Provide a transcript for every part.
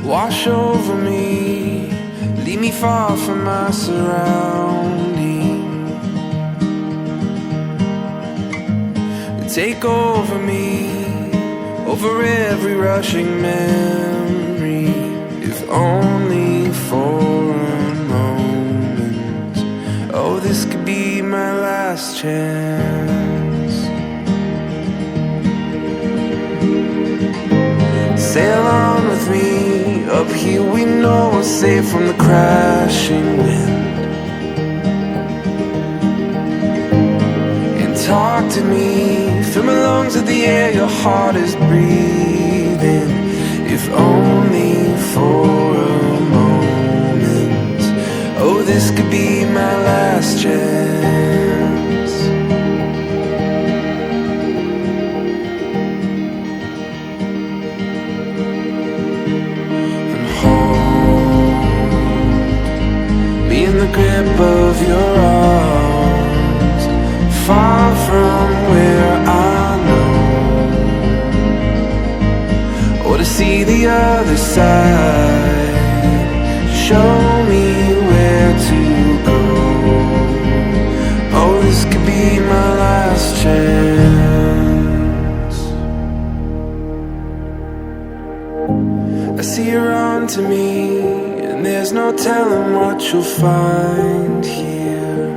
Wash over me, leave me far from my surroundings. Take over me, over every rushing memory, if only for a moment. Oh, this could be my last chance. Sail on with me, up here we know we're safe from the crashing wind. And talk to me, fill my lungs with the air your heart is breathing, if only for a moment. Oh, this could be my last chance. In the grip of your arms, far from where I know, or to see the other side, show me where to go. Oh, this could be my last chance. I see her on to me, and there's no telling what you'll find here.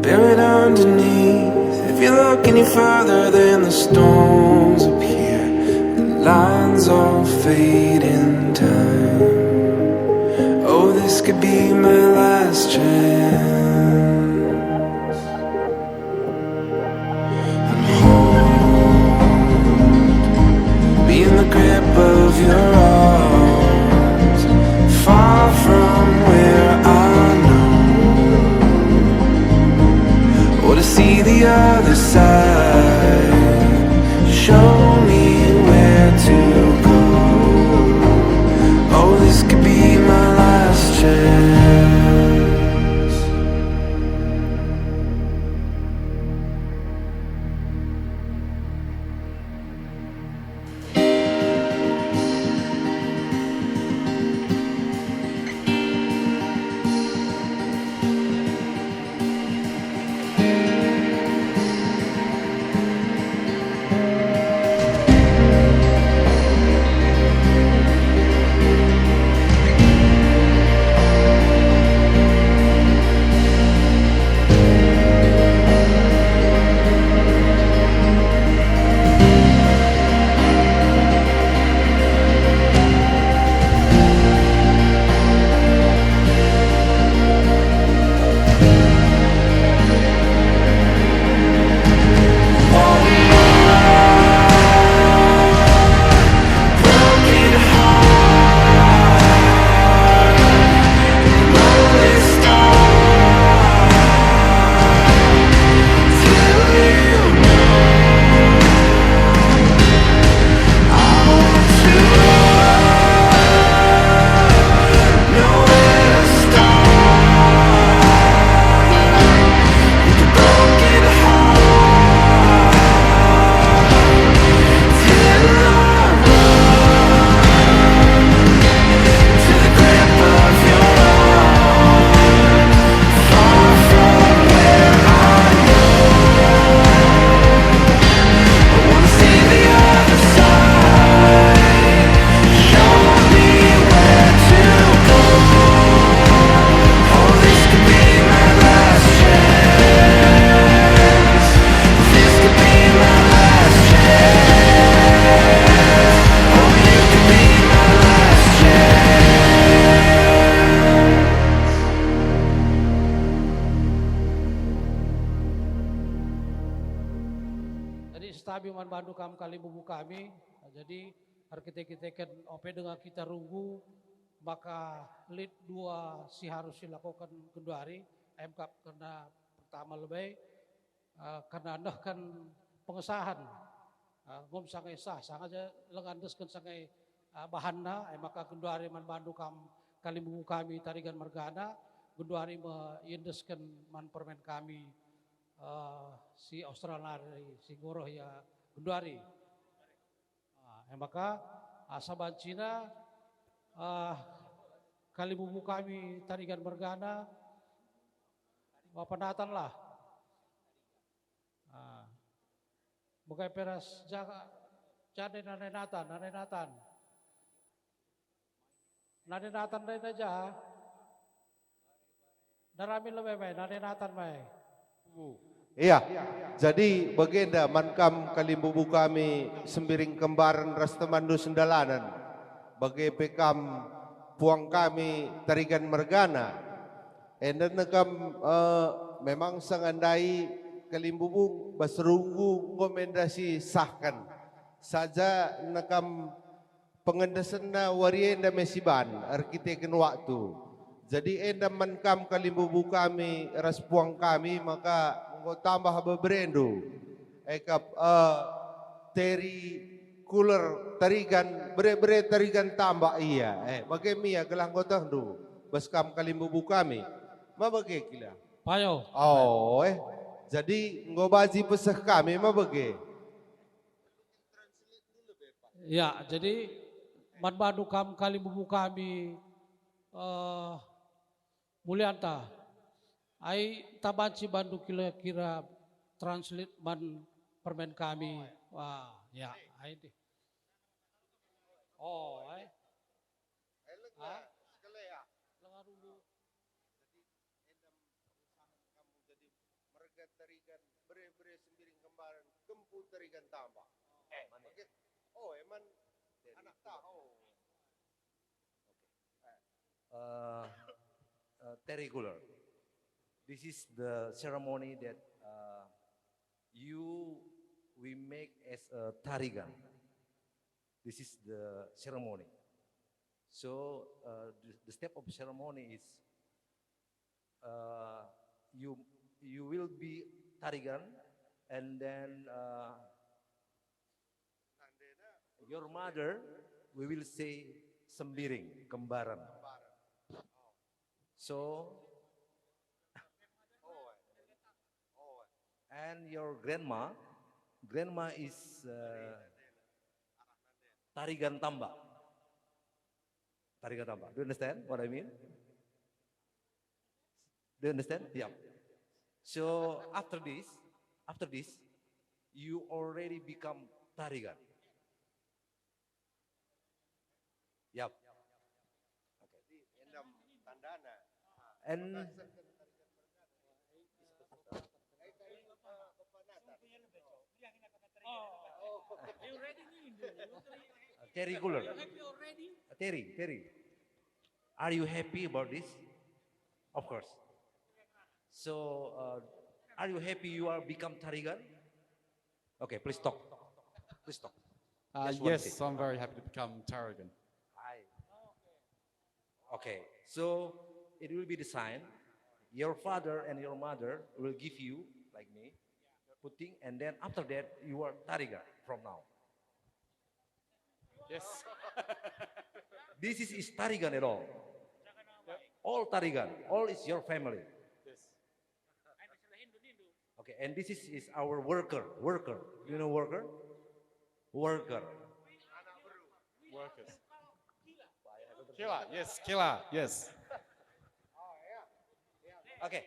Buried underneath, if you look any further then the storms appear. The lines all fade in time. Oh, this could be my last chance. And hold me in the grip of your arms, far from where I know, or to see the other side, show me where to go. Oh, this could be my last chance. Stabiman Bandung kali bubu kami, jadi arkitek-arkitek OP dengan kita runggu, maka lead 2 si harus dilakukan kedua hari, MK karena pertama lebih, karena anda kan pengesahan, ngom sangai sah, sangat lengan deskan sangai bahanna, maka kedua hari man Bandung kali bubu kami tarigan mergana, kedua hari meyendeskan man permen kami, si Australia si Goroh ya Gunduari. maka saban Cina kali bubu kami tarigan mergana mapanatan lah. Bukai peras jaga jadi nanenatan. Nanenatan lain aja. Darami lebih baik, nanenatan baik. Iya, jadi bagenda mankam kalimbubu kami sembiring kembaran rastamandu sendalanan. Bagai pekam puang kami tarigan mergana. Enda nekam memang sangandai kalimbubu basrunggu komendasi sahkan. Saja nekam pengendasan na warienda mesiban arkiteken waktu. Jadi enda mankam kalimbubu kami ras puang kami maka tambah beberendo ekap teri cooler tarigan bere tarigan tambah iya bagai ya gelang gotah do baskam kalimbubu kami ma bagai kila Payo. jadi ngobaji pesah kami ma bagai Ya, jadi manbadu kam kalimbubu kami Mulyanta ai tabanci bandu kira-kira translate man permen kami. Wah, ya, ai deh. Oh, ai. Lengar dulu. Merga tarigan bere sembiring kembaran gempu tarigan tambah. Eman anak tahu. Terry Cooler. This is the ceremony that we make as a tarigan. This is the ceremony. So the step of ceremony is you will be tarigan, and then your mother we will say sembiring kembaran. So and your grandma is tarigan tambak. Tarigan tambak. Do you understand what I mean? Do you understand? Yeah. So after this, you already become tarigan. Yep. Okay. And Terry Cooler. Terry. Are you happy about this? Of course. So, are you happy you are become Tarigan? Okay, please talk. Please talk. Just one Yes, thing. I'm very happy to become Tarragon. Okay, so it will be the sign. Your father and your mother will give you, like me, putting, and then after that, you are Tarigan from now. Yes. This is Tarigan at all. All Tarigan, all is your family. Yes. Okay, and this is our worker. You know worker? Worker. Workers. Killer. Yes, killer. Yes. Okay.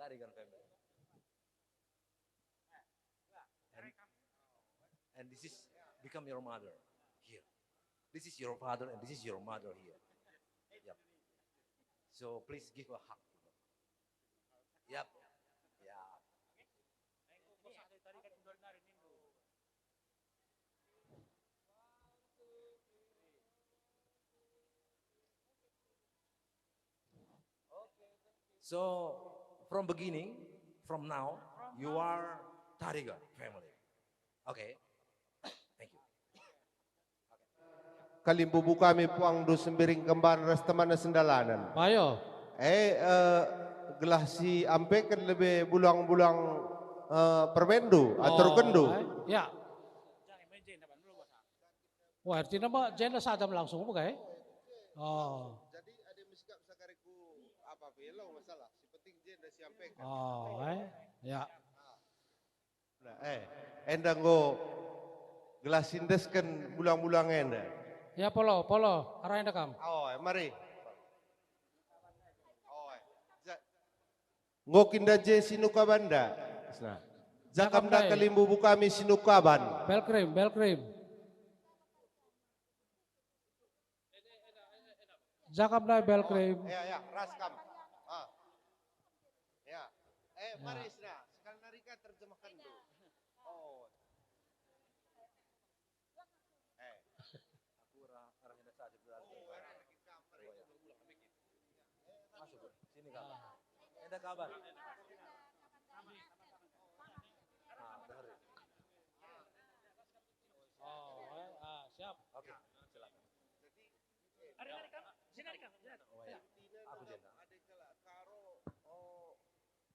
Tarigan family. And this is become your mother here. This is your father and this is your mother here. Yep. So please give a hug. Yep. Yeah. So from beginning, from now, you are Tarigan family. Okay. Thank you. Kalimbubu kami puang do sembiring kembaran rastamana sendalanan. Payo. Gelah si ampe kan lebih bulang-bulang permendo atau kendo. Ya, Wah, artinya mah jena sadam langsung apa kayak? Oh, Jadi ada miskap sakariku apa belo masalah. Si penting dia dah sampaikan. oh, ya. Nah, endang go gelasin desken bulang-bulang enda. Ya polo, arahin dekam. Oh, mari. Oh, ngokinda je sinuka banda. Nah, jakamda Jakam dai. kalimbu bukami sinukaban. Belkrim. Jakam dai belkrim. Ya, raskam. Ah. Ya. Mari Isna, sekali narika terjemahkan dulu. Oh. Sini kamu. Ada kabar? Oh, siap. Oke, silakan. Oh, ya. Aku jenda.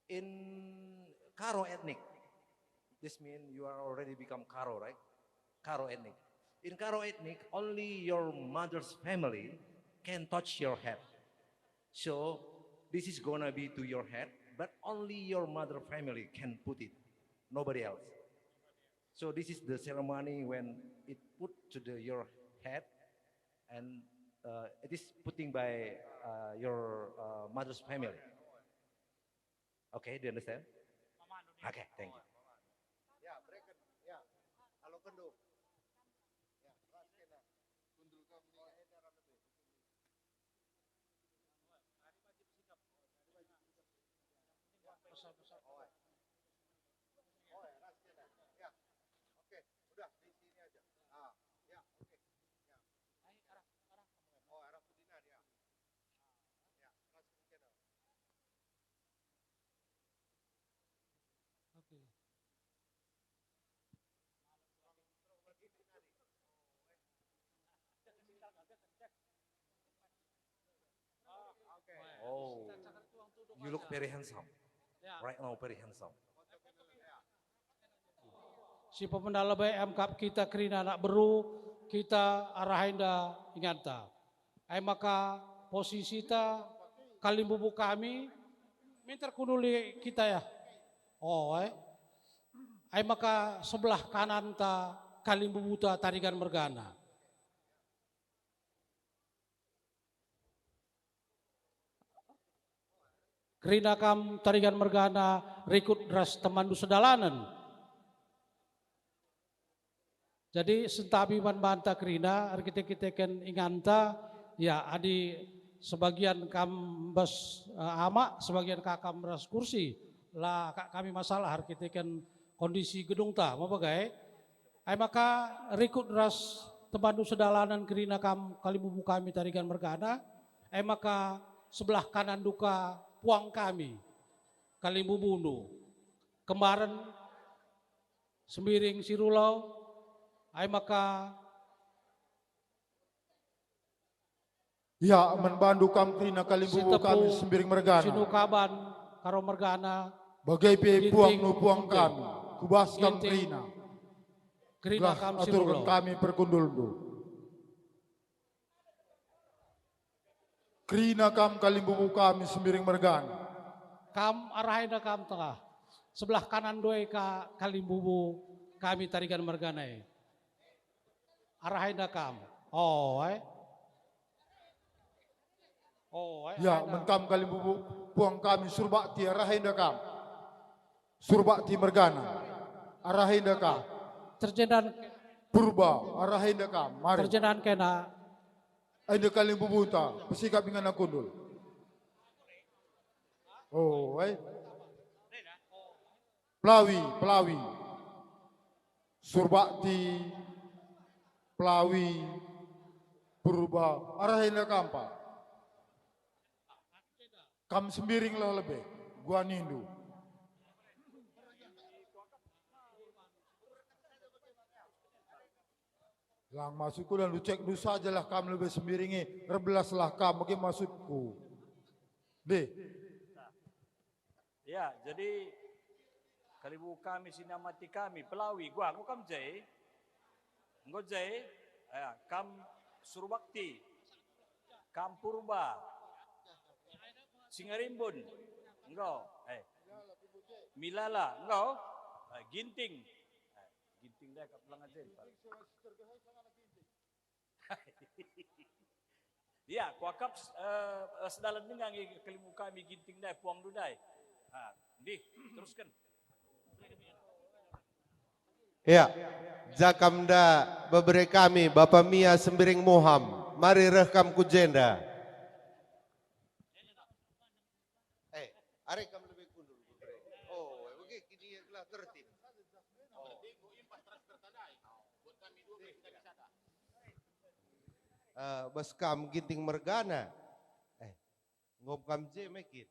In Karo ethnic, this means you are already become Karo, right? Karo ethnic. In Karo ethnic, only your mother's family can touch your head. So this is gonna be to your head, but only your mother family can put it, nobody else. So this is the ceremony when it put to your head, and it is putting by your mother's family. Okay, do you understand? Okay, thank you. Ya, breken. Ya. Halo kendo. Ya, raskena. Kundul kamu ni eda lebih. Oh, ya, raskena. Ya. Oke, udah di sini aja. Ah, ya, oke. Ya. Oh, arah Pudinan ya. Ya, raskena. Oke. Oh, you look very handsome. Ya. Right now, very handsome. Si pemenda lebay MKAP kita kerina anak beru, kita arahinda inganta. Ay maka posisi ta kalimbubu kami, minta kunuli kita ya. Oh, ay maka sebelah kanan ta kalimbubu ta tarigan mergana. Kerina kam tarigan mergana rikut ras temandu sedalanan. Jadi sentabi man banta kerina arkitek-arkitek inganta ya adi sebagian kambas ama sebagian kakam ras kursi lah kami masalah arkitekkan kondisi gedung ta mau bagai ay maka rikut ras temandu sedalanan kerina kam kalibubu kami tarigan mergana ay maka sebelah kanan duka puang kami kalimbubu nu kemarin sembiring sirulau ay maka ya menbandu kam krina kalimbubu kami sembiring mergana. sinukaban karo mergana Bagai pe puang Ginting, nu puang Ginting. kami. Kubas kam Ginting. krina. kerina Gelas kam aturkan sirulo kami perkundul du. Krina kam kalimbubu kami sembiring mergana. kam arahin kam tengah sebelah kanan doe ka kalimbubu kami tarigan mergana arahin kam Ya menkam kalimbubu puang kami surbakti arahin kam. Surbakti mergana. Arahin kam. terjenan Purba arahin kam. Mari. terjenan kena Aida kalimbubu ta. Pesikap dengan akundul. Oh, Pelawi. Surbakti, Pelawi, Purba, arahin kampa. Kam sembiring lah lebih, gua nindu. Lang masukku dan lu cek dulu sajalah kam lebih sembiringi, rebelaslah kam, bagaimana masukku. Deh. Ya, jadi kalibu kami sinamati kami Pelawi gua aku kam jai. Engko jai Kam Surbakti, Kam Purba, Singarimbun, engkau, Milala, engkau, Ginting, Ginting dah kat Pelangan Zen. Ya, kuakap sedalan dengan kelimu kami Ginting dah puang dudai. Di, teruskan. Ya, Jakamda beberapa kami Bapak Mia Sembiring Moham, mari rekam kujenda. Are kam lebih kundur. Oh, oke, kini lah tertib. Beskam Ginting Mergana. Ngopkam je mekin.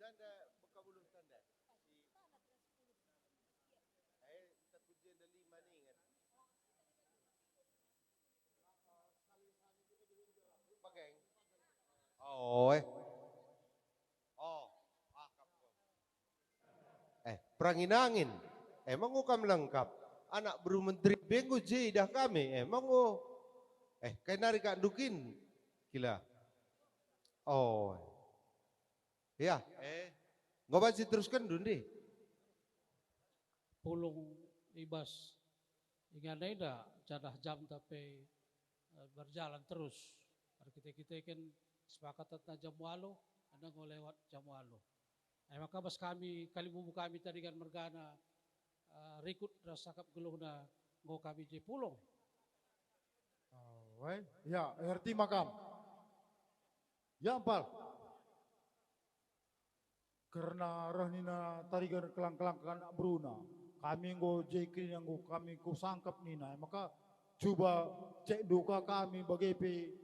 Janda buka bulu tanda. Satu janda 5 nih kan. Pakai. Oh, Pranginangin. Emang ngukam lengkap. Anak buru menteri benggu je dah kami. Emang kayak nari kak dukin. Gila. Oh. Ya, ngobak si teruskan dundi. Pulung ibas ingat dah cadah jam tapi berjalan terus. Kita kan sepakat tentang jam walu, ada lewat jam walu. Maka bas kami kalibubu kami tadi kan mergana rikut rasakap geluhna ngo kami je pulung. Ya, erti makam. Ya, Ampal. Karena rahnina tarigan kelang-kelang anak Bruna. Kami ngo jekin yang kami ku sangkap nina. Maka coba cek duka kami bagaimana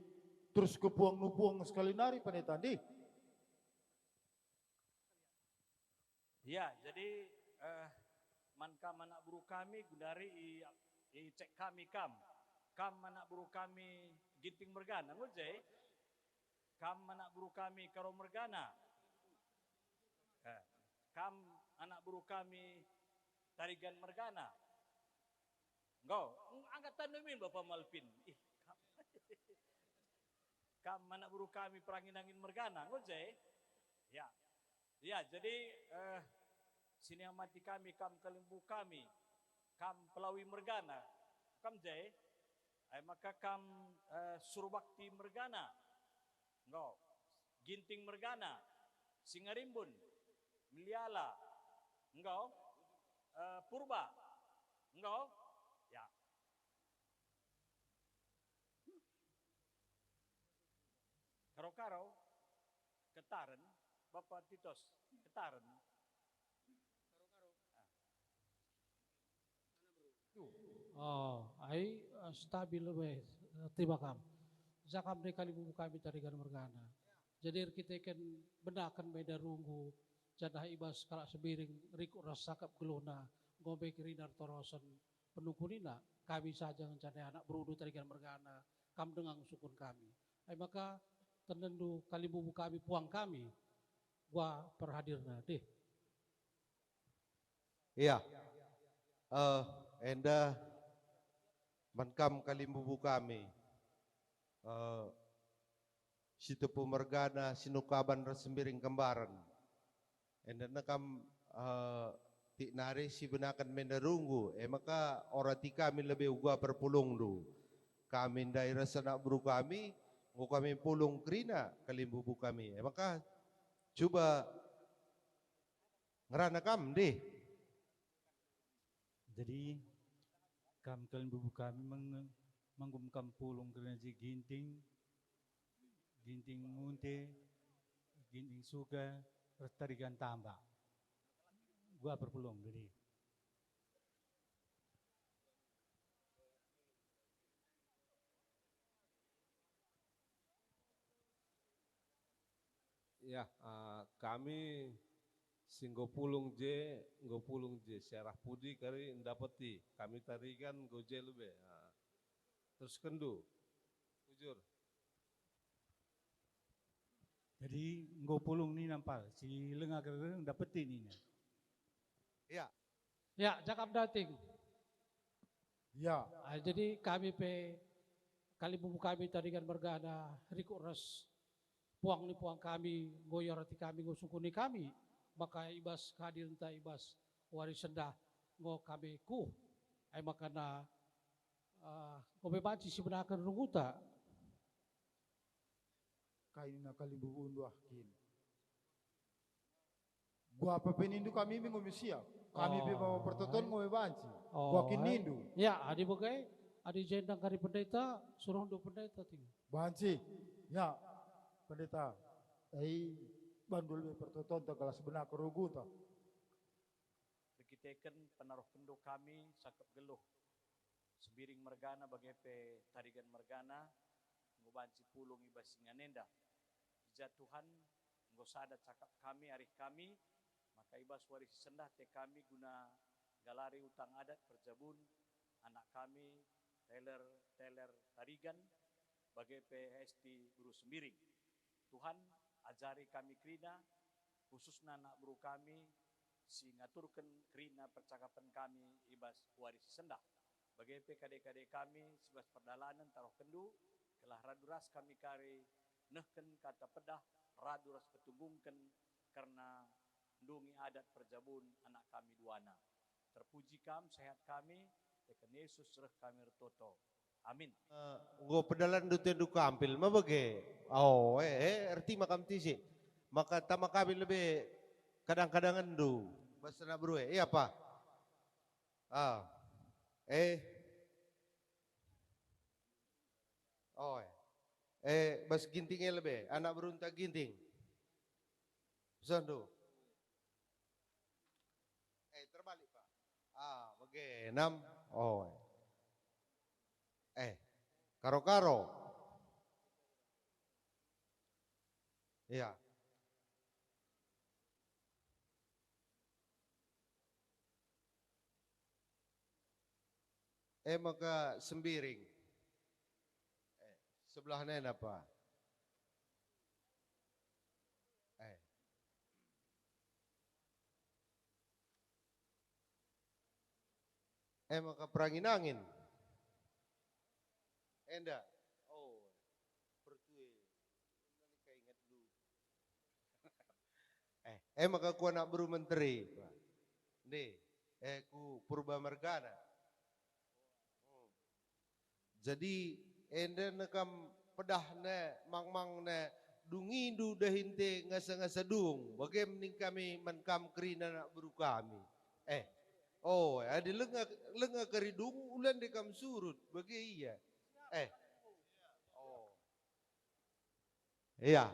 terus kepuang nupuang sekali nari panetandi. Ya, jadi man anak buru kami gundari cek kami kam anak buru kami Ginting Mergana ngojai kam anak buru kami Karo Mergana kam anak buru kami Tarigan Mergana engkau angkatan nemin Bapak Malpin kam anak buru kami Pranginangin Mergana ngojai ya jadi sini amati kami kam Kelimbu kami kam Pelawi Mergana kam jai maka kam Surbakti Mergana engkau Ginting Mergana Singarimbun Miliala engkau Purba engkau ya karo-karo Ketaren Bapak Titos Ketaren Stabil lebih tiba kam. Zakam de kali bubu kami tarigan mergana. Jadi kita kan benakan beda runggu. Jadah ibas kalak sebiring riku rasakap geluna. Gombe kirinar torosan penungkunina. Kami saja rencana anak berudu tarigan mergana. Kam dengang sukun kami. Maka tenendu kali bubu kami puang kami. Gua perhadirna deh. Iya. Enda mankam kalimbubu kami. Situpu Mergana sinukaban Sembiring Kembaran. Enda nakam ti nari si benakan menderunggu. Maka orati kami lebih ugua perpulung du. Kami daerah sanak buru kami. Ngu kami pulung kerina kalimbubu kami. Maka coba ngerana kam deh. Jadi kalian bubu kami menggumkam pulung kerana ginting munte, ginting suga, tarigan tambak. Gua perpulung jadi. Ya, kami Singgopulung J, Syarah Pudi kari ndapati. Kami tarikan goje lebih. Terus kendu, ujur. Jadi nggo pulung ni nampal, si lenga kereng dapetin ni. Ya. Ya, cakap dating. Ya, Jadi kami Kalibubu kami Tarigan Mergana, Riko Ras, puang ni puang kami, goyor hati kami, go suku ni kami, maka ibas kadir entah ibas warisenda, go kami ku, ay makana, gobebaci si benakan runguta. kain na kalibuun kin. Gua apa penindu kami minggu misia. Kami Oh, be mau pertoton mau banci. Oh, Gua kinindu. Ya, adi bagai, adi jendang kari pendeta, suruh do pendeta tinggi. Banci. Ya. Pendeta. Bandul be pertoton tagala sebenar kerugu ta. Begiteken penaruh kendo kami sakap geluh. Sembiring mergana bagepe tarigan mergana, ngobanci pulung ibas singanenda. Jatuhan ngosada cakap kami arih kami, maka ibas waris sendah te kami guna galari utang adat perjabun anak kami teler tarigan bagepe hesti buru sembiring. Tuhan ajari kami krina khususnya anak buru kami si ngaturkan krina percakapan kami ibas waris sendah. Bagepe kade-kade kami sibas perdalanan taruh kendu kelah raduras kami kari nehken kata pedah raduras ketunggungken karena ndungi adat perjabun anak kami duana. Terpuji kam sehat kami tekan Yesus reh kami retoto. Amin. Nggo pedalan du tendu kampil mabage. Oh, erti makam tisi. Maka tama kami lebih kadang-kadang endu. Basana bro, iya pak. Bas gintingnya lebih, anak berunta ginting. Sandu. Terbalik pak. Bagi 6. Karo-karo. Iya. Maka sembiring. Sebelahnya apa? Maka perangin angin. Enggak. Pertue. Nanti ingat dulu. Maka ku anak baru menteri. Ku purba mergana. Jadi enda nekam pedah ne mang-mang ne dungindu dahinte ngasa-ngasa dung. Bagaimana kami menkam kerina nak beru kami. Ada lenga keridung ulan dekam surut. Bagi iya. Iya.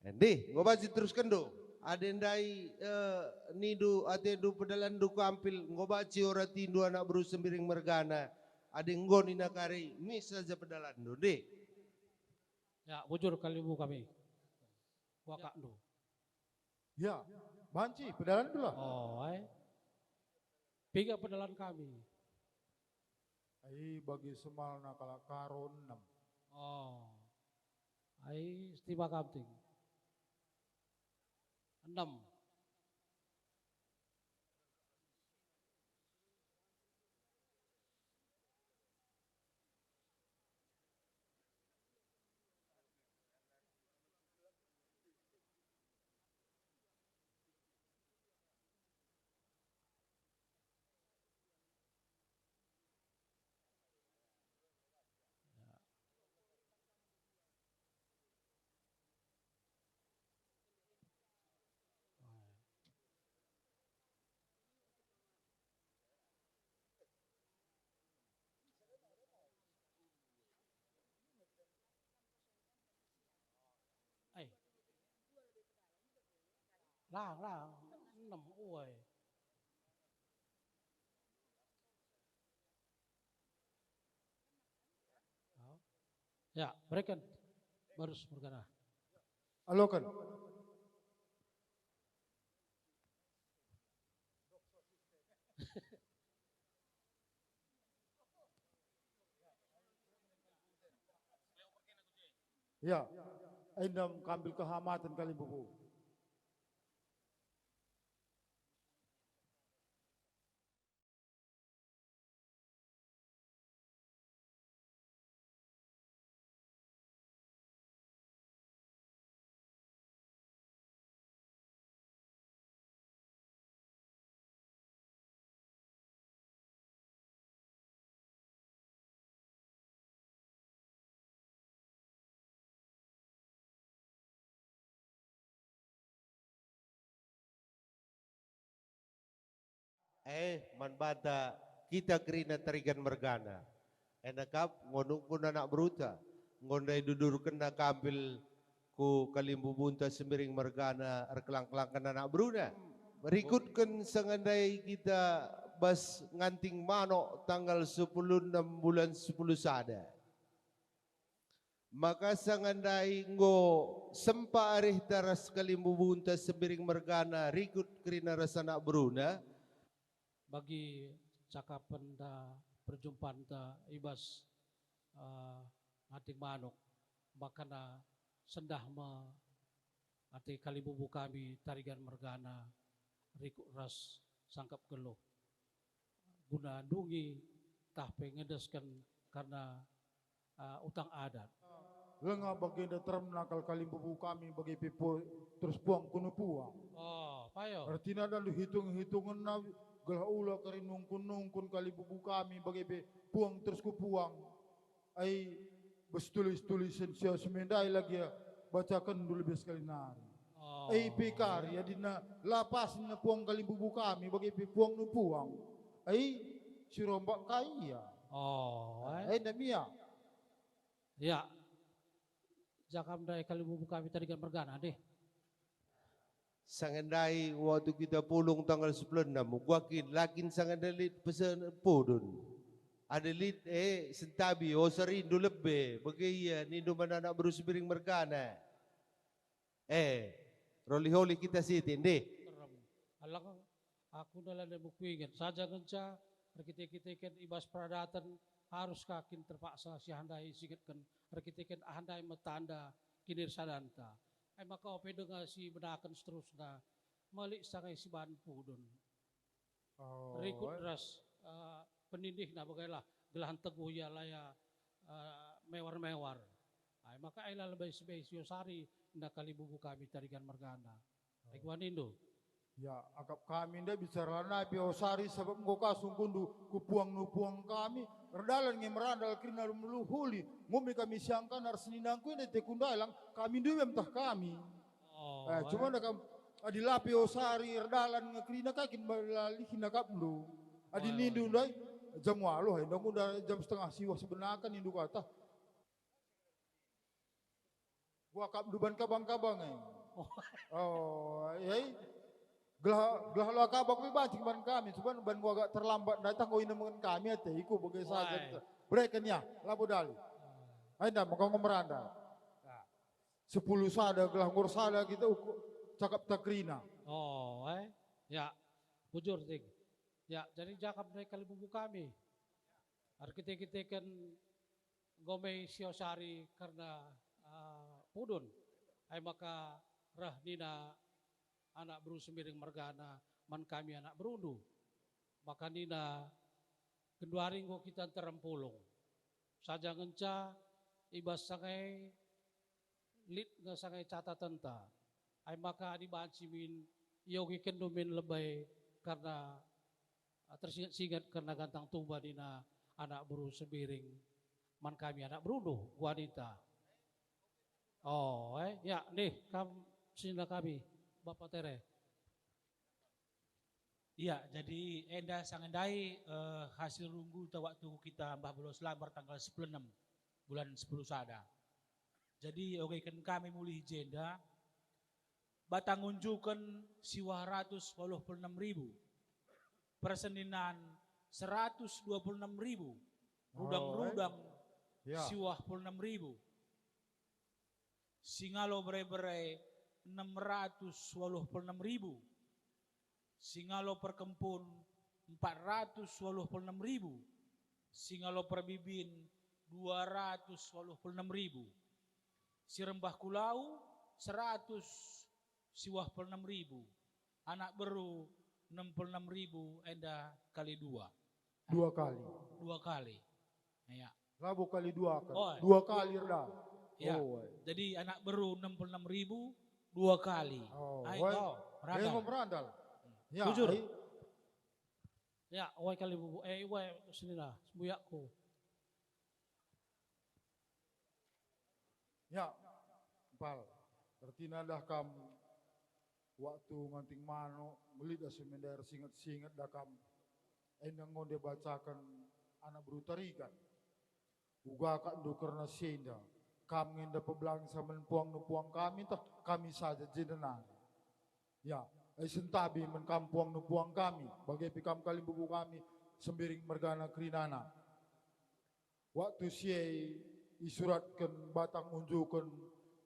Endi, gua baca teruskan do. Ada ndai nidu atendu pedalan du kampil. Gua baca ora tindu anak beru sembiring mergana. Ada nggon inakari, mis saja pedalan do, deh. Ya, bujur kalibu kami. Wakak do. Ya, banci pedalan dulu lah. Tiga pedalan kami. Bagi semal nakala karon 6. Stima kamting. 6. Lah, 6 uai. Ya, berikan baru bergerak. Alokan. Ya. endam kambil kehamatan kali bubu. Man bata kita kerina tarigan mergana. Enakap ngonung kun anak beruta. Ngondai dudur kena kambil ku kalimbu bunta semiring mergana erkelang-kelangkan anak beruna. Berikutkan sengandai kita bas nganting manok tanggal 10 6 bulan 10 sada. Maka sangandai ngo sempa arih taras kalimbu bunta semiring mergana rikut kerina rasana beruna. Bagi cakapan da perjumpaan da ibas ngating manok makana sendah ati kalibubu kami tarigan mergana rikuk ras sangkap geluh guna dungi tah pengedeskan karena utang adat. Lenga baginda termenakal kalimbubu kami bagi pipo terus puang kuno puang. Oh, payo. Artinya dan hitung-hitungan na gelah ula kari nungkun kalibubu kami bagi puang terus ku puang. Ai bestulis-tulisan sia semendai lagi ya bacakan dulu lebih sekali nari. Oh. Ai pikar ya dina lapasin na puang kalibubu kami bagi puang nu puang. Ai si rombak kaya. Oh, ai namia. Ya. Jakam dai kalibubu kami tarigan mergana deh. Sangandai waktu kita pulung tanggal 10 guakin lakin sangandalit pesan podun. Ada lit sentabi osarindo lebih bagaya nindo anak baru sebiring mergana. Roli-holi kita sitin deh. Alang aku dalam buku ingat saja genca kita ibas pradatan harus kakin terpaksa si handai singatkan kita handai metanda kinir sadanta. Maka ope dengan si benakan seterusnya malik sangai si bahan pudun. Rikut ras penindih na bagailah gelahan teguh ya laya mewar-mewar. Maka ailah lebih spesio sari na kalibubu kami tarigan mergana. Ikuan Indo. Ya, agak kami ndak bicara na piosari sebab engkau kasung kundu kupuang nupuang kami redalan nge merandal krina meluhuli ngumi kami siangkan harus ninangku ini tekundalang kami dulu mentah kami. Cuma nak adilapi osari redalan ngekrina kakin balali hinakap lu. Adi nindu ndai jam walu hai ndong udah jam setengah siwa sebenakan nindu kata. Gua kap duban kabang-kabang ai. Yai gelah lo kabang banting ban kami, cuman ban gua agak terlambat datang kau ini dengan kami ate iku bagai saja. Breakan ya, labu dali. Aida mau kau meranda. 10 sada gelah ngur sada kita cakap takrina. Ya, bujur ting. Ya, jadi jakap dari kalibubu kami. Kita kan gomei siosari karena pudun. Maka rah nina anak beru semiring mergana man kami anak berundu maka nina kedua ringgo kita terempulung saja ngenca ibas sangai lit nga sangai catatan ta ay maka di bancimin yogi kendumin lebay karena tersingat karena gantang tuba nina anak beru semiring man kami anak berundu wanita. Ya nih sila kami Bapak Tere. Iya, jadi enda sangendai hasil runggu waktu kita Mbah Bolos Lambar tanggal 16 bulan 10 sada. Jadi oke kan kami mulih jenda batang unjukan siwah 186.000 perseninan 126.000 rudang-rudang siwah 16.000 singalo bere-bere 686.000 singalo perkempun 486.000 singalo perbibin 286.000 Si Rembah Kulau 100 siwah 6.000. Anak Beru 66.000 enda kali 2. 2 kali. 2 kali. Ya. Labu kali 2 kali. Oh. 2 kali dah. Ya. Oh. Jadi anak Beru 66.000 2 kali. Oh. Ayo, Ayo merandal. Ya. Jujur. Ay, Ya, wai kali bubu, wai sini lah, sembuyakku. ya. Pal. Artinya dah kam waktu nganting mano beli dah semender singet-singet dah kam. Endang ngonde bacakan anak Beru tarikan. Uga kak do karena senda. Kam ngenda pebelang sama nupuang kami toh kami saja jenengan. Ya, sentabi menkampuang nupuang kami bagai pikam kali buku kami sembiring mergana kerinana. Waktu siai isuratkan batang unjukan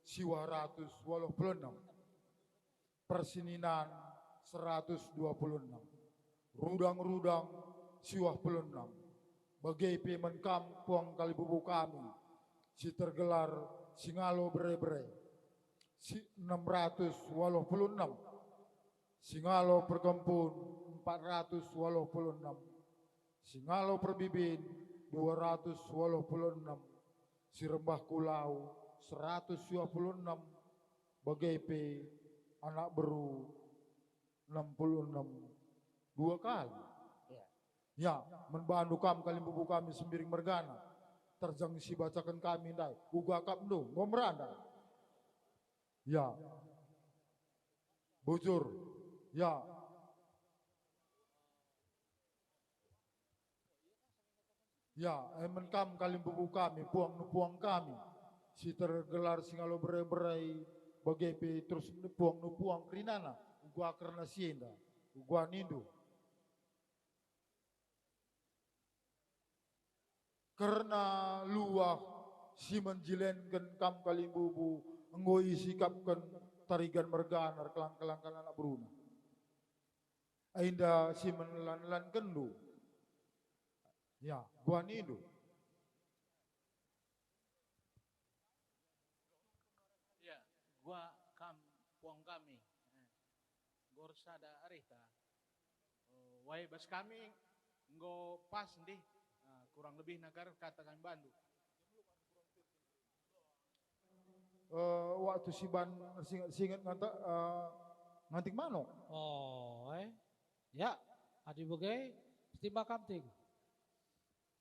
siwa 186. Persininan 126. Rudang-rudang siwa 26. Bagai pimen kampuang kali buku kami si tergelar singalo bere-bere si 686. Singalo perkempun 486. Singalo perbibin 286. Si Rembah Kulau 126. Bagai P anak Beru 66. 2 kali. Ya, membantu kami kali bubu kami sembiring mergana. Terjang si bacakan kami dai. Uga kap do ngomranda. Ya. Bujur. Ya. Ya, menkam kali bubu kami, puang kami. Si tergelar singalo berai-berai bagai pe terus puang kerinana. Ugua karena sienda, ugua nindu. Karena luah si menjilenkan kam kali bubu ngoi sikapkan tarigan merganar kelang-kelangkan anak Bruna. Ainda si menelan-lan kendu. Ya, gua nidu. Ya, gua puang kami. Gorsada arita. Wai bas kami nggo pas nih. Kurang lebih negara katakan Bandung. Waktu si ban singet ngantik mano. Oh, ya, adi bagai timba kamting.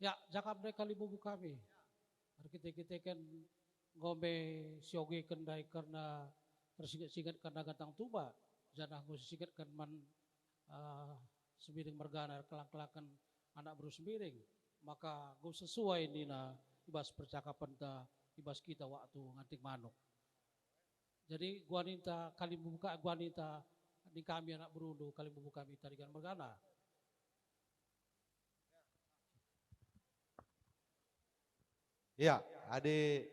Ya, jakap dek kali bubu kami. Kita kan ngombe sioge kendai karena tersingat-singat karena gantang tuba. Jangan ngusingat kan man sembiring mergana kelang-kelangkan anak Beru sembiring. Maka gue sesuai nih na ibas percakapan ta ibas kita waktu ngantik manuk. Jadi gua ninta kali buka gua ninta di kami anak Beru kali buka kami tarikan mergana. Ya, ade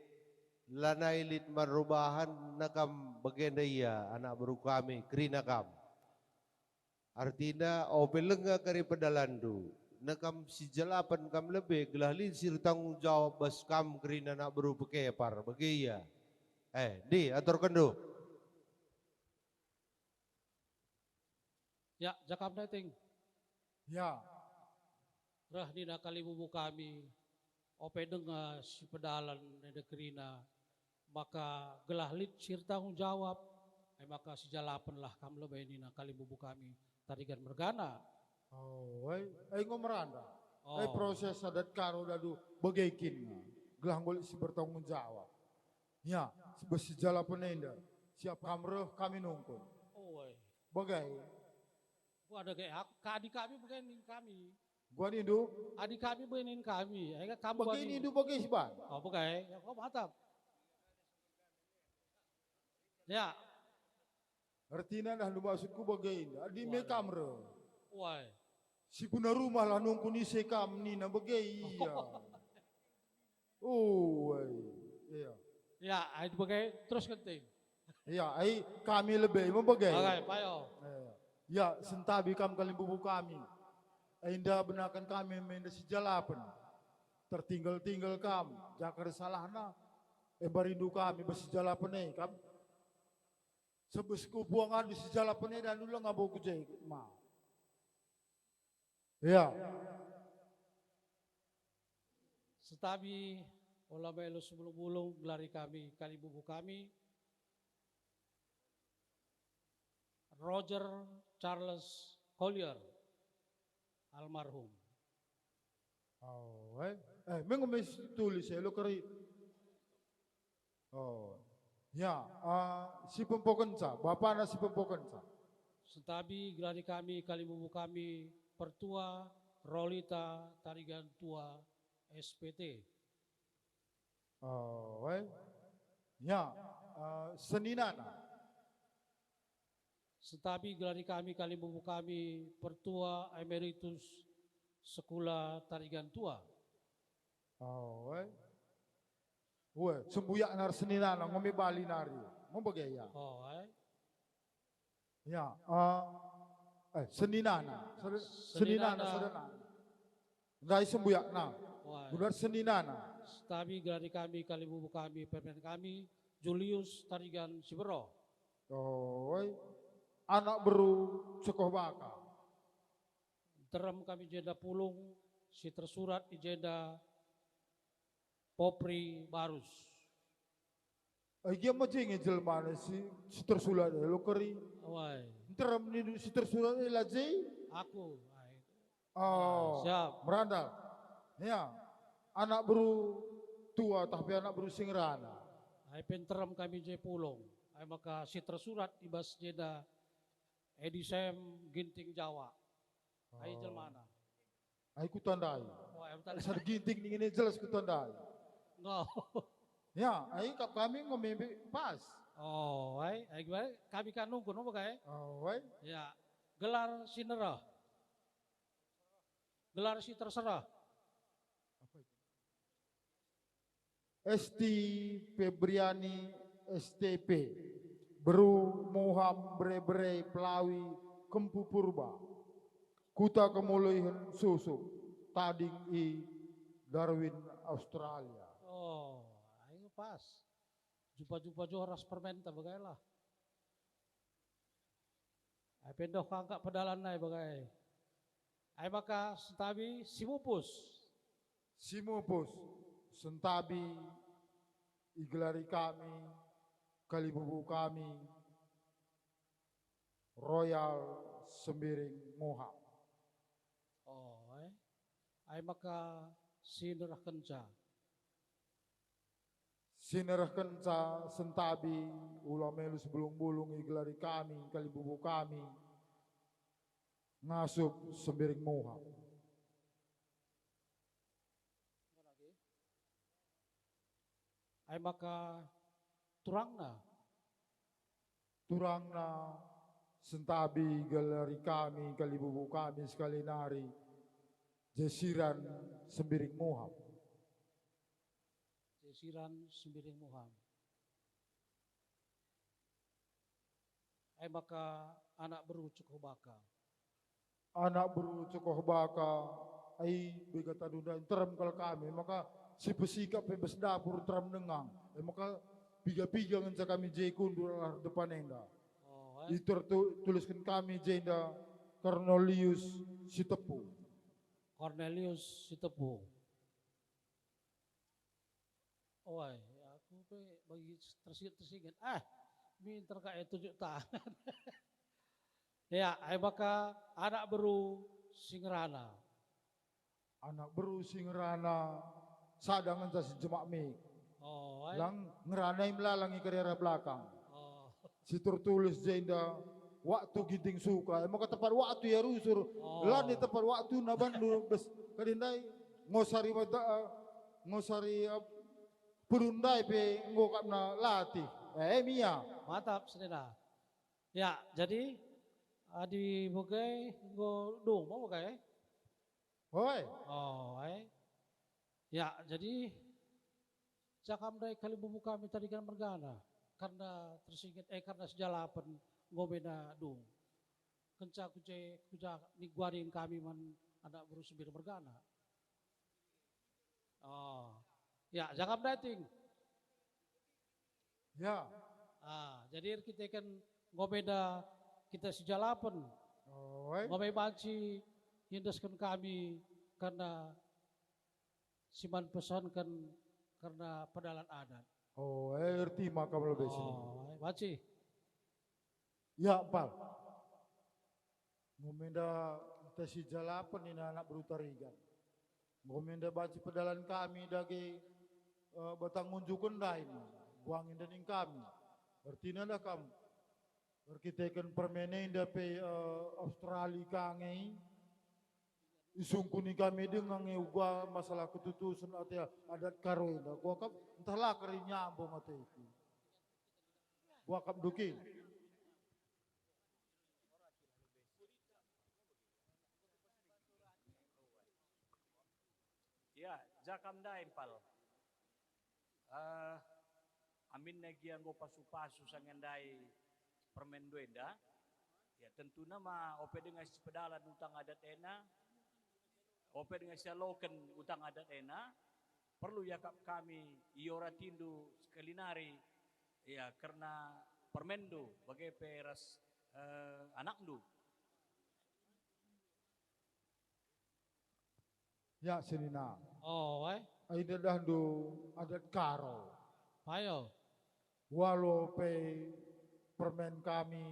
lanai lit marubahan nakam bagenda iya anak Beru kami krina kam. Artinya opelenga kari pedalandu. Nakam si jalapan kam lebih gelahli sir tanggung jawab bas kam kerina nak Beru pekepar begiya. Di atur kendo. Ya, jakam dating. Ya. Rah nina kali bubu kami ope dengar si pedalan nede kerina maka gelahlit sir tanggung jawab maka si jalapan lah kam lebih nina kali bubu kami tarigan mergana. Oh, ngomeranda. Proses adat karo dadu bagaikin. Gelang boleh si bertanggung jawab. Ya, si jala penenda. Siap kamreh kami nungkun. Oh, bagai. Gua ada kayak adik kami begini kami. Gua nindu. Adik kami begini kami. Kamu bagai nindu bagai siban. Oh, bagai. Ya, kok mantap. Ya. Artinya dah lu maksudku bagai. Di me kamreh. Wah. Si guna rumah lah nungku ni sekam ni na bagai iya. Oh, iya. Ya, itu bagai terus kenting. Iya, kami lebih membagai. Oke, payo. Ya, sentabi kam kali bubu kami. Indah benakan kami menda si jalapan. Tertinggal-tinggal kam, jakar salahna. barindu kami bersejala peneh kam. Sebesku buangan di sejala peneh dan dulu ngabo kujai ma. Ya. Setabi olah belo sebelum bulung gelari kami kali bubu kami Roger Charles Collier almarhum. Oh, mengemis tulis lo keri. Oh, ya, si pempokenca, bapak na si pempokenca. Setabi gelari kami kali bubu kami Pertua Rolita Tarigan Tua SPT. Oh, ya, seninana. Setabi gelari kami kali bubu kami Pertua Emeritus Sekula Tarigan Tua. Oh, sembuyak nar seninana ngomi bali nari, mau bagaya. Oh, Ya, seninana, seninana, seninana. Dai sembuyak na, benar seninana. Setabi gelari kami kali bubu kami pemimpin kami Julius Tarigan Sibero. Oh, anak beru cekoh baka. Terem kami jenda pulung si tersurat di jenda Popri Barus. Dia macam ni jelma si tersulat lo keri. Awai. Terem ni si tersulat ni lagi. Aku. Oh, siap. Merandal. Ya, anak beru tua tapi anak beru singrana. Ai penterem kami je pulung. Ai maka si tersurat di bas jeda Edisem Ginting Jawa. Ai jelmana. Ai ku tandai. Oh, ai tandai. Sar ginting ni jelas ku tandai. No. Ya, ai kami ngombe pas. Oh, ai gimana? Kami kan nunggu nopo kae? Oh, ya. Gelar sinera. Gelar si terserah. Esti Febriani STP Beru Moham Bre Pelawi Kempu Purba Kuta Kemulihan Susuk Tading I Darwin Australia. Oh, ayo pas. Jumpa-jumpa joras permenta bagailah. Ay pendoh kangka pedalan nai bagai. Ay maka sentabi simupus. Simupus sentabi igelari kami kalibubu kami Royal Sembiring Moham. Oh, ay maka sinerah kenca. Sinerah kenca sentabi ulamelu sebelum bulung igelari kami kalibubu kami ngasup Sembiring Moham. Ay maka turangna sentabi galeri kami kalibubu kami sekali nari Jesiran Sembiring Moham. Jesiran Sembiring Moham. Ay maka anak beru cukuh baka. Anak beru cukuh baka ai begata duda terem kal kami maka si pesikap bebas dapur teram nengang. Maka piga-piga ngenca kami jai kundur depan enda. Oh, itu tuliskan kami jenda Cornelius Sitepu. Cornelius Sitepu. Oh, aku bagi tersingin. Minta kayak tunjuk tangan. Ya, maka anak beru Singrana. Anak beru Singrana sadang ngenca si jemak mik. Oh, lang ngeranai melalangi karera belakang. Oh. Si tertulis jenda waktu ginting suka. Maka tepat waktu ya rusur. Lah di tepat waktu na bandu bes kadindai ngosari perundai pe ngokap na latih. Mia. Mantap sedena. Ya, jadi di bukai go dong mau bukai. Hoi. Oh, ya, jadi Cakam dari kali bubu kami tadi kan mergana karena tersingit karena sejalapan ngomena dung kenca kuja niguarin kami man anak berusia mergana. Oh ya, Cakam dating Ya. Jadi kita kan ngobeda kita sejalapan. Ngomai banci hindaskan kami karena siman pesankan karena pedalan adat. Erti maka lebih sini. Banci. Ya, Pal. Ngomenda kita sejalapan ini anak berutarigan. Ngomenda baca pedalan kami dagi batang unjukan dain. Buangin dening kami. Berarti nada kamu. Berkitakan permenen dapat Australia kangen. Isungkuni kami dengan uga masalah ketutusan atau adat karoina. Gua kap entahlah karinya ambong atau itu. Gua kap duki. Ya, jakam daim pal. Amin nagi anggo pasu-pasu sangandai permen duenda. Ya tentu nama ope dengan sepedalan utang adat ena. Ope dengan sialoken utang adat ena. Perlu yakap kami iora tindu sekalinari. Ya karena permendu bagai peras anakdu. Ya senina. Aida dahdu adat karo. Ayo. Walau pe permen kami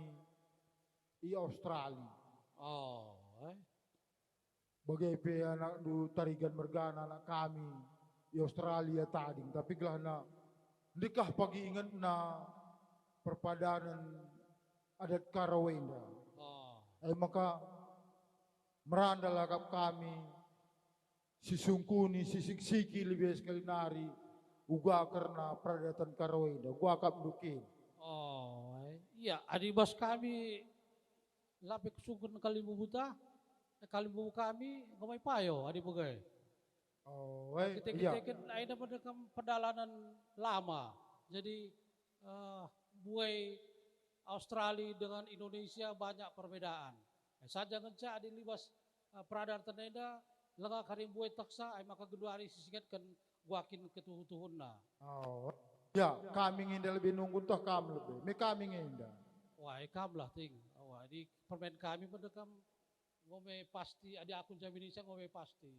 di Australia. Bagai pe anak du tarigan mergana anak kami di Australia tadi. Tapi gelana nikah pagi ingat na perpadanan adat karawenda. Maka merandal agak kami sisungkuni sisik-siki lebih sekali nari uga karena peradatan karawenda gua kap dukin. Iya adibas kami lapik sungkun kali bubuta kali bubu kami ngomai payo adi bagay. Kita kan ada pada pedalanan lama. Jadi buai Australia dengan Indonesia banyak perbedaan. Saja ngeca adi libas peradatan eda lenga karim buai taksa ay maka kedua hari sisigatkan guakin ketuhutuhunna. Ya, kami nginda lebih nunggu toh kam lebih. Me kami nginda. Wah, kam lah ting. Wah, di permen kami pada kam ngome pasti ada akun jamin Indonesia ngome pasti.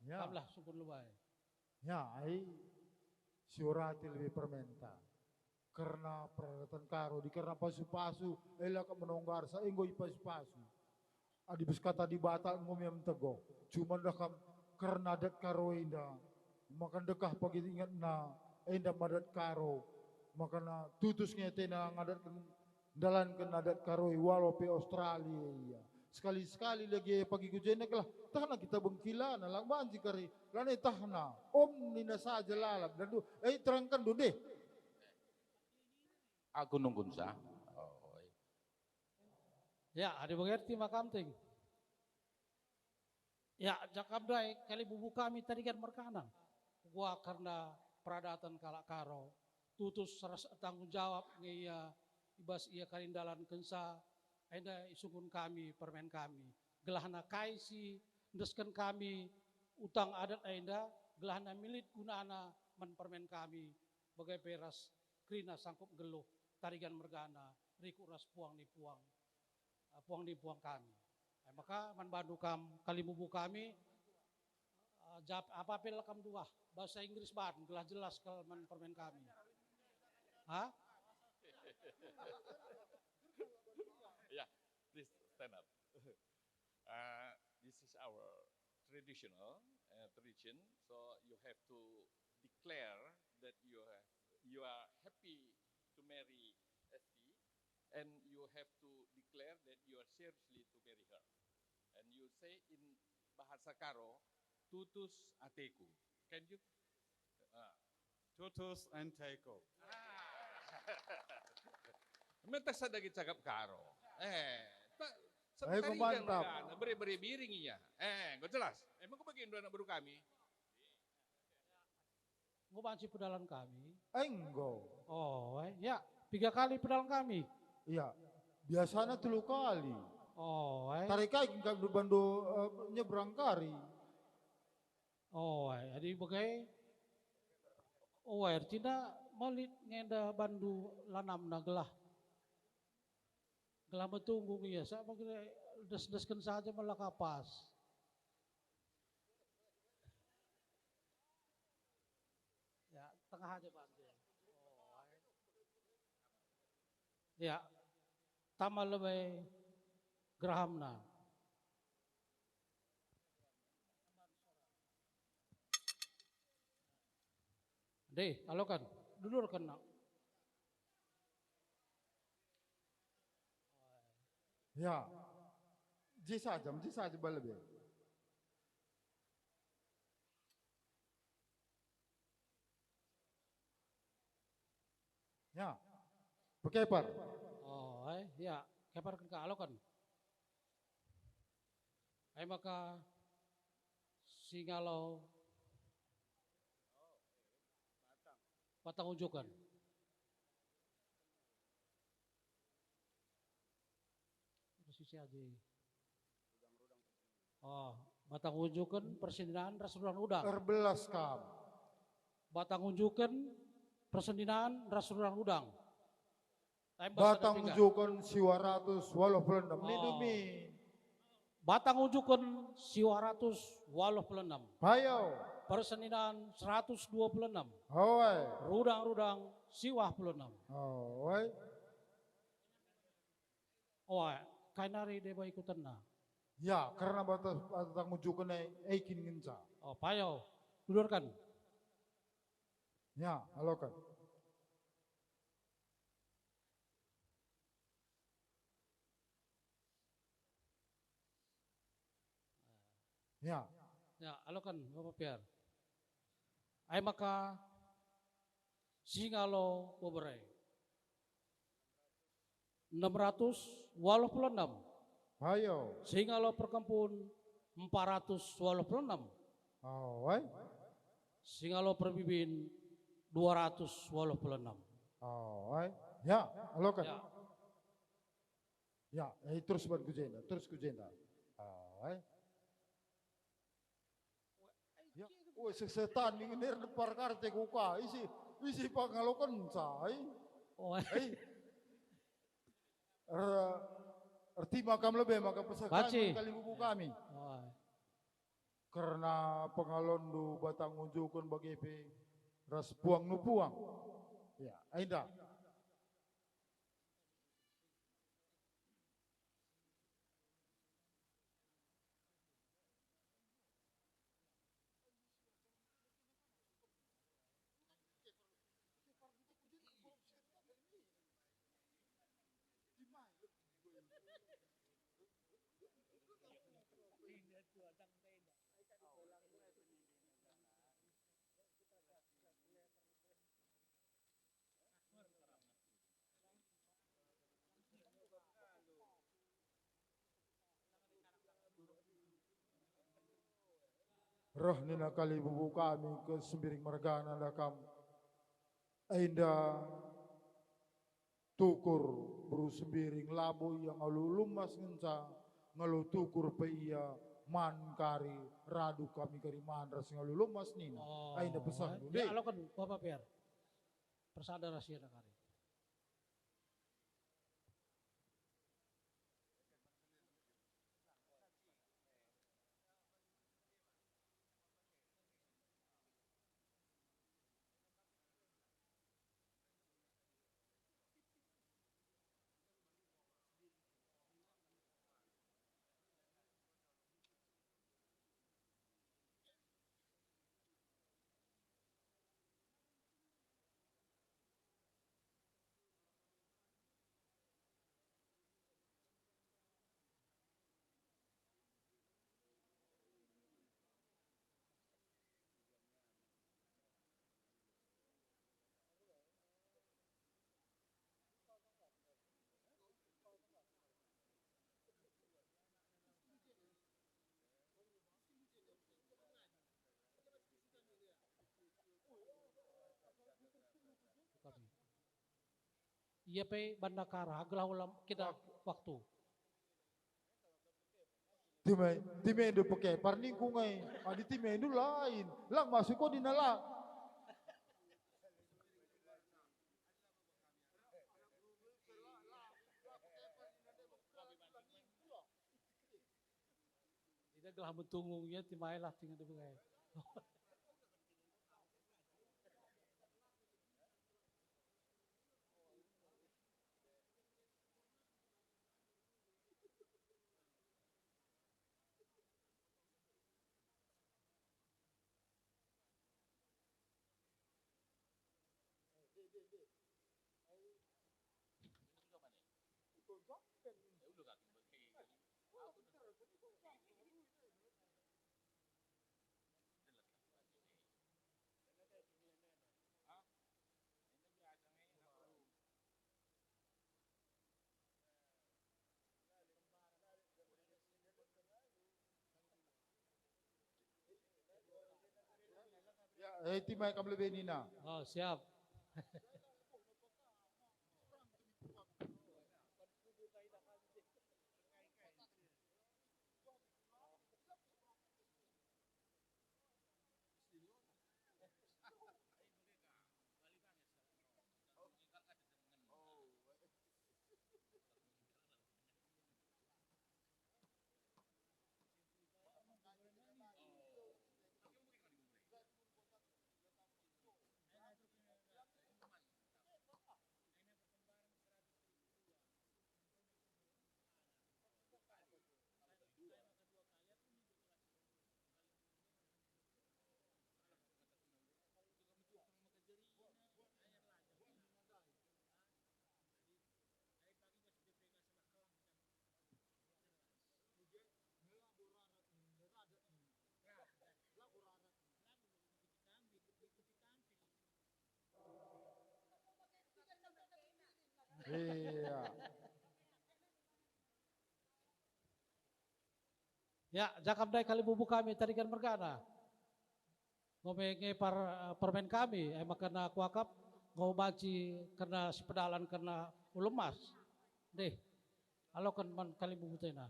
Ya. Kam lah sukun lubai. Ya, ai surati lebih permenta. Karena peradatan karo di karena pasu-pasu elak menonggar sa inggo pasu-pasu. Adi kata di Batak ngomong yang tego. Cuma dah karena adat karo indah. Makan dekah pagi ingat na indah adat karo. Makana tutus ngete na ngadat dalan kan adat karo walau pe Australia. Sekali-sekali lagi pagi kujenek lah. Tahna kita bengkila na lang banji kari. Lane tahna. Om nina saja lalap. Dan terangkan dulu deh. Aku nunggun sah. Ya, ada mengerti makam ting. Ya, jakam dai kali bubu kami tadi kan merkana. Gua karena peradatan kalak karo, tutus seras tanggung jawab ngeia ibas ia karindalan kensa, enda isukun kami permen kami. Gelahana kaisi ndesken kami utang adat enda, gelahana milit gunana men permen kami bagai peras krina sangkup geluh tarigan mergana riku ras puang ni puang. Puang di puang kami. Maka manbandu kali bubu kami apa pel kam dua bahasa Inggris ban gelah jelas kalau permen kami. Yeah, please stand up. This is our traditional tradition, so you have to declare that you are happy to marry Esti. And you have to declare that you are seriously to marry her. And you say in bahasa Karo, tutus ateku. Can you? Tutus anteko. Mentas sa dagi cakap Karo. Mantap. Beri-beri biringinya. Gue jelas. Emang kau bagian dua anak baru kami? Gue banci pedalan kami. Enggo. Ya 3 kali pedalan kami. Iya, biasanya 3 kali. Tarikai kan bandu nyebrang kari. Jadi bagai artinya malit ngenda bandu lanam na gelah. Gelah betunggu ya, saya mengira des-deskan saja malah kapas. Ya, tengah aja Pak. Ya, tamal lebih gerahamna. Deh, alokan, dulur kena. Ya, ji saja balebe. Ya, bekepar. Oh, ya, kepar ke alokan. Ay maka singalo batang unjukan. Sisi aja. Oh, batang unjukan persendinaan rasulan udang. Erbelas kam. Batang unjukan persendinaan rasulan udang. Batang unjukan siwaratus walau pelendam. Ini Oh. demi. Batang unjukan siwaratus walau pelendam. Hayo. Persendinaan 126. Hoi. Rudang-rudang siwah pelenam. Hoi. Oh, kainari deba ikutan na. Ya, karena batang unjukan aikin nginca. Oh, payo. Dulurkan. Ya, alokan. Ya. Ya, alokan Bapak Piar. Ay maka singalo boberai. 686. Hayo. Singalo perkempun 486. Hoi. Singalo perbibin 286. Hoi. Ya, alokan. Ya. Ya, terus buat kujenda, terus kujenda. Hoi. Ya, woi sesetan ini depar karte kuka, isi pangalokan say. Oh, Arti makam lebih maka pesakan kali buku kami. Oh. Karena pengalondu batang unjukun bagi ras puang nu puang. Ya, ainda. Roh nina kali bubu kami ke sembiring margana dakam ainda tukur buru sembiring labu yang alu lumas ngenca ngalu tukur pe iya man kari radu kami kari mandras ngalu lumas nina ainda pesan Ya, alokan Bapak Piar. Persada rahasia nakari. Iya pe bandakara gelah ulam kita waktu. Time do pakai parning kungai, adi time do lain, lang masuk ko dinala. Tidak gelah mentungungnya timailah tinggal di bengai. Ya, timai kam lebih nina. Oh, siap. Iya. Ya, jakam dai kali bubu kami tarikan mergana. Ngomenge permen kami, emang kena kuakap, ngobaci kena sepedalan kena ulemas. Deh, halo kan man kali bubu tena.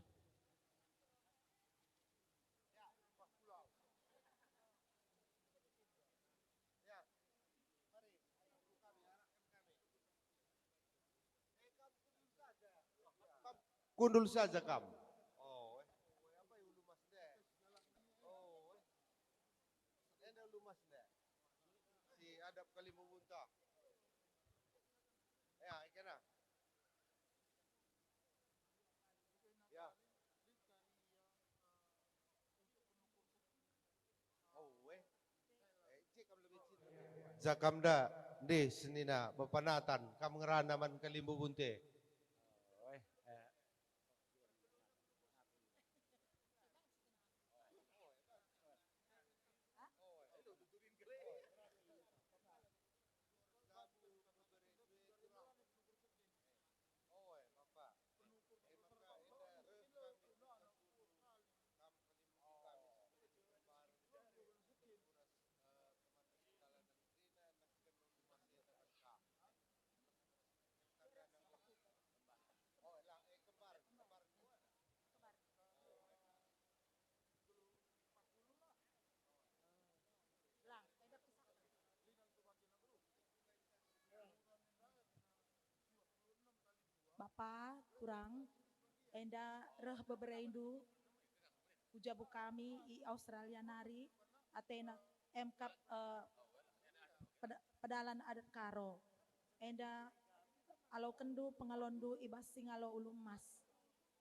Kundul saja kam. Oh, apa yang ulu mas deh? Oh, ada ulu mas deh. Si adab kali memuntah. Ya, ikena. Ya. Oh, cik kam lebih cinta. Zakamda, deh senina, bapanatan, kam ngeranaman kali bunte. Bapak kurang enda reh bebereindu ujabu kami i Australia nari Athena MK pedalan adat karo enda alo kendu pengalondu ibas singalo ulum mas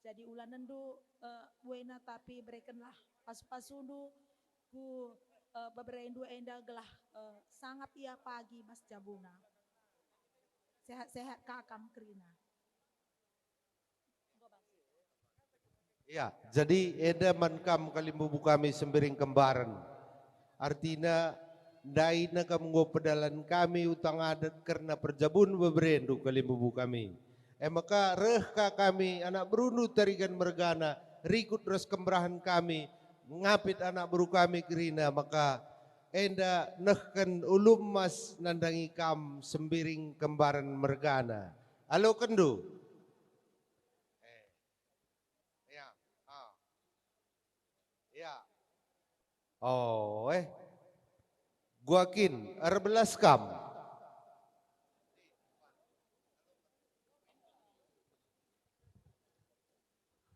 jadi ulan nendu buena tapi berekenlah pas-pasundu ku bebereindu enda gelah sangat ia pagi mas jabuna sehat-sehat kakam kerina. Ya, jadi eda mankam kalimbubu kami sembering kembaran. Artinya daina kamu go pedalan kami utang adat karena perjabun beberendu kalimbubu kami. Maka rehka kami anak berundu tarigan mergana rikut res kemberahan kami ngapit anak beru kami kerina maka enda nehken ulum mas nandangi kam sembiring kembaran mergana. Halo kendu. Ya. Oh, guakin 12 kam.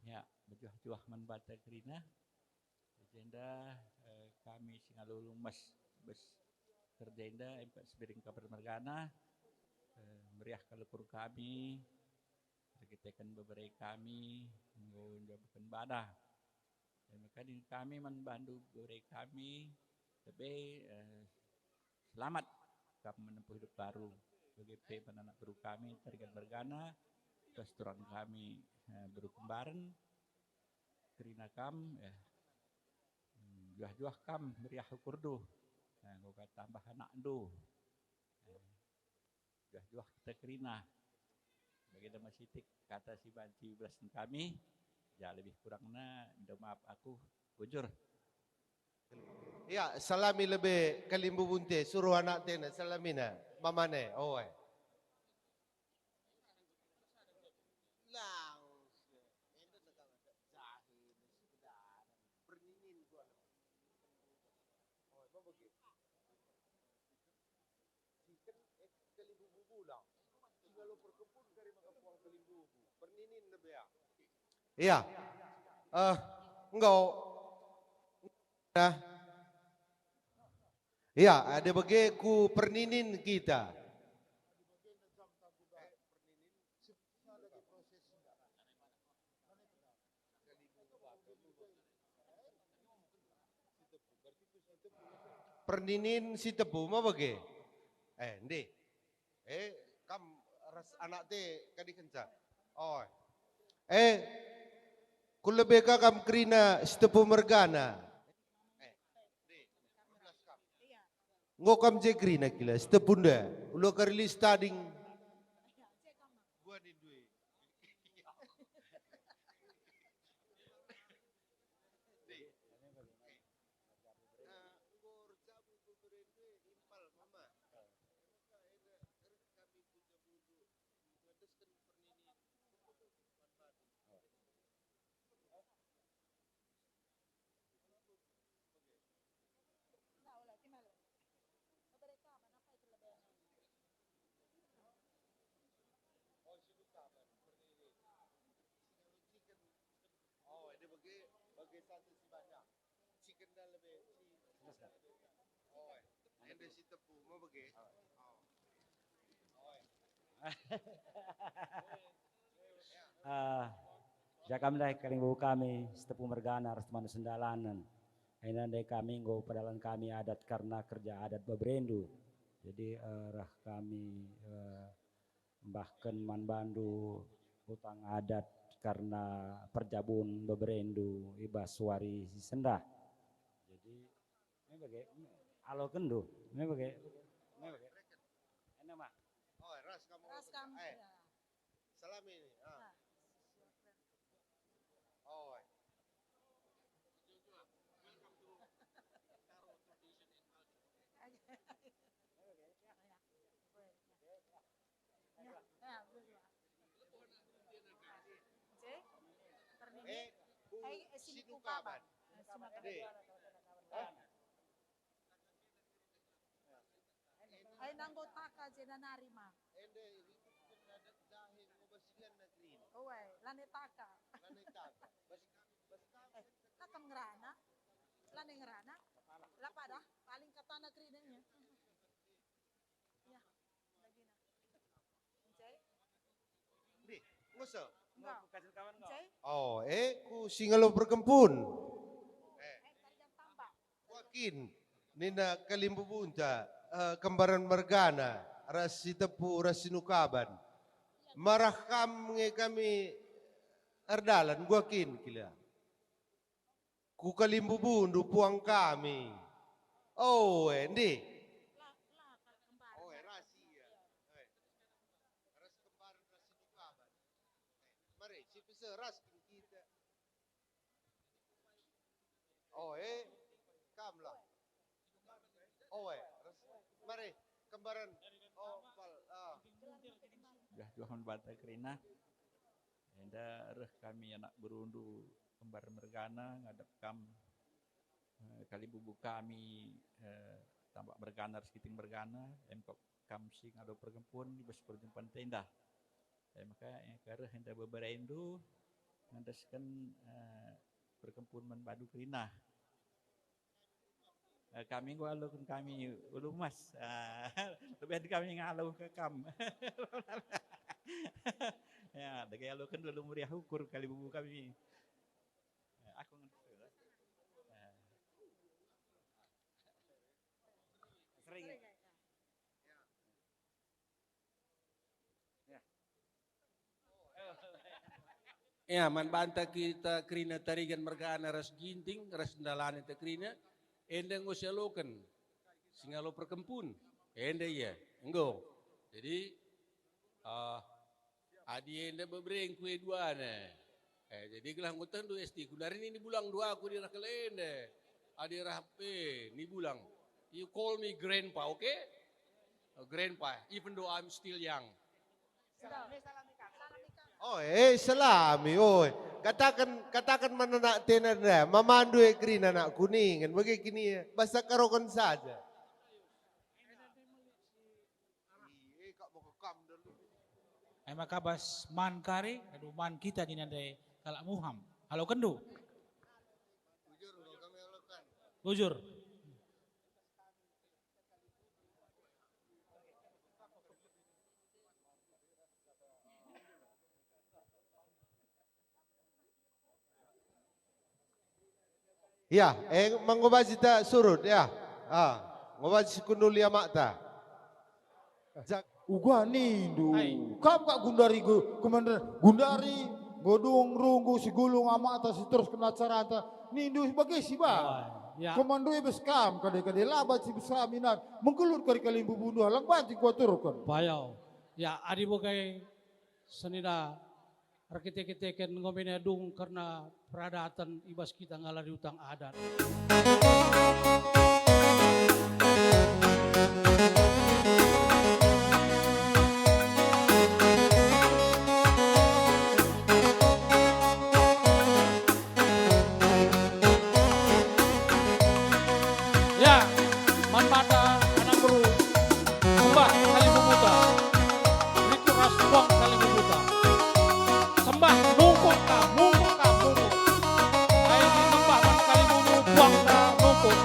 Ya, bejuah-juah man bata kerina. jenda kami singalulung mas bes terjenda empat sebiring kabar mergana meriah kalupur kami terkitekan beberapa kami menjawabkan badah dan maka kami membantu beberapa kami lebih selamat kami menempuh hidup baru bagi anak baru kami terkait bergana restoran kami baru kembaran kerina kam juah-juah kam meriah ukurdu gua tambah anak do juah-juah kita kerina bagi nama sitik kata si banci belasan kami ya lebih kurangnya minta maaf aku bujur. Ya, salami lebih kalimbu bunte suruh anak tena salamina mamane. Oh. Iya. Enggak. Nah. Iya, ada bagi ku perninin kita. Perninin si tebu mau bagi? Ndi. Kam ras anak te kadi kenca. Oh. Kulebeka kam kerina si tebu mergana. Ngo kam je kerina kila si tepunda. Ulo karili studying. Gua di duit. Bagi satu si banyak. Chicken dah lebih. Oh, ada si tepu mau bagi. Jakam dai kaling kami setepu mergana ras manu sendalanan. Aina dai kami nggo padalan kami adat karena kerja adat beberendu. Jadi rah kami bahkan man bandu utang adat karena perjabun beberendu ibas suari sendah. Jadi ini bagai alo kendu, ini bagai enak mah. Oh, ras kamu. Salami ini. Oh. Sinukaban. Ay nanggo taka jena narima. Owe, lane taka. Kakam ngerana. Lane ngerana. Lapa dah, paling kata negerinya. Ya, begini. Encai? Di, nguso. Enggak. Oh, ku singalo berkempun. Wakin, nina kalimbu bunta, kembaran mergana, rasi tepu, rasi nukaban. Marah kami erdalan, guakin kila. Ku kalimbu bundu puang kami. Oh, ndi. Ras kita. Oh, kam lah. Oh, mari kembaran. Oh, pal. Juahan bata kerina. Enda reh kami anak berundu kembar mergana ngadap kam kali bubu kami tambak bergana sekiting bergana emkok kam sing ada pergempun di bas perjumpaan tenda. Maka karena hendak beberendu ngandaskan perkempun man badu kerina Kami gua alu kami ulu mas. Lebih kami ngalu ke kam. Ya, dagay alu kan dulu meriah ukur kali bubu kami. Aku ngerti. Sering. Ya, man banta kita krina tarigan mergana ras ginting, ras ndalan itu krina, enda ngosalokan, singalo perkempun, enda ya, enggo. Jadi, adi enda bebreng kue dua ne. Jadi gelang ngutan du esti, kunari ini bulang dua aku dirah kelende, adi rape, ni bulang. You call me grandpa, okay? Grandpa, even though I'm still young. Oh, salami, oi. Katakan mana nak tenar dah. Mamandu green anak kuning, kan bagi kini basa karokan saja. Maka bas man kari, aduh man kita di nande kalak muham. Halo kendu. Bujur. Ya, mengubah cita surut ya. Ngubah sikundul ya makta. Uga nindu. Kam kak gundari komandan gundari godung runggu si gulung amata si terus kena caranta nindu sebagai si ba. Ya. Komando ibes kam kade labat si besaminan mengkelut kali bunuh halang banting gua turun. Payau. Ya, adi bukai senida arkitek-arkitek ngomenya dung karena peradatan ibas kita ngalah di utang adat. Ya, manmata anak bro, sembah kali memuta, itu ras buang kali memuta, sembah nungkut ka, nungkut. Ayo sembah man kali buang ka, nungkut.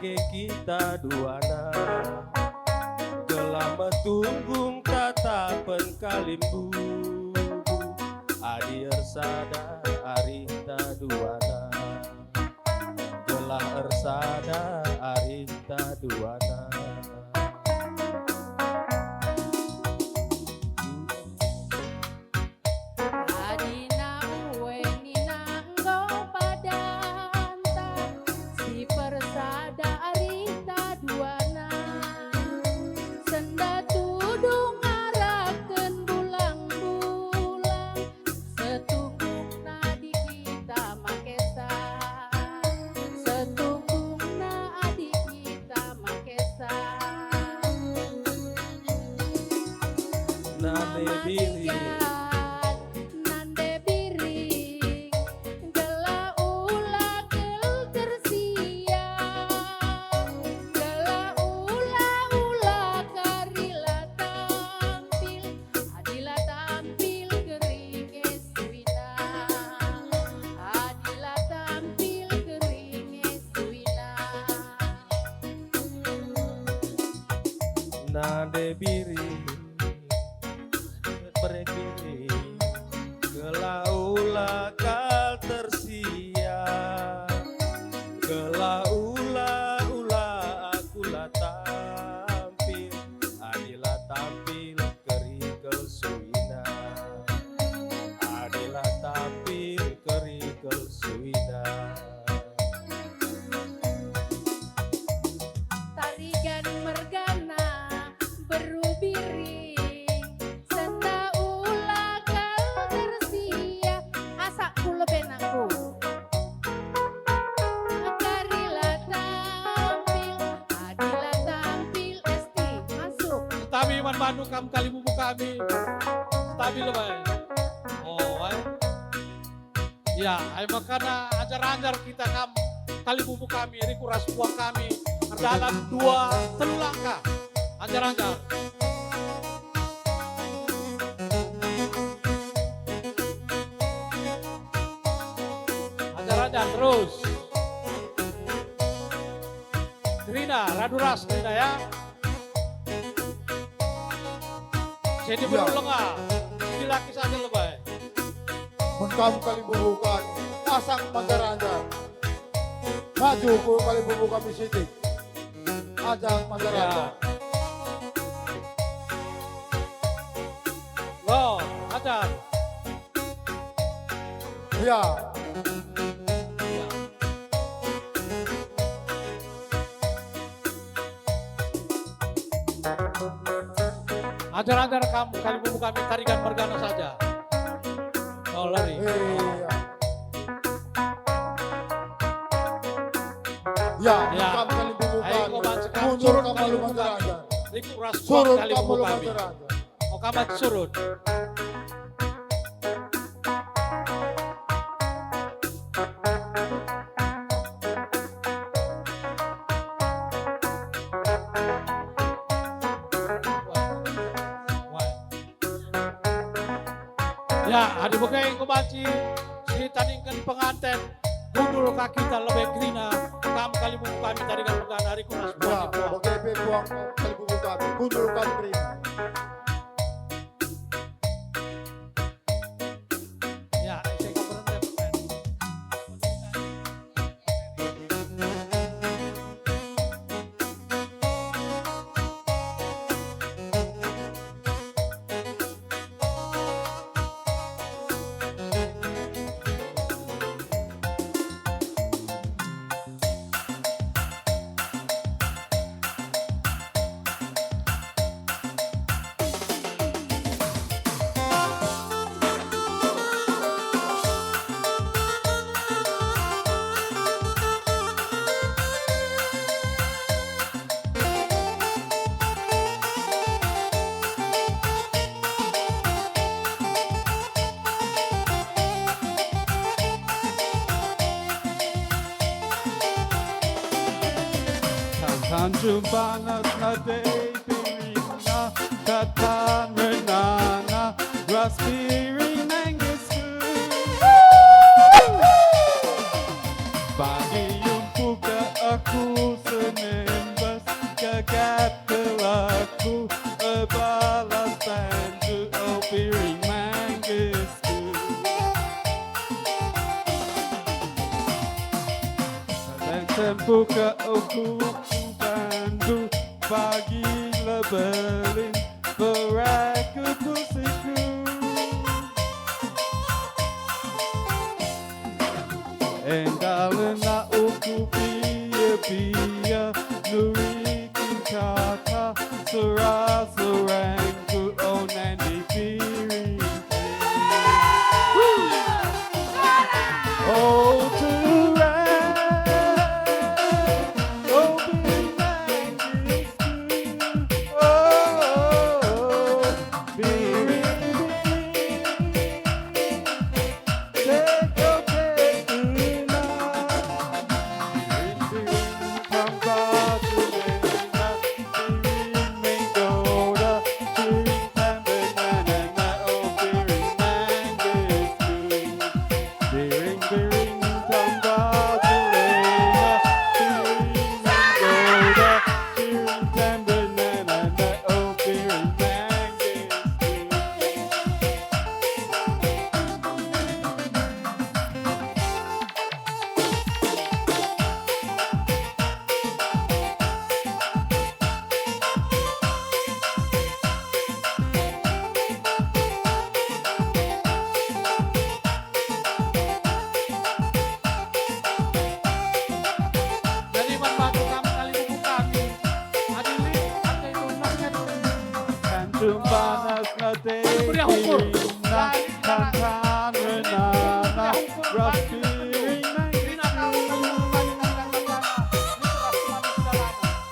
bagi kita duana gelah metunggung tatapan kalimbu adi ersada arita duana gelah ersada arita duana. Adina uweni nanggo padanta si persada arita duana senda tudung ngarakeun bulang-bulang setungkungna di kita makesa setungkungna adik kita makesa Nade biri nande biring gela ula kel tersia gela ula karila tampil adila tampil gering eswina adila tampil gering eswina nade biri berekiri gelaula kal tersia gelaula aku la tampil adila tampil kerigel suina adila tampil kerigel suina. tarigan mergana berubiring senda ula kal tersia asak kula benangku karila tampil adila tampil esti masuk Tabi man manu kam kali bubu kami. Stabil bay. Oh, ay. Ya, ay makana ajar-ajar kita kam kali bubu kami, ini kuras buah kami. Dalam 2-3 langkah. Ajar-ajar. Ajar-ajar terus. Rina, raduras Rina ya. Jadi Ya. berulang ah. Laki saja lebay. Mengkamu kali bubukan, pasang mandaranda. Maju ku kali bubu kami sidik. Ajang mandaranda. Go, ajar. Ya. Ajar-ajar kamu kali bubu kami tarikan mergana saja. Oh lari. Ya, Ya. mengkamu kali bubukan. Ayo kau baca Mundur surut kamu kali lu bubu kami. mandaranda. Dikuras Surut kali kamu bubu lu kami. mandaranda. Oh kamat surut. Ya, adi bukai kubanci si tandingkan pengantin gundul kaki kita lebih grina kam kali buku kami tandingkan pegan hari kunas Ya, bagai buang kali bubu kami. Mundur kami terima. Ya, saya nggak berhenti pemain. Tanjung banget na day pirina katan renana grass piring nangis bagi yumpu ke aku sendiri buka uku pandu pagi lebelin beraku pusiku. Endalena uku pia nurikin kata surang-surangku onan di piring. Oh Tuhan, oh pinanggisku, oh piring, teko tekuna, piring tanpa tulena, piring menggoda, piring tambah nana, oh piring manggilku. Piring tambah tulena, piring menggoda, piring tambah nana, oh piring Jadi membantu kami kali buku kami. Adili, ada itu nangkat. Kantung panas na Beri hukum. na kantan renana ras piring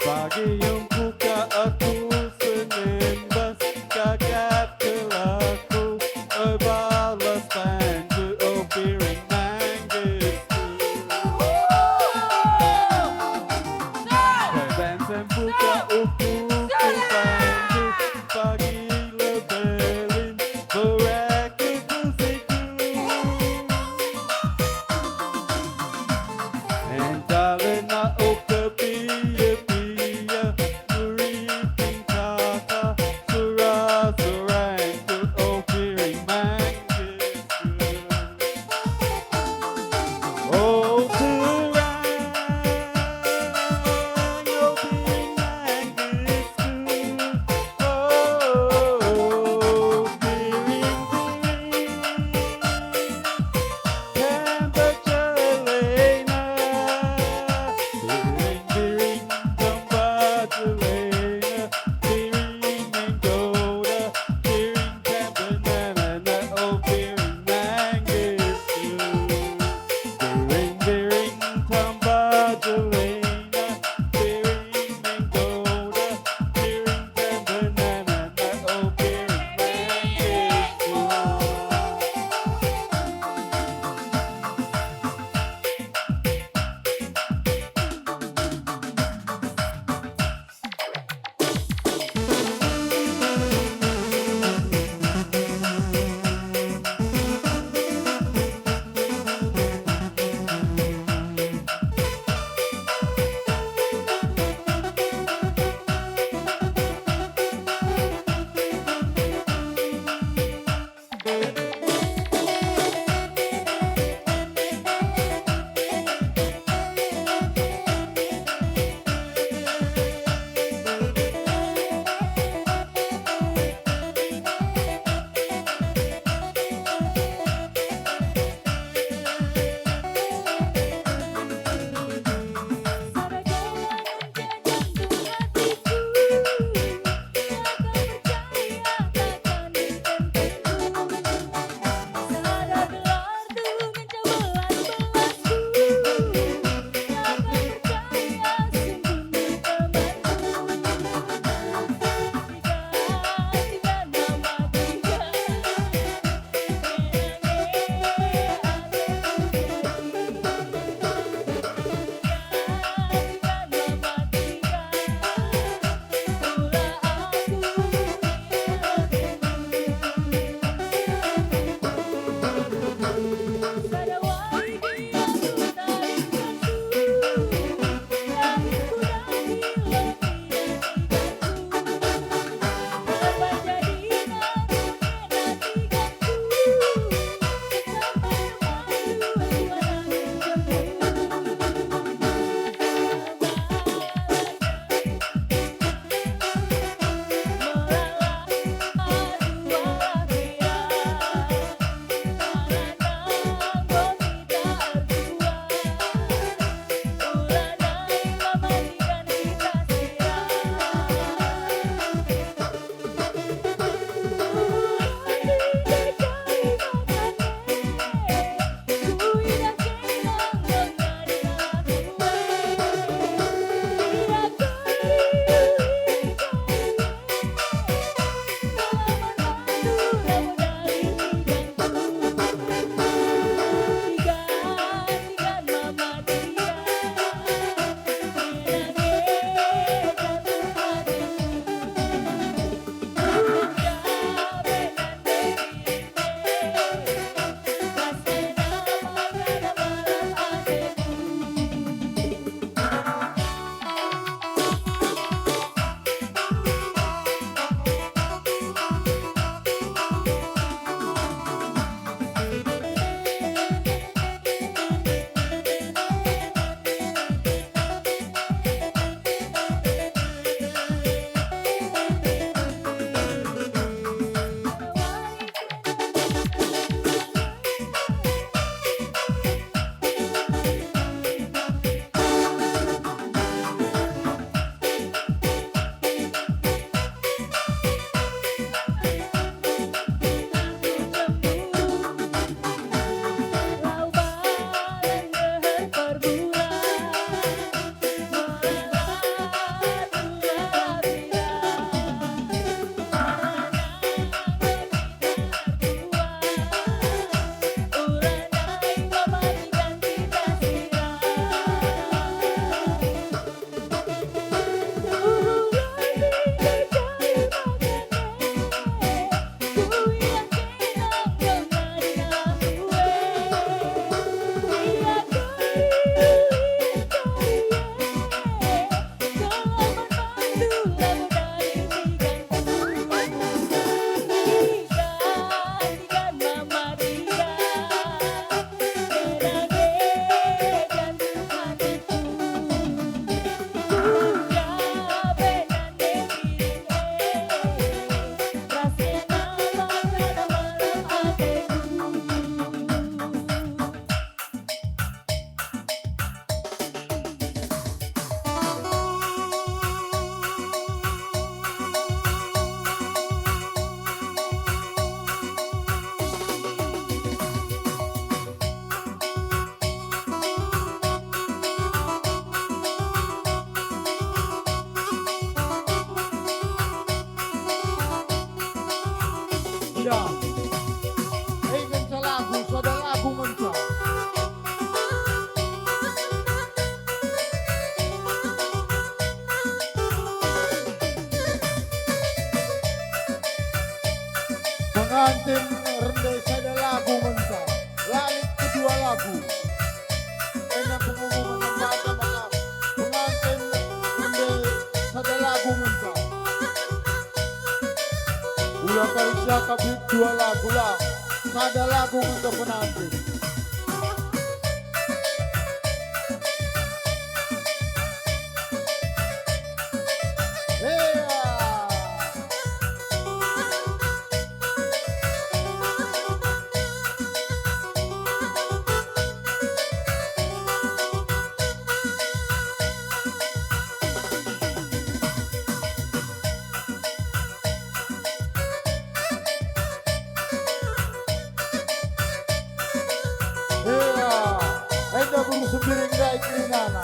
pagi yang buka aku senembas kagat kelaku balas bantu oh piring manggisku. Bantu buka uku bantu pagi lebelin beraku Ya. Ingin lagu, saudara lagu menca. Pengantin rendai saja lagu menca. Lalit kedua lagu. Enak pengumuman membaca maka pengantin rendai saja lagu menca. Ulang kali siapa dua lagu lah. Sada lagu untuk penanti. Enda guru sembiring dai kerinana.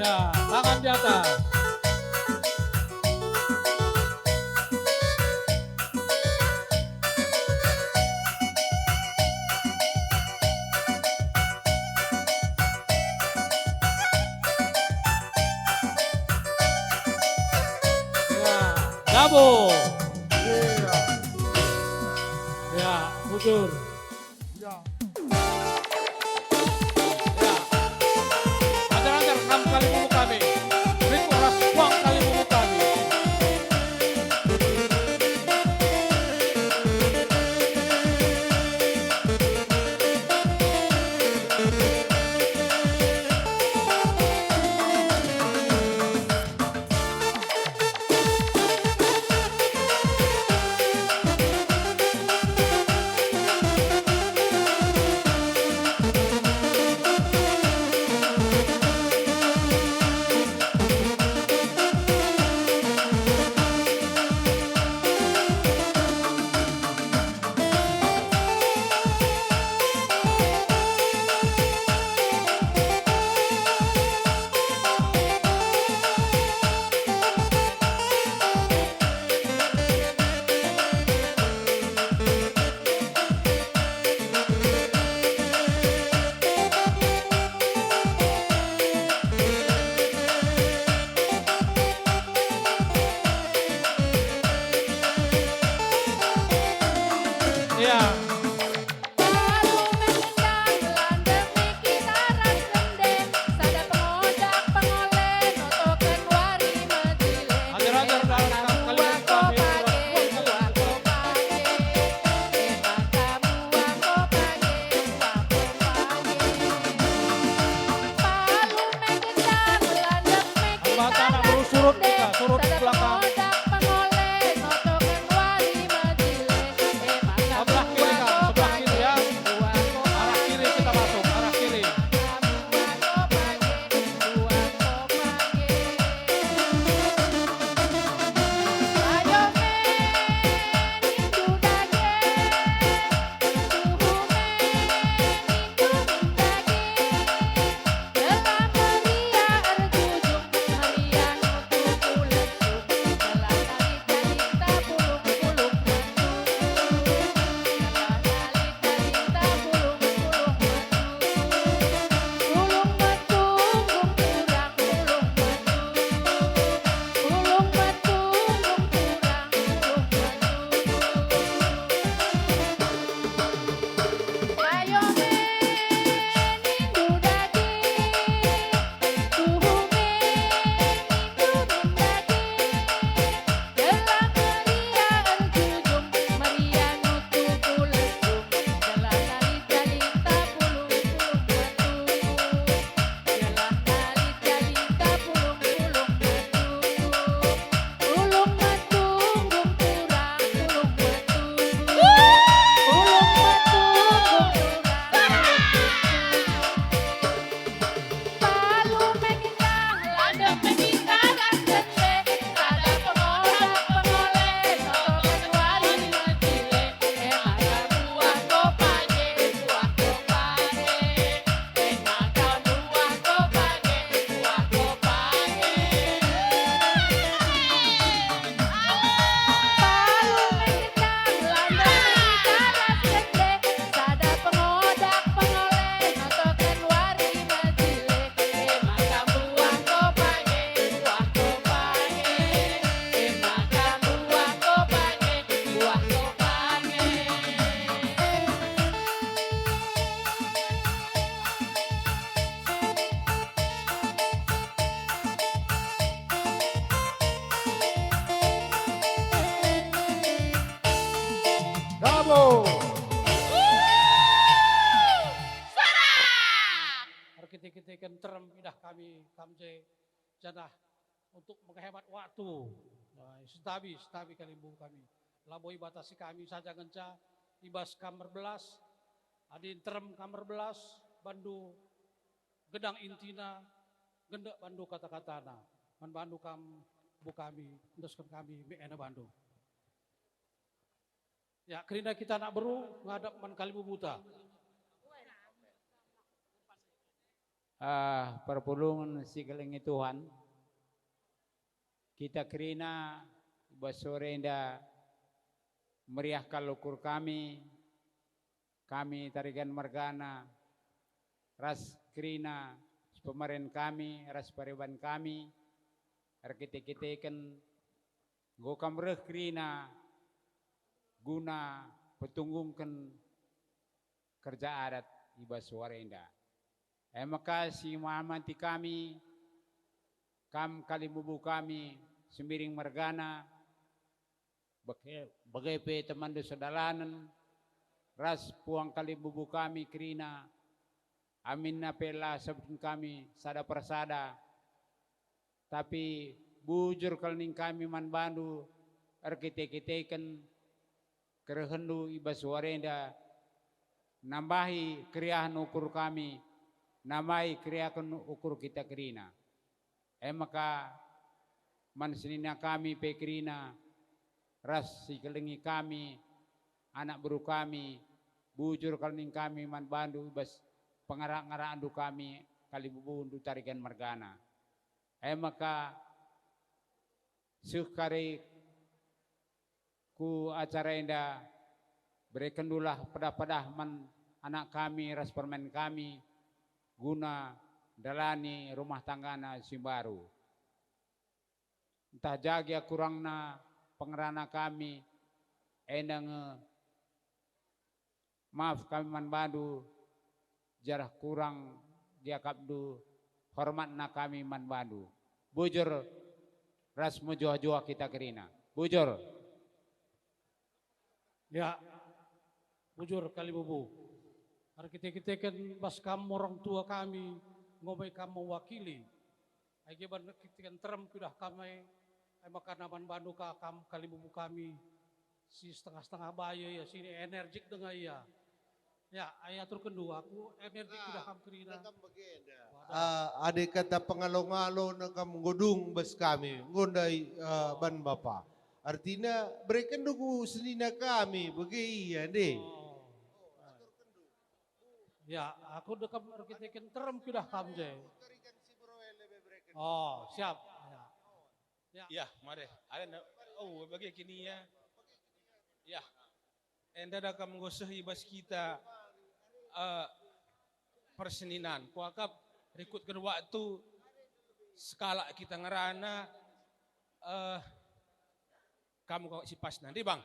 Ya, tangan di atas. Ya, gabung. Ya, mundur. Ya. Ajar-ajar 6 kali buku kami. Beri koras uang kali buku kami. turun kita, turun ke belakang. Sebelah kiri Kang, sebelah kiri ya. Arah kiri kita masuk, arah kiri. Bravo. Arkitek-arkitek terem idah kami kamje janah untuk menghemat waktu. Nah, setabi kalimbu kami. Laboi batasi kami saja ngenca ibas kamar belas, adin terem kamar belas, bandu gedang intina, gendak bandu kata-katana, man bandu kam bu kami, endoskan kami meena bandu. Ya, kerina kita nak beru ngadap man kalibu buta. Perpulungan si kelingi Tuhan, kita kerina basore inda meriah kalukur kami tarigan margana, ras kerina pemaren kami, ras pariban kami, arkitek-arkitekkan gokam reh kerina guna petunggungkan kerja adat ibas warenda. Maka si Muhammad kami, kalibubu kami, semiring margana, bagai teman dosa dalanan, ras puang kalibubu kami kerina, amin na pela sebutun kami sada persada, tapi bujur kalning kami man bandu, arkitek-arkitekkan kerehendu ibas warenda, nambahi kriahan ukur kami, namai kriakan ukur kita kerina. Maka mansinina kami pekrina, ras si kelengi kami, anak beru kami, bujur kalning kami man bandu ibas pengarak-ngarak andu kami kalibubu undu tarikan margana. Maka sukari ku acara indah berikan dulah pedah-pedah man anak kami, ras permen kami, guna dalani rumah tanggana si baru. Entah jaga kurangna pengerana kami, endang maaf kami man bandu, jarah kurang dia kabdu, hormatna kami man bandu. Bujur ras mujuah-juah kita kerina. Bujur. Ya, bujur kalibubu. Arkitek-arkitekkan bas kamu orang tua kami, ngomai kamu mewakili. Agi ban kitikan terem kudah kami makan naman bandu kam kalibubu kami si setengah-setengah bayo ya sini energik dengan iya. Ya, ayat kedua aku energik kudah kam kerina. Ada kata pengalo-ngalo na kam godung bas kami, ngondai ban bapa. Artinya mereka nunggu senina kami, bagi iya deh. Ya, aku dekam arkitekin terem kudah kam je. Oh, siap. Ya, mari. Ada oh bagi kini ya. Ya. Enda dah kam ngoseh ibas kita perseninan. Kuakap rekutkan waktu skala kita ngerana kamu kau si pas nanti bang.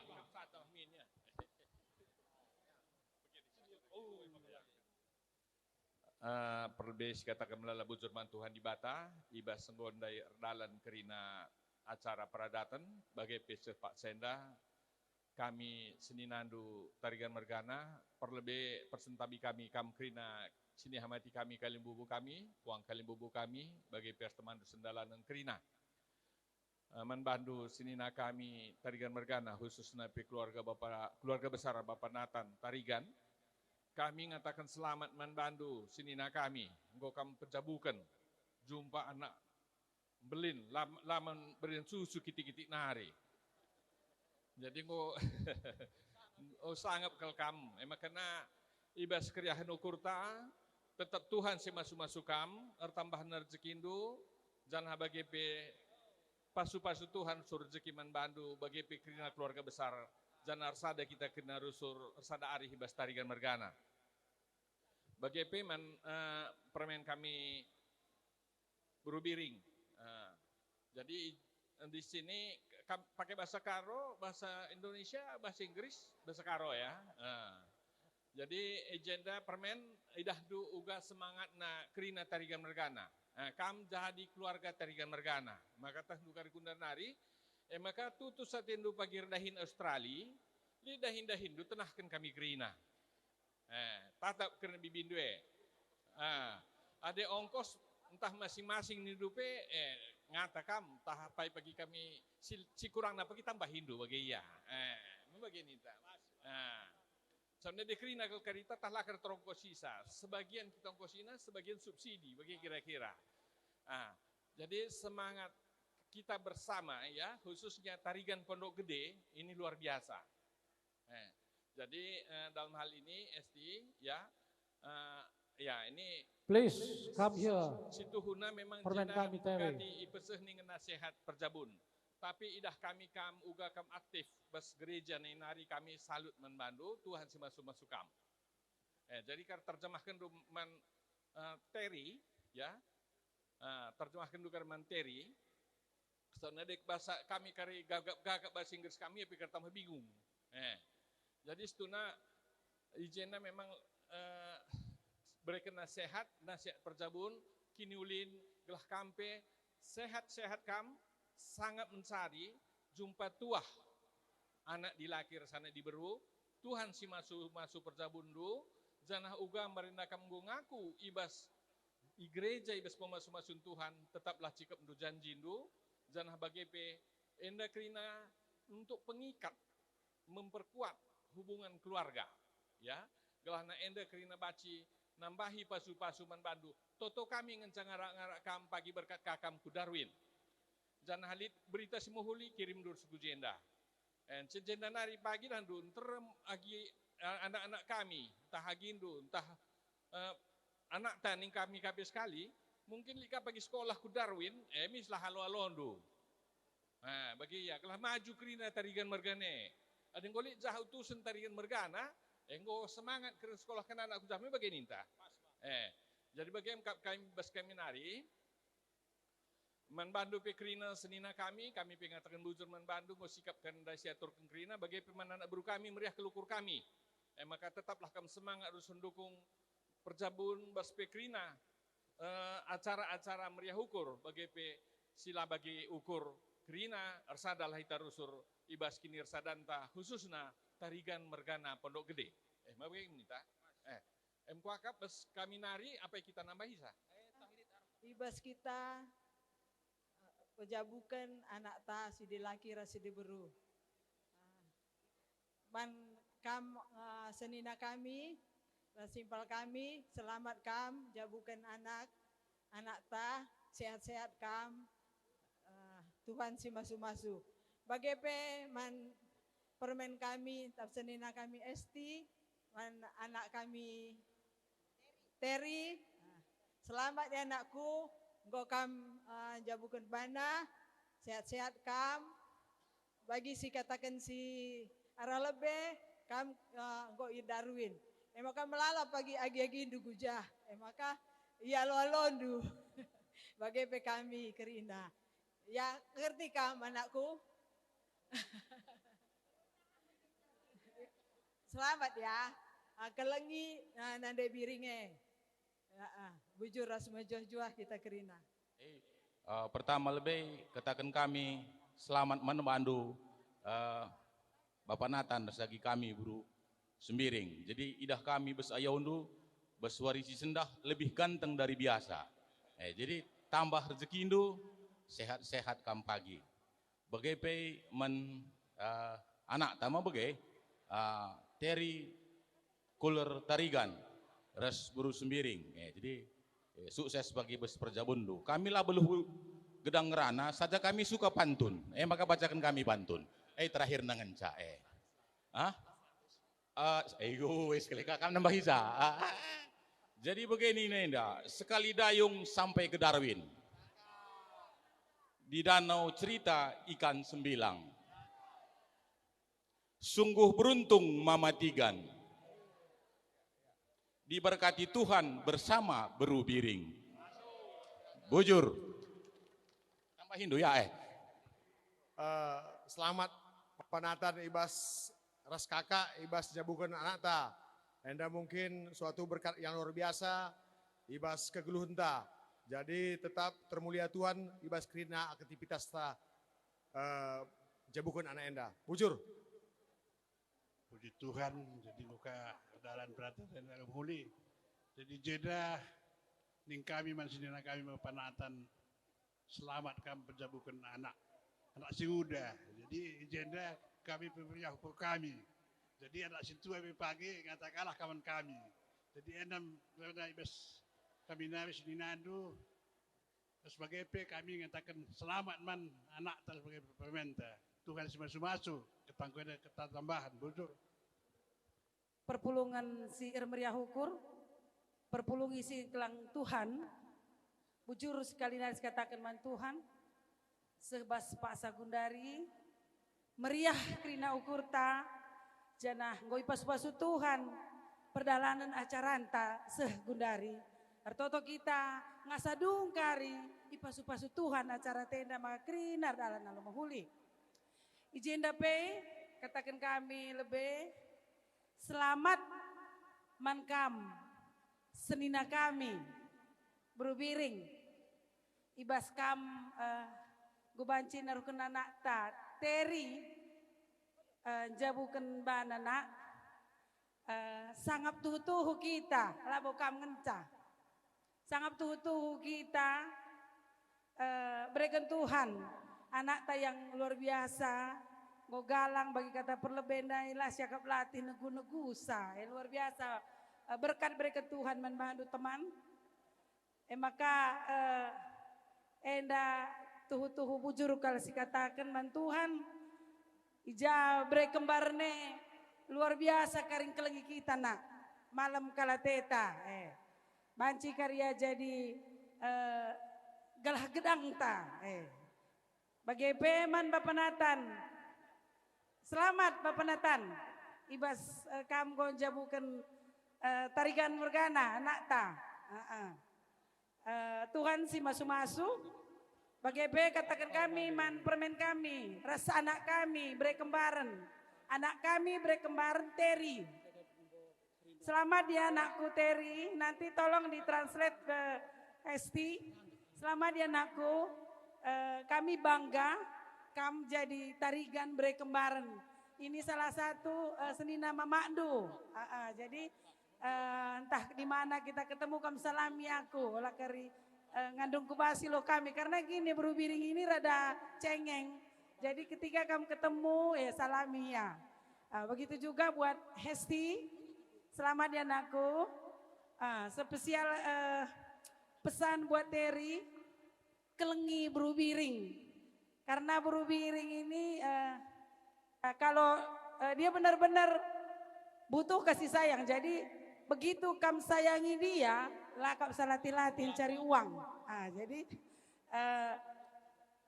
Perbes katakan melalui bujurman Tuhan di Bata, ibas senggondai erdalan kerina acara peradatan bagai peser Pak Senda, kami seninandu tarigan mergana, perlebih persentabi kami kam kerina sini hamati kami kalimbubu kami, puang kalimbubu kami bagai pers teman sendalan kerina. Manbandu sinina kami tarigan mergana khususnya keluarga besar Bapak Nathan Tarigan. Kami ngatakan selamat manbandu sinina kami, engkau kami pencabukan, jumpa anak belin, laman berin susu kitik-kitik nari. Jadi engkau sangat kel kamu, emang kena ibas kriahan ukurta, tetap Tuhan si masuk-masuk kam, tambahan rezekindu, jangan bagi pasu-pasu Tuhan sur rezeki manbandu, bagi kerina keluarga besar, jangan arsada kita kena rusur, arsada ari ibas tarigan mergana. Bagi permen kami berubiring. Jadi di sini pakai bahasa Karo, bahasa Indonesia, bahasa Inggris, bahasa Karo ya. Jadi agenda permen idah du uga semangat na kerina tarigan mergana. Kam jadi keluarga tarigan mergana. Maka tah du kari kundar nari, maka tutu satindu pagi dahin Australia, li dahin du tenahkan kami kerina. Tatap kena bibindue. Ada ongkos entah masing-masing ni dupe ngata kam entah apa pagi kami si kurang napa kita tambah Hindu bagi ya. Membagi nita. Sebenarnya dekrina kalau karita tah lakar terongkos sisa. Sebagian kita ongkosina, sebagian subsidi bagi kira-kira. Jadi semangat kita bersama ya, khususnya Tarigan Pondok Gede ini luar biasa. Jadi dalam hal ini Esti ya, ya ini please come here. Situhuna memang permen kami di ipeseh ning nasihat perjabun. Tapi idah kami kam uga kam aktif bas gereja nih nari kami salut membantu Tuhan si masuk kam. Jadi kar terjemahkan man Terry ya, terjemahkan du man Terry. Soalnya dek bahasa kami kari gagap bahasa Inggris kami tapi kar tambah bingung. Jadi setuna izinnya memang berikan nasihat perjabun, kini ulin, gelah kampe, sehat-sehat kam, sangat mencari, jumpa tuah, anak dilakir sana diberu, Tuhan si masuk perjabun du, janah uga merindakam ngaku, ibas gereja ibas pemasuk-masun Tuhan, tetaplah cikap du janjindu, janah bagepe, enda krina untuk pengikat, memperkuat hubungan keluarga, ya, gelahna enda kerina baci nambahi pasu-pasu manbandu. Toto kami ngencang ngarak-ngarak kam pagi berkat kakam ku Darwin. Jan halit berita simuhuli kirim dur suku jenda. Jenda nari pagi dan dun terem agi anak-anak kami, entah agindu, entah anak taning kami kabe sekali, mungkin lika pagi sekolah ku Darwin, mislah halo-halondo. Bagi ya, kelah maju kerina tarigan mergane. Ada yang golik jauh tusen tarigan mergana, enggo semangat ke sekolah kan anak kami bagi ninta. Jadi bagi kami bas kami nari, manbandu pekrina senina kami pengatakan bujur manbandu mau sikapkan dasi atur kerina bagi peman anak baru kami meriah kelukur kami. Maka tetaplah kami semangat harus mendukung perjabun bas pekrina acara-acara meriah ukur bagi sila bagi ukur kerina arsadalah hita rusur ibas kini arsadanta khususna Tarigan Mergana Pondok Gede. Mabagaimana minta? Kuakap bas kami nari apa yang kita nambahi sah? Ibas kita kejabukan anak ta si laki rasi beru. Man kam senina kami, simpel kami, selamat kam, jabukan anak ta, sehat-sehat kam, Tuhan si masu-masu. Bagaimana man permen kami, tap senina kami Esti, man anak kami Terry, selamat ya anakku, engkau kam jabukan bana, sehat-sehat kam, bagi si katakan si arah lebih, kam engkau idarwin. Maka melala pagi agi-agi indu gujah, maka iya lo-londu, bagi kami kerina. Ya ngerti kam anakku? Selamat ya, kelengi nande biringe. Bujur ras mejoh-joh kita kerina. Pertama lebih katakan kami selamat menembandu Bapak Nathan sagi kami buru sembiring. Jadi idah kami bes ayaundu beswarisi sendah lebih ganteng dari biasa. Jadi tambah rezeki indu sehat-sehat kam pagi. Bagai anak tama bagai Terry Kuler Tarigan res buru sembiring. Jadi sukses bagi bes perjabundu. Kami lah beluh gedang ngerana saja kami suka pantun. Maka bacakan kami pantun. Terakhir nangenca. Sekali kakak nambah hisa. Jadi begini Nenda, sekali dayung sampai ke Darwin. Di danau cerita ikan sembilang. Sungguh beruntung Mama Tigan. Diberkati Tuhan bersama beru biring. Bujur. Tambah Hindu ya Selamat Bapak Nathan ibas ras kakak ibas jabukan anak ta. Enda mungkin suatu berkat yang luar biasa ibas kegeluhan ta. Jadi tetap termulia Tuhan ibas kerina aktivitas ta jabukan anak enda. Bujur. Puji Tuhan, jadi muka dalan berata dan muli. Jadi jeda ning kami mansinina kami panatan selamat kami penjabukan anak si muda. Jadi jeda kami pemberian hukum kami. Jadi anak situ pagi katakanlah kawan kami. Jadi enam ibas kami nabis ninandu sebagai kami mengatakan selamat man anak sebagai pemerintah. Tuhan semasa-masa ketangkuan tambahan bujur. Perpulungan si Irmeriah Hukur, perpulungi si kelang Tuhan, bujur sekali nari katakan man Tuhan, sebas Pak Sagundari, meriah kerina ukur ta, janah ngoi pasu-pasu Tuhan, perdalanan acaranta segundari, artoto kita ngasadung kari, ipasu-pasu Tuhan acara tenda maka krinar dalan alam mahuli. Izin dape, katakan kami lebih selamat mankam senina kami berubiring ibas kam gubanci narukan anak ta Terry jabukan banana sangap tuhu-tuhu kita labo kam ngenca sangap tuhu-tuhu kita berikan Tuhan anak ta yang luar biasa, go galang bagi kata perlebenda ilah siakap latih negu-negusa, luar biasa berkat Tuhan membantu teman. Maka enda tuhu-tuhu bujur kalau si katakan man Tuhan ija bre kembarne luar biasa karing kelengi kita nak malam kala teta banci karya jadi galah gedang ta bagi peman Bapak Nathan. Selamat Bapak Nathan. Ibas kam gonjabukan tarigan mergana anak ta. Tuhan si masu-masu. Bagi katakan kami man permen kami, rasa anak kami berkembaran. Anak kami berkembaran Terry. Selamat ya anakku Terry. Nanti tolong ditranslate ke Esti. Selamat ya anakku. Kami bangga kamu jadi tarigan berkembaran. Ini salah satu senina Mamakdu. Jadi entah di mana kita ketemu kamu salami aku olah kari ngandung kubasi lo kami karena gini berubiring ini rada cengeng. Jadi ketika kamu ketemu ya salami ya. Begitu juga buat Hesti, selamat ya anakku. Spesial pesan buat Terry, kelengi berubiring. Karena berubiring ini kalau dia benar-benar butuh kasih sayang. Jadi begitu kamu sayangi dia, lakap salati-latin cari uang. Jadi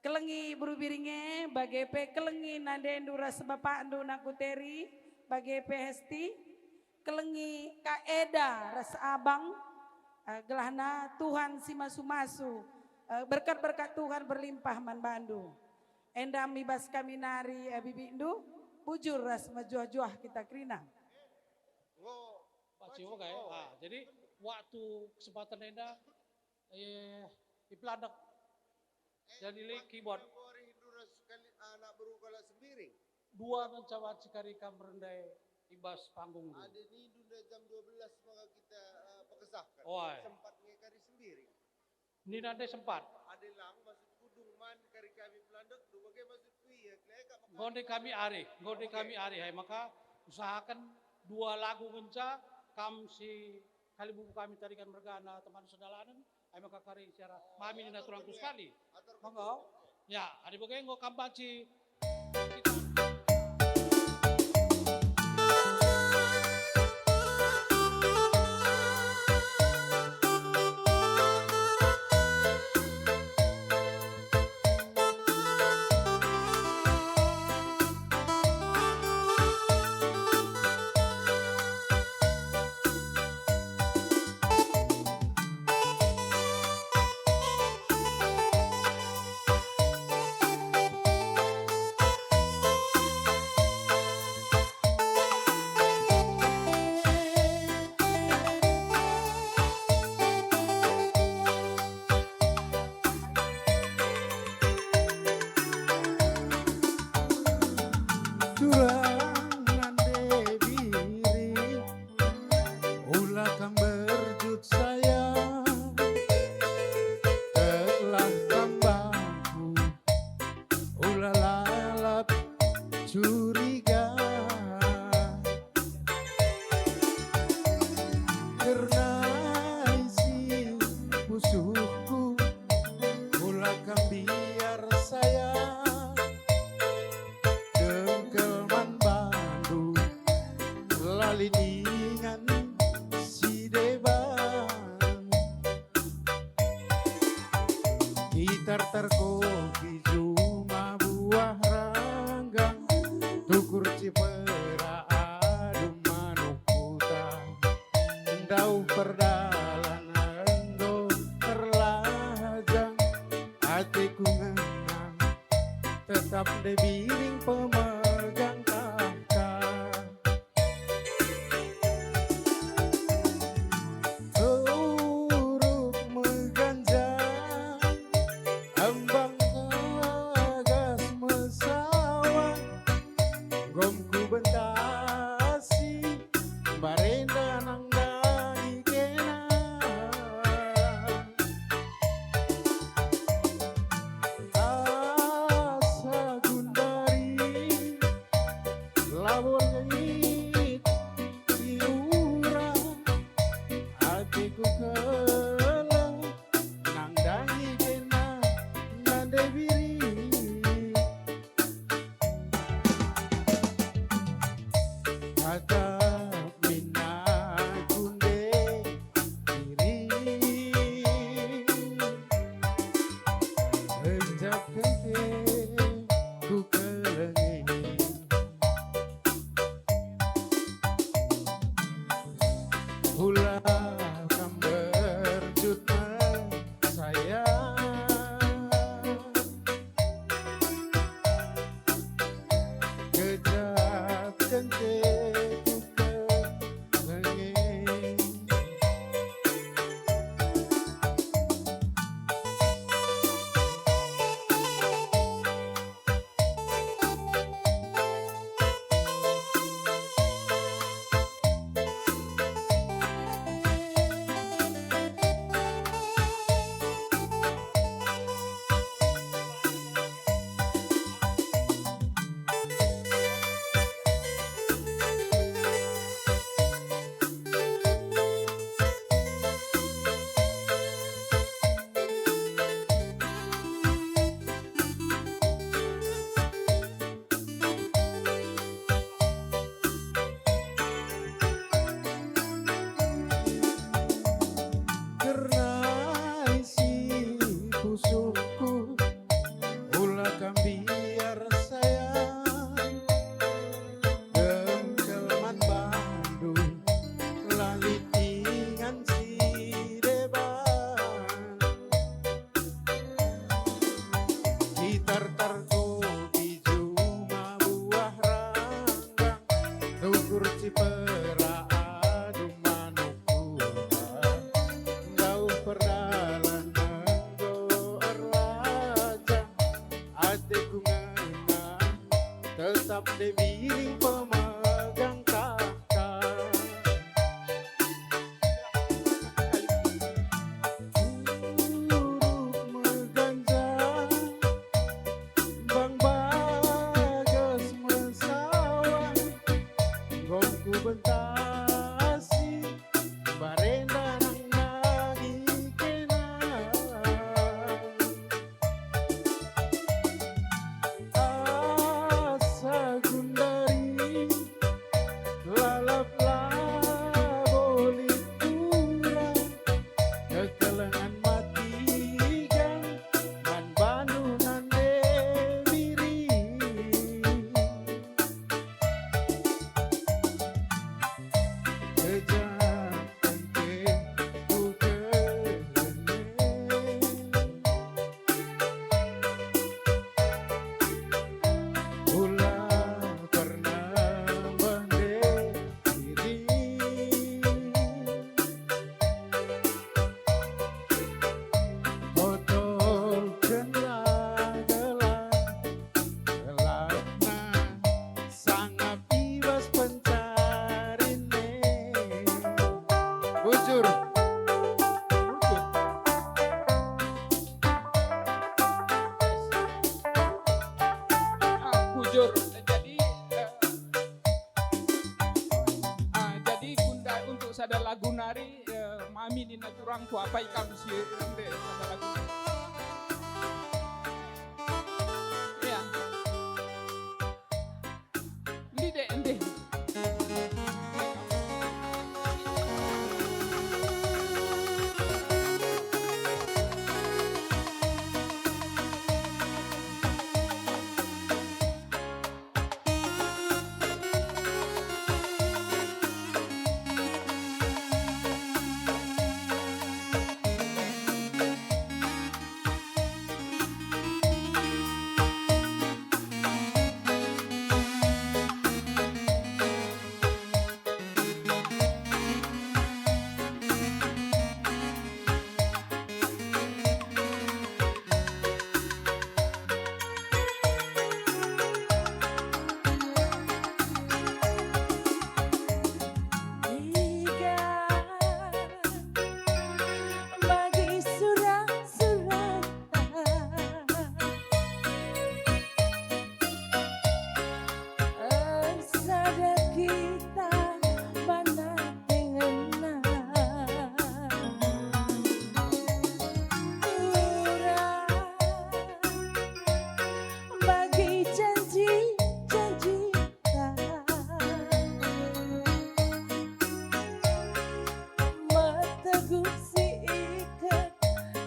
kelengi berubiringnya, bagepe kelengi nandendu rasa bapak andu nakuteri, bagepe Hesti, kelengi kaeda rasa abang, gelahna Tuhan si masu-masu, berkat-berkat Tuhan berlimpah man bandu. Endam mibas kami nari bibi indu, bujur ras majuah-juah kita kerina. Pak Ciwo kayak, jadi waktu kesempatan Enda di Peladak jadi keyboard. Anak berukala sembiring. Dua mencawa cikari kamrendai ibas panggung. Ada ni dunia jam 12 maka kita pengesahkan. Sempat ngekari sembiring. Ini nanti sempat. Ada lang masuk kudung man kari kami Peladak, bagai masuk kuih. Gonde kami ari, maka usahakan dua lagu ngenca kam si kali buku kami tarikan mergana teman sedalanan ay makakari secara mami ni naturangku sekali. Monggo. Ya, adi bagai ngo kampanci lalap debiring pemegang tahta. Huruf meganja, Bang Bagas mesawan, gongku bentasi, barenda nang nagi kena. Asa gundari, lalap laboli kurang, kekelengan matigan, man banunan debiri. Kejam ente ku kelene, ulah pernah mendiri. Botol kenlah gelang, gelapna sangap ibas pencarine. Bujur. Bujur. Jadi Bunda untuk sada lagu nari mami ni naturang ku apa ikam si ende sada lagu. Ya. Lide ende. Bagi surat-surat sada kita mana tengenah murah bagi janji-janji teguh si ikat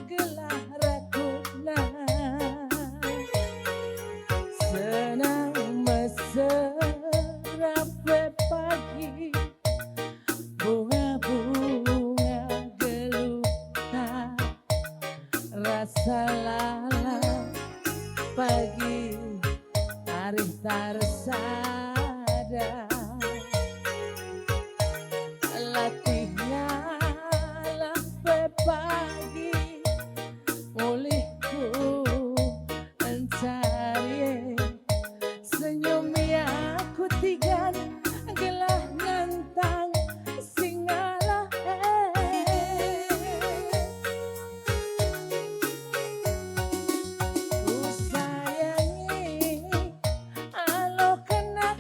gelah rakutna senang meserap pagi bunga-bunga gelukna rasa lalang pagi hari tarsada latihnya lah pagi mulihku mencari senyum ya ku tigan gelah ngantang singalah ku sayangi alo kena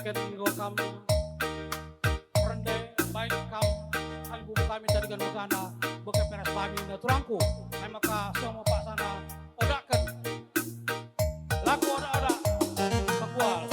ken go kam rende baik kam kalbu kami tadi kan magana beke peras pami na turangku ay maka semua pak sana odakan laku oda sakual.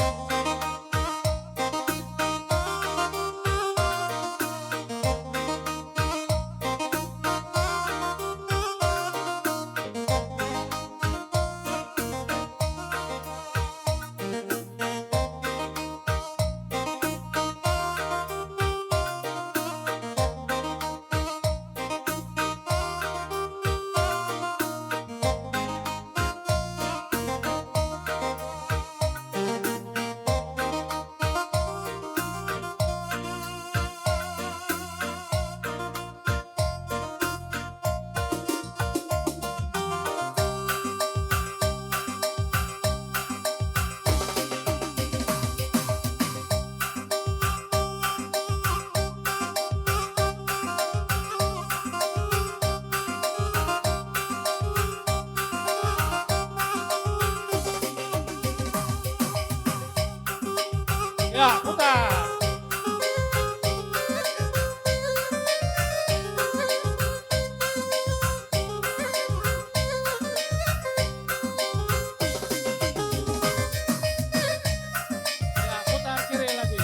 Ya, putar. Ya, putar kiri lagi.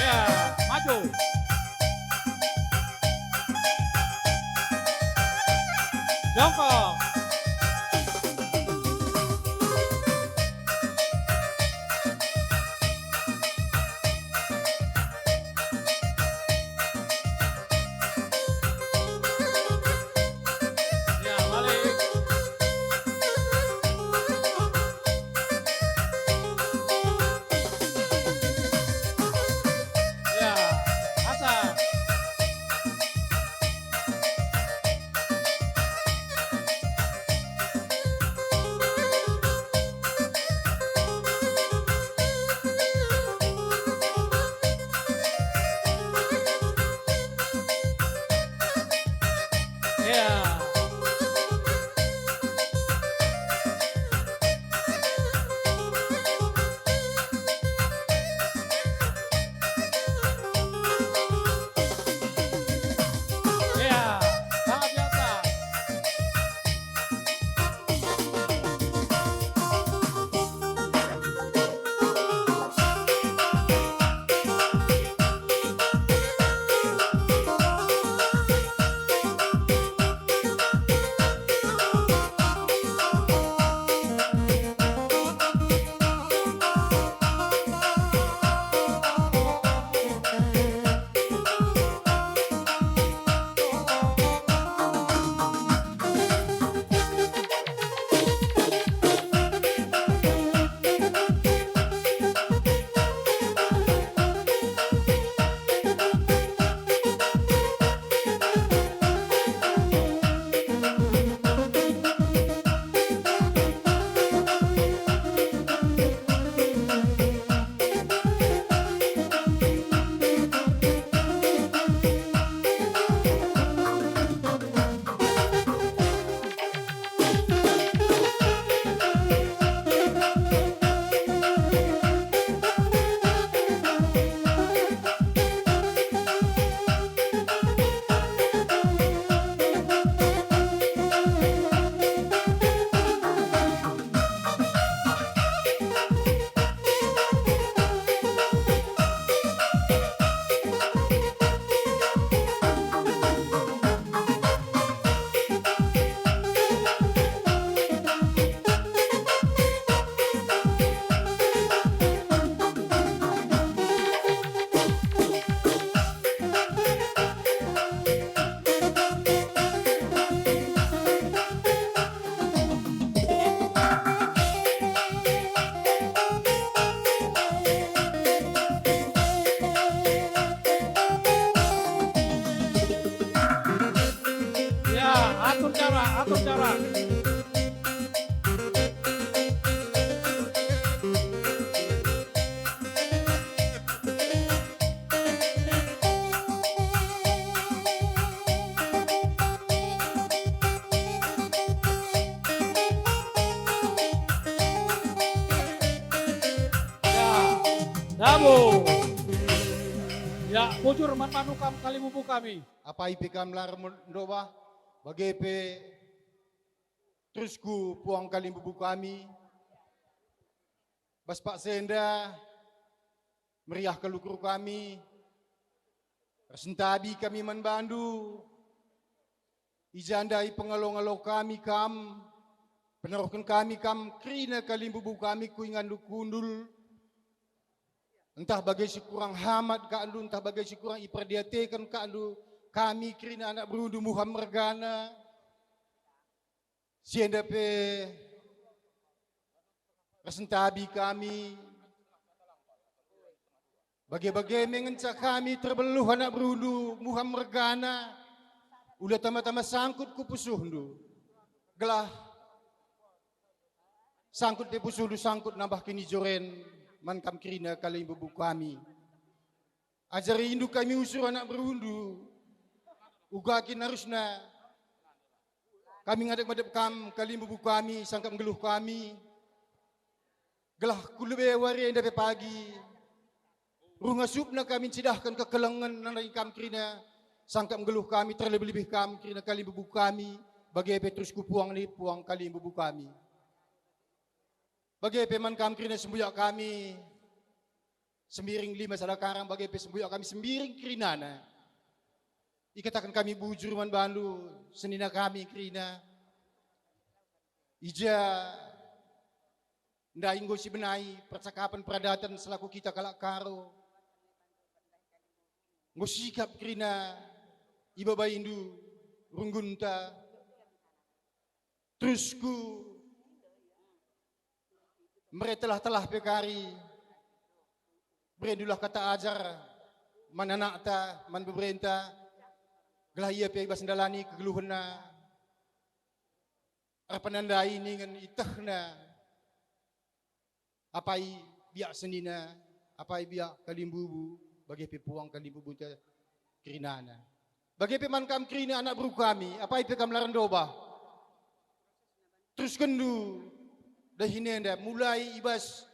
Ya, maju. Jongkok. Ya, balik. Ya, asal. Bravo. Ya, bujur man manukam kalibubu kami. Apa ipikam lar mendoba bagepe terusku puang kalimbubu kami. Bas Pak Senda meriah kelukuru kami. Resentabi kami manbandu. Ijandai pengalong-along kami kam. Penerohkan kami kam krina kalimbubu kami kuingan kundul. Entah bagai sekurang hamat ka andu, entah bagai sekurang iperdiatekan ka andu, kami kerina anak berundu Muhammad Mergana. Sienda pe resentabi kami. Bagai-bagai mengencak kami terbeluh anak berundu Muhammad Mergana. Udah tama-tama sangkut ku pusuhndu. Gelah sangkut de pusuhndu sangkut nambah kini joren. Man kam kirina kali ibu kami. Ajari indu kami usur anak berundu. Ugakin harusna. Kami ngadep-ngadep kam kali ibu kami sangkap ngeluh kami. Gelah kulube wari enda pe pagi. Runga supna kami cidahkan kekelengan nanai kam kirina sangkap ngeluh kami terlebih-lebih kam kirina kali ibu kami. Bagi Petrus kupuang ni puang kali ibu kami. Bagi peman kam kirina sembuyak kami sembiring 5 sadakarang bagi sembuyak kami sembiring kirinana. Ikatakan kami bujur man bandu senina kami kirina. Ija ndainggo si benai percakapan peradatan selaku kita kalak karo. Nggo sikap kirina iba baindu runggunta. Terusku mereka telah pekari, berendulah kata ajar, mananakta, man beberenta, gelah ia pe ibas ndalani kegeluhna, arpanandai ningan itahna, apai biak senina, apai biak kalimbubu, bagi pe puang kalimbubu te kirinana. Bagi pe man kam kirina anak buru kami, apai pe kam larandoba, terus kendu, dah hinenda mulai ibas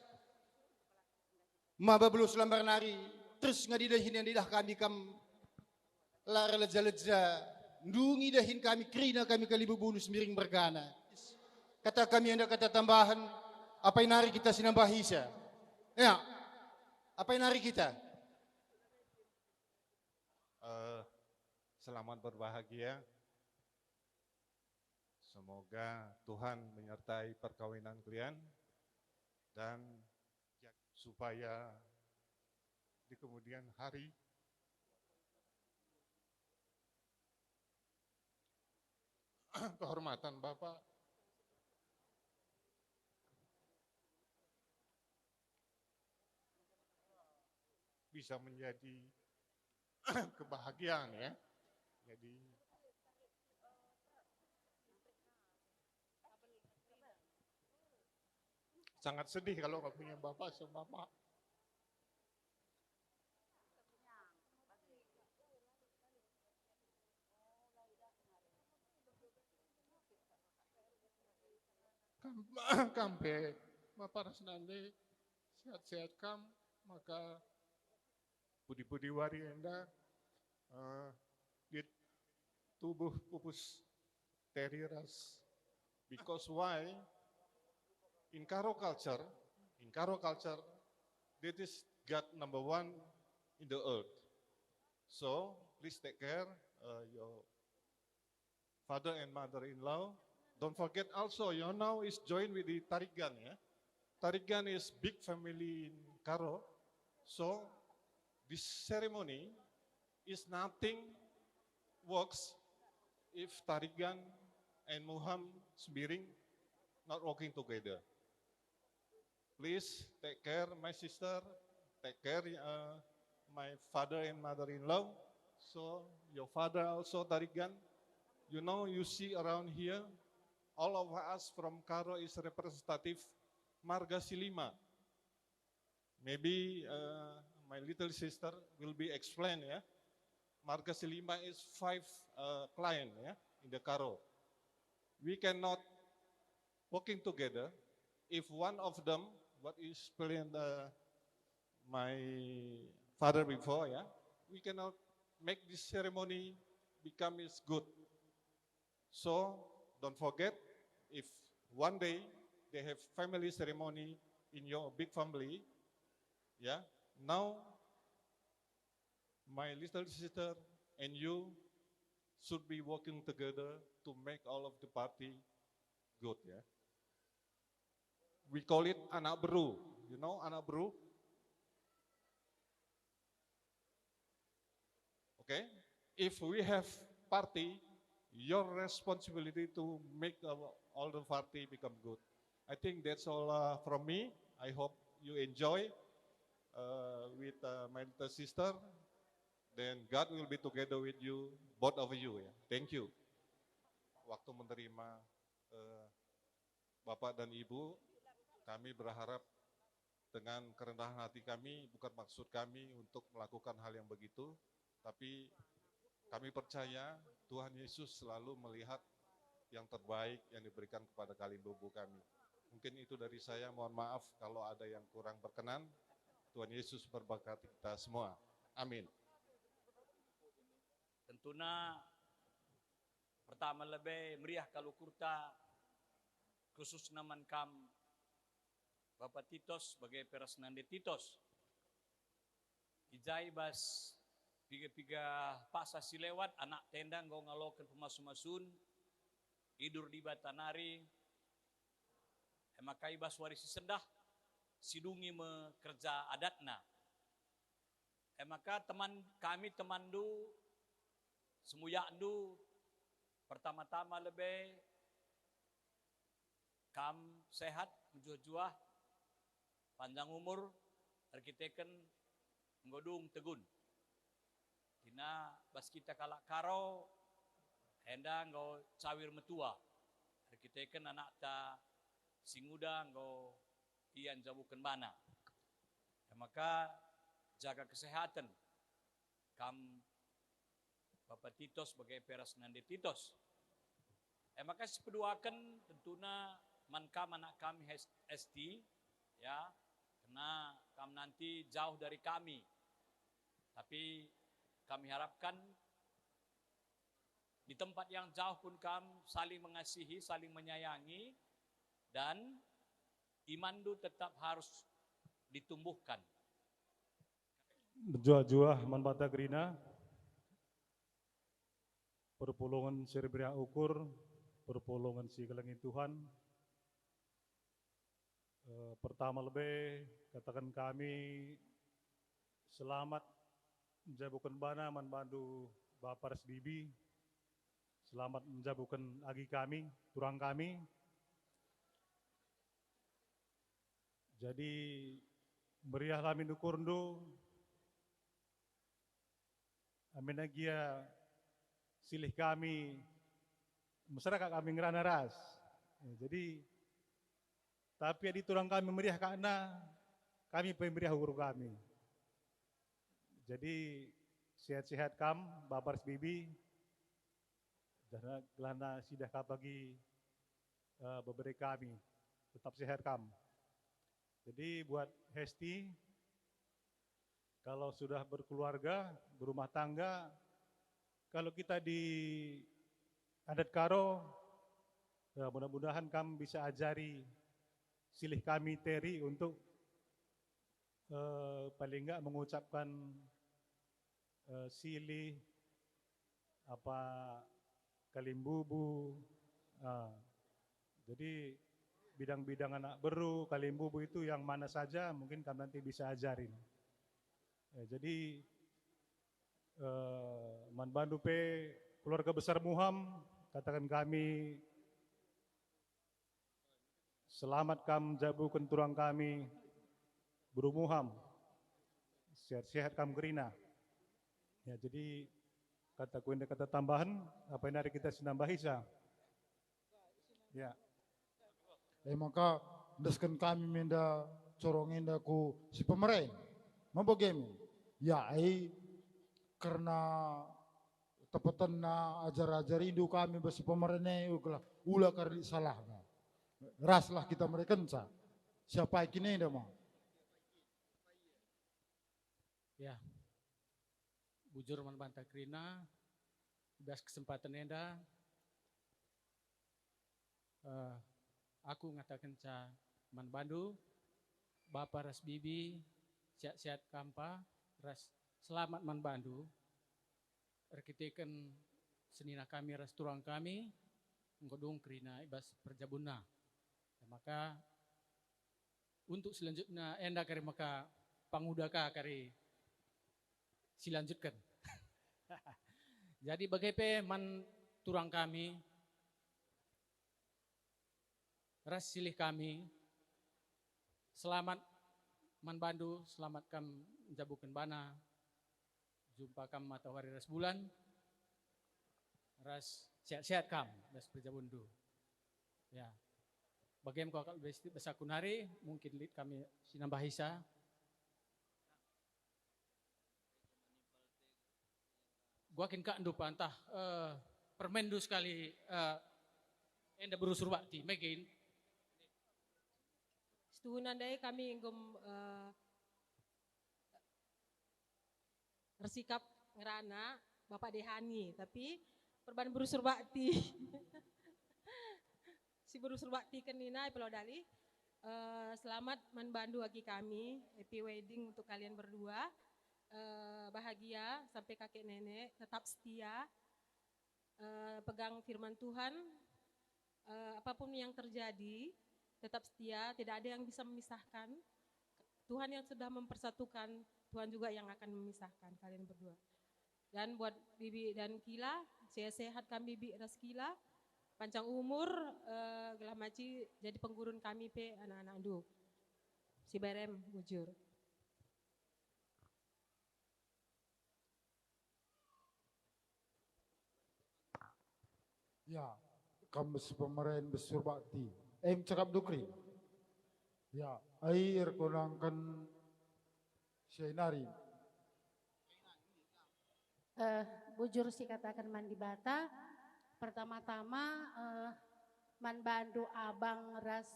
maba belus lambar nari terus ngadi dah hinenda dah kami kam lara leja-leja ndungi dah hin kami krina kami kali bubunu semiring bergana kata kami anda kata tambahan apa yang nari kita sinambah hisa ya apa yang nari kita selamat berbahagia. Semoga Tuhan menyertai perkawinan kalian dan supaya di kemudian hari kehormatan Bapak bisa menjadi kebahagiaan ya. Jadi sangat sedih kalau nggak punya bapak sama mama. Kampe bapak rasnande sehat-sehat kam maka budi-budi wari enda di tubuh pupus teriras because why in Karo culture, that is God number 1 in the earth. So please take care your father and mother-in-law. Don't forget also, you now is joined with the Tarigan. Yeah? Tarigan is big family in Karo. So this ceremony is nothing works if Tarigan and Muham Sembiring not working together. Please take care my sister, take care my father and mother-in-law. So your father also Tarigan. You know, you see around here, all of us from Karo is representative Marga Silima. Maybe my little sister will be explained, yeah. Marga Silima is 5 client, yeah, in the Karo. We cannot working together if one of them, what is explained my father before, yeah, we cannot make this ceremony become is good. So don't forget, if one day they have family ceremony in your big family, yeah, now my little sister and you should be working together to make all of the party good, yeah. We call it anak beru. You know anak beru? Okay? If we have party, your responsibility to make all the party become good. I think that's all from me. I hope you enjoy with my little sister. Then God will be together with you, both of you. Ya. Thank you. Waktu menerima Bapak dan Ibu, kami berharap dengan kerendahan hati kami, bukan maksud kami untuk melakukan hal yang begitu, tapi kami percaya Tuhan Yesus selalu melihat yang terbaik yang diberikan kepada kalimbubu kami. Mungkin itu dari saya, mohon maaf kalau ada yang kurang berkenan. Tuhan Yesus berberkati kita semua. Amin. Tentunya pertama lebih meriah kalau kurta khusus naman kam Bapak Titos sebagai Perasnande Titos. Ijai bas piga-piga pasa silewat anak tenda ngau ngalokan pemasu-masun idur di batanari emakai bas warisi sendah sidungi mekerja adatna emaka teman kami temandu semuyandu pertama-tama lebih kam sehat menjuah-juah panjang umur arkiteken nggodung tegun tina bas kita kalak karo enda nggo cawir metua arkiteken anak ta singuda nggo ian jabukan bana maka jaga kesehatan kam Bapak Titos sebagai Perasnande Titos maka sepeduakan tentunya mankam anak kami ST ya karena kami nanti jauh dari kami tapi kami harapkan di tempat yang jauh pun kami saling mengasihi, saling menyayangi dan imandu tetap harus ditumbuhkan. Berjuah-juah manbata gerina, perpulungan serbria ukur, perpulungan si kelengin Tuhan. Pertama lebih katakan kami selamat menjabukan bana manbandu Bapak Bibi, selamat menjabukan agi kami, turang kami. Jadi meriah kami nukurndo, amin agia silih kami, masyarakat kami ngerana ras. Jadi tapi di turang kami meriah karena kami pemeriah guru kami. Jadi sehat-sehat kam, Bapak Bibi, dan gelana sidah bagi beberapa kami, tetap sehat kam. Jadi buat Hesti, kalau sudah berkeluarga, berumah tangga, kalau kita di adat karo, ya mudah-mudahan kamu bisa ajari silih kami Teri untuk paling enggak mengucapkan silih apa kalimbubu. Jadi bidang-bidang anak beru, kalimbubu itu yang mana saja mungkin kamu nanti bisa ajarin. Jadi manbandu pe keluarga besar Muham, katakan kami selamat kam jabukan turang kami berumuham sehat-sehat kam gerina. Ya jadi kata kuenda kata tambahan apa yang hari kita sinambah isa. Ya. Maka desken kami menda corong enda ku si pemerintah mabogemi. Ya karena tepatan na ajar-ajar indu kami besi pemerintah ulah kari salah. Raslah kita mereka siapa kini dah mah Ya, bujur man banta krina, ibas kesempatan enda, aku ngatakan ca man bandu, Bapak ras bibi, sehat-sehat kampa, ras selamat man bandu, arkiteken senina kami ras turang kami, nggodung krina ibas perjabuna. Ya, maka untuk selanjutnya enda kari maka pangudaka kari silanjutkan. Jadi bagaimana man turang kami, ras silih kami, selamat man bandu, selamat kam jabukan bana, jumpa kam matahari ras bulan, ras sehat-sehat kam, ras perjabundu. Ya, bagaimana kalau besar kunari, mungkin lead kami sinambah hisa. Gua kin kak ndupa entah permendu sekali enda berusur bakti, megain. Setuhunan dai kami inggum bersikap ngerana Bapak Dehani, tapi perban berusur bakti. Si berusur bakti kenina Pulau Dali. Selamat manbandu bagi kami, happy wedding untuk kalian berdua. Bahagia sampai kakek nenek, tetap setia, pegang firman Tuhan, apapun yang terjadi, tetap setia, tidak ada yang bisa memisahkan. Tuhan yang sudah mempersatukan, Tuhan juga yang akan memisahkan kalian berdua. Dan buat Bibi dan Kila, sehat kami Bibi ras Kila, panjang umur, gelah maci jadi penggurun kami pe anak-anak andu. Si Berem bujur. Ya, kamu pemerintah besar bakti. Cakap dukri. Ya, air konangkan sianari. Bujur sih katakan mandi bata. Pertama-tama man bandu abang ras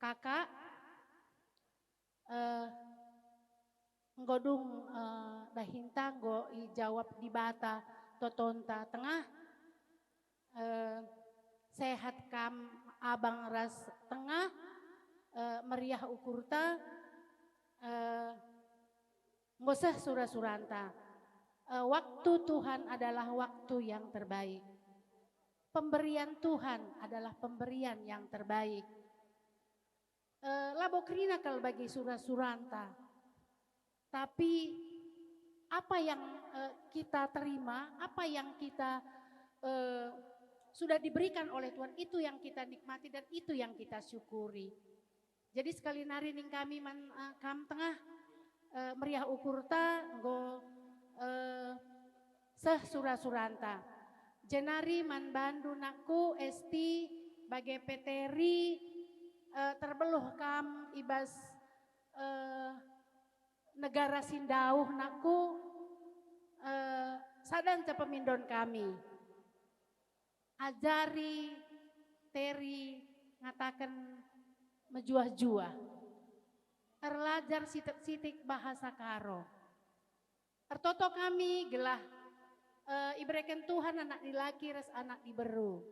kakak nggodung dahinta go jawab di bata totonta tengah. Sehat kam abang ras tengah, meriah ukurta, ngoseh surah-suranta. Waktu Tuhan adalah waktu yang terbaik. Pemberian Tuhan adalah pemberian yang terbaik. Labokrina kal bagi surah-suranta. Tapi apa yang kita terima, apa yang kita sudah diberikan oleh Tuhan, itu yang kita nikmati dan itu yang kita syukuri. Jadi sekali nari ning kami kam tengah meriah ukurta go seh surah-suranta. Jenari man bandu naku esti bagai peteri terbeluh kam ibas negara sindauh naku sadan ca pemindon kami. Ajari teri ngatakan mejuah-juah. Erlajar sitik bahasa karo. Ertoto kami gelah ibreken Tuhan anak dilaki res anak diberu.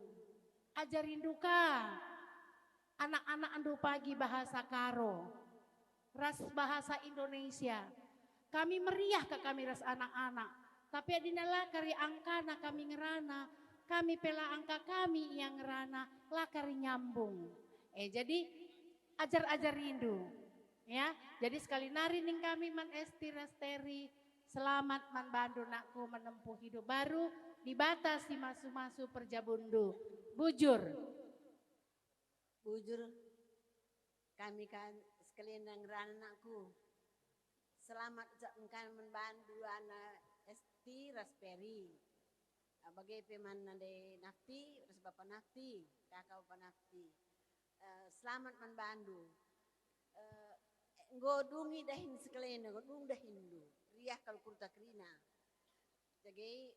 Ajarin duka anak-anak andu pagi bahasa karo. Ras bahasa Indonesia. Kami meriah ke kami ras anak-anak. Tapi adinala kari angkana kami ngerana. Kami pela angka kami yang ngerana lakari nyambung. Jadi ajar-ajar rindu. Ya, jadi sekali nari ning kami man esti rasteri selamat man bandu nakku menempuh hidup baru dibatasi masu-masu perjabundu. Bujur. Bujur kami kan sekalian yang ranakku. Selamat engkan membantu anak esti rasperi. Bagai peman nade nafti, ras bapak nafti, kakak bapak nafti. Selamat membantu. Ngodungi dahin sekalian, ngodung dahin du. Riah kalau kurta krina. Jadi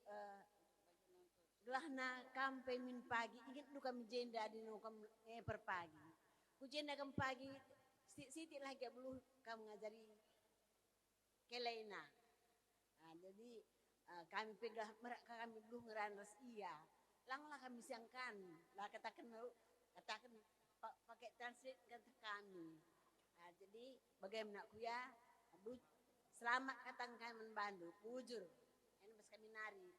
gelahna kampe min pagi, ingat du kami jenda di no kam per pagi. Ku jenda kam pagi, siti lagi belum kamu ngajari kelena. Jadi kami pegang mereka kami belum ngerandas iya. Langlah kami siangkan, lah katakan pakai translate kata kami. Jadi bagaimana kuya, aduh selamat katang kami membantu, pujur, ini pas kami nari.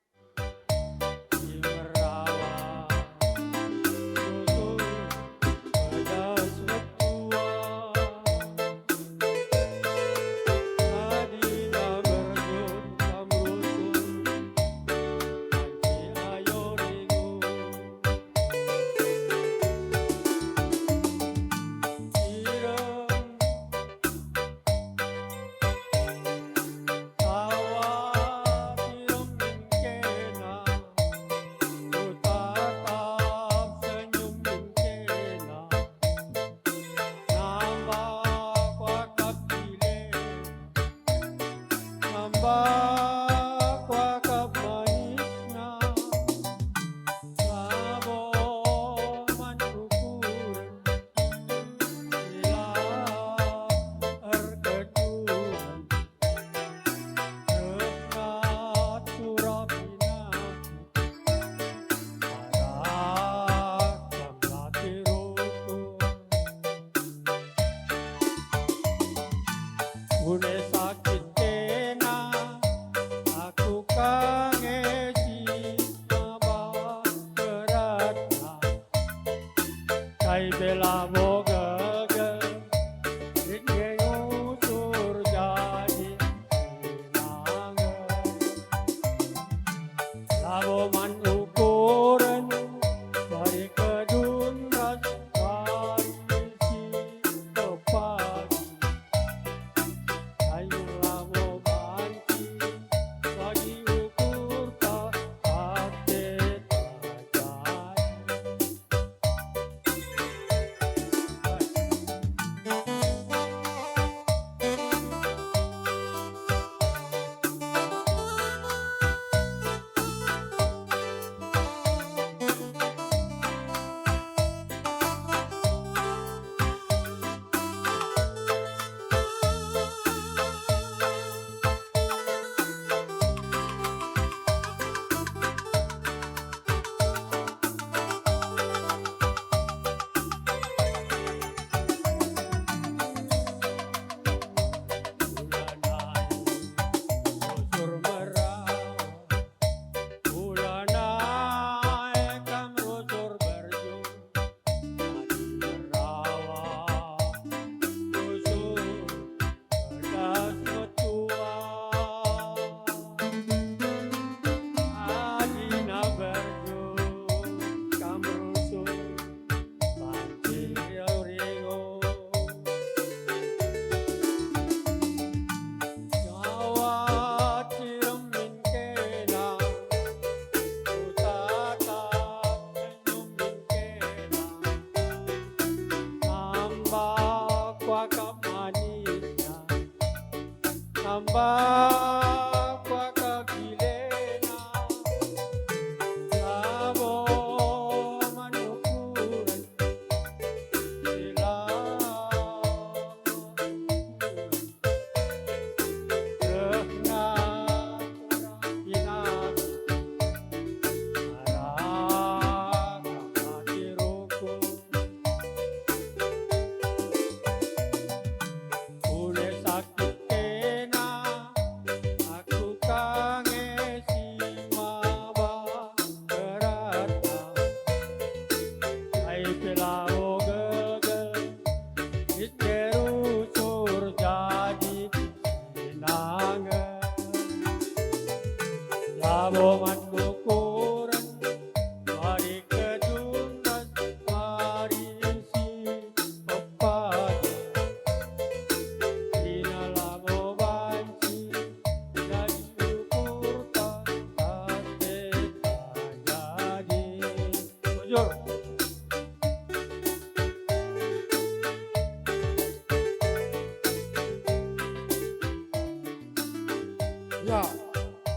Ya,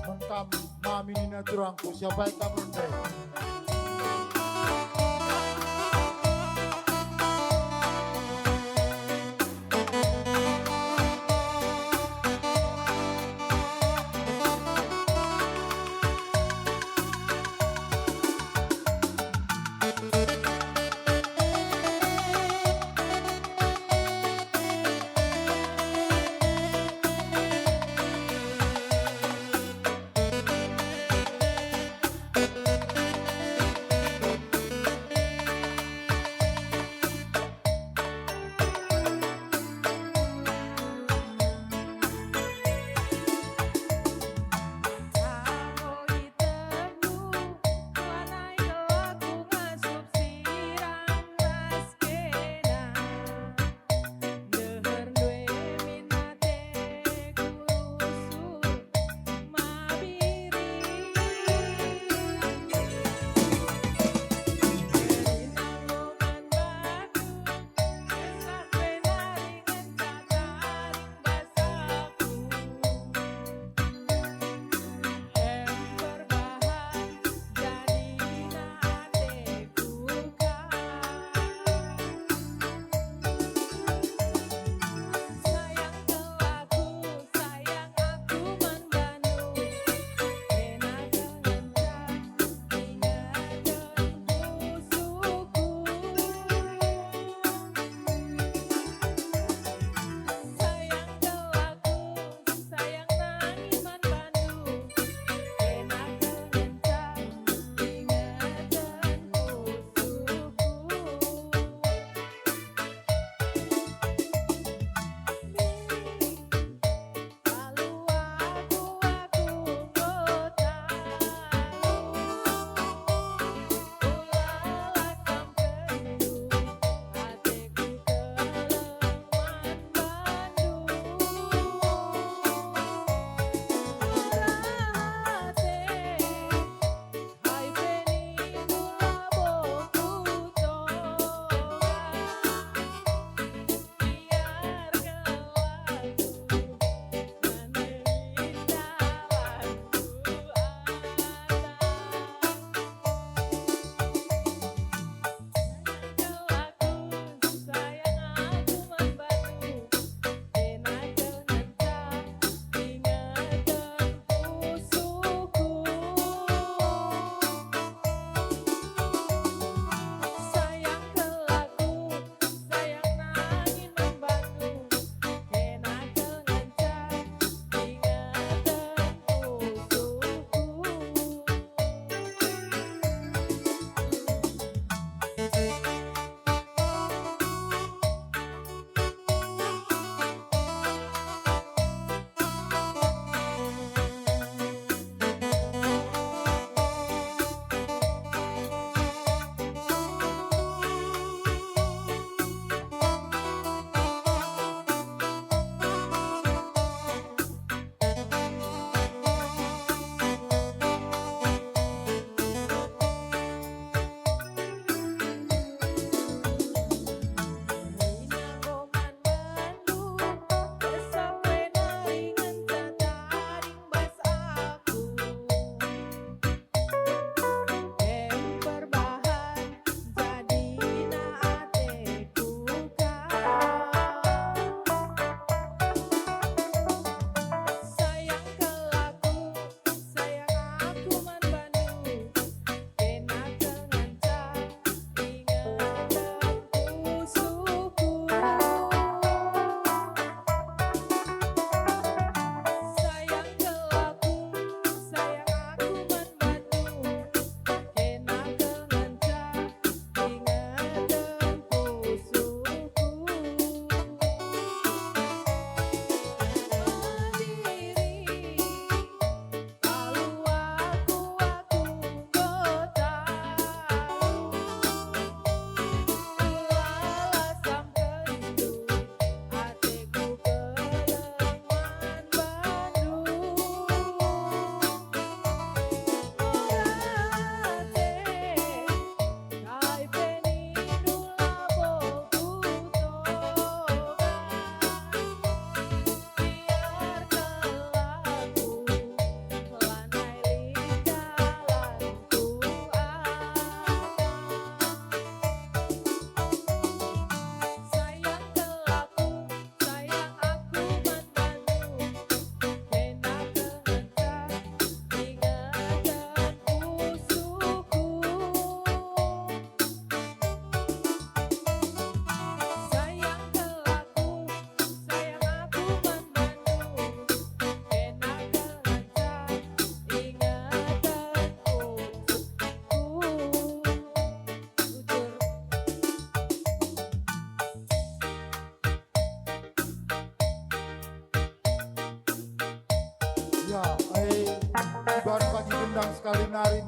mengkam mami nina turangku siapa yang kamu rendai?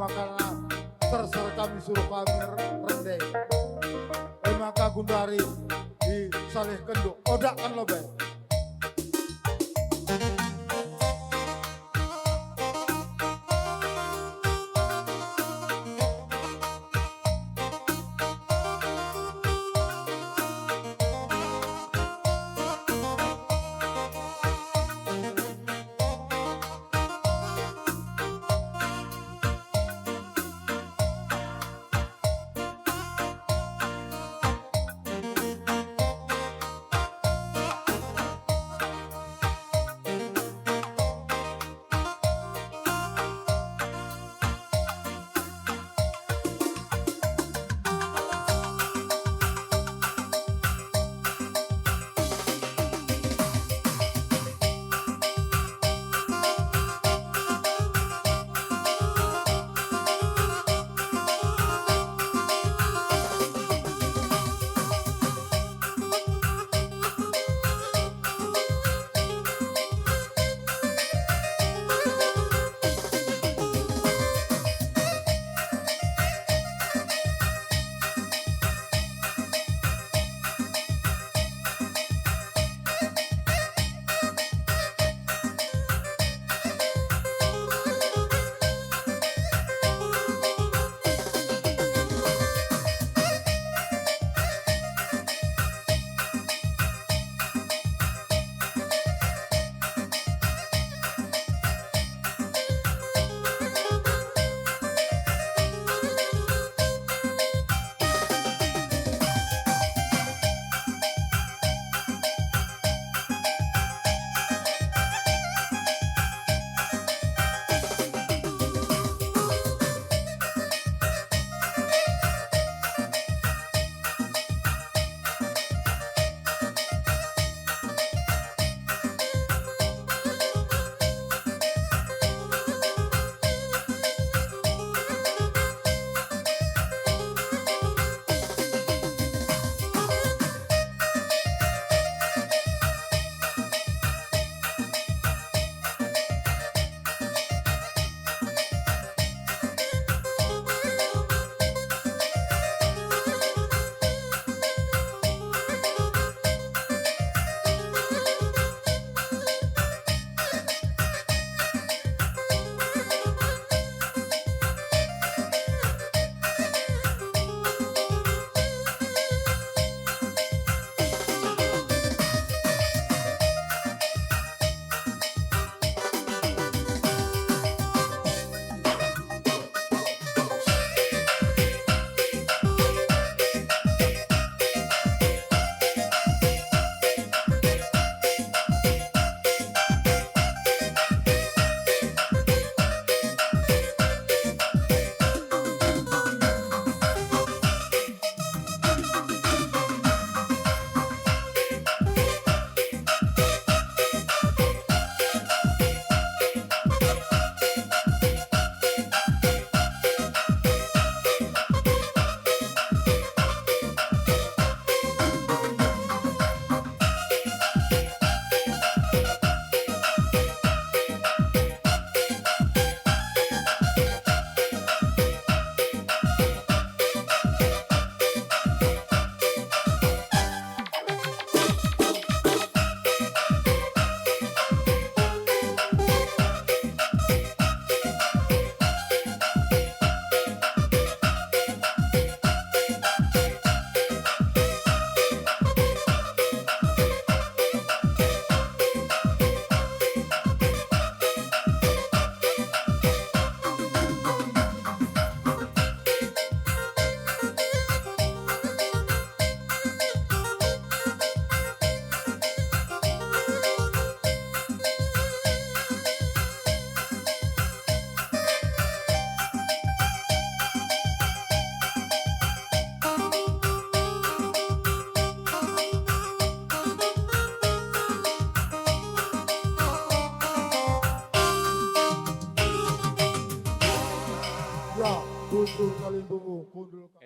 makanya terserah kami suruh kami rendeng. Maka Gundari di salih kenduk, odak kan lo be.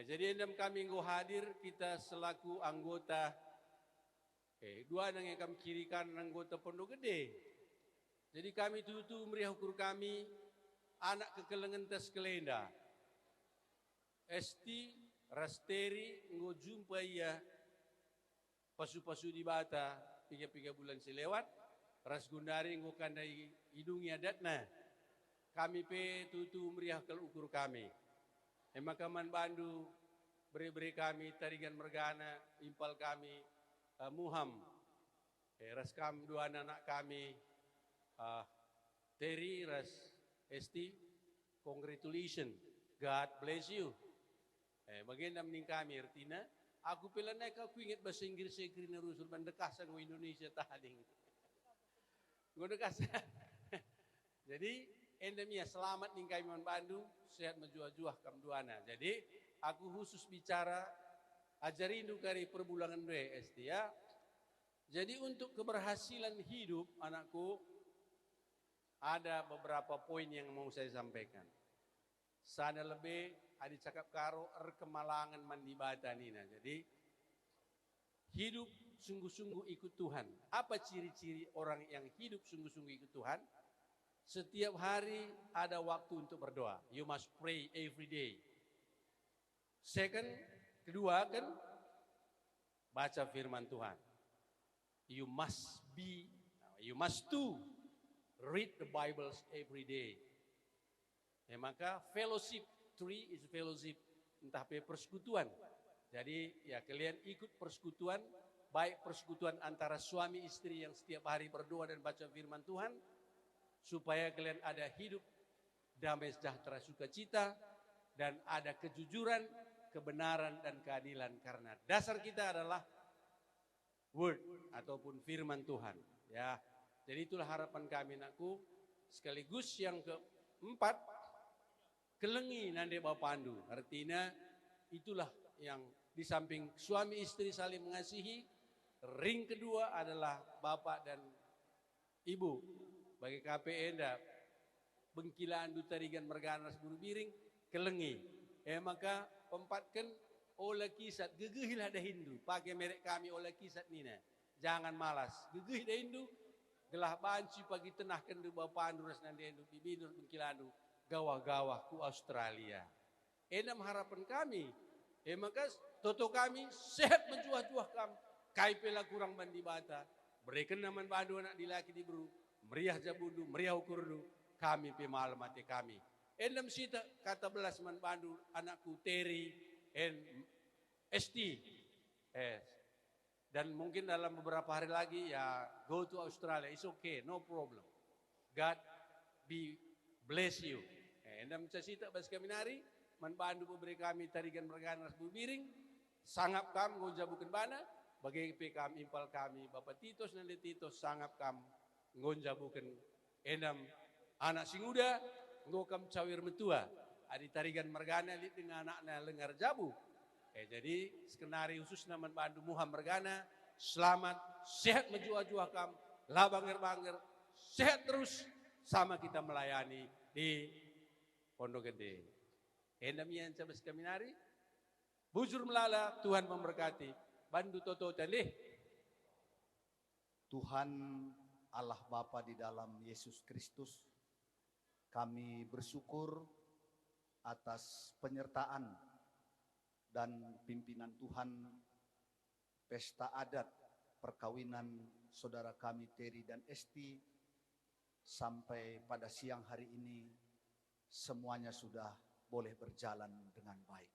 Jadi endam kami nggo hadir kita selaku anggota dua nang kami kiri kanan anggota Pondok Gede. Jadi kami tutu meriah ukur kami anak kekelengan tes kelenda. Esti rasteri ngo jumpa ia pasu-pasu di bata 3 bulan selewat. Ras Gundari ngo kandai hidungi adatna. Kami pe tutu meriah kel ukur kami. Emakaman Bandu beri-beri kami tarigan mergana impal kami muham. Ras kam 2 anak kami Terry ras Esti, congratulations, God bless you. Bagian ning kami artinya aku pila naik aku ingat bahasa Inggris saya kira rusul bandekah sang Indonesia tahaling. Gondekasa. Jadi endemia selamat ning kami Bandung, sehat menjuah-juah kam duana. Jadi aku khusus bicara ajarindu kari perbulangan dua Esti ya. Jadi untuk keberhasilan hidup anakku ada beberapa poin yang mau saya sampaikan. Sana lebih adik cakap karo kemalangan mandi bata nina. Jadi hidup sungguh-sungguh ikut Tuhan. Apa ciri-ciri orang yang hidup sungguh-sungguh ikut Tuhan? Setiap hari ada waktu untuk berdoa. You must pray every day. Second, kedua kan baca firman Tuhan. You must read the Bibles every day. Ya, maka fellowship, 3 is fellowship, entah persekutuan. Jadi ya kalian ikut persekutuan, baik persekutuan antara suami istri yang setiap hari berdoa dan baca firman Tuhan, supaya kalian ada hidup damai sejahtera sukacita dan ada kejujuran, kebenaran dan keadilan, karena dasar kita adalah word ataupun firman Tuhan. Ya, jadi itulah harapan kami anakku. Sekaligus yang keempat, kelengi nande bawa pandu. Artinya itulah yang di samping suami istri saling mengasihi, ring kedua adalah bapak dan ibu. Bagi KPN dah bengkilaan dutarigan merganas buru biring kelengi. Maka pempatkan olah kisat gegih lah dah Hindu. Pakai merek kami olah kisat nina. Jangan malas. Gegih dah Hindu. Gelah banci pagi tenahkan du bapak anduras nande Hindu bibinur bengkilaan gawah-gawah ku Australia. Enam harapan kami. Maka toto kami sehat menjuah-juah kami. Kaipela kurang mandi bata. Berikan naman bandu anak dilaki di beru. Meriah jabundu, meriah ukurdu, kami pemalam mati kami. Enam sita kata belas man Bandu anakku Terry and Esti. Dan mungkin dalam beberapa hari lagi ya go to Australia, it's okay, no problem. God be bless you. Enam sita bas kami nari, man Bandu memberi kami tarigan merganas bubiring, sangap kam ngojabukan bana, bagi PKM impal kami, Bapak Titos dan Titos sangap kam ngonja bukan enam anak singuda ngokam cawir metua adi tarigan mergana lit dengan anaknya lengar jabu. Jadi skenari khusus nama Bandu Muham mergana selamat sehat menjuah-juah kam labanger-banger sehat terus sama kita melayani di Pondok Gede. Enam yang cabas kaminari bujur melala Tuhan memberkati Bandu Toto Tandih. Tuhan Allah Bapa di dalam Yesus Kristus, kami bersyukur atas penyertaan dan pimpinan Tuhan pesta adat perkawinan saudara kami Terry dan Esti sampai pada siang hari ini semuanya sudah boleh berjalan dengan baik.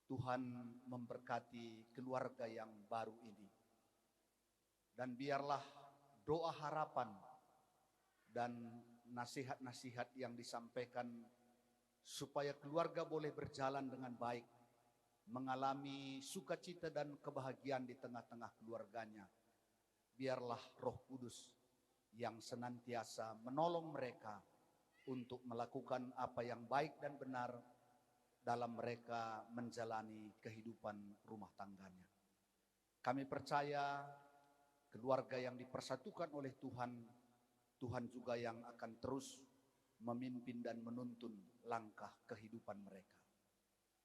Tuhan memberkati keluarga yang baru ini. Dan biarlah doa harapan dan nasihat-nasihat yang disampaikan supaya keluarga boleh berjalan dengan baik, mengalami sukacita dan kebahagiaan di tengah-tengah keluarganya. Biarlah Roh Kudus yang senantiasa menolong mereka untuk melakukan apa yang baik dan benar dalam mereka menjalani kehidupan rumah tangganya. Kami percaya keluarga yang dipersatukan oleh Tuhan, Tuhan juga yang akan terus memimpin dan menuntun langkah kehidupan mereka.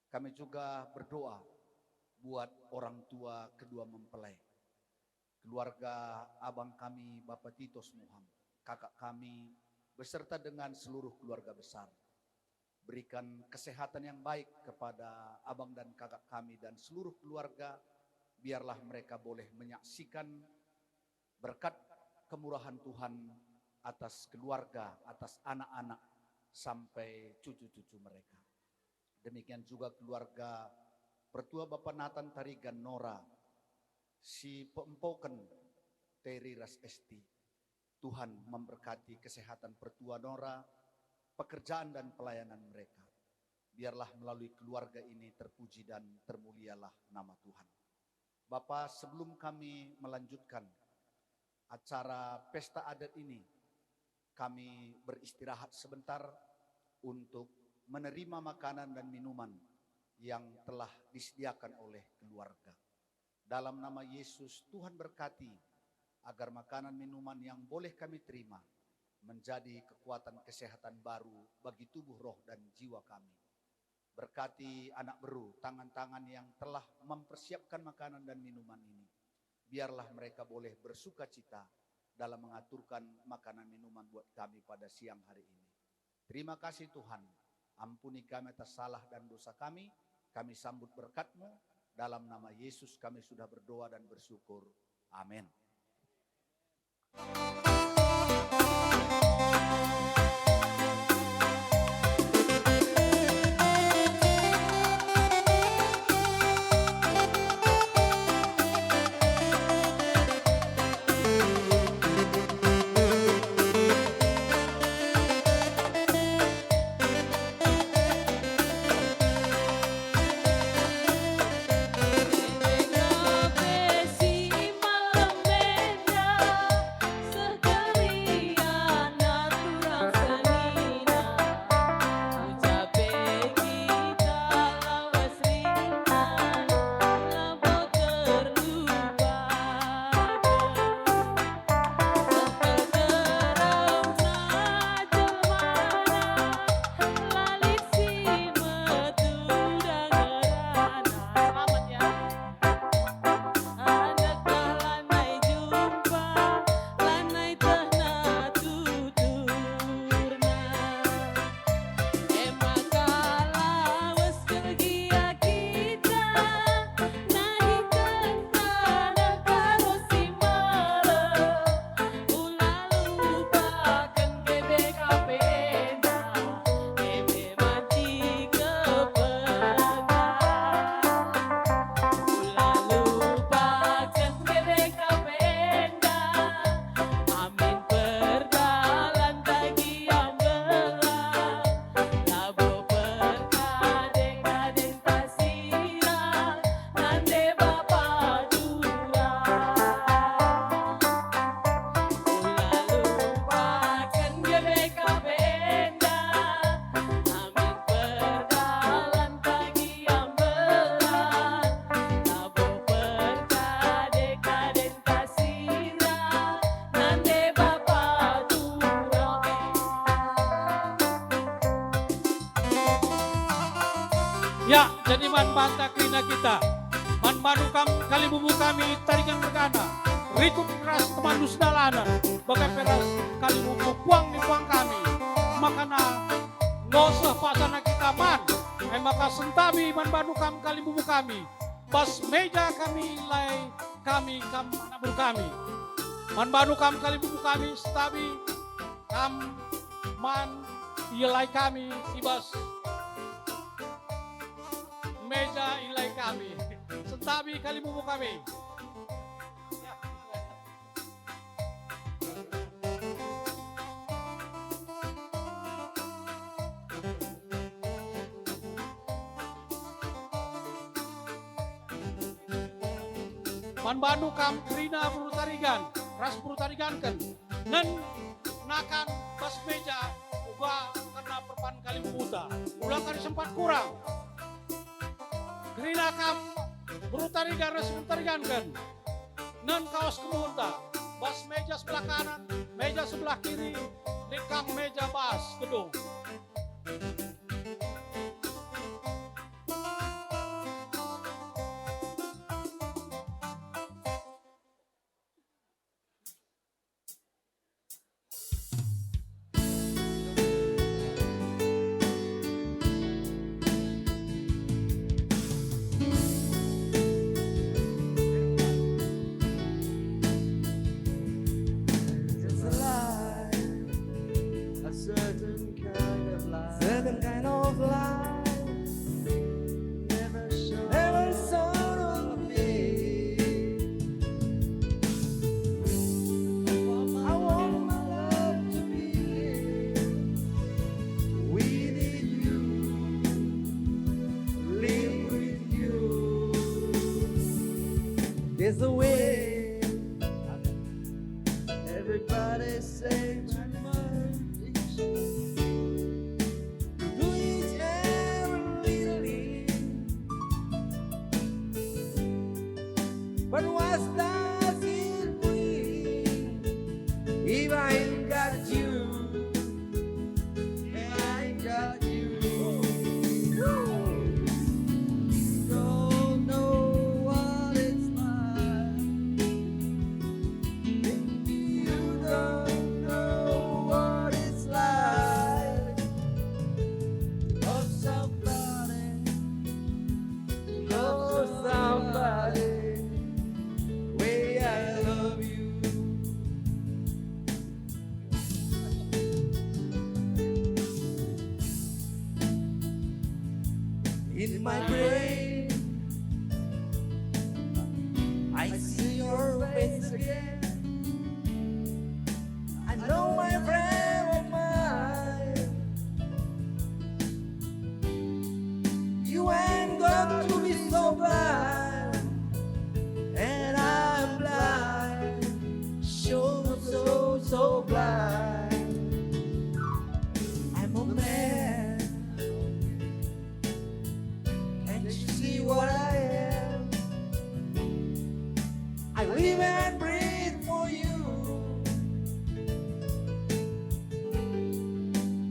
Kami juga berdoa buat orang tua kedua mempelai, keluarga abang kami Bapak Titos Muham, kakak kami beserta dengan seluruh keluarga besar. Berikan kesehatan yang baik kepada abang dan kakak kami dan seluruh keluarga, biarlah mereka boleh menyaksikan berkat kemurahan Tuhan atas keluarga, atas anak-anak, sampai cucu-cucu mereka. Demikian juga keluarga Pertua Bapak Nathan Tarigan Nora, si Peempoken Teri Ras Esti. Tuhan memberkati kesehatan Pertua Nora, pekerjaan dan pelayanan mereka. Biarlah melalui keluarga ini terpuji dan termulialah nama Tuhan. Bapak, sebelum kami melanjutkan acara pesta adat ini, kami beristirahat sebentar untuk menerima makanan dan minuman yang telah disediakan oleh keluarga. Dalam nama Yesus, Tuhan berkati agar makanan minuman yang boleh kami terima menjadi kekuatan kesehatan baru bagi tubuh, roh, dan jiwa kami. Berkati anak beru, tangan-tangan yang telah mempersiapkan makanan dan minuman ini. Biarlah mereka boleh bersuka cita dalam mengaturkan makanan minuman buat kami pada siang hari ini. Terima kasih Tuhan, ampuni kami atas salah dan dosa kami sambut berkat-Mu. Dalam nama Yesus kami sudah berdoa dan bersyukur. Amin. Ya, jadi man banta krina kita, man manukam kali bubu kami tarikan bergana, rikut keras teman dusdalana, bagai peras kali bubu puang di puang kami, makana ngoseh pasana kita man, maka sentabi man manukam kali bubu kami, pas meja kami ilai kami kam anak buru kami, man manukam kali bubu kami setabi kam man ilai kami ibas meja ilai kami, sentabi kali bubu kami. Man Bandung kam krina buru tarigan, ras buru tarigan kan, nen nakan pas meja ubah karena perpan kali buta, ulang kali sempat kurang. Krina kam buru tarigan ras buru tarigan kan, nen kaos kemunta, bas meja sebelah kanan, meja sebelah kiri, likang meja bas gedung.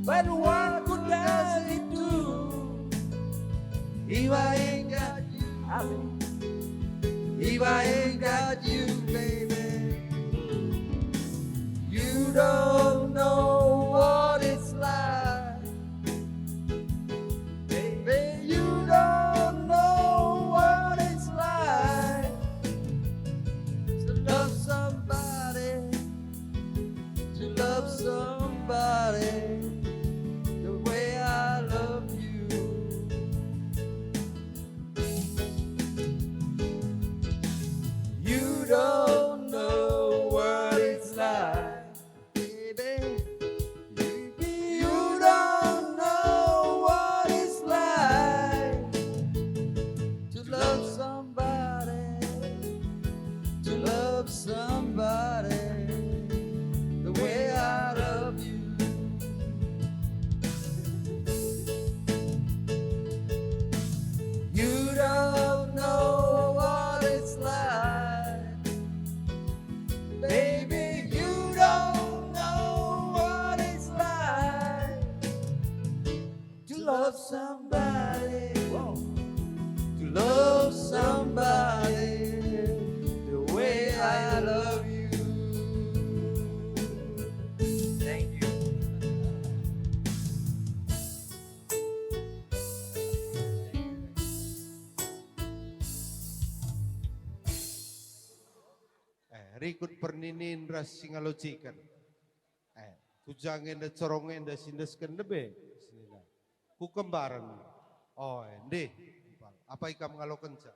But what good does it do if I ain't got you? If I ain't got you, baby, you don't know what it's like. Baby, you don't know what it's like to love somebody, to love somebody the way I love you. You don't know what it's like, baby. You don't know what it's like to love somebody, to love somebody the way I love you. You don't know what it's like, baby. You don't know what it's like to love somebody, to love somebody the way I love you. Thank you. Rikut perninin ras singalojikan. Tujangin da corongin da sindesken lebe. Ku kembaran. Oh, ndeh. Apa ikam ngalokan ca?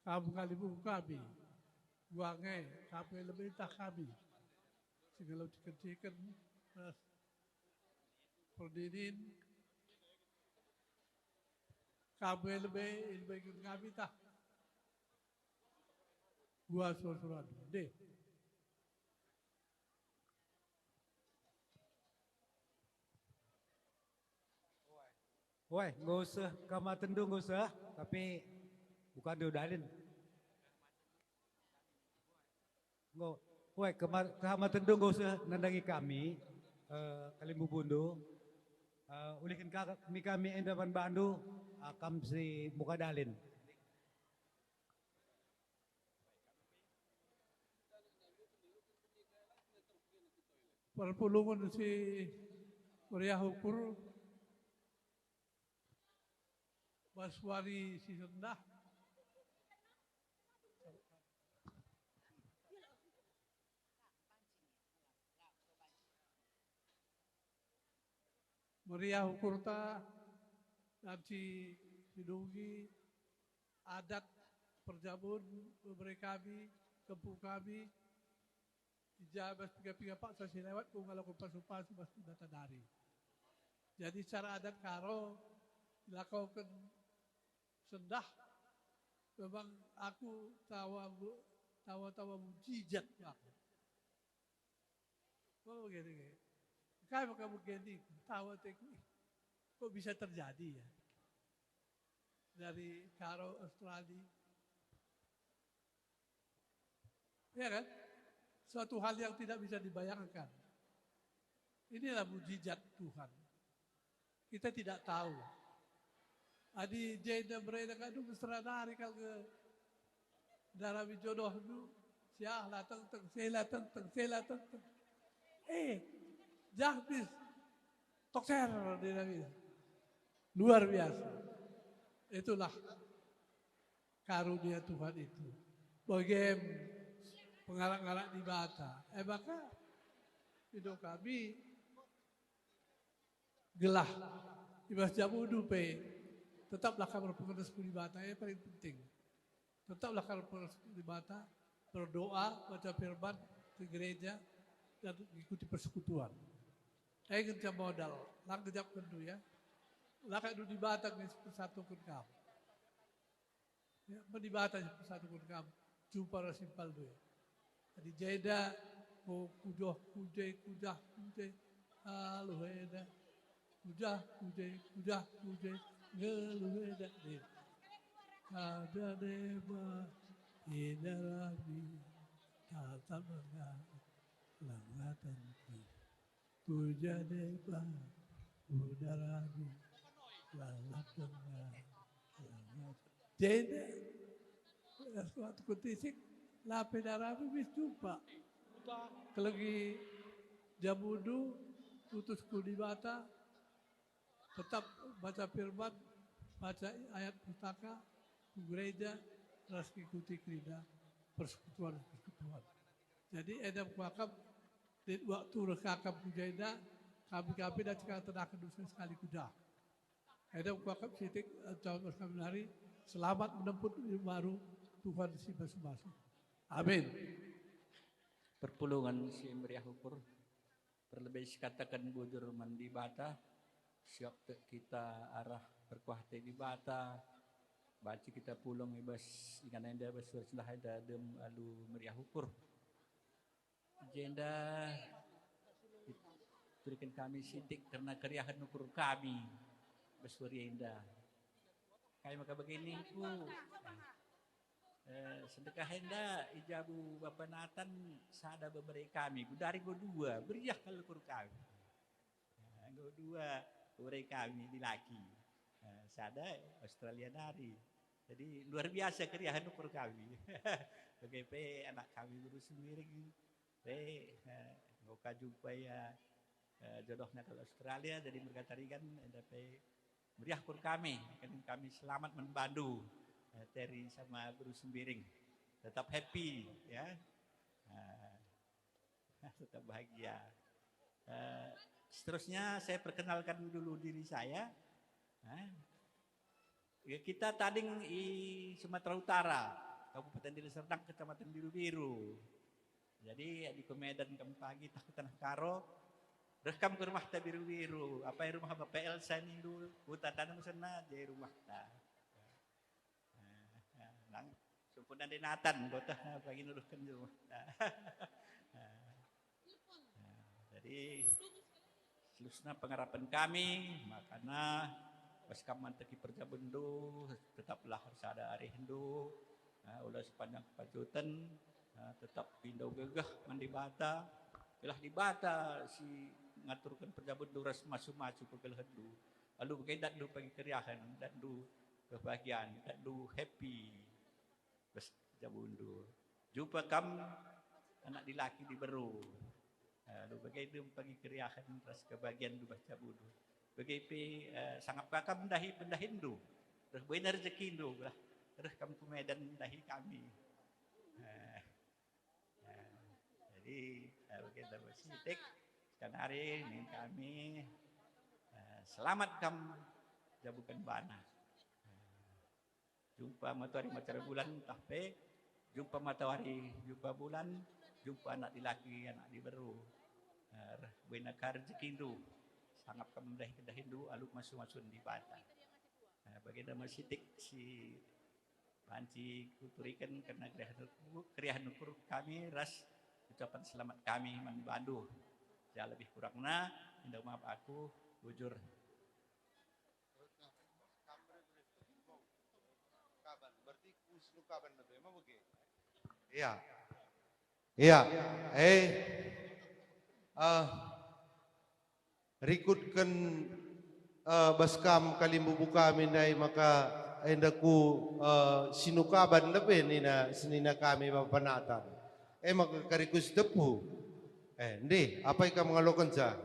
Kamu kalibu kami, buangnya kamu lebih tak kami. Segala cikan-cikan, perdinin, kamu lebih kami tak. Gua surat-surat, deh. Woi, nggak usah kamar tendu nggak usah, tapi bukan diudalin. Nggak, woi kamar tendu nggak usah nandangi kami, Kalimbu Bundu, ulihin kami endapan Bandu, kami si buka dalin. Perpulungan si Korea Hukur, Baswari si Sendah, Maria Hukurta dan si Sidungi, adat perjabun beberapa kami, kempu kami, ijabah tiga pak saya lewat kung kalau kupas-kupas mas data dari. Jadi secara adat karo dilakukan sendah, memang aku tawa mujizat aku. Oh begini. Kamu begini, tawa teku, kok bisa terjadi ya? Dari karo Australia, ya kan? Suatu hal yang tidak bisa dibayangkan. Inilah mujizat Tuhan. Kita tidak tahu. Adi jeda bereda kadu mesra nari kal ke darah jodoh du, siah latang teng sela teng jahbis tokser dinamis. Luar biasa. Itulah karunia Tuhan itu. Bagaimana pengalak-alak di Bata. Maka hidup kami gelah ibas jamu dupe. Tetaplah kamu berpengaruh di Bata, yang paling penting. Tetaplah kamu berpengaruh di Bata, berdoa, baca firman ke gereja, dan ikuti persekutuan. Saya ingin modal, lang kejap kendu ya. Lakai di Bata persatukan kamu. Ya, di Bata persatukan kamu. Jumpa rasimpal dua. Jadi jeda, kujoh, kujah, aluheda, udah, ngeluheda, ada deba, idarabi, tata bengar, langatan, puja deba, udarabi, langatan, langatan. Jadi, suatu ketisik, lapedarabi bis jumpa. Kelagi jamudu, putus kulibata, tetap baca firman, baca ayat pustaka, gereja, terus ikuti kerida, persekutuan. Jadi edam kuakam, di waktu rekakam kujaida, kami dan cekal tenaga dosa sekali kuda. Edam kuakam sitik, tahun kami hari, selamat menempuh hidup baru, Tuhan si masing-masing. Amin. Perpulungan si meriah ukur, terlebih katakan bujur mandi bata, siap kita arah berkuahte di bata, baca kita pulung ibas ingan anda bersuara selah ada dem alu meriah ukur. Agenda berikan kami sidik karena keriahan ukur kami bersuara indah. Kayak maka begini bu. Sedekah hendak ijabu Bapak Nathan sada beberi kami dari dua beriah kalau kur kami dua beberi kami di laki sada Australia nari jadi luar biasa keriahan ukur kami bagaimana anak kami berusaha sendiri ngoka jumpa ya jodohnya ke Australia jadi mereka tarikan dapat beriah kur kami kan kami selamat membantu Terry sama Bruce Sembiring tetap happy ya, tetap bahagia. Seterusnya saya perkenalkan dulu diri saya. Ya, kita tading di Sumatera Utara, Kabupaten Deli Serdang, Kecamatan Biru-Biru. Jadi di Medan kami pagi tak tanah karo, rekam ke rumah ta Biru-Biru. Apa rumah Bapak Elsa ini dulu, hutan tanam sana jadi rumah ta. Sempurna di Nathan, kota pagi nurutkan di rumah. Jadi selusnya pengharapan kami, makanya pas kaman teki perjabundu, tetaplah harus ada hari Hindu, ulah sepanjang kepajutan, tetap pindah gegah mandi bata, belah di bata si ngaturkan perjabundu ras masuk-masuk ke Hindu, lalu begitu dan pagi keriahan, dan kebahagiaan, dan happy. Bes jabundu. Jumpa kam anak dilaki di Beru. Lu bagai itu pagi keriahan ras kebahagiaan du baca budu. Bagai sangat pakam dahi benda Hindu. Terus benar rezeki Hindu lah. Terus kamu ke Medan dahi kami. Jadi kita bersitik sekarang hari ini kami selamat kam jabukan bana. Jumpa matahari macam bulan tahpe, jumpa matahari, jumpa bulan, jumpa anak lelaki, anak di Beru. Benakar rezeki Hindu, sangat kemendah kedah Hindu, aluk masuk di bata. Bagaimana sitik si panci kuturikan karena keriahan ukur kami ras ucapan selamat kami membantu. Ya lebih kurangnya, minta maaf aku, bujur. Iya. Iya. Rikutkan baskam kalimbubu kami nai maka endaku sinukaban lebih nina senina kami bapanatan. Maka karikus depu. Ndi, apa yang kamu ngalokan sa?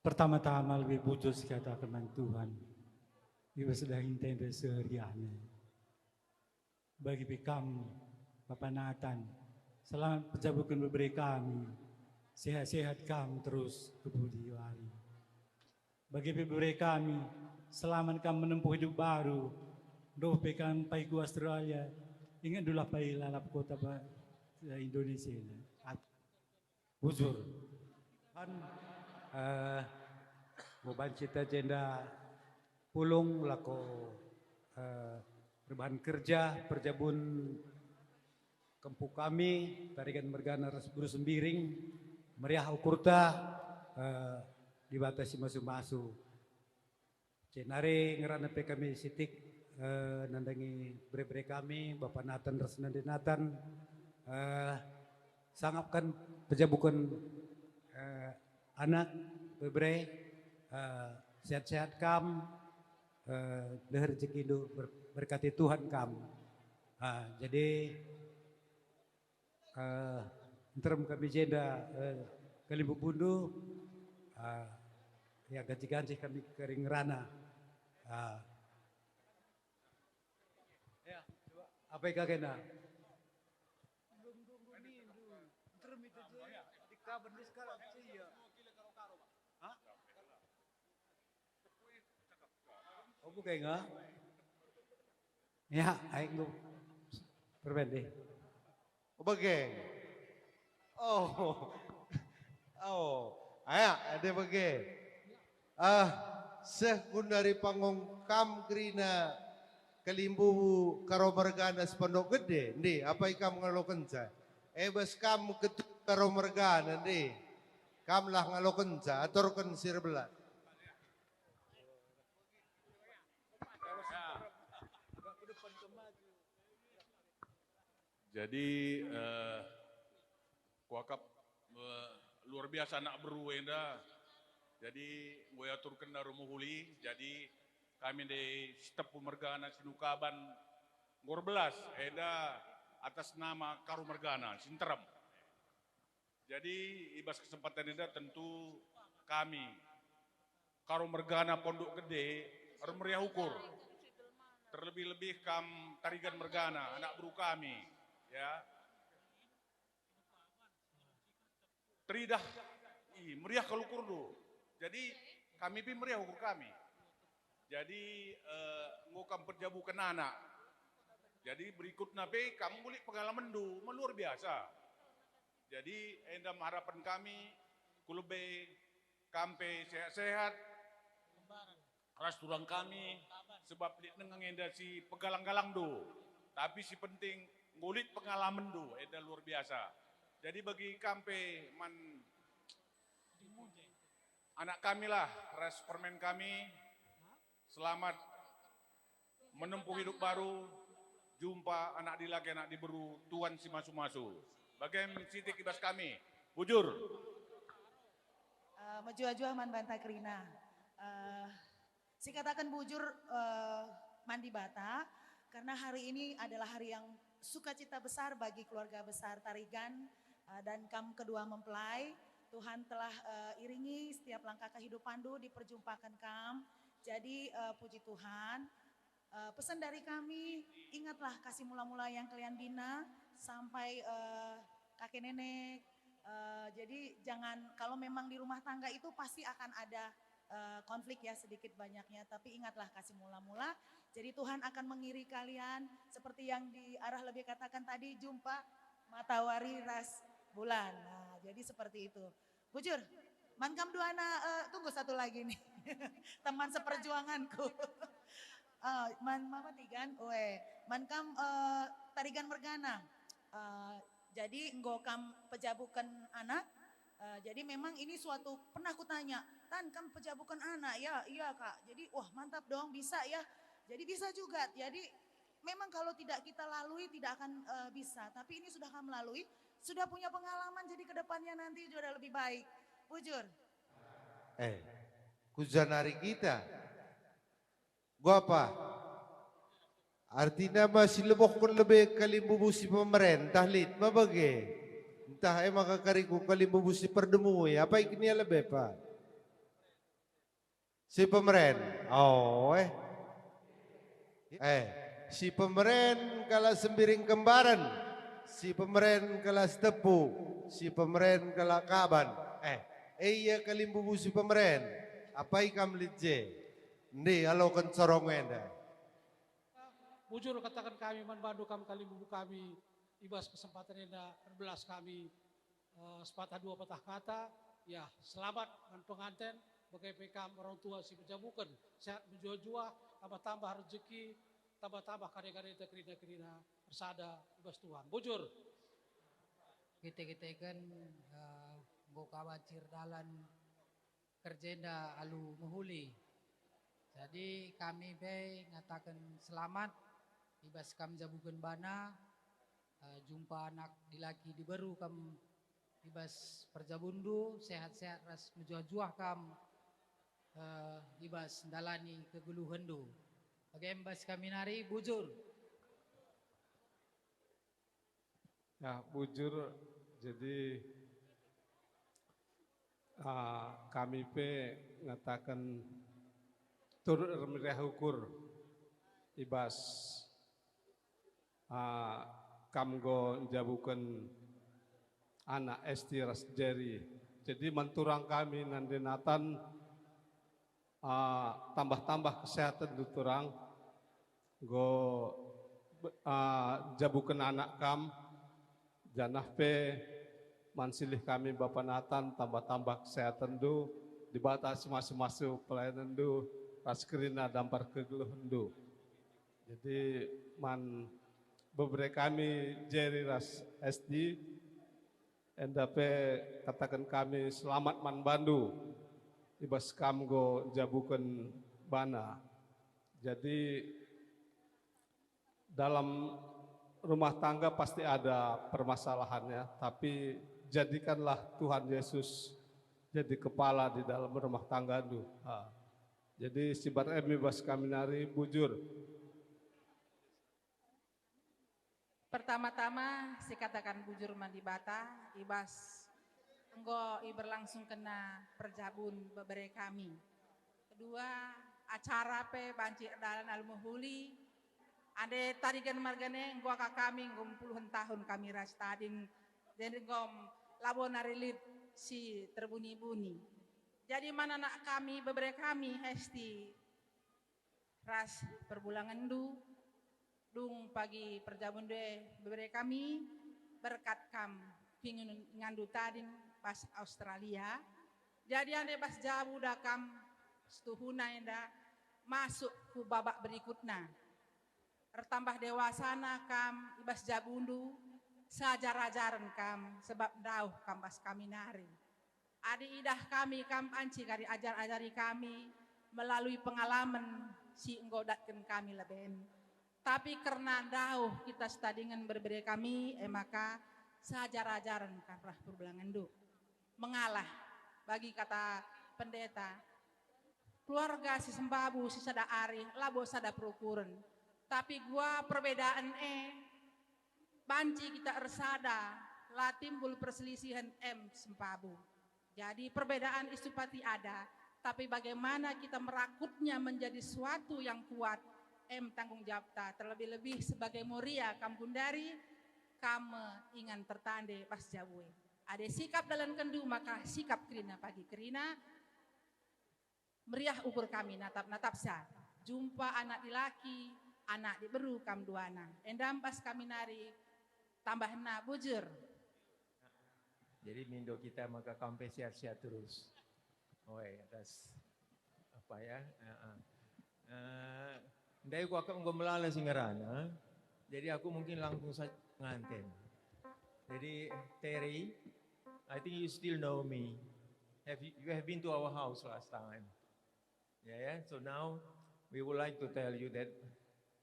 Pertama-tama lebih bujur katakan Tuhan. Ibu sudah intenda sehariannya. Bagi kami, Bapak Nathan, selamat pejabukan beri kami. Sehat-sehat kami terus kebudi hari. Bagi beri kami, selamat kami menempuh hidup baru. Doh pekan pai ku Australia. Ingat dulu pai lalap kota Indonesia. Bujur. Boban cita jenda pulung lako perubahan kerja perjabun kempu kami tarikan mergana buru sembiring meriah ukurta dibatasi masu-masu. Cenare ngerana pe kami sitik nandangi bre-bre kami Bapak Nathan Resnandi Nathan sangapkan pejabukan anak bre sehat-sehat kam dehar rezeki do berkati Tuhan kam. Jadi interim kami jeda Kalimbu Bundu ya ganti-ganti kami kering rana. Ya, coba apa yang kagena? Interim itu di kabar di sekarang sih ya. Oh bukan enggak? Ya, ayo lu berbeda. Oh bageng. Oh, ayo ada bageng. Sekundari pangongkam krina Kalimbu karo mergana sepondok gede, ndi apa ikam ngaloken sa? Bes kam ketu karo mergana ndi. Kam lah ngaloken sa aturken sirbelat. Jadi kuakap luar biasa anak beruenda. Jadi gue aturkan darumuhuli. Jadi kami di Stepu Mergana Sinukaban Ngorbelas eda atas nama Karu Mergana Sinterem. Jadi ibas kesempatan ini tentu kami Karu Mergana Pondok Gede meriah ukur. Terlebih-lebih kam Tarigan Mergana anak buru kami ya. Teridah meriah kalukur do. Jadi kami pi meriah ukur kami. Jadi ngokam perjabukan anak. Jadi berikutnya pe kamu boleh pengalaman do luar biasa. Jadi endam harapan kami kulube kampe sehat-sehat. Ras tulang kami sebab lit nengang enda si pegalang-galang do. Tapi si penting ngulit pengalaman do enda luar biasa. Jadi bagi kampe man anak kami lah ras permen kami selamat menempuh hidup baru, jumpa anak dilaki anak diberu, Tuhan si masu-masu. Bagaimana sitik ibas kami, bujur. Menjua-jua man banta kerina. Si katakan bujur mandi bata, karena hari ini adalah hari yang sukacita besar bagi keluarga besar Tarigan dan kam kedua mempelai. Tuhan telah iringi setiap langkah kehidupan du diperjumpakan kam. Jadi puji Tuhan, pesan dari kami, ingatlah kasih mula-mula yang kalian bina sampai kakek nenek. Jadi jangan, kalau memang di rumah tangga itu pasti akan ada konflik ya sedikit banyaknya. Tapi ingatlah kasih mula-mula, jadi Tuhan akan mengiri kalian seperti yang di arah lebih katakan tadi, jumpa matahari ras bulan. Nah jadi seperti itu. Bujur, mankam duana, tunggu satu lagi nih. Teman seperjuanganku. Mama Tigan, mankam Tarigan Mergana. Jadi nggokam pejabukan anak. Jadi memang ini suatu pernah aku tanya, Tan kam pejabukan anak ya, iya kak. Jadi wah mantap dong bisa ya. Jadi bisa juga. Jadi memang kalau tidak kita lalui tidak akan bisa. Tapi ini sudah kamu lalui, sudah punya pengalaman. Jadi kedepannya nanti sudah lebih baik. Bujur. Kujanari kita. Gua apa? Artinya masih lebih Kalimbu busi pemerintah lid, mabage. Entah makakariku Kalimbu busi perdemu ya, apa ini lebih pak? Si pemerintah, si pemerintah kala sembiring kembaran, si pemerintah kala stepu, si pemerintah kala kaban, iya Kalimbu busi pemerintah. Apa ikam lidje? Ndi alo kan sorongenda. Bujur katakan kami manbandu kam Kalimbu kami ibas kesempatan enda berbelas kami sepatah dua patah kata. Ya selamat man pengantin bagaimana kam orang tua si menjamukan sehat menjua-jua, tambah-tambah rezeki, tambah-tambah kadang-kadang kerina-kerina bersada bebas Tuhan. Bujur. Kita kan buka wacir dalan kerjenda alu muhuli. Jadi kami be ngatakan selamat ibas kam jabukan bana jumpa anak dilaki di baru kam ibas perjabundu sehat-sehat ras menjuah-juah kam ibas dalani keguluhendu. Bagaimana ibas kami nari bujur. Ya bujur, jadi kami pe ngatakan turut remediah ukur ibas kamgo jabukan anak esti ras jeri. Jadi menturang kami nandenatan tambah-tambah kesehatan tuturang go jabukan anak kam janah pe mansilih kami Bapak Natan tambah-tambah kesehatan du dibatasi masuk-masuk pelayanan du raskerina dampar kegeluhan du. Jadi beberapa kami jeri ras SD endape katakan kami selamat man bandu ibas kamgo jabukan bana. Jadi dalam rumah tangga pasti ada permasalahannya, tapi jadikanlah Tuhan Yesus jadi kepala di dalam rumah tangga itu. Jadi sibar emi bas kami nari bujur. Pertama-tama saya katakan bujur mandi bata, ibas enggo berlangsung kena perjabun beberapa kami. Kedua acara pe banci dalan almuhuli. Ade tarigan margane enggo kami enggo puluhan tahun kami ras tading jadi enggo labo narilit si terbunyi-bunyi. Jadi mana nak kami beberapa kami hesti ras perbulangan dung pagi perjabun de beberapa kami berkat kam pingin ngandu tadin pas Australia. Jadi ande pas jabu dah kam setuhuna enda masuk ku babak berikutnya. Bertambah dewasana kam ibas jabundu sajar-ajaran kam sebab dauh kam bas kami nari. Adi idah kami kam anci kari ajar-ajari kami melalui pengalaman si enggodatkan kami leben. Tapi karena dauh kita stadingan berbeda kami maka sajar-ajaran karena perbulangan du mengalah bagi kata pendeta keluarga si sembabu si sada ari labo sada prokuren. Tapi gua perbedaan banci kita ersada lah timbul perselisihan sempabu. Jadi perbedaan istupati ada, tapi bagaimana kita merakutnya menjadi suatu yang kuat tanggung jawab ta. Terlebih-lebih sebagai Moria Kampundari kame ingan tertande pas jabue. Ada sikap dalam kendu maka sikap kerina pagi kerina meriah ukur kami natap sa. Jumpa anak laki anak diberu kam duana. Endam pas kami nari tambahna bujur. Jadi mindo kita maka kampe siap-siap terus. Oi atas apa ya? Ndai aku akan melala singarana. Jadi aku mungkin langsung saja nganten. Jadi Terry, I think you still know me. You have been to our house last time. Yeah. So now we would like to tell you that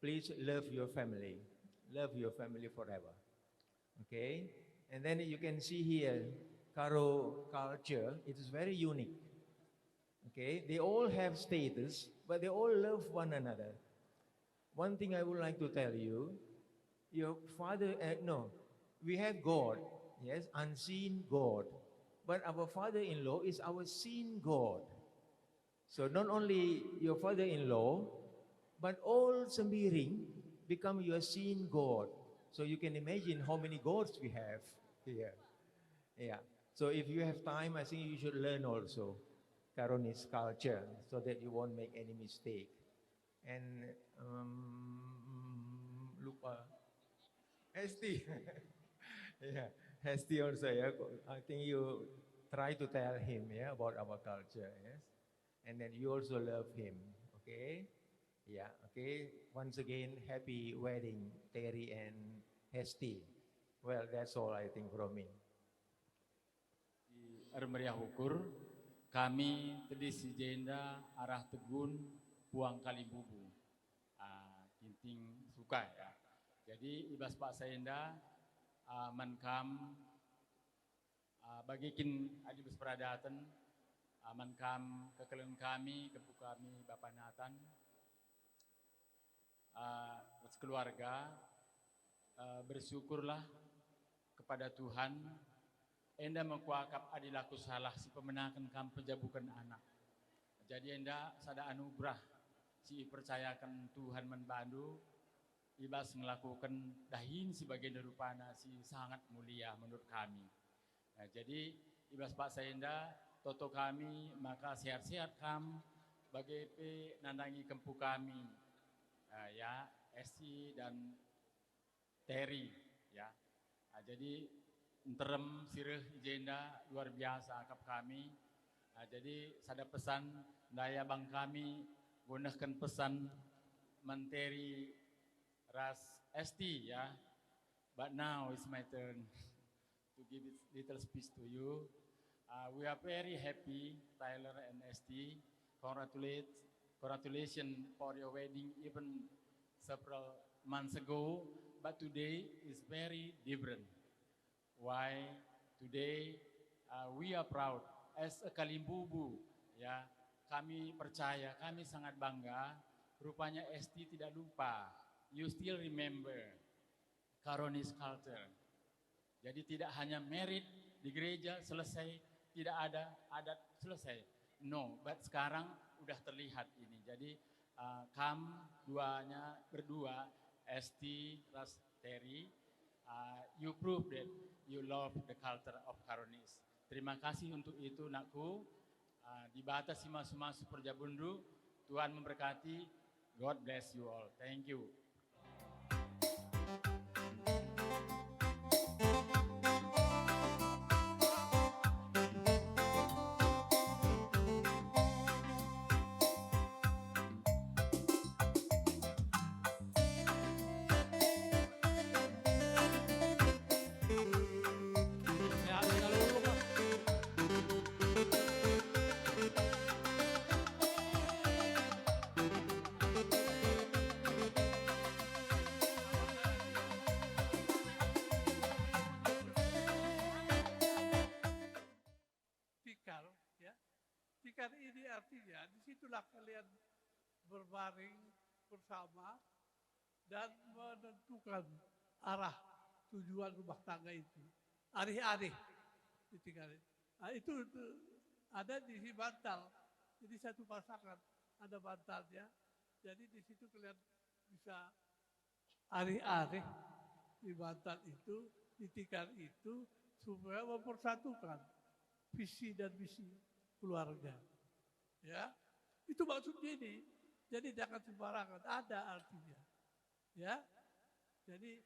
please love your family. Love your family forever. Okay? And then you can see here, Karo culture, it is very unique. Okay? They all have status, but they all love one another. One thing I would like to tell you, your father, we have God, yes, unseen God. But our father-in-law is our seen God. So not only your father-in-law, but all sembiring become your seen God. So you can imagine how many gods we have here. Yeah. So if you have time, I think you should learn also Caronese culture so that you won't make any mistake. And lupa Hesti. Yeah, Hesti also. Yeah. I think you try to tell him about our culture. Yes. and then you also love him. Okay? Yeah, okay. Once again, happy wedding, Terry and Hesti. Well, that's all I think from me. Di Armeria Hukur, kami tadi si Jenda arah Tegun Puang Kalibubu. Kinting suka ya. Jadi ibas Pak Sayenda mankam bagikin adibus peradatan mankam kekelen kami kepu kami Bapak Nathan keluarga bersyukurlah kepada Tuhan enda mengkuakap adilaku salah si pemenakan kam penjabukan anak. Jadi enda sada anugerah si percayakan Tuhan membantu ibas melakukan dahin sebagai derupana si sangat mulia menurut kami. Nah, jadi ibas Pak Sayenda toto kami maka sehat-sehat kam bagi nandangi kempu kami ya Esti dan Terry ya. Nah, jadi enterem sireh Jenda luar biasa akap kami. Nah, jadi sada pesan daya bang kami gunakan pesan menteri ras Esti ya. But now it's my turn to give a little speech to you. We are very happy, Tyler and Esti. Congratulations for your wedding even several months ago. But today is very different. Why? Today we are proud as a Kalimbubu ya. Kami percaya, kami sangat bangga. Rupanya Esti tidak lupa. You still remember Karonis culture. Jadi tidak hanya merit di gereja selesai, tidak ada adat selesai. No, but sekarang udah terlihat ini. Jadi berdua, Esti, Ras Terry, you prove that you love the culture of Karonis. Terima kasih untuk itu, nakku. Dibatasi masuk-masuk Perjabundu. Tuhan memberkati. God bless you all. Thank you. Tikar ini artinya disitulah kalian berbaring bersama dan menentukan arah tujuan rumah tangga itu. Arih-arih di tikar. Nah, itu ada di si bantal. Jadi satu pasangan ada bantalnya. Jadi di situ kalian bisa arih-arih di bantal itu, di tikar itu supaya mempersatukan visi dan misi keluarga, ya itu maksudnya ini. Jadi jangan sembarangan, ada artinya, ya. Jadi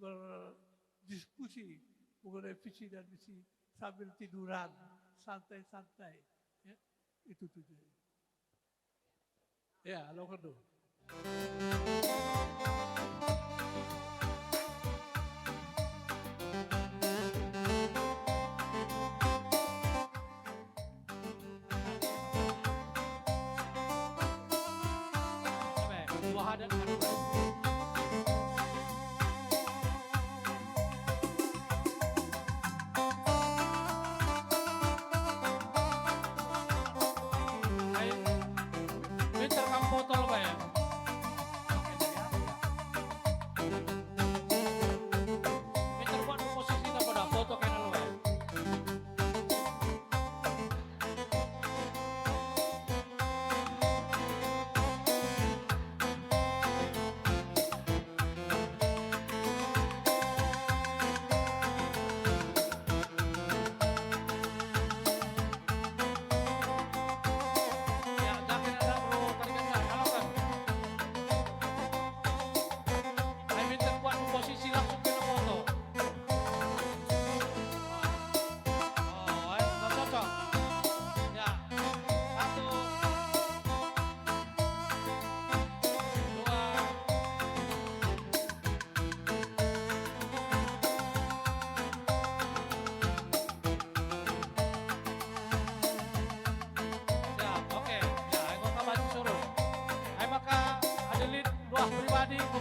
berdiskusi mengenai visi dan misi sambil tiduran, santai-santai, ya itu tujuannya. Ya, lo kedua.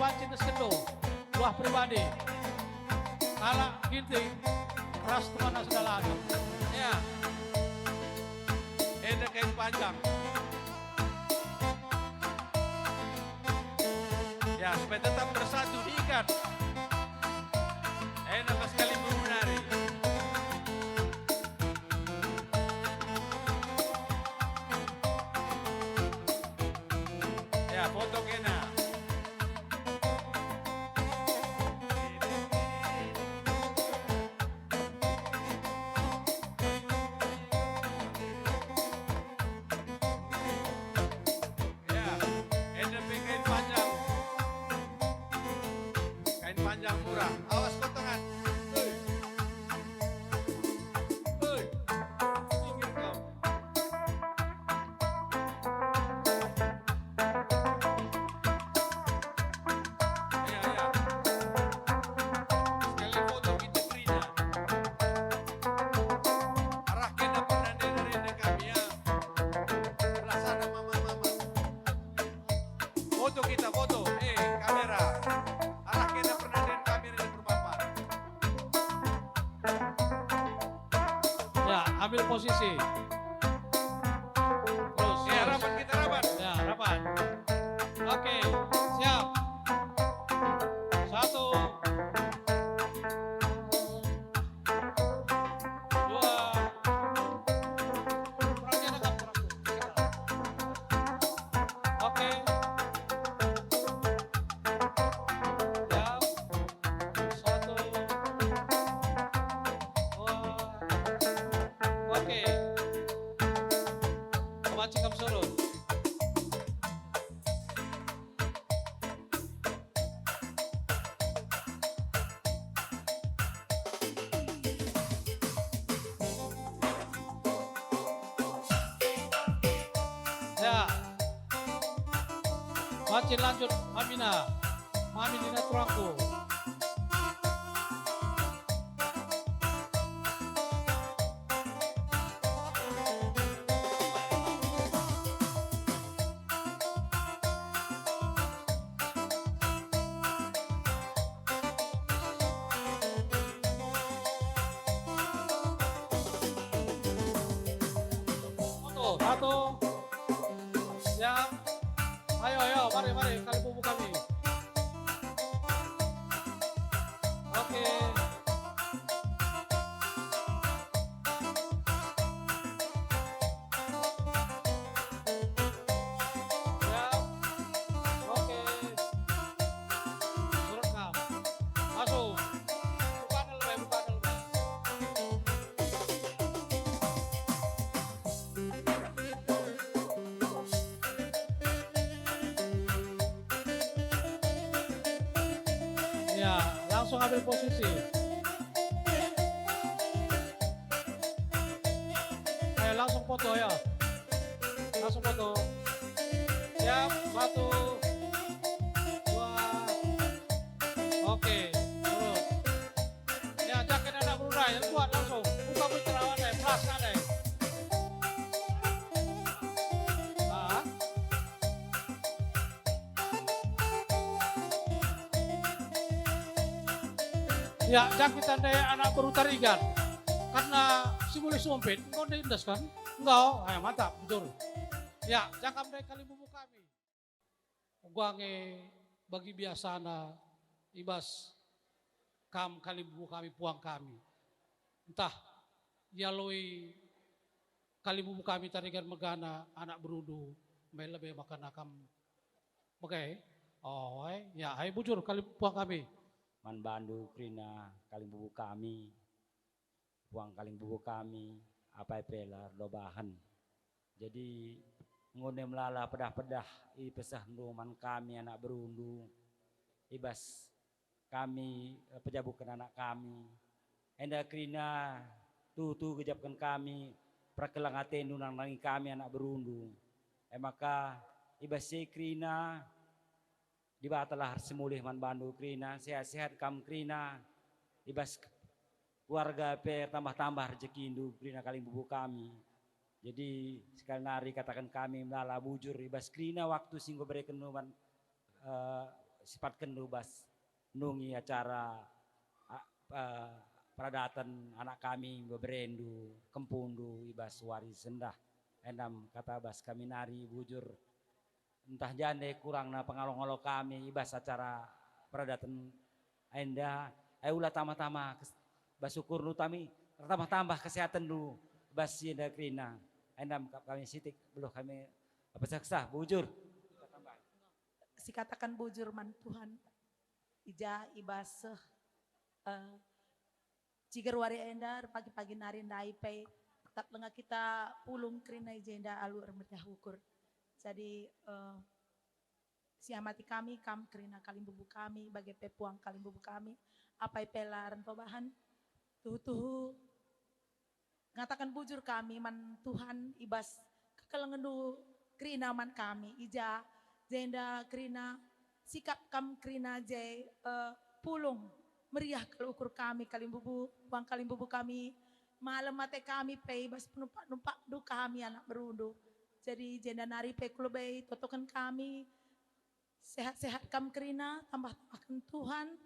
wancin sendo, luah pribadi. Kala ginting, ras teman segala ada. Ya. Ada kain panjang. Ya, supaya tetap bersatu diikat. Enak sekali menari. Ya, foto kena. Ya, ada kain panjang. Kain panjang murah. Awas potongan. Hei. Hei. Minggir kau. Ya, ya. Sekali foto kita Krina. Arah kena pernah dengerin kami ya. Sebelah sana mama-mama. Foto kita, foto. Kamera. Arah kena pernah dengerin kami di berpapan. Ya, ambil posisi. Terus. Ya, rapat kita rapat. Ya, rapat. Oke, siap. 1, 2. Perangnya dekat, Oke. Siap. 1, 2. Oke. Kemaci kamu suruh. Ya. Macin lanjut Amina. Mami Nina Turangku. Foto. 1. Siap. Ayo, mari, kali bubu kami. Oke. Siap. Oke. Surekam. Masuk. Bukan lebih. Ya, langsung ambil posisi. Ayo langsung foto ya. Langsung foto. Siap, 1, 2. Oke, terus. Ya, jaket anak Brunei, yang kuat langsung. Buka puterawan deh, plus ada. Ya, jakitan daya anak baru tarigan. Karena si boleh sumpit, kau diindas kan? Enggak, ayo mantap, betul. Ya, jakam daya kali bubu kami. Guange bagi biasana ibas kam kali bubu kami puang kami. Entah, yaloi kali bubu kami tarigan megana anak berudu, main lebih makan akam. Oke, oh, ya, ayo bujur kali puang kami. Man Bandu Krina kaling bubu kami, puang kaling bubu kami, apa pelar lobahan. Jadi ngone melala pedah-pedah i pesah man kami anak berundu, ibas kami pejabukan anak kami. Enda Krina tutu kejapkan kami, prakelang atendu nang nangi kami anak berundu. Maka ibas si Krina dibatalah semulih man Bandu Krina, sehat-sehat kam Krina, ibas keluarga per tambah-tambah rezeki indu Krina kaling bubu kami. Jadi sekali nari katakan kami melala bujur ibas Krina waktu singgo berikan numan sifat kendu bas nungi acara peradatan anak kami beberendu kempundu ibas waris sendah endam kata bas kami nari bujur entah jande kurang na pengalong-along kami ibas acara peradatan enda ulah tama-tama bas syukur nu kami tambah kesehatan dulu bas sinda krina endam kami sitik belum kami apa saksa bujur si katakan bujur man Tuhan ija ibas cigar wari endar pagi-pagi nari ndai pe tetap lenga kita pulung krina jenda alu ermetah ukur jadi siamati kami kam krina kalim bubu kami bagai pepuang kalim bubu kami apa pelaran tobahan tuhu ngatakan bujur kami man Tuhan ibas kekelengendu krina man kami ija jenda krina sikap kam krina je pulung meriah kalau ukur kami kalim bubu uang kalim bubu kami malam mate kami pe bas penumpak du kami anak berundu jadi jenda nari pe kulubei totokan kami sehat-sehat kam krina tambah-tambahkan Tuhan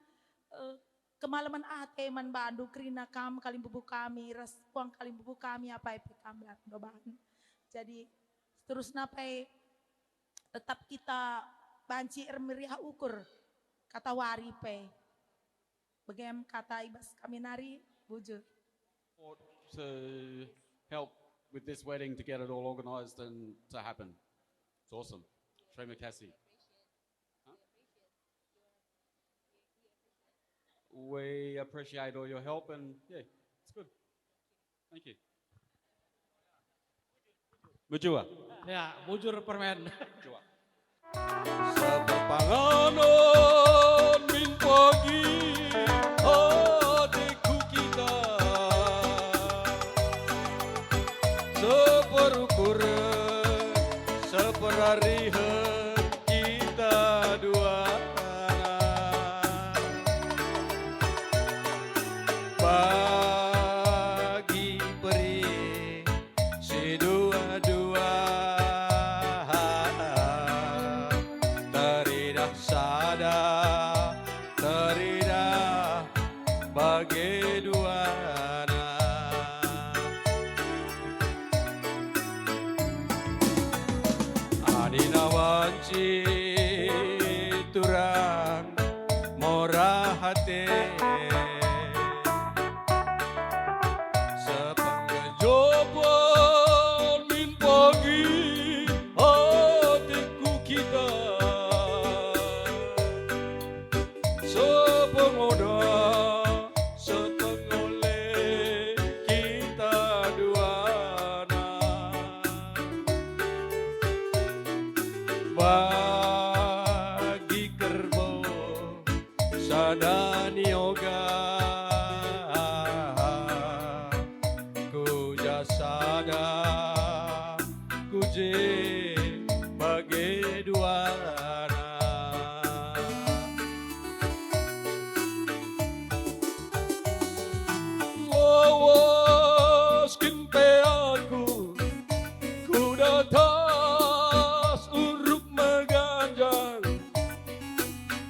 kemalaman ate man bandu krina kam kalim bubu kami ras uang kalim bubu kami apa pe kami dobahan jadi terus nape tetap kita banci meriah ukur kata wari pe bagaimana kata ibas kami nari bujur. To help with this wedding to get it all organized and to happen. It's awesome. Terima kasih. We appreciate all your help and yeah, it's good. Thank you. Bujua. Ya, bujur permen. Bujua. Sepanganon min pagi hatiku kita seperukur seperarihan kita dua bagi peri si dua-dua teridah sada teridah bagi dua adina wanci turang murah hati sepenggejoban min pagi hatiku kita sepengoda setengole kita dua bagi kerbau sadani yoga ku jasada ku je bagi dua lawaskin pe aku ku datas uruk meganjang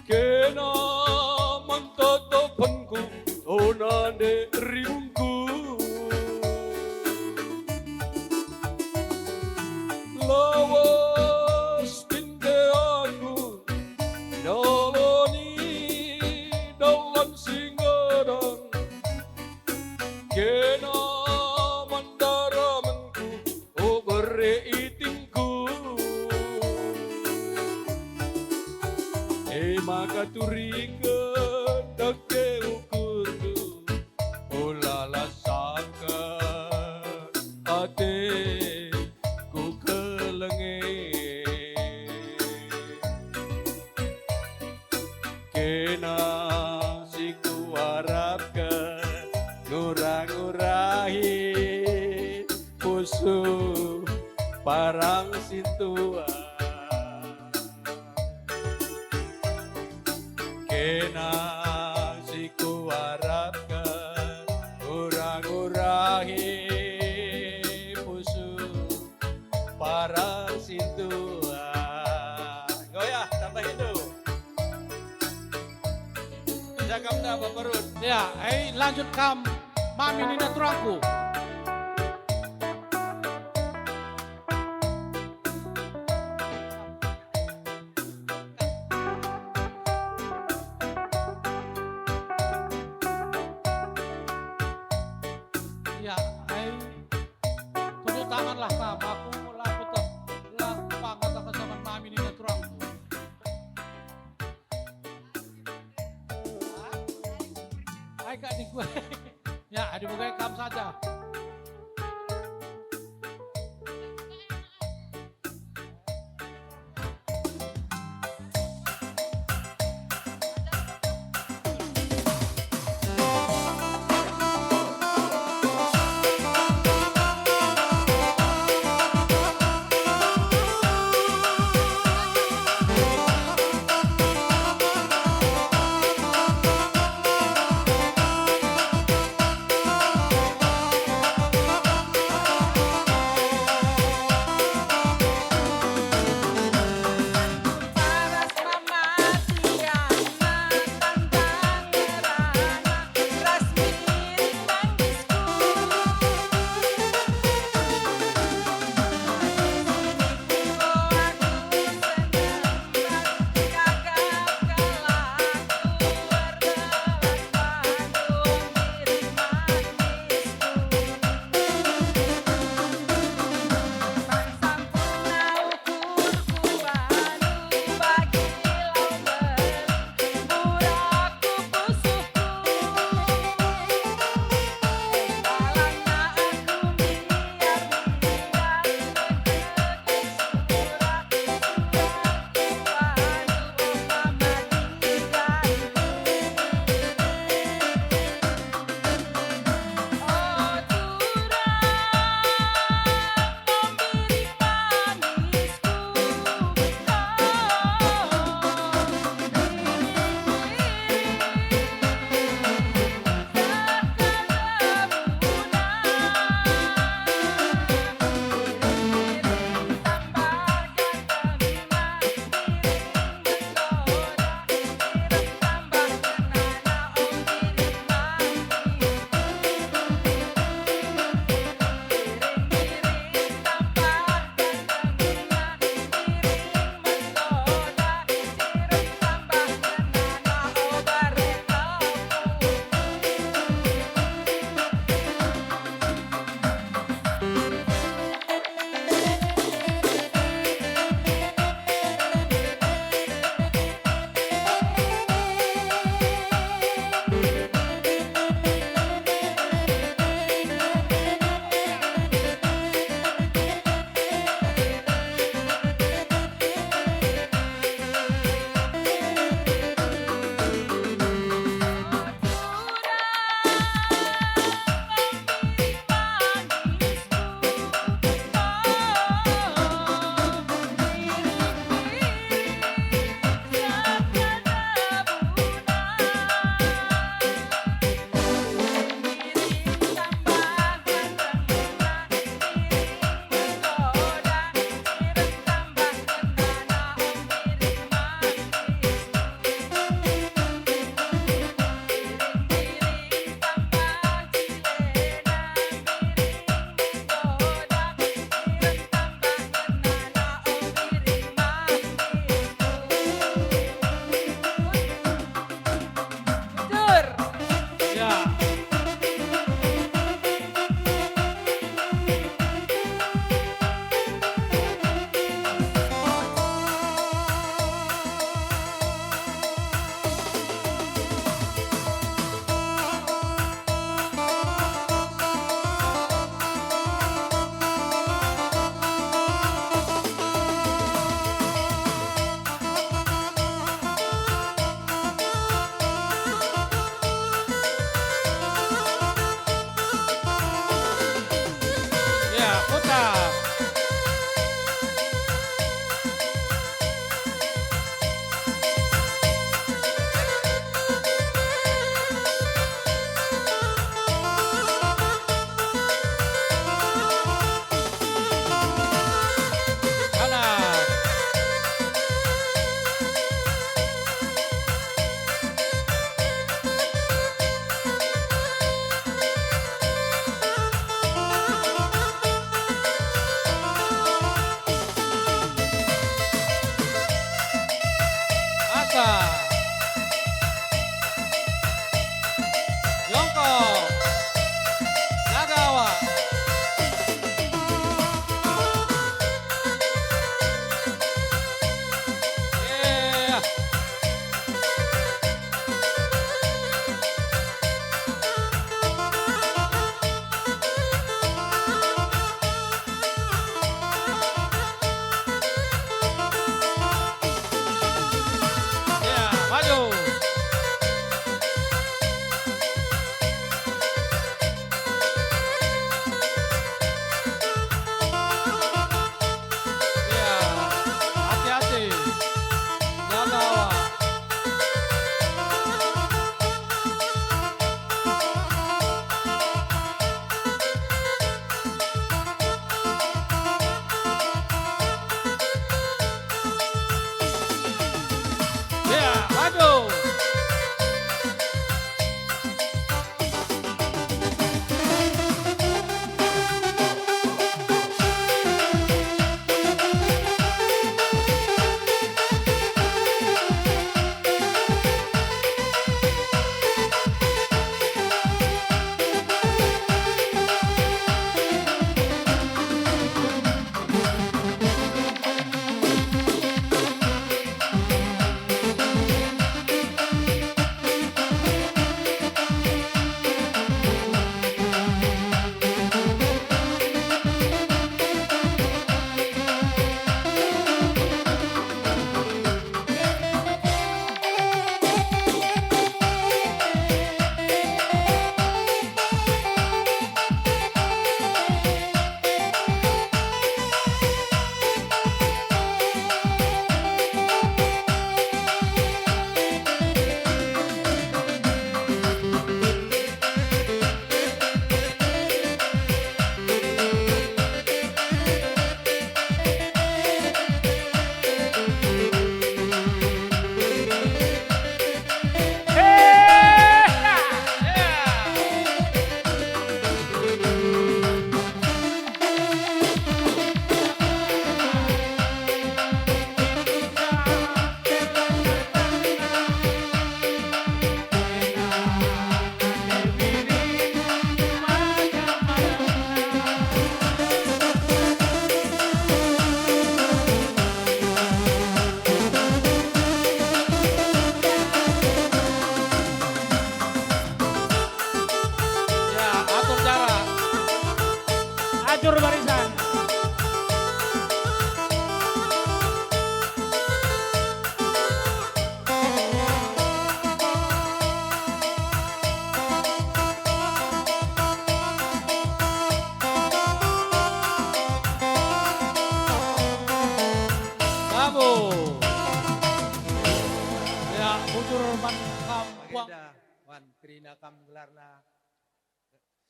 kena mantotopanku onande riungku lawaskin pe aku noloni dalam singgadang kena mandaramanku o bereitingku maka turingan dake ukurku ulala saka ate ku kelenge kena siku harapkan ngurang-ngurahi musuh parang sintua kena siku harapkan ngurang-ngurahi musuh parang sintua goyah tambah hidup Ya, lanjut kam Mami Nina Turangku. Ya, tunjuk tanganlah kam. Aku laku pangat akan zaman Mami Nina Turangku. Hai kak nih gue. Ya, adik bukai kam saja. Mundur barisan. Kamu. Ya, mundur kam buang. Maganda, wan krina kam gelarna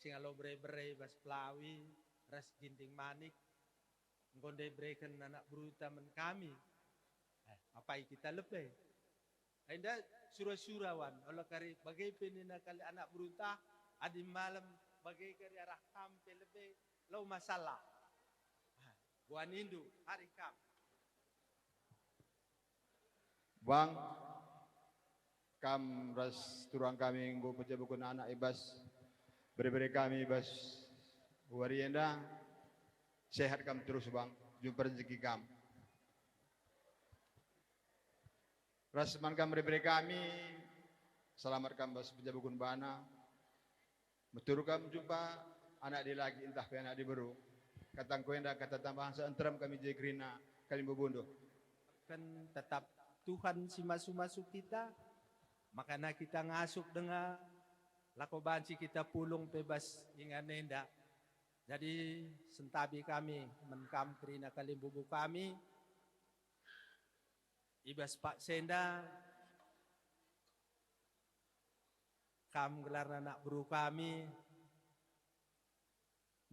singalo bre-bre bas pelawi ras ginting manik ngonde breken anak beruta men kami. Apa kita lebih? Anda surah-surah wan Allah kari bagai penina kali anak beruta adi malam bagai kari arah kampe lebih lau masalah. Wan indu hari kam. Bang, kam ras turang kami nggo pejabukun anak ibas beri kami ibas warienda sehat kam terus bang, jumpa rezeki kam. Ras man kam beri kami selamat kam bas pejabukun bana. Metur kam jumpa anak di lagi entah pe anak di beru. Katang kuenda kata tambahan seentram kami jegrina kali bobondo. Kan tetap Tuhan si masuk-masuk kita, makanya kita ngasuk dengan lako banci kita pulung bebas ingan nenda. Jadi sentabi kami menkam kerina kali bubu kami, ibas Pak Senda, kam gelar anak buru kami,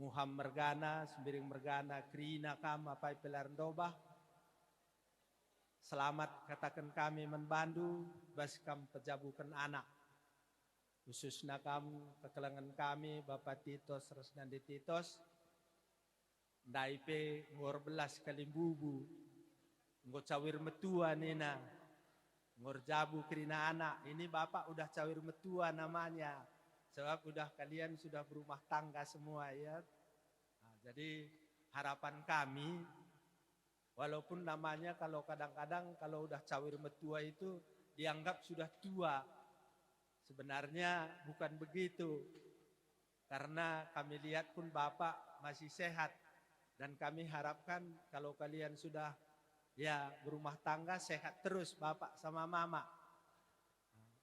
Muham Mergana, sembiring Mergana, kerina kam apa pelar dobah. Selamat katakan kami membantu bas kam pejabukan anak. Khususnya kam kekelangan kami Bapak Titos Resnandi Titos. Daipe ngor belas kali bubu. Ngor cawir metua nina. Ngor jabu kerina anak. Ini Bapak udah cawir metua namanya. Sebab udah kalian sudah berumah tangga semua ya. Nah, jadi harapan kami walaupun namanya kalau kadang-kadang kalau udah cawir metua itu dianggap sudah tua. Sebenarnya bukan begitu. Karena kami lihat pun Bapak masih sehat. Dan kami harapkan kalau kalian sudah ya berumah tangga sehat terus Bapak sama Mama.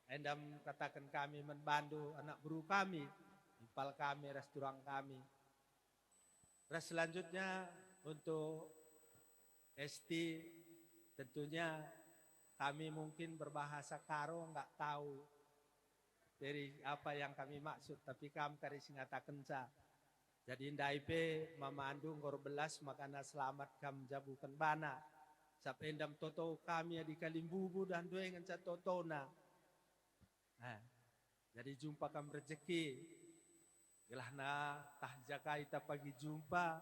Endam katakan kami membantu anak buru kami. Ipal kami, restoran kami. Terus selanjutnya untuk ST tentunya kami mungkin berbahasa Karo nggak tahu dari apa yang kami maksud, tapi kami kari singata kenca. Jadi ndaipe Mama Andu ngor belas makana selamat kam jabukan bana. Sap endam toto kami di Kalimbubu dan dua ngenca totona. Jadi jumpa kam rezeki. Gelahna tah jaka ita pagi jumpa.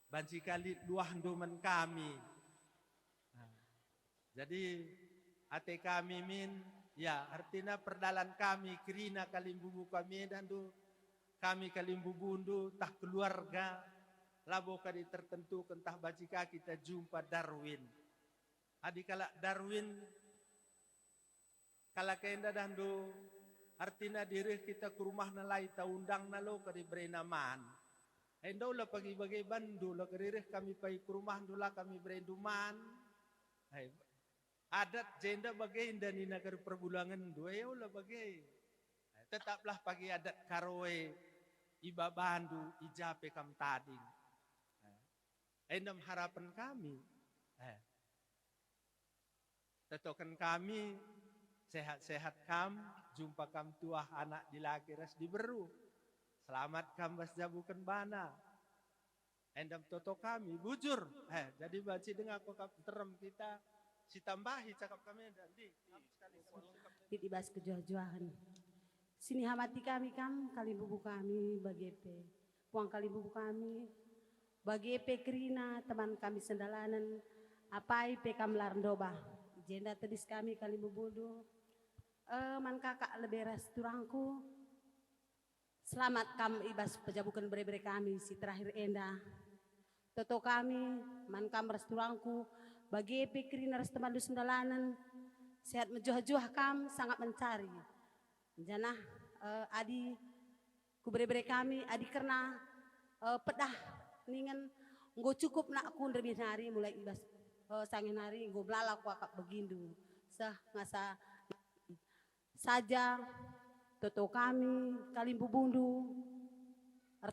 Banci kali luah domen kami. Jadi ate kami min ya artinya perdalan kami kerina kalimbubu kami dan do kami kalimbubundu tah keluarga labo kali tertentu kentah bacika kita jumpa Darwin. Adi kala Darwin kala kenda dan do artinya diri kita ke rumah nalai taundang nalo kadi berenaman. Endo lah pagi-pagi bandu lah keririh kami pergi ke rumah dula kami berenduman. Adat jenda bagai indah ni negara perbulangan dua ya lah bagai. Tetaplah pagi adat karoe iba bandu ijape kam tading. Endam harapan kami. Tetokan kami sehat-sehat kam jumpa kam tuah anak di laki ras diberu. Selamat kambas jabukan bana. Endam toto kami bujur. Jadi baci dengan aku terem kita si tambahi cakap kami dan di Ditibas kejuah-juahan. Sini hamati kami kam kali bubu kami bagepe. Puang kali bubu kami bagepe kerina teman kami sendalanan apai pe kam larndoba. Jenda tedis kami kali bubudu. Man kakak lebih resturangku. Selamat kam ibas pejabukan bere-bere kami si terakhir enda. Toto kami man kam resturangku bagi pikirin res teman du sendalanan sehat menjuah-juah kam sangat mencari. Janah adi ku bere-bere kami adi karena pedah ningan nggo cukup nak kun lebih hari mulai ibas sangin hari nggo belala ku akak begindu sah ngasa saja toto kami Kalimbu Bundu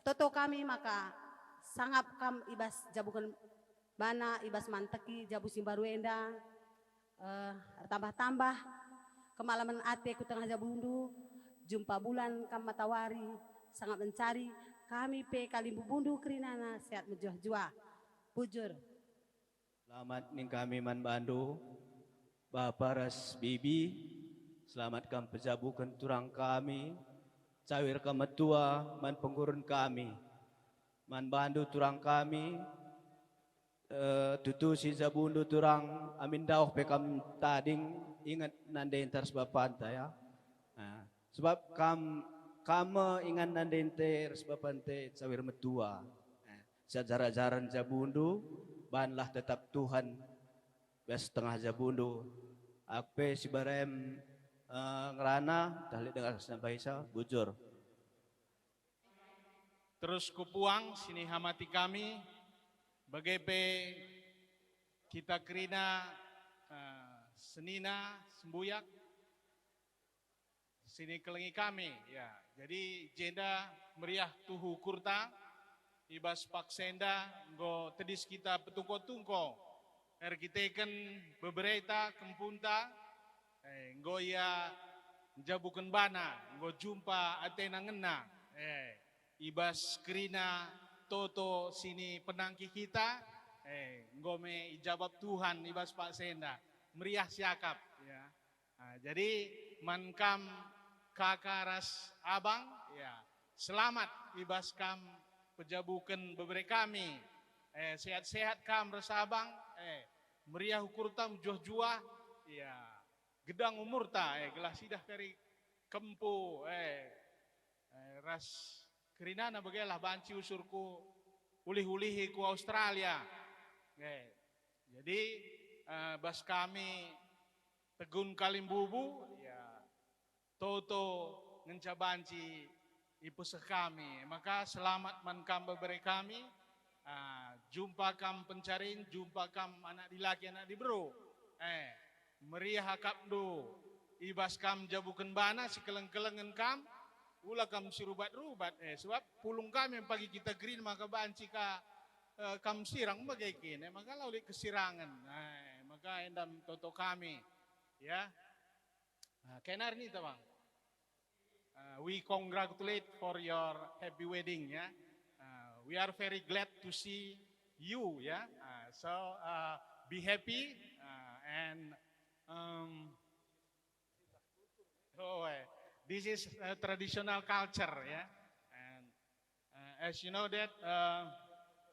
toto kami maka sangap kam ibas jabukan bana ibas manteki jabu simbaruenda tambah-tambah kemalaman ate ku tengah jabundu jumpa bulan kam matawari sangat mencari kami pe Kalimbu Bundu kerinana sehat menjuah-juah bujur. Selamat ning kami man Bandu Bapak Ras Bibi selamat kam pejabukan turang kami cawir kemetua man penggurun kami man Bandu turang kami tutu si Zabundu turang amin dauh pekam tading ingat nande entar sebab pantai ya sebab kamu ingat nande entar sebab pantai cawir metua sejarah-jaran Zabundu banlah tetap Tuhan bes tengah Zabundu ape si barem ngerana dahli dengar sampai bujur. Terus kupuang sini hamati kami bagepe kita kerina senina sembuyak sini kelengi kami ya. Jadi jenda meriah tuhu kurta ibas paksenda nggo tedis kita petungko-tungko erkiteken bebereta kempunta nggo ya jabukan bana nggo jumpa atena ngena ibas kerina toto sini penangki kita nggo me ijabab Tuhan ibas Pak Senda meriah siakap ya jadi mankam kakak ras abang ya selamat ibas kam pejabukan beberapa kami sehat-sehat kam ras abang meriah ukurtam juah-juah ya gedang umurta gelah sidah kari kempu ras kerinana bagalah banci usurku ulih-ulihi ku Australia jadi bas kami tegun Kalimbubu ya toto ngenca banci ipusah kami maka selamat mankam beberapa kami jumpa kam pencarin jumpa kam anak dilaki anak dibro meriah kapdu ibas kam jabukan bana si keleng-kelengan kam ulah kam si rubat-rubat sebab pulung kami yang pagi kita green maka banci ka kam sirang bagaikin maka laulik kesirangan maka endam toto kami ya kenar ni tabang we congratulate for your happy wedding ya we are very glad to see you ya so be happy and this is a traditional culture, yeah. And as you know that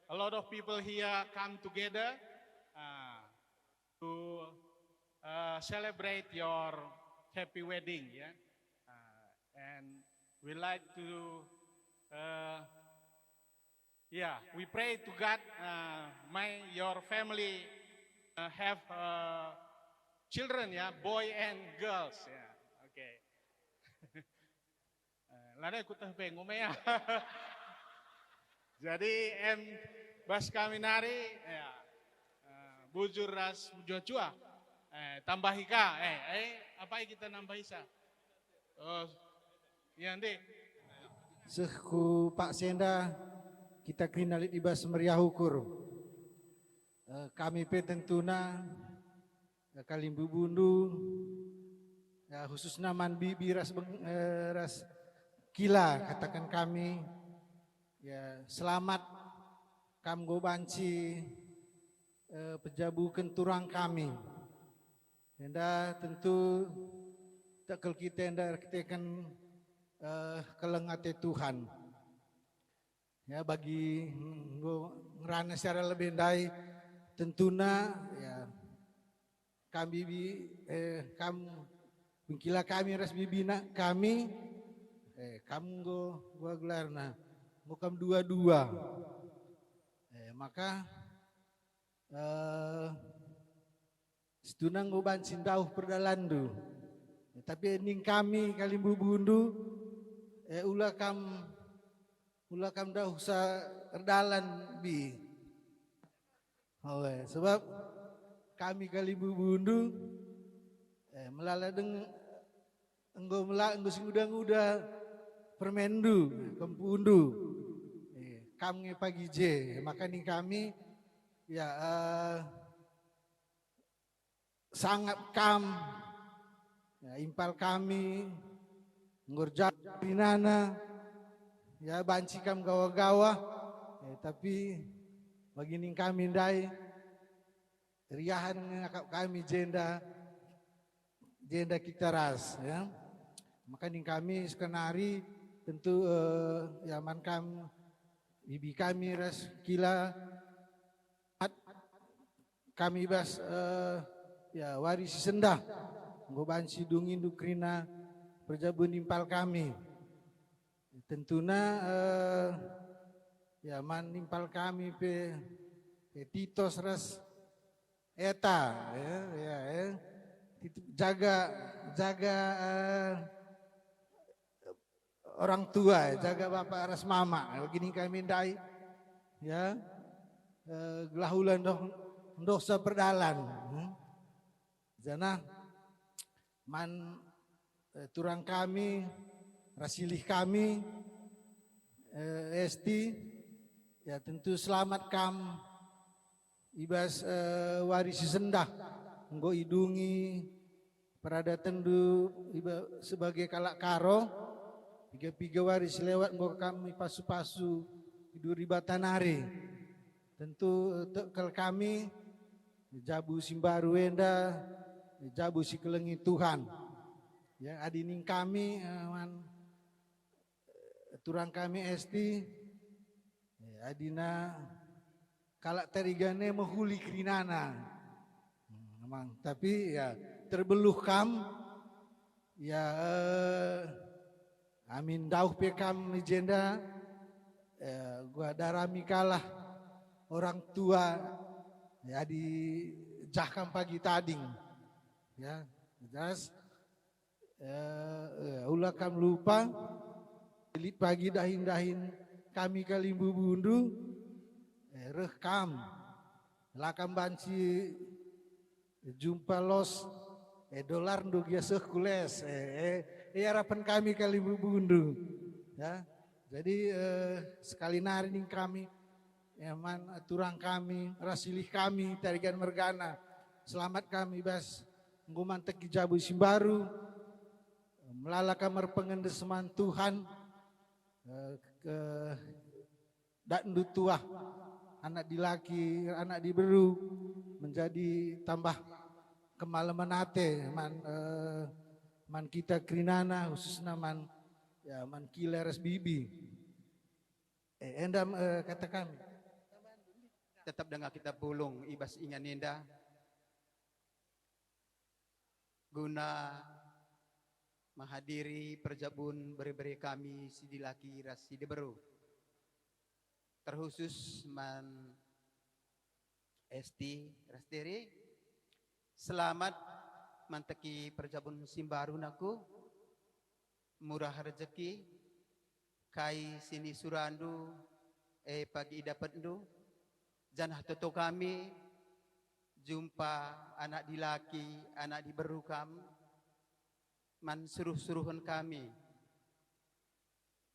a lot of people here come together to celebrate your happy wedding, yeah. And we like to, we pray to God, may your family have children, yeah, boy and girls, yeah. Okay. Lada ikut pengung ya. Jadi bas kami nari, ya, bujur ras jua, tambah ika, apa yang kita nambah isa? Oh, ya nanti. Sehku Pak Senda, kita krinalit ibas meriah ukur. Kami petentuna Kalimbu Bundu, ya, khususnya man bibi ras kila katakan kami ya selamat kamgo banci pejabukan turang kami. Enda tentu takal kita enda kita kan kelengate Tuhan. Ya bagi ngerana secara lebih dai tentuna ya kami bingkila kami ras bibina kami kamu gua gelarna mukam dua-dua maka setunang go bancin dauh perdalandu tapi ning kami Kalimbu Bundu ulah kam dauh sa perdalan bi. Oke, sebab kami Kalimbu Bundu melala deng enggo sing udah permendu kempundu kami pagi je makanya kami ya sangat ya, impal kami ngurjak rinana ya banci kam gawa-gawa tapi begini kami ndai riahan kami jenda kita ras ya makanya kami skenari tentu ya man bibi kami ras kila kami bas ya warisi sendah ngoban sidungin dukrina perjabun impal kami tentuna ya man impal kami pe titos ras eta ya jaga orang tua, jaga bapak ras mama. Begini kami ndai ya gelahulan dosa perdalan. Jana man turang kami rasilih kami esti ya tentu selamat kam ibas warisi sendah nggo idungi perada tendu sebagai kalak karo piga waris lewat nggo kami pasu-pasu hidur di Batanari tentu tekel kami jabu simbaru enda jabu si kelengi Tuhan ya adining kami turang kami esti adina kalak terigane menghuli krinana memang tapi ya terbeluh kam ya amin dauh pekam legenda gua darami kalah orang tua ya di jahkam pagi tading ya jelas ulah kam lupa pagi dahin kami Kalimbu Bundu rekam lakam banci jumpa los dolar ndug ya sekules harapan kami Kalimbu Bundu ya jadi sekali nari ning kami eman turang kami rasilih kami tarigan mergana selamat kami bas nguman teki jabu simbaru melala kamar pengendeseman Tuhan ke dakndu tuah anak dilaki anak diberu menjadi tambah kemalaman ate man kita krinana khususnya man ya man kileres bibi endam kata kami tetap dengan kita pulung ibas ingan nenda guna menghadiri perjabun beri-beri kami sidilaki ras sidiberu terkhusus man esti rasteri selamat manteki perjabun simbaru naku murah rezeki kai sini surandu pagi dapat ndu janah toto kami jumpa anak dilaki anak diberukam man suruh-suruhan kami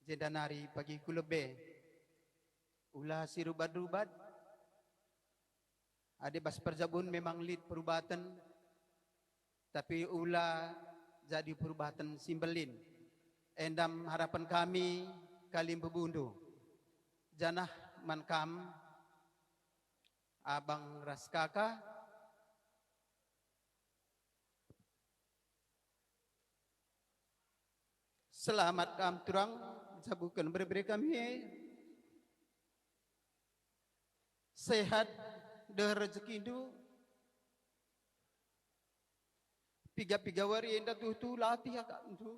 jedanari pagi kulebe ulah si rubad-rubad ada bas perjabun memang lid perubatan tapi ulah jadi perubatan simbelin endam harapan kami Kalimbu Bundu janah mankam abang raskaka selamat kam turang sabukan beri kami sehat dan rezeki itu piga wari enda tu latih akak itu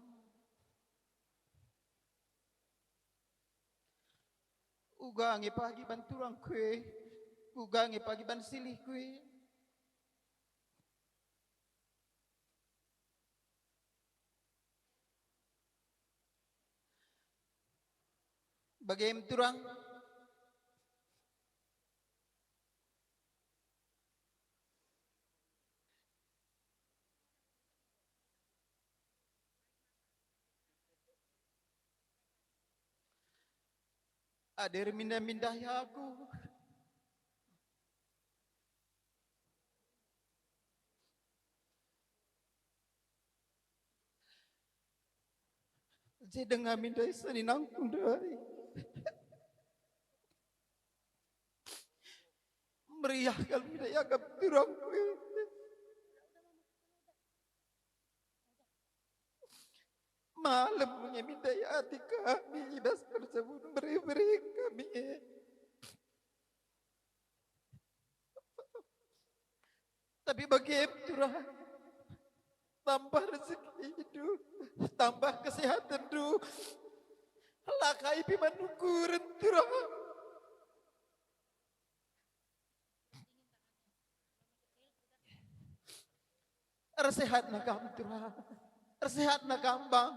ugangi pagi banturang kue ugangi pagi ban silih kue bagaimana turang Adir mindah-mindah ya aku. Saya dengar mindah seninang kundari. Meriah kalau mindah ya kapturang kue. Malam punya minta ya hati kami das tersebut beri-beri kami. Tapi bagaimana tambah rezeki hidup, tambah kesehatan du, lakai piman ukuran turah. Resehat na kam turah. Tersehat na kambang.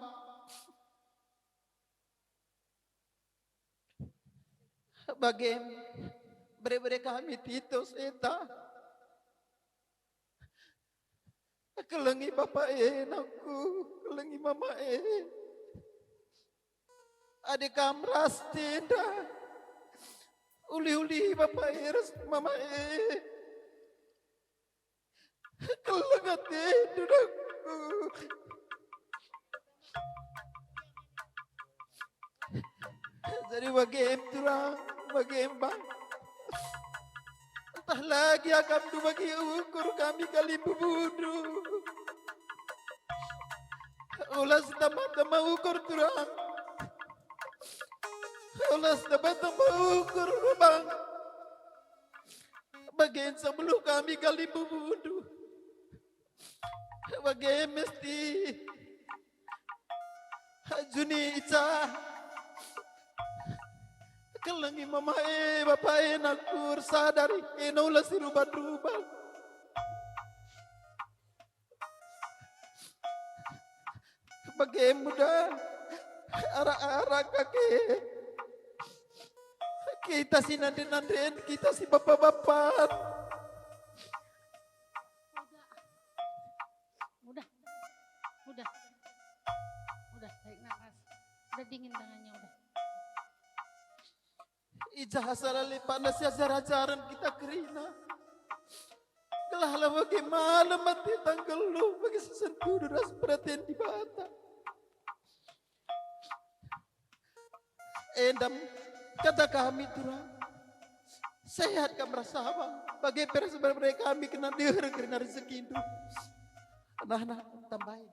Bagaimana beri-beri kami titos eta. Kelengi bapak aku, kelengi mama adik kamras tenda. Uli-uli bapak mama kelengat dudukku. Jadi bagaimana entah lagi akan tu bagi ukur kami kali bubudu. Ulas tambah ukur turang. Ulas tambah ukur bang. Bagian sebelum kami kali bubudu. Bagaimana mesti Juni Ica kelengi mama bapak nakur sadari ulas dirubah-rubah. Bagaimana muda arah-arah kaki kita si nanti kita si bapak-bapak. Udah tarik nafas, udah dingin tangannya udah. Ijah salali panas ya ajaran kita kerina. Gelahlah bagaimana mati tanggal lu bagi sesentuh deras perhatian di bata. Endam kata kami turang. Sehat kami rasa bang. Bagi peres mereka kami kena dihar kerana rezeki itu. Nah tambahin.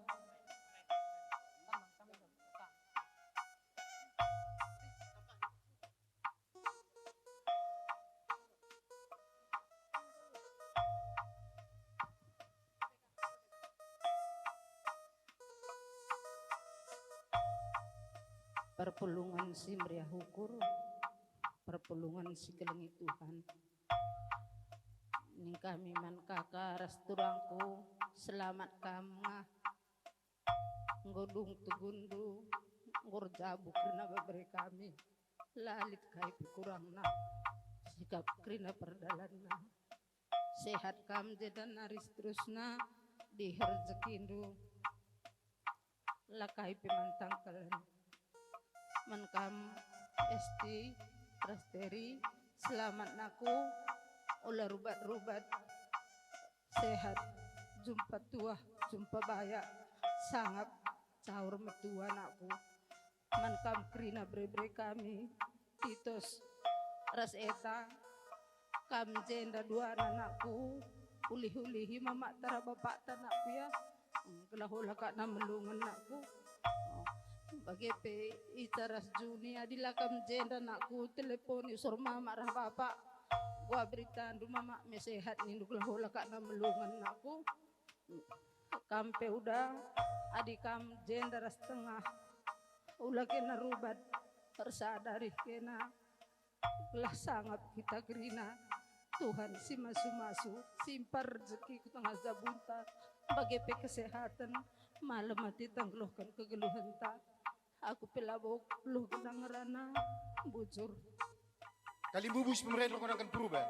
Perpulungan si meriah ukur, perpulungan si kelengi Tuhan. Ning kami man kakak resturangku, selamat kamngah. Ngodung tugundu, ngur jabu kerana babere kami. Lalit kai kurangna, sikap kerana perdalanna. Sehat kam jedan aris terusna, di herzekindu. Lakai pemantang kalian. Menkam esti rasteri selamat naku ulah rubat-rubat sehat jumpa tua jumpa baya sangap caur metua nakku menkam krina bre-bre kami titos ras eta kam jenda dua anakku ulih-ulihi mamak tara bapak tanakku ya kelahola kak na melungan nakku bagi pe itaras Juni adila kam jenda nakku teleponi sur mama rah bapak gua berita ndu mama me sehat ni ndu hola kak na melungan nakku kampe udah adik kam jenda ras tengah ulah kena rubat tersadari kena lah sangat kita gerina Tuhan si masu-masu simpar rezeki ku tengah zabunta bagi pe kesehatan malam mati tanggeluhkan kegeluhan tak aku pelabok lu kenang rana bujur kali bubus pemerintah menggunakan perubahan.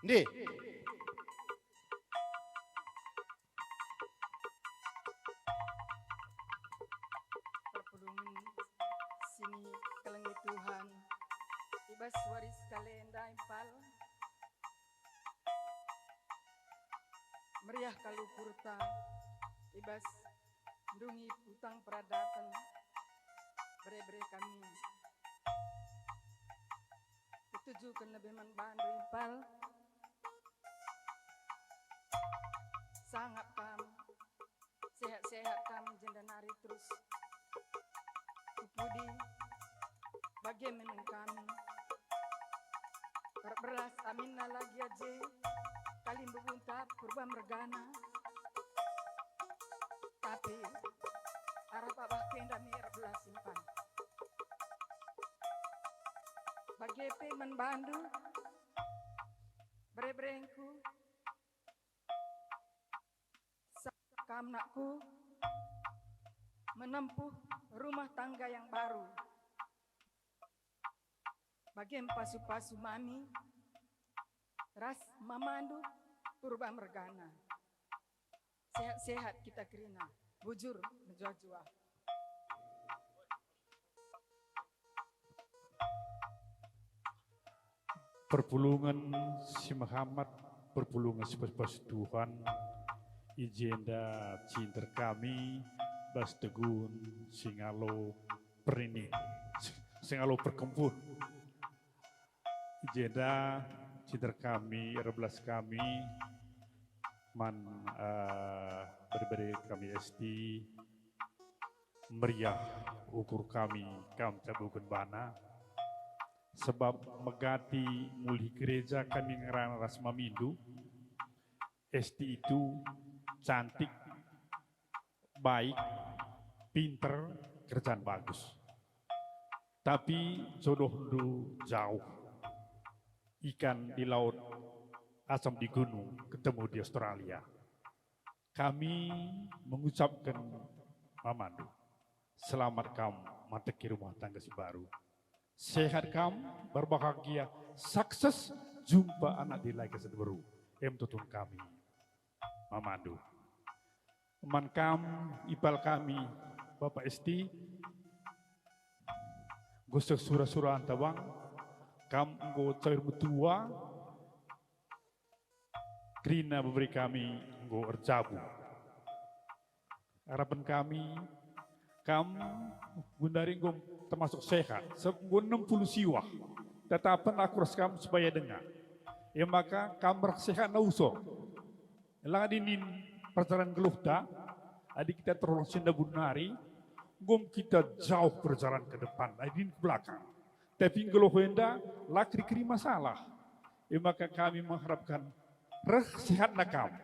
Ndi. perpulungan Ibas waris kalenda impal. Meriah kalu kurta. Ibas ndungi utang peradaban. Bere-bere kami. Ketujukan lebih bandu impal. Sangat kam. Sehat-sehat kam jendanari terus. Kupudi. Bagaimana kami. Berbelas aminna lagi aja. Kalim bebunta purba mergana. Tapi arah abah kenda mir belas simpan. Bagepe menbandu. Bere-berengku. Kamnakku menempuh rumah tangga yang baru. Bagian pasu-pasu mami, ras mamandu, purba mergana. Sehat-sehat kita kerina, bujur menjua-jua. Perpulungan si Muhammad, perpulungan si pas Tuhan, ijenda cinta kami, bas tegun, singalo perini, singalo perkempun. Ijenda cinta kami, 12 kami, berberi kami esti, meriah ukur kami, kam cabukan bana, sebab megati muli gereja kami ngerana ras mamindu, esti itu cantik, baik, pinter, kerjaan bagus. Tapi jodoh lu jauh. Ikan di laut, asam di gunung, ketemu di Australia. Kami mengucapkan Mamandu, selamat kamu mateki rumah tangga si baru. Sehat kamu, berbahagia, sukses, jumpa anak di lagi baru. Tutun kami, Mamandu. Teman kamu, ipal kami, Bapak Esti, gosok surah-surah antabang, kamu cair betua, Krina memberi kami erjabu. Harapan kami, kamu gundari termasuk sehat, 60 siwa. Tetapan aku ras kamu supaya dengar. Ya maka kamu sehat na usor. Lang adinin perjalanan gelufta, adik kita terus sinda bunari, kita jauh perjalanan ke depan, adin ke belakang. Tapi kalau hendak lakri kiri masalah, maka kami mengharapkan sehat na kamu,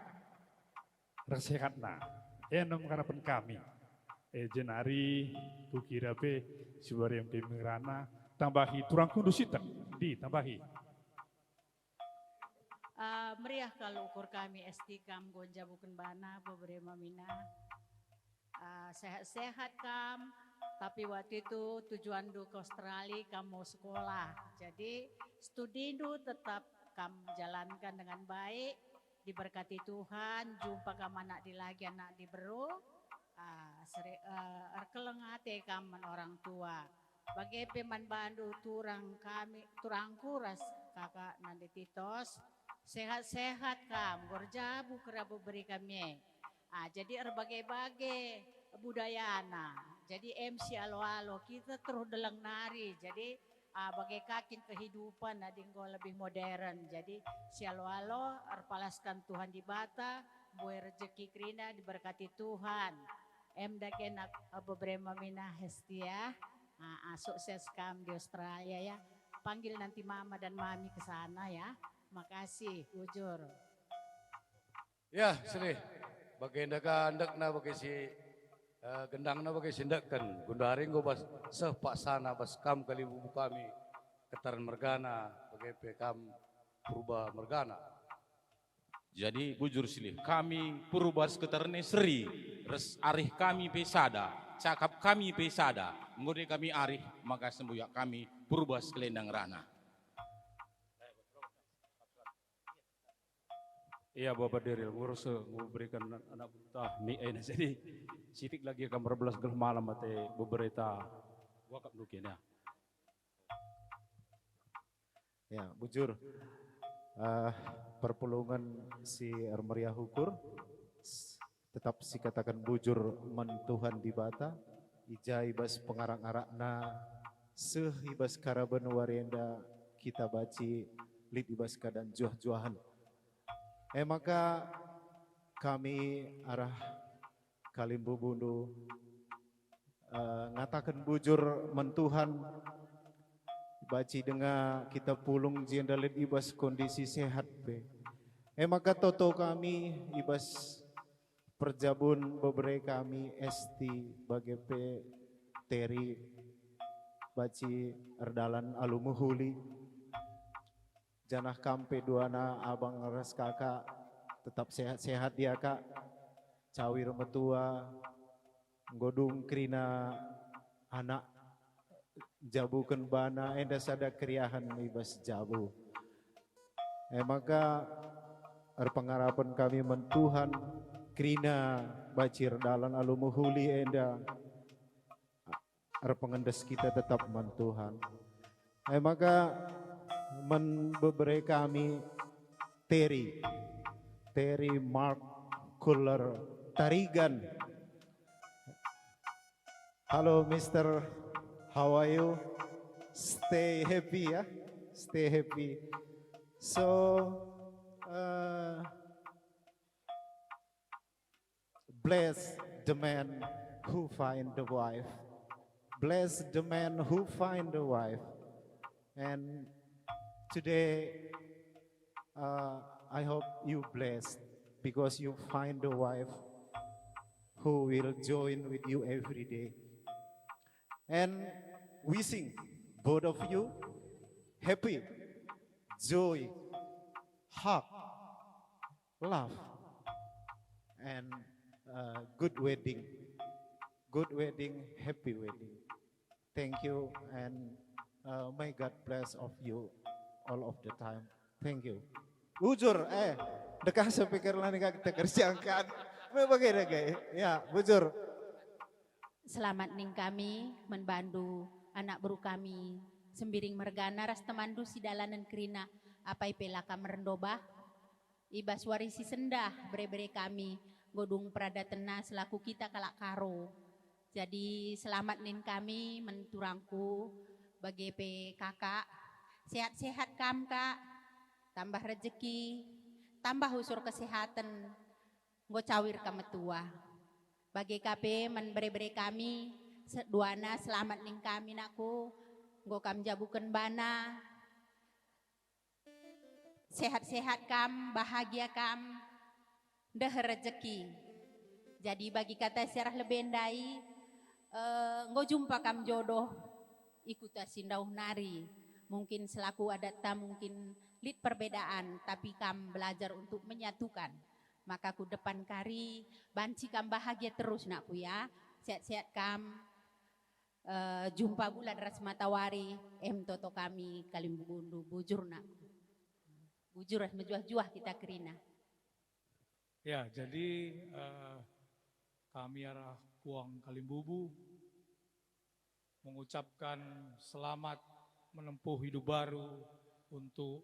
sehat na, harapan kami. Jenari kukira pe sibar yang pemirana tambahi turang kundusita ditambahi. Meriah kalau ukur kami esti kam gonja bukan bana beberapa mina. Sehat-sehat kam. Tapi waktu itu tujuan du ke Australia kamu sekolah. Jadi studi du tetap kamu jalankan dengan baik. Diberkati Tuhan, jumpa kamu anak di lagi anak di beru. Erkelengate kamu orang tua. Bagi peman bandu turang kuras kakak nanti titos. Sehat-sehat kamu, gorjabu kerabu beri kami. Jadi berbagai-bagai budayana. Jadi MC alo-alo kita terus delang nari. Jadi bagai kakin kehidupan adinggo lebih modern. Jadi si alo-alo erpalaskan Tuhan di bata, buai rezeki krina diberkati Tuhan. Dakenak beberapa mina hestia. Sukses kam di Australia ya. Panggil nanti mama dan mami ke sana ya. Makasih, ujur. Ya, sini. Bagai hendak na bagai si gendang na bagai sindakan. Gundari ngo bas sepak sana bas kam kali bubu kami ketaran mergana bagai pekam purba mergana. Jadi bujur silih kami purba seketarne seri res arih kami pesada cakap kami pesada ngode kami arih maka sembuyak kami purba sekelendang rana. Iya Bapak Deril, ngurus memberikan anak buta mie jadi sitik lagi akan berbelas gel malam mate beberapa wakap mungkin ya. Ya, bujur. Perpulungan si Armeria Hukur tetap si katakan bujur mentuhan di bata ija ibas pengarang-arakna seh ibas karaben warenda kita baci lid ibas kadan juah-juahan. Maka kami arah Kalimbu Bundu ngatakan bujur mentuhan baci dengan kita pulung jendalit ibas kondisi sehat be. Maka toto kami ibas perjabun beberapa kami esti bagi teri baci erdalan alumuhuli janah kampe duana abang ras kakak tetap sehat-sehat dia kak cawir metua godung krina anak jabukan bana enda sada kriahan ibas jabu. Maka pengarapan kami mentuhan krina bacir dalan alumuhuli enda pengendes kita tetap mentuhan. Maka memberi kami Terry Mark Kuller Tarigan. Halo Mr. How are you? Stay happy ya, stay happy. So bless the man who find the wife. Bless the man who find the wife. And today I hope you blessed because you find the wife who will join with you every day. And wishing both of you happy, joy, heart, love, and good wedding, happy wedding. Thank you, and may God bless of you all of the time. Thank you. Bujur, dekah sepikir lah nih kita kerjakan. Bagaimana guys? Ya, bujur. Selamat ning kami membantu anak baru kami sembiring mergana ras temandu si dalanan kerina apai pelaka merendobah ibas warisi sendah bere-bere kami godung pradatena selaku kita kalak karo. Jadi selamat ning kami menturangku bagi kakak sehat-sehat kam kak tambah rezeki tambah usur kesehatan nggo cawir kametua. Bagi KP memberi-beri kami duana selamat ning kami naku nggo kam jabukan bana sehat-sehat kam bahagia kam dah rezeki. Jadi bagi kata serah lebendai nggo jumpa kam jodoh ikut sindauh nari mungkin selaku adat mungkin lid perbedaan tapi kam belajar untuk menyatukan. Maka ku depan kari banci kam bahagia terus nak pu ya. Sehat-sehat kam jumpa bulan ras matawari toto kami Kalimbu Bundu bujur nak. Bujur ras menjuah-juah kita kerina. Ya, jadi kami arah Puang Kalimbubu mengucapkan selamat menempuh hidup baru untuk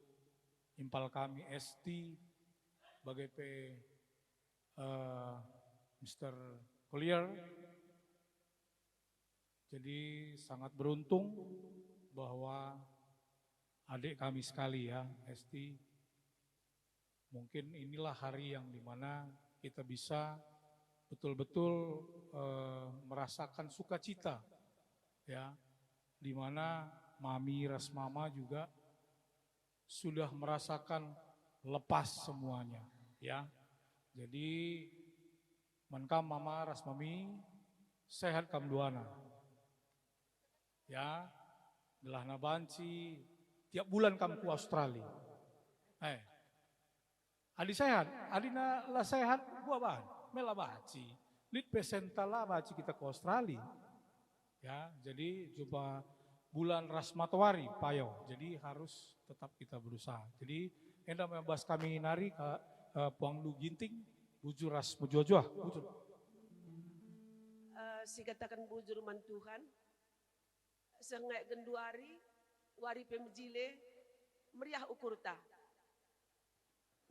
impal kami ST bagai Mr. Collier. Jadi sangat beruntung bahwa adik kami sekali ya, Esti, mungkin inilah hari yang dimana kita bisa betul-betul merasakan sukacita ya, dimana Mami ras Mama juga sudah merasakan lepas semuanya ya. Jadi menkam Mama ras Mami sehat kam duana ya, gelahna banci tiap bulan kam ku Australia. Adi sehat, adina lah sehat gua bahan mela baci lid pesentala baci kita ke Australia ya. Jadi coba bulan ras matahari payo, jadi harus tetap kita berusaha. Jadi enda membahas kami nari ke Puang Lu Ginting bujur ras mujuah-juah bujur. Si katakan bujur man Tuhan sengek genduari wari pemjile meriah ukurta.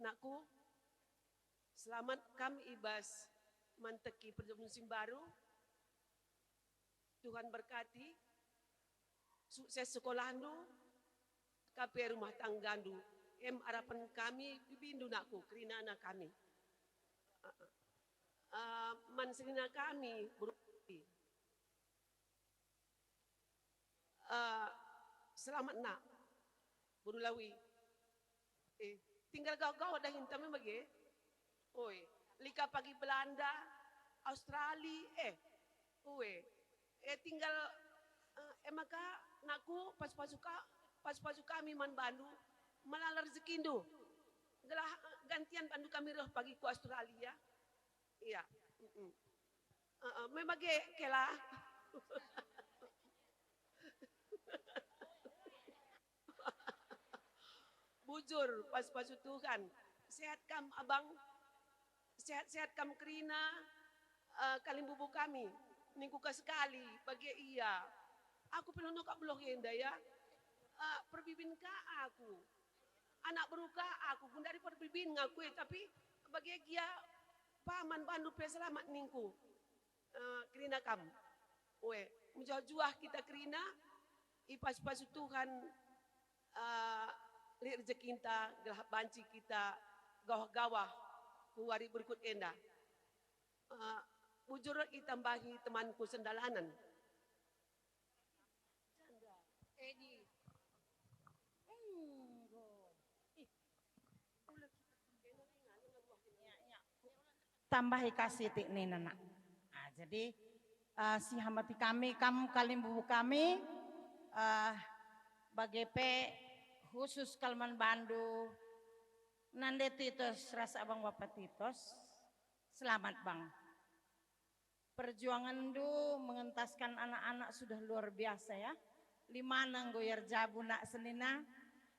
Nakku, selamat kami ibas manteki perjamuan musim baru. Tuhan berkati, sukses sekolah nu, KP rumah tangga nu. Harapan kami bibindu nakku, kerina anak kami. Manselina kami berukti. Selamat nak, Burulawi. Tinggal kau dah hintam bagi. Oi, lika pagi Belanda, Australia, tinggal maka naku pas kami man Bandu malah rezeki ndu. Gelah gantian Bandu kami roh pagi ku Australia. Iya. Memang kela. Bujur pas Tuhan. Sehat kam abang. Sehat kam kerina. Kalim bubu kami. Ningku sekali bagi iya. Aku perlu nukak blok enda ya. Perbibin ka aku. Anak beruka aku pun dari perbibin ngaku tapi bagi dia paman Bandu pe selamat ningku. Kerina kam. Menjauh-juah kita kerina. Ipas-pas Tuhan lihat rezeki kita, gelah banci kita, gawah-gawah, kuari berikut enda. Bujur itambahi temanku sendalanan. Tambahi kasih tik nih nana. Nah, jadi si hamati kami, kamu kalim bubu kami, bagepe khusus Kalman Bandu, nande titos rasa abang bapak titos, selamat bang. Perjuangan du mengentaskan anak-anak sudah luar biasa ya. Lima nang goyar jabu nak senina,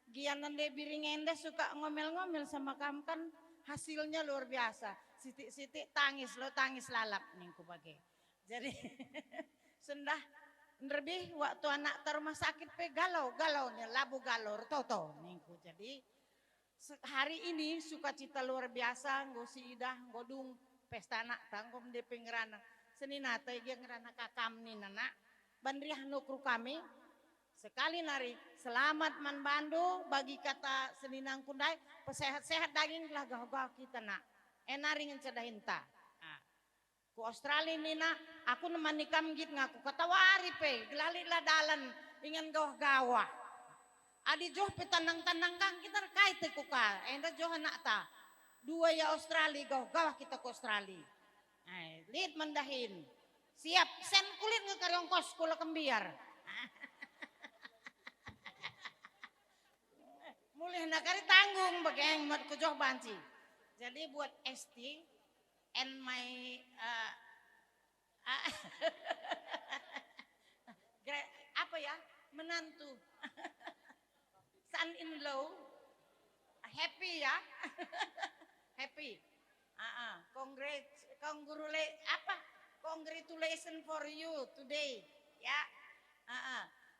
gian nande biring ende suka ngomel-ngomel sama kamu kan hasilnya luar biasa. Sitik-sitik tangis lo tangis lalap ningku bagi. Jadi sendah lebih waktu anak ke rumah sakit pe galau nih labu galor toto ningku. Jadi hari ini sukacita luar biasa nggo si idah nggodung pesta anak tangkom de pengerana senina teh ngerana kakam nih nana bandriah nukru kami sekali nari selamat man Bandu bagi kata seninang kundai pesehat-sehat daging lah gah kita nak enaring cedahinta. Ku Australia nina, aku nemani kam git ngaku kata wari pe, gelali lah dalan ingin gawah-gawah. Adi joh pe tanang-tanang kang kita kait ku ka, enda joh anak ta. Dua ya Australia gawah kita ke Australia. Lihat mendahin. Siap sen kulit ngekaryong kos kula kembiar. Mulih nakari tanggung bagaimana mat ku joh banci. Jadi buat ST and my apa ya menantu son in law happy ya happy congratulations for you today ya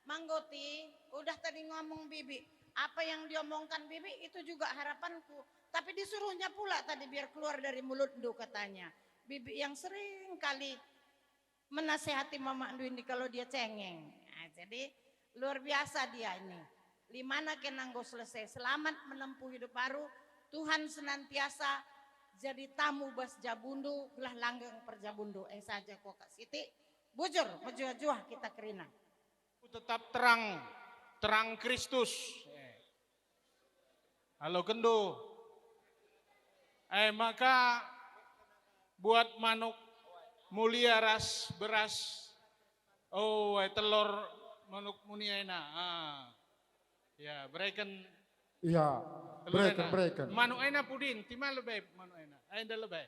Manggoti udah tadi ngomong Bibi apa yang diomongkan Bibi itu juga harapanku. Tapi disuruhnya pula tadi biar keluar dari mulut Ndu katanya. Bibi yang sering kali menasehati Mama Ndu ini kalau dia cengeng. Nah, jadi luar biasa dia ini. Limana kenanggo selesai. Selamat menempuh hidup baru. Tuhan senantiasa jadi tamu bas Jabundu. Gelah langgeng perjabundu. Saja kok Kak Siti. Bujur, mejuah-juah kita kerina. Tetap terang Kristus. Halo Kendo. Maka buat manuk mulia ras beras telur manuk muniaina. Ya, berikan. Iya, berikan. Manuk ena pudin, timal lebih manuk ena. Enda lebih.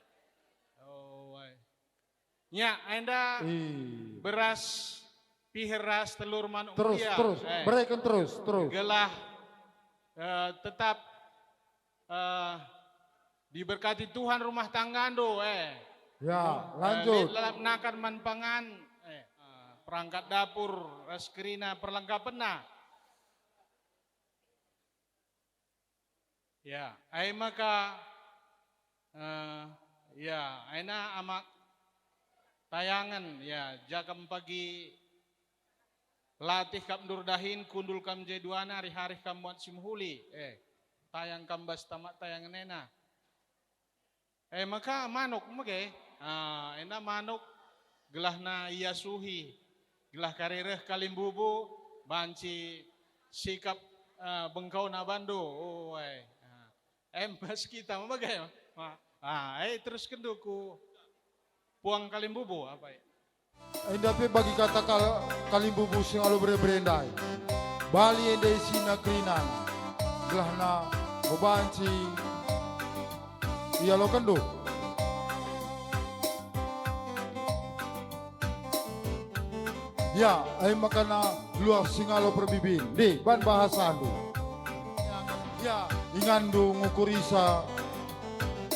Ya, enda beras piheras telur manuk mulia. Terus, berikan terus. Gelah tetap diberkati Tuhan rumah tangga ando Ya, lanjut. Lelap nakan manpangan perangkat dapur, raskerina, perlengkapan Ya, ai maka ya, aina amak tayangan ya jakam pagi latih kam durdahin kundul kam jeduana hari-hari kam buat simhuli tayang kam bas tamak tayang nena maka manuk mage ena manuk gelahna iya suhi gelah karireh kalimbubu banci sikap bengkau na bando bas kita mage terus kenduku puang kalimbubu apa ya Endape bagi kata kalimbubu sing alu bre-brendai. Bali ende sina krinan. Gelahna bebanci. Iya lo kendo. Ya, ai makana luar singalo perbibin. Di ban bahasa andu. Ya, ingandu ngukurisa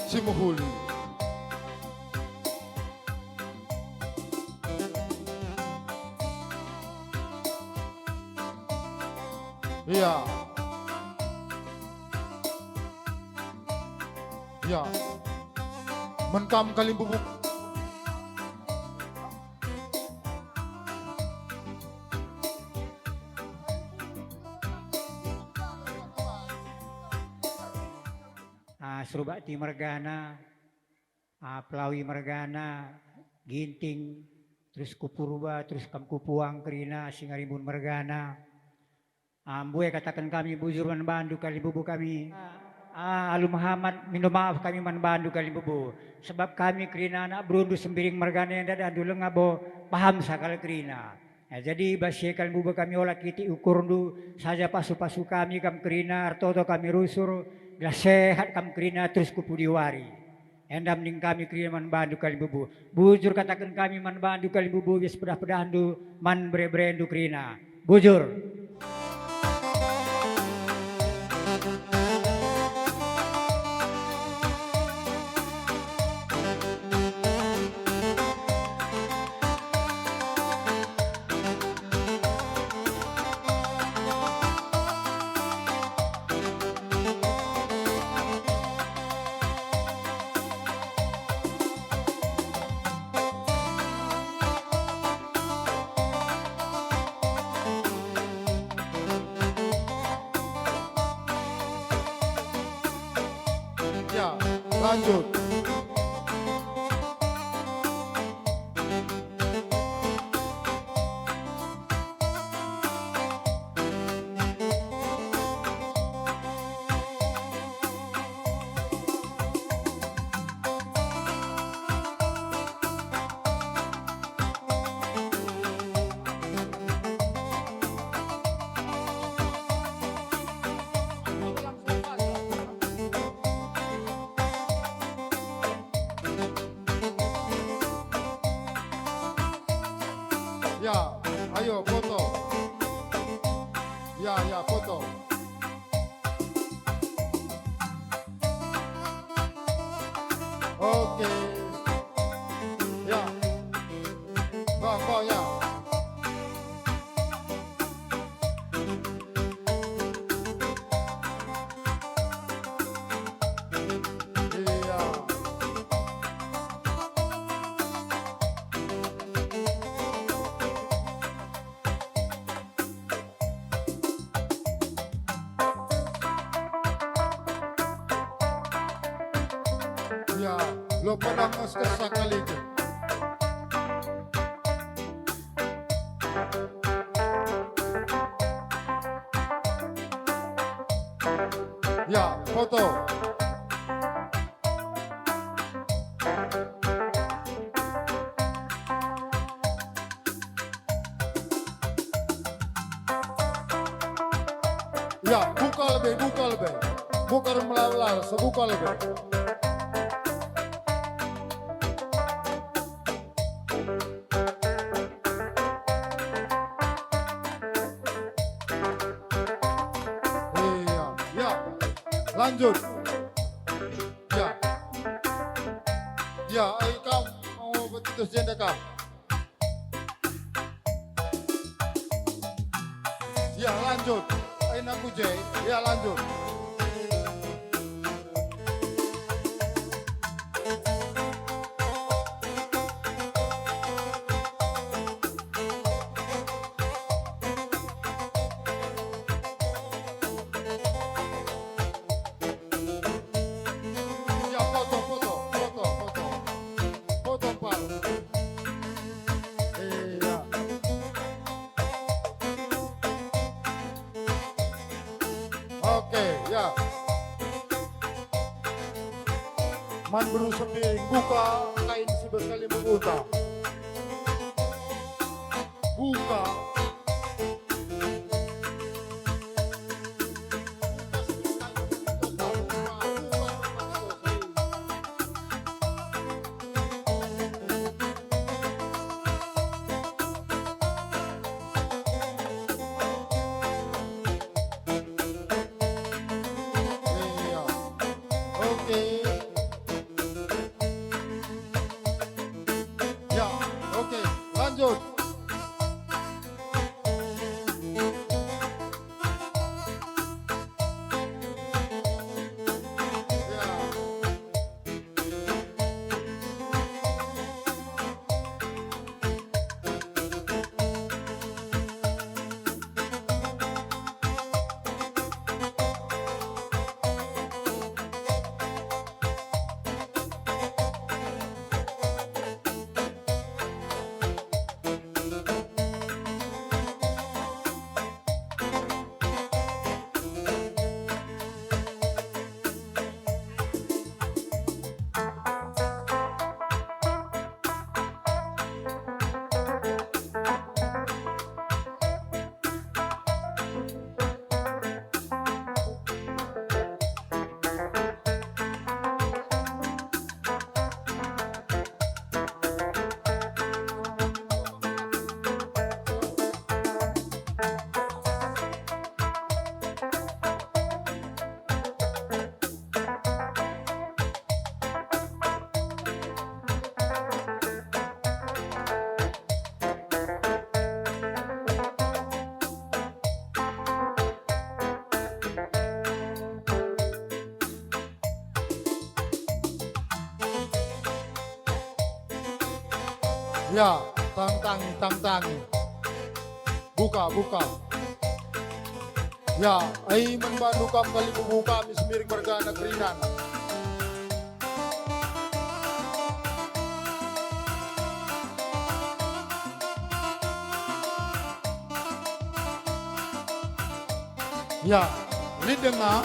simuhuli. Iya. Ya. Menkam kalimbubu. Surubakti Mergana, Pelawi Mergana, Ginting, terus Kupurba, terus Kamkupuang Krina, Singarimbun Mergana. Ambuai katakan kami bujur manbandu kalimbubu kami. Alu Muhammad minta maaf kami manbandu kalimbubu. Sebab kami Krina anak berundu sembiring Mergana yang dan dulu ngabo paham sakal Krina. Jadi basye kalimbubu kami olah kiti ukur du saja pasu-pasu kami kam Krina artoto kami rusur. Gila sehat kam Krina terus kupudiwari. Endam ning kami Krina manbandu kalimbubu. Bujur katakan kami manbandu kalimbubu wis pedah-pedahandu man bre-brendu Krina. Bujur. Lanjut. Ya, ayo foto. Ya, foto. Oke. Ya. Kok ya. Iya. Ya, lo pada nges kali itu. Ya, foto. Ya, buka lebih. Bukan melalar, sebuka lebih. Lanjut. Ya, ayo kau mau betul jenda kau. Ya, lanjut. Ayo aku Jay. Ya, lanjut. Oke, ya. Man berusaha buka kain sebekali membuka. Buka. Iya. Oke. Ya, oke, lanjut. Ya, tang-tangi. Buka. Ya, ai membantu kam kali buka kami semiring mergana kerinan. Ya, lidena.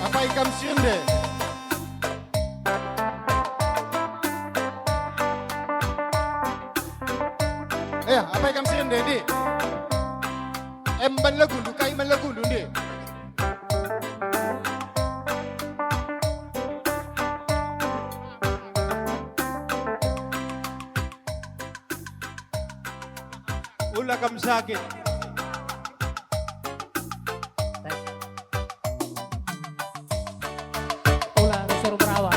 Apa ikam siende? Apa ikam siende di? Emban lagundu, kai man lagundu di. Ulah kam sakit. Ulah suruh berawak.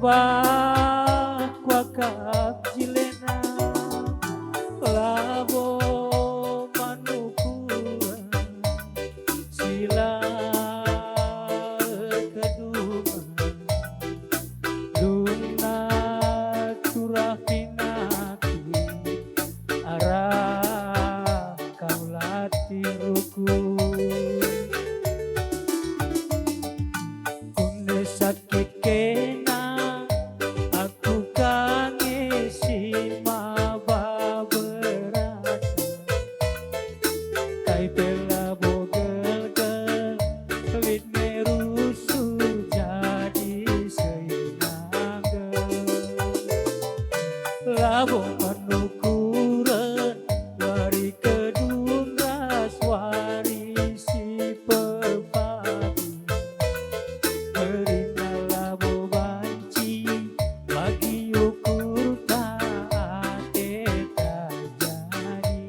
bah kuakap jilena labo manukura sila kedua duna turafinati arah kaulati ruku kunde sakit kena aku kangen si maba berat kai pela bogel gel kelit merusu jadi seinangga labo manukuran wari kedung raswari si pepabi Merina labo banci bagi ukur tak kita jadi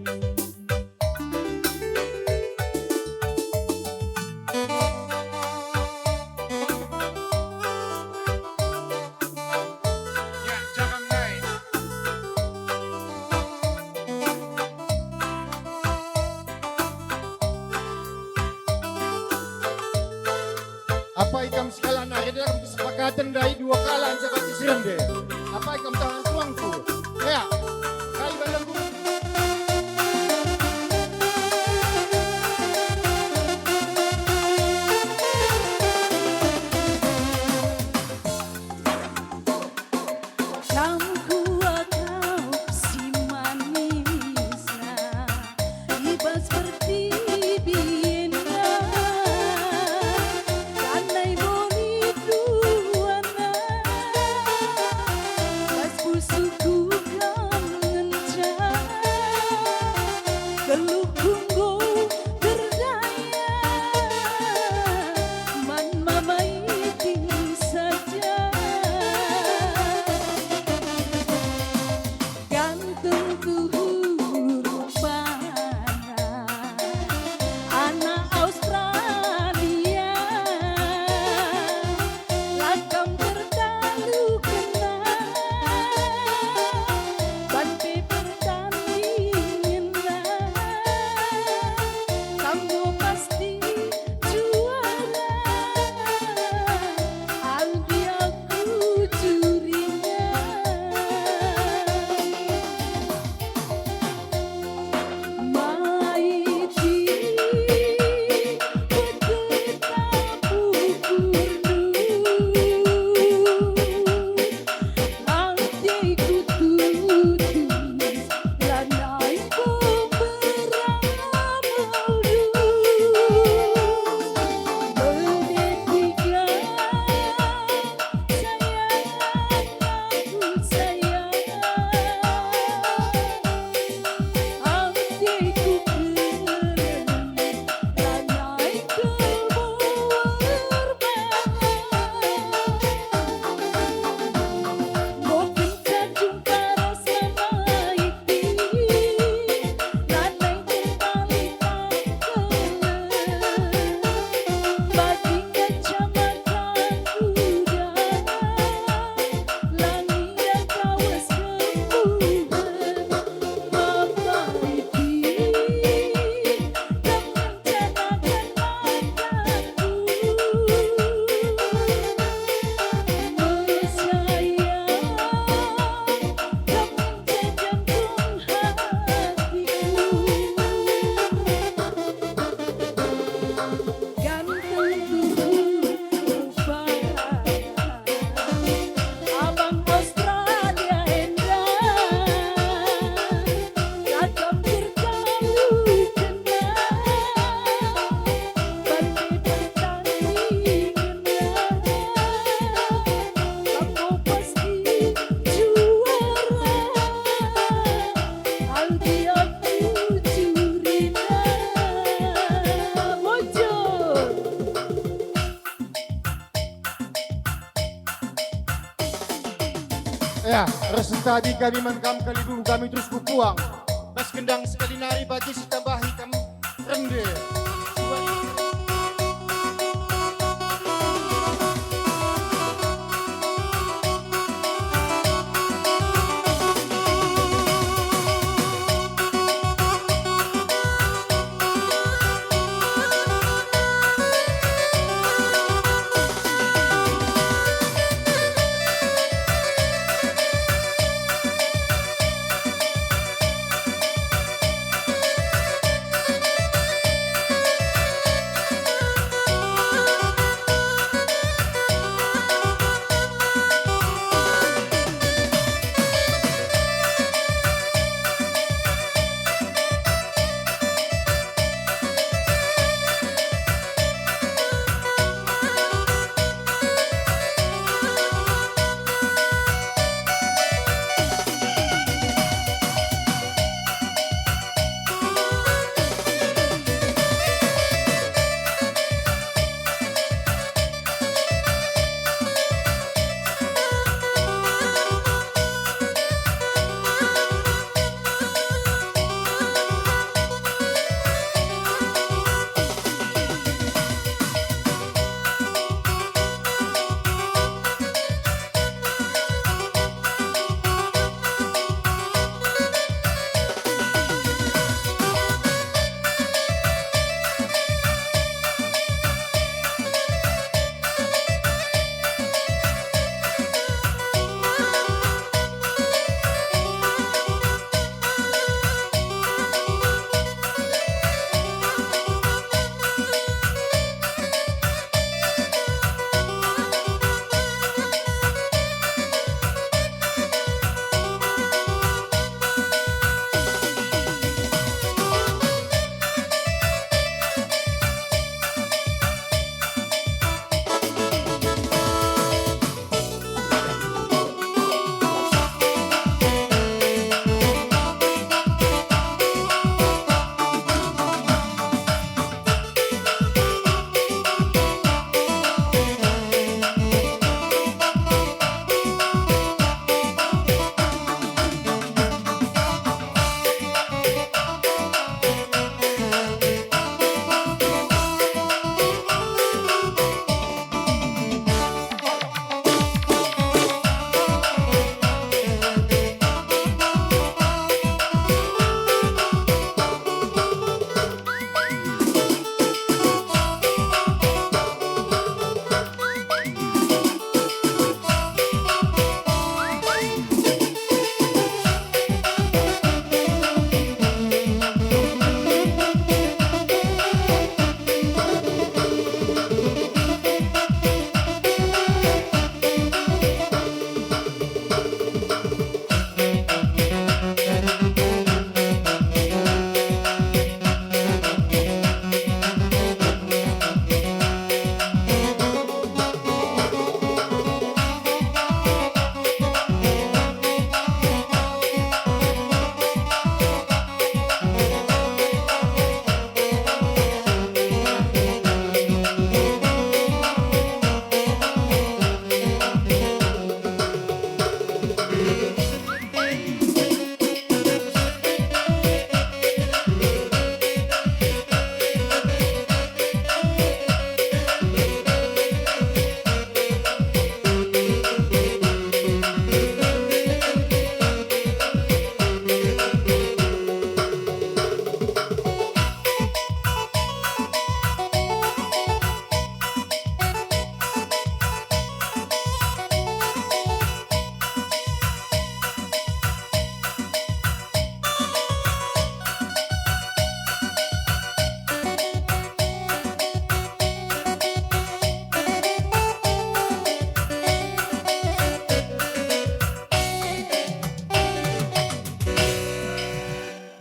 Ya, jangan naik. Apa ikam sekalian akhirnya dalam kesepakatan dari dua kalan seperti serende. Apa ikam tangan tuangku? Ya, kali bandangku. Lampu atau si manisnya ibas seperti biena kanai boni duana pas busuku kangenca geluk kunggo berdaya man mamai saja gantung tuhur rupanya anak Australia lakam bertalu kena banpe pertandingan kamu pasti juara albi aku curiga Maiti beteta pukurdu hatiku tutup lanai pemeramaldu Berdetiga sayang aku sayang hatiku keren lanai Mungkin tak jumpa rasa maiti lanai terbalik bagi kacamata kuda langit kawas kembuhan Maiti dan mencanakan mataku Mesayang dan menjejangkan hatiku Ganteng tuhur rupanya abang Australia endah Rakam bertalu kena banpe pertandingan kamu pasti juara albi aku curiga bocor Ya, resen tadi kami menkam kali dulu kami terus kupuang. Bas kendang sekali nari bagi si tambahi kami rende.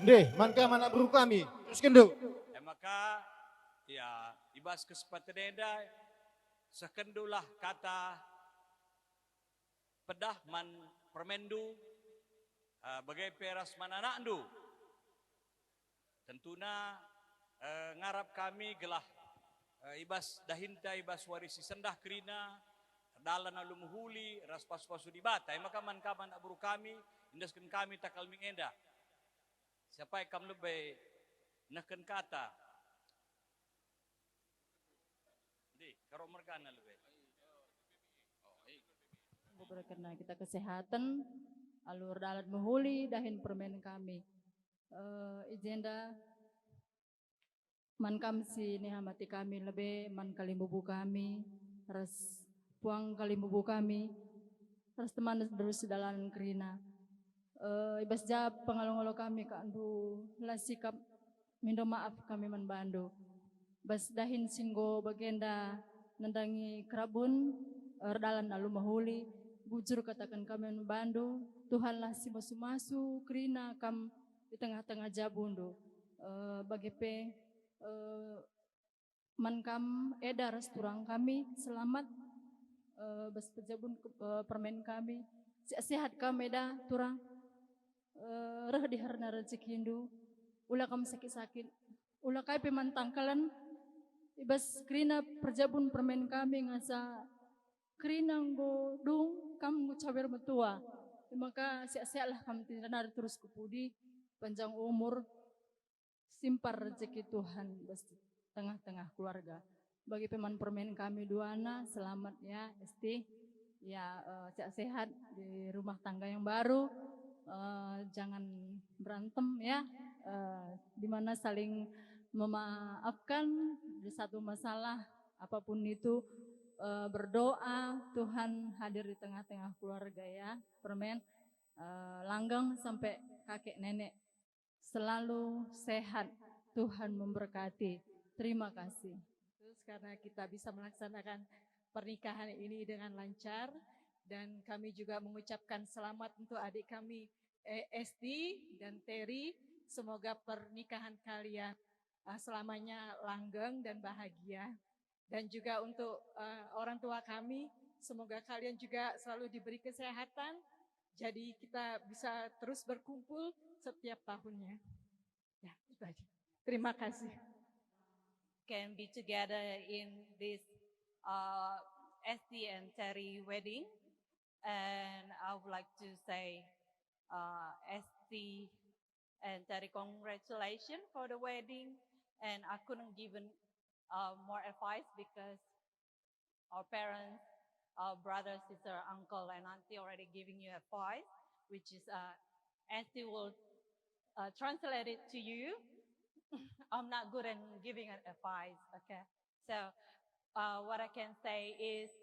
Deh, manka anak buru kami. Terus kendo. Maka ya ibas kesempatan sekendulah kata pedah man permendu bagai peras mananandu. Tentuna ngarap kami gelah ibas dahinta ibas warisi sendah kerina dalan alumuhuli ras pas-pasu di bata maka man kaman aburu kami indaskan kami takal mingenda siapa kam lebih neken kata di karo mergana lebih Berkena kita kesehatan, alur dalat menghuli dahin permen kami. Agenda man kami si nihamati kami lebih man kalimbubu kami, ras puang kalimbubu kami, ras teman terus dalan kerina. Ibas jab pengalong-along kami kandu lah sikap minta maaf kami manbandu. Bas dahin singgo bagenda nandangi kerabun dalan alu mahuli. Bujur katakan kami membantu, Tuhanlah si masu-masu, kerina kam di tengah-tengah jabundu. Bagi man kam edar turang kami, selamat, bas pejabun permen kami, sehat kami eda turang, reh di harna rezeki hindu, ulah kam sakit-sakit, ulah kai pemantangkalan, ibas kerina perjabun permen kami ngasa kerina nggo dung kam cawer metua maka siak-siaklah kam tindanar terus kepudi panjang umur simpar rezeki Tuhan basti tengah-tengah keluarga bagi peman permen kami duana selamat ya Esti ya sehat di rumah tangga yang baru jangan berantem ya di mana saling memaafkan di satu masalah apapun itu berdoa Tuhan hadir di tengah-tengah keluarga ya permen langgeng sampai kakek nenek selalu sehat Tuhan memberkati terima kasih. Terus karena kita bisa melaksanakan pernikahan ini dengan lancar dan kami juga mengucapkan selamat untuk adik kami Esti dan Terry semoga pernikahan kalian selamanya langgeng dan bahagia. Dan juga untuk orang tua kami, semoga kalian juga selalu diberi kesehatan, jadi kita bisa terus berkumpul setiap tahunnya. Ya, itu aja. Terima kasih. Can be together in this Esti and Terry wedding, and I would like to say Esti and Terry congratulations for the wedding, and I couldn't give more advice because our parents, our brother, sister, uncle, and auntie already giving you advice, which is Esti will translate it to you. I'm not good at giving advice, okay? So what I can say is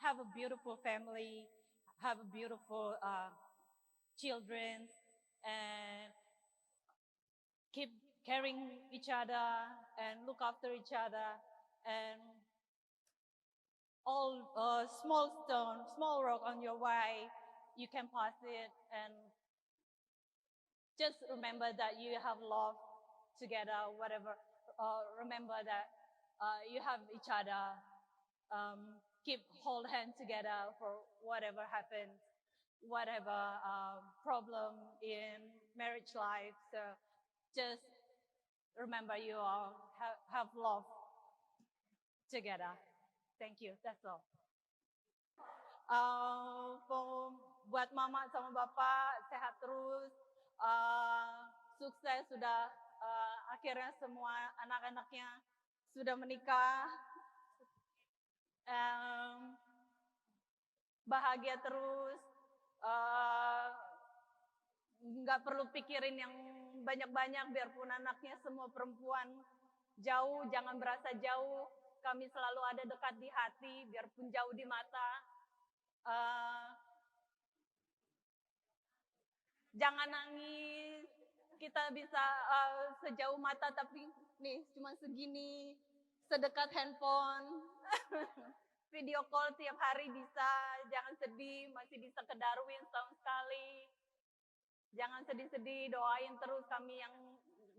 have a beautiful family, have a beautiful children, and keep caring each other and look after each other, and all small stone, small rock on your way, you can pass it, and just remember that you have love together, whatever, remember that you have each other, keep hold hand together for whatever happens, whatever problem in marriage life, so just remember you all have love together. Thank you, that's all. Buat mama sama bapak, sehat terus, sukses sudah akhirnya semua anak-anaknya sudah menikah, bahagia terus, nggak perlu pikirin yang banyak-banyak, biarpun anaknya semua perempuan jauh, jangan berasa jauh, kami selalu ada dekat di hati, biarpun jauh di mata. Jangan nangis, kita bisa sejauh mata tapi nih cuma segini, sedekat handphone. Video call tiap hari bisa, jangan sedih, masih bisa ke Darwin setahun sekali. Jangan sedih-sedih, doain terus kami yang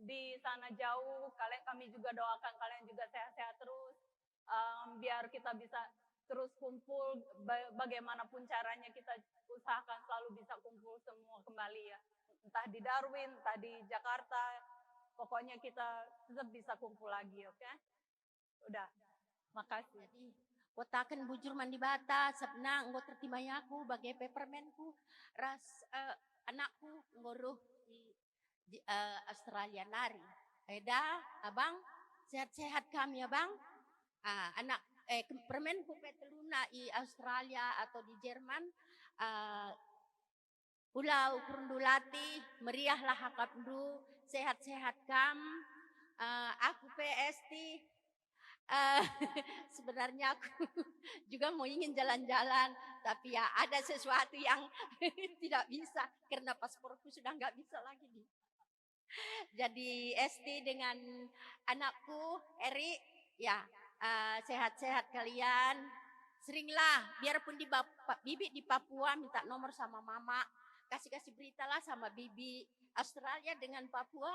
di sana jauh. Kami juga doakan kalian juga sehat-sehat terus. Biar kita bisa terus kumpul, bagaimanapun caranya kita usahakan selalu bisa kumpul semua kembali ya. Entah di Darwin, entah di Jakarta, pokoknya kita tetap bisa kumpul lagi, oke? Udah, makasih. Kotakan bujur mandi bata, sabna nggo tertimayaku bagai peppermintku, ras anakku nggoruh di Australia nari. Eda, abang, sehat-sehat kami abang. Anak permenku peteluna di Australia atau di Jerman. Ulau kurundulati, meriahlah hakapdu, sehat-sehat kam. Aku PST. Sebenarnya aku juga mau ingin jalan-jalan, tapi ya ada sesuatu yang tidak bisa karena pasporku sudah nggak bisa lagi nih. Jadi ST dengan anakku Eri, ya sehat-sehat kalian. Seringlah, biarpun di Bibi di Papua minta nomor sama mama, kasih beritalah sama Bibi. Australia dengan Papua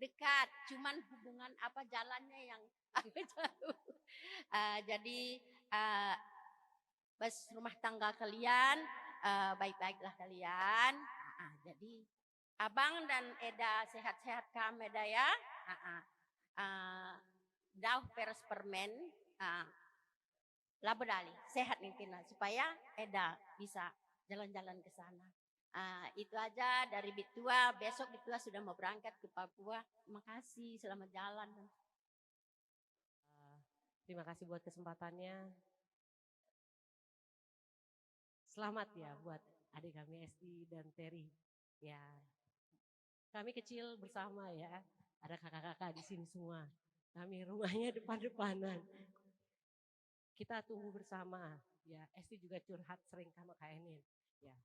dekat, cuman hubungan apa jalannya yang agak jauh. Jadi bas rumah tangga kalian baik-baiklah kalian. Jadi abang dan Eda sehat-sehat kami Eda ya. Dauh peres permen labodali sehat nih Tina supaya Eda bisa jalan-jalan ke sana. Itu aja dari Bitua. Besok Bitua sudah mau berangkat ke Papua. Terima kasih, selamat jalan. Terima kasih buat kesempatannya. Selamat ya buat adik kami Esti dan Terry. Ya, kami kecil bersama ya. Ada kakak-kakak di sini semua. Kami rumahnya depan-depanan. Kita tunggu bersama. Ya, Esti juga curhat sering sama Kak Enin. Ya,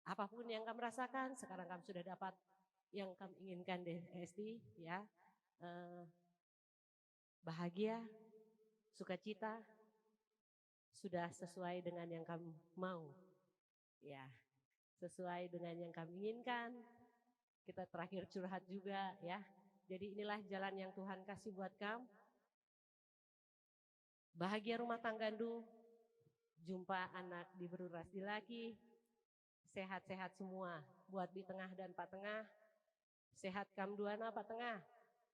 apapun yang kamu rasakan, sekarang kamu sudah dapat yang kamu inginkan deh Esti. Ya, bahagia, sukacita, sudah sesuai dengan yang kamu mau. Ya, sesuai dengan yang kamu inginkan. Kita terakhir curhat juga ya. Jadi inilah jalan yang Tuhan kasih buat kamu. Bahagia rumah tanggandu, jumpa anak di beruras di laki, sehat-sehat semua. Buat di tengah dan Pak Tengah, sehat kamu duana Pak Tengah,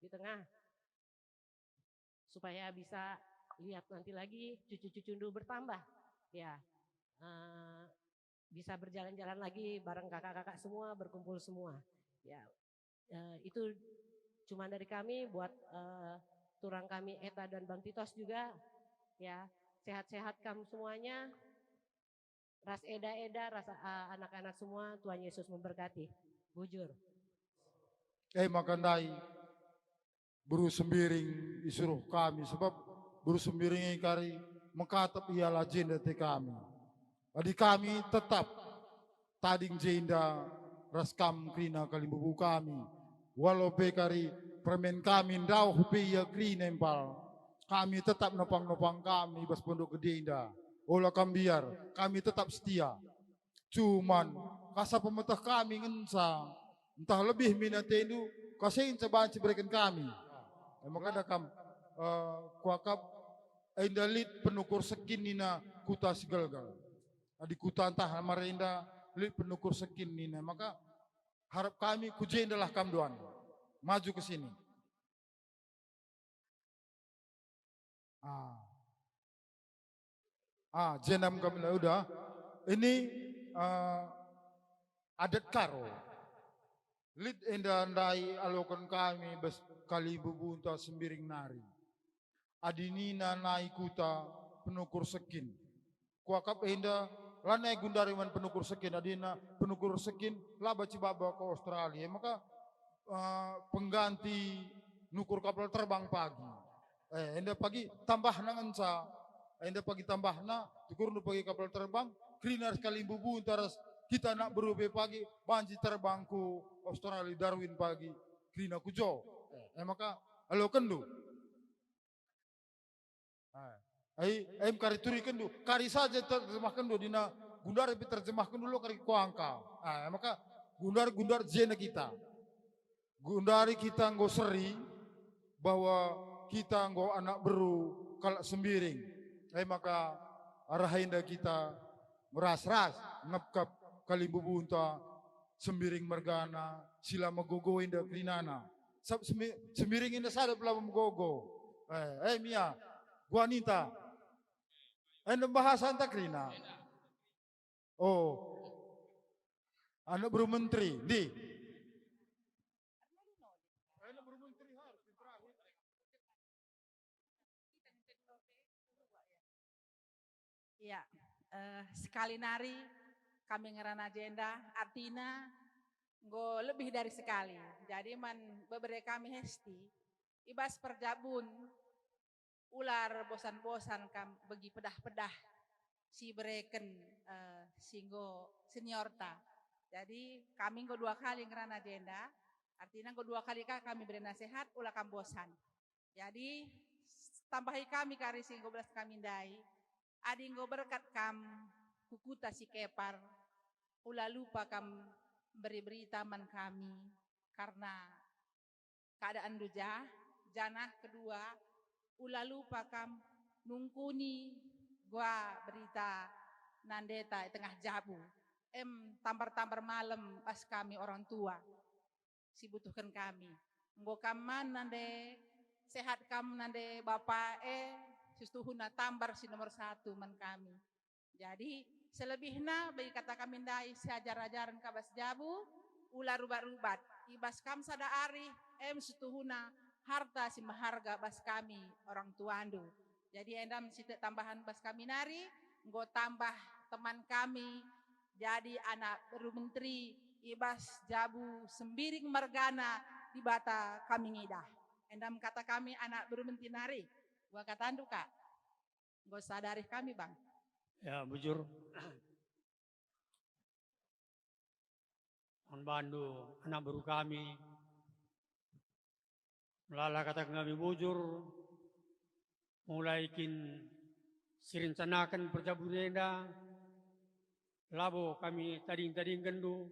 di tengah. Supaya bisa lihat nanti lagi cucu-cucu bertambah. Ya, bisa berjalan-jalan lagi bareng kakak-kakak semua, berkumpul semua. Ya, itu cuma dari kami buat turang kami Eta dan Bang Titos juga. Ya, sehat-sehat kamu semuanya. Ras Eda, ras anak-anak semua. Tuhan Yesus memberkati. Bujur. Makandai buru sembiring disuruh kami sebab buru sembiring kari mengkatap ialah jenda te kami. Jadi kami tetap tading jenda raskam krina kalimbubu kami. Walau bekari permen kami ndau hupi ya krina empal. Kami tetap nopang-nopang kami bas pondok gede indah. Olah kambiar kami tetap setia. Cuman kasa pemetah kami ngensa. Entah lebih minat itu kasain cobaan berikan kami. Maka ada kam kuakap indalit penukur sekin nina kuta segalgal. Adi kuta entah marenda lit penukur sekin nina. Maka harap kami kujendalah kam doan. Maju ke sini. Jenam kami udah. Ini adat karo. Lid endandai alokan kami bes kali bubunta sembiring nari. Adinina nai kuta penukur sekin. Kuakap enda lanai gundariman penukur sekin. Adina penukur sekin laba cibaba ke Australia. Maka pengganti nukur kapal terbang pagi. Enda pagi tambah nangansa. Enda pagi tambah na tukur nu pagi kapal terbang. Krinar sekali bubunta ras. Kita nak berubah pagi, banji terbangku Australia Darwin pagi, krina kujo. Maka alo kendu. Kari turi kendu, kari saja terjemah kendu dina gundar tapi terjemah kendu lo kari kuangka. Maka gundar jena kita. Gundari kita nggo seri bahwa kita nggo anak beru kalak sembiring. Maka arahinda kita meras-ras ngepkap kali bubunta sembiring mergana sila magogo inda krinana. Sembiring inda sada pula magogo. Mia, gua Anita. Anda bahasa anta krina. Oh. Anak beru menteri, di. Ya, sekali nari kami ngeran agenda artinya go lebih dari sekali. Jadi man beberapa kami hesti ibas perjabun ular bosan-bosan kam bagi pedah-pedah si bereken singgo seniorta. Jadi kami go 2 kali ngeran agenda artinya go 2 kali kami beri nasihat ulah kam bosan. Jadi tambahi kami kari singgo belas kami dai. Adi ngo berkat kam kukuta si kepar ulah lupa kam beri berita man kami karena keadaan duja janah kedua ulah lupa kam nungkuni gua berita nandeta tengah jabu tampar-tampar malam pas kami orang tua si butuhkan kami nggo kaman nande sehat kam nande bapak sustuhuna tambar si nomor 1 man kami. Jadi selebihnya bagi kata kami dai seajar-ajaran kabas jabu ulah rubat-rubat ibas kam sada ari sustuhuna harta si maharga bas kami orang tuandu. Jadi endam si tambahan bas kami nari nggo tambah teman kami jadi anak beru menteri ibas jabu sembiring mergana di bata kami ngidah. Endam kata kami anak beru menteri nari. Gua kata andu kak, gak sadari kami bang. Ya bujur, on bandu anak baru kami, melala kata kami bujur, mulai kin sirencanakan perjabunenda, labo kami tading gendu,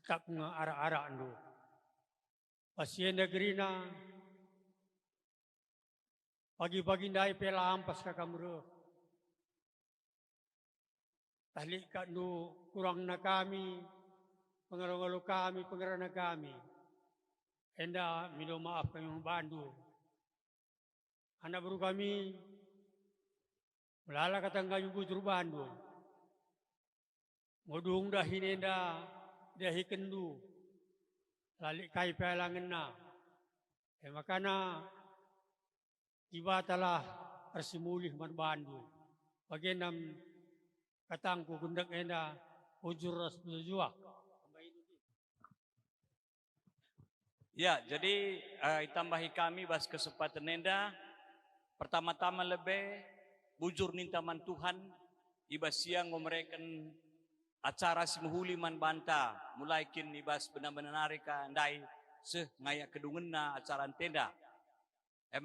tetap nge-ara-ara andu. Pasien gerina, pagi-pagi ndai pela ampas kakamru. Tahlik kandu kurang na kami, pengaruh kami, pengarana kami. Enda minta maaf kami membantu. Anak baru kami, melala katang kami bujur bandu. Modung dah hinenda, dah hikendu. Lalik kai pelangan na. Makana iba telah persimulih manbandu. Bagian katangku gundak enda ujur ras berjuang. Ya, jadi tambahi kami bas kesempatan enda. Pertama-tama lebih bujur nintaman Tuhan ibas siang ngomreken acara simuhuli man banta mulai kin ibas benar-benar narika ndai seh ngayak kedungenna acara tenda.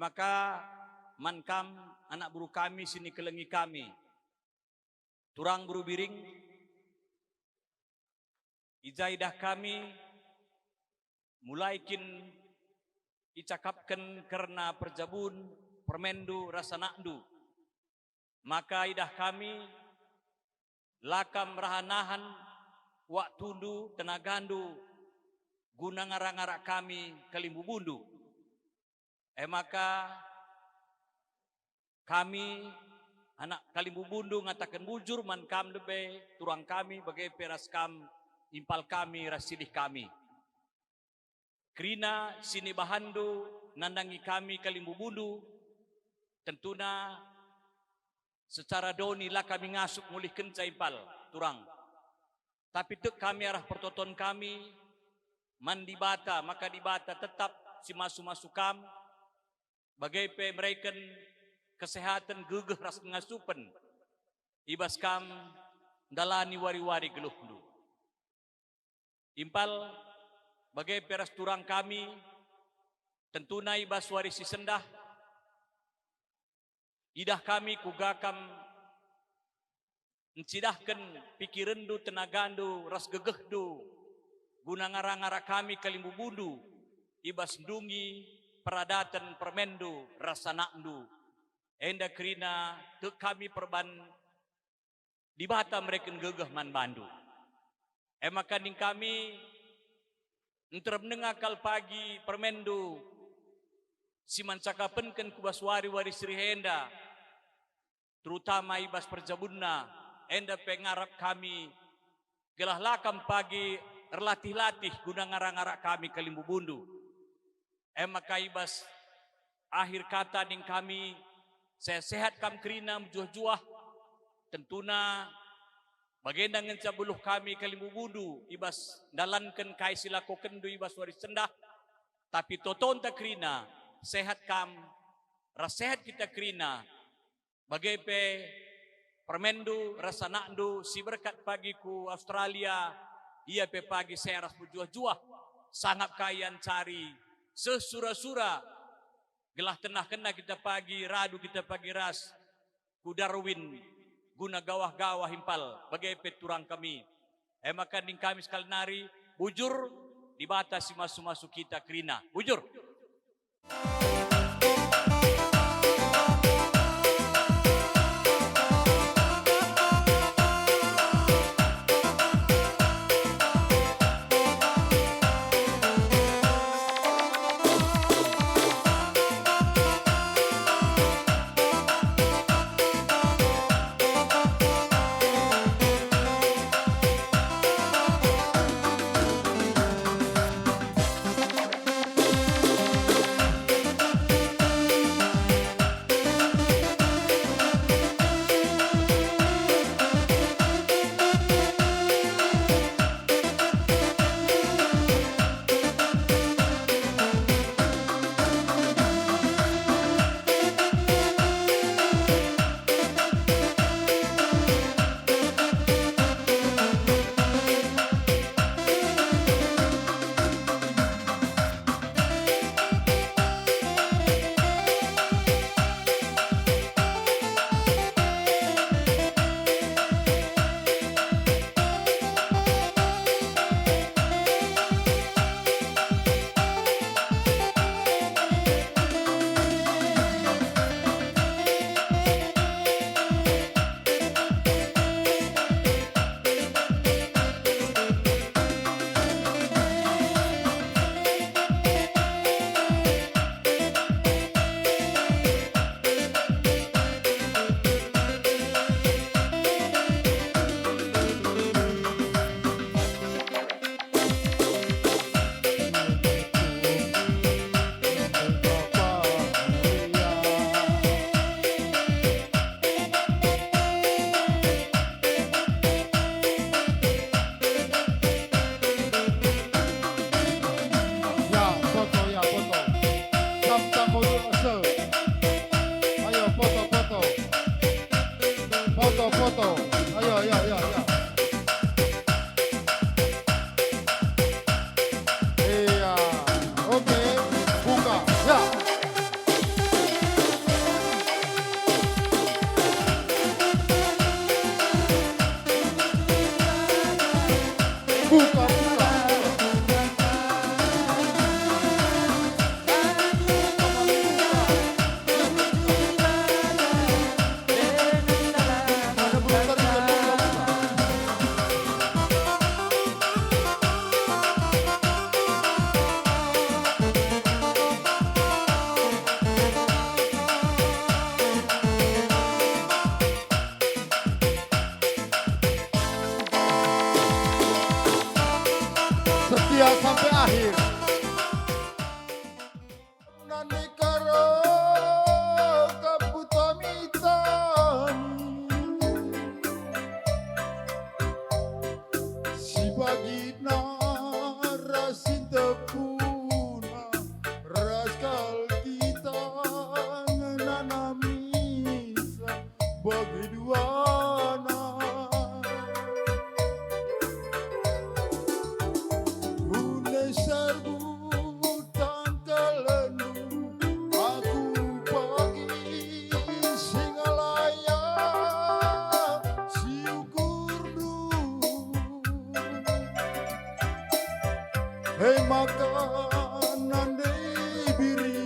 Maka mankam anak buru kami sini kelengi kami turang buru biring ijaidah kami mulai kin icakapkan karena perjabun permendu rasa nakdu maka idah kami lakam rahanahan waktundu tenagandu guna ngarak-ngarak kami kalimbu bundu maka kami anak kalimbu bundu ngatakan bujur man kam debe turang kami bagai peras kam impal kami rasidih kami krina sini bahandu nandangi kami kalimbu bundu tentuna secara doni lah kami ngasuk mulih kenca impal turang tapi tek kami arah pertoton kami man dibata maka dibata tetap si masuk kam bagai pe mereka kesehatan gegeh ras ngasupen ibas kam dalani wari-wari geluhdu impal bagai peras turang kami tentuna ibas warisi sendah idah kami kugakam encidahkan pikirandu tenagandu ras gegehdu guna ngara-ngara kami kalimbu bundu, ibas ndungi, peradatan permendu, rasa nakdu. Enda kerina te kami perban di bata mereka gegah man bandu. Maka ning kami entar menengakal pagi permendu si mancakapenken kubas wari-wari Sri Henda, terutama ibas perjabunna, enda pengarap kami gelah lakam pagi erlatih-latih guna ngara-ngara kami kalimbu bundu. Maka ibas akhir kata ning kami saya sehat kam kerina juah-juah tentuna bagenda ngenca buluh kami kalimbu bundu ibas dalankan kai silako kendu ibas waris sendah tapi toton ta kerina sehat kam rasehat kita kerina bagai pe permendu rasa nakdu si berkat pagi ku Australia ia pe pagi saya ras berjuah-juah sangat kayan cari sesura-sura gelah tenah kena kita pagi radu kita pagi ras ku Darwin guna gawah-gawah himpal bagai peturang kami. Maka ning kami sekali nari bujur dibatasi masuk-masuk kita kerina. Bujur. Foto. Ayo. Iya. Oke. Buka. Ya. Buka. Setia sampai akhir. Nani karo kaputamitan si bagina rasin tepuna raskal kita nanamisa bagi duana Sarbu hei makanan dibiri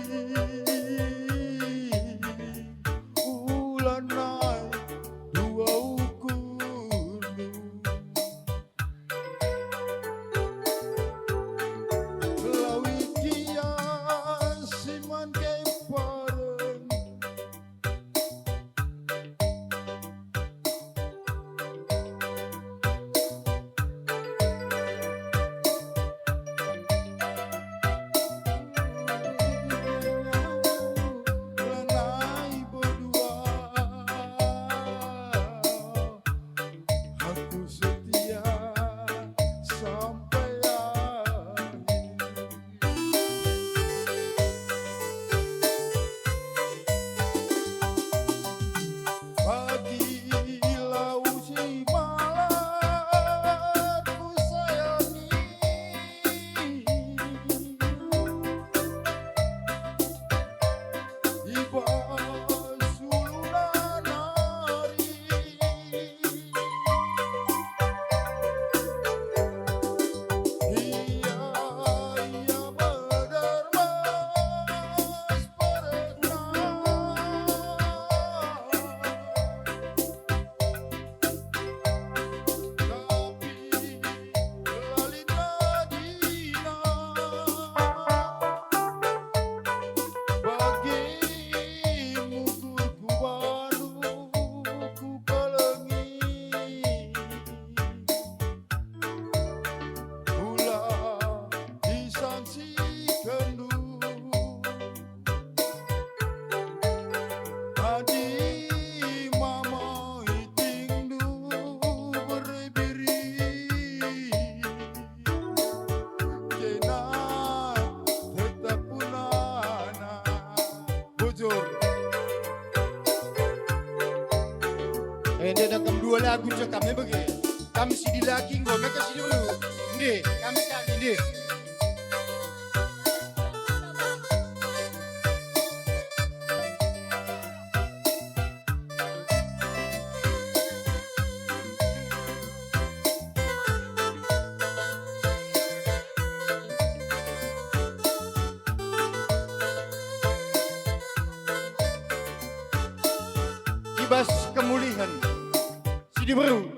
ulan naik dua ukur lawi dia siman kepareng lanai berdua aku setia sampai pagi lausi malam ku sayangi iba sulunan hari iya berdermas bagimu ku baru ku kelengi ulah disangsi kendu adi mama itingdu berbiri kena tetap punana bujur Ende dakam dua lagu je kami bagi. Kami sidi lagi nggo mereka sidi dulu. Ndi, kami kali ndi. Kibas kemulihan Sidi Beru.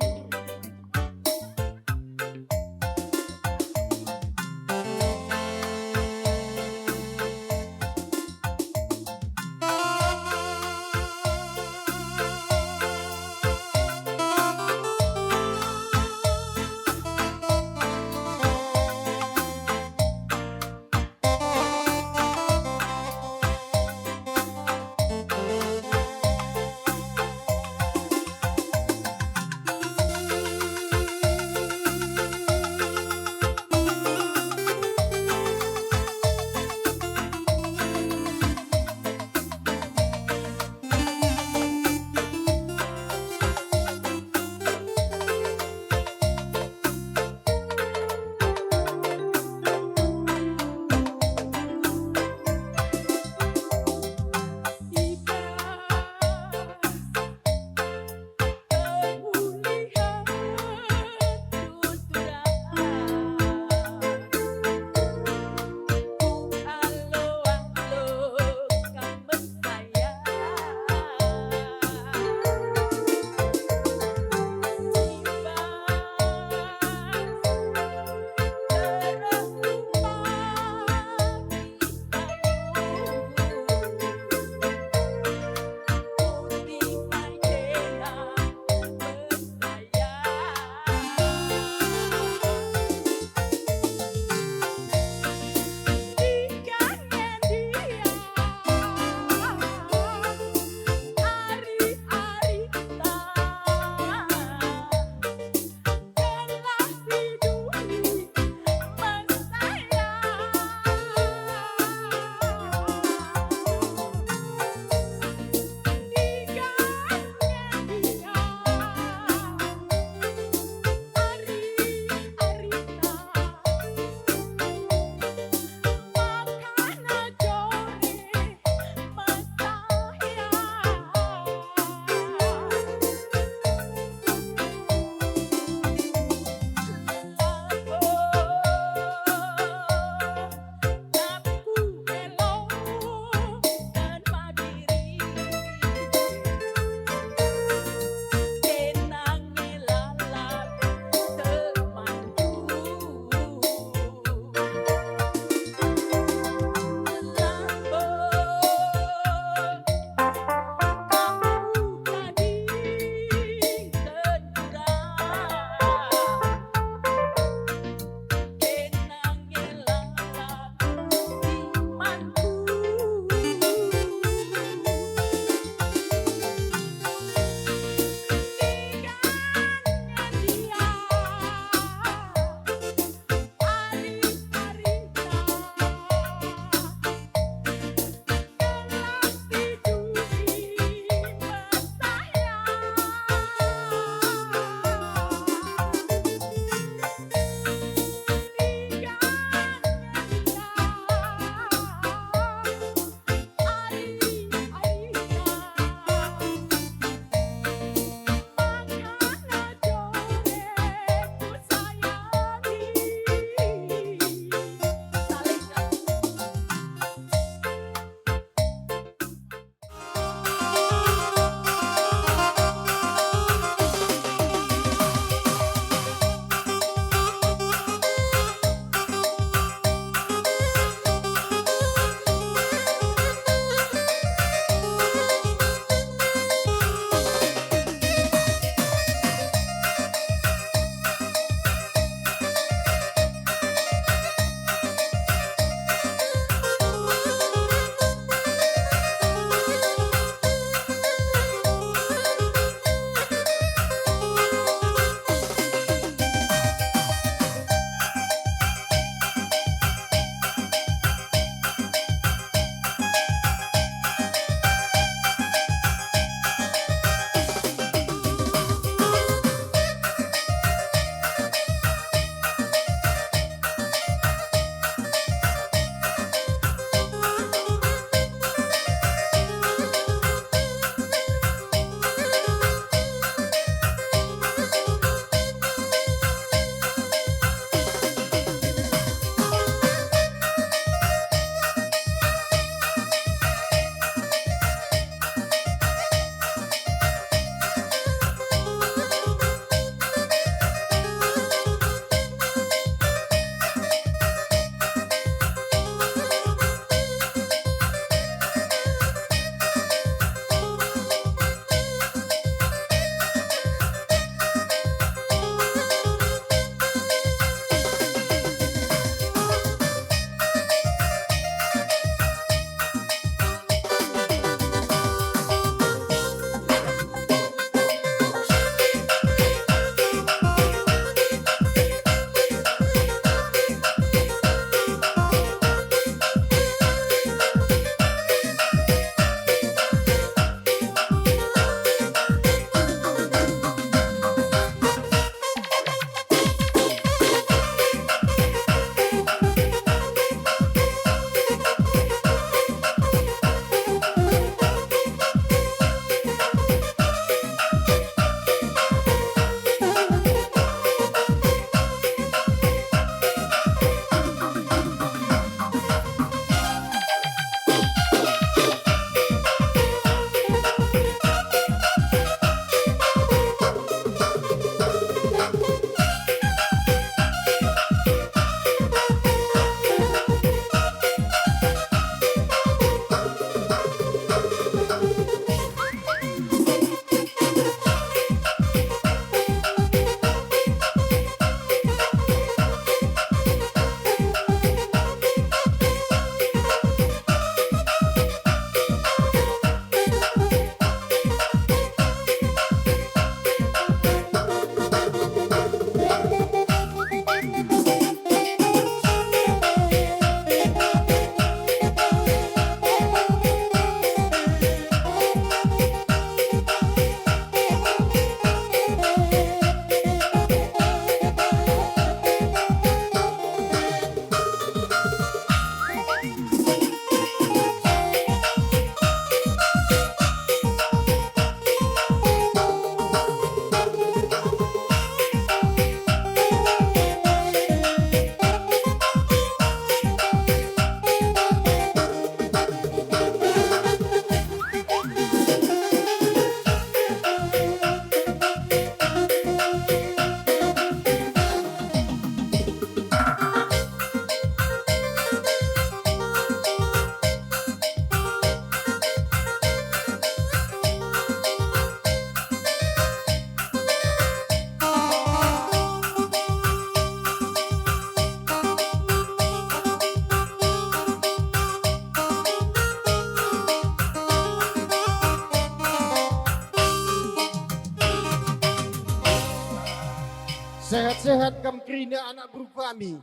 sehat kam Krina anak buru kami.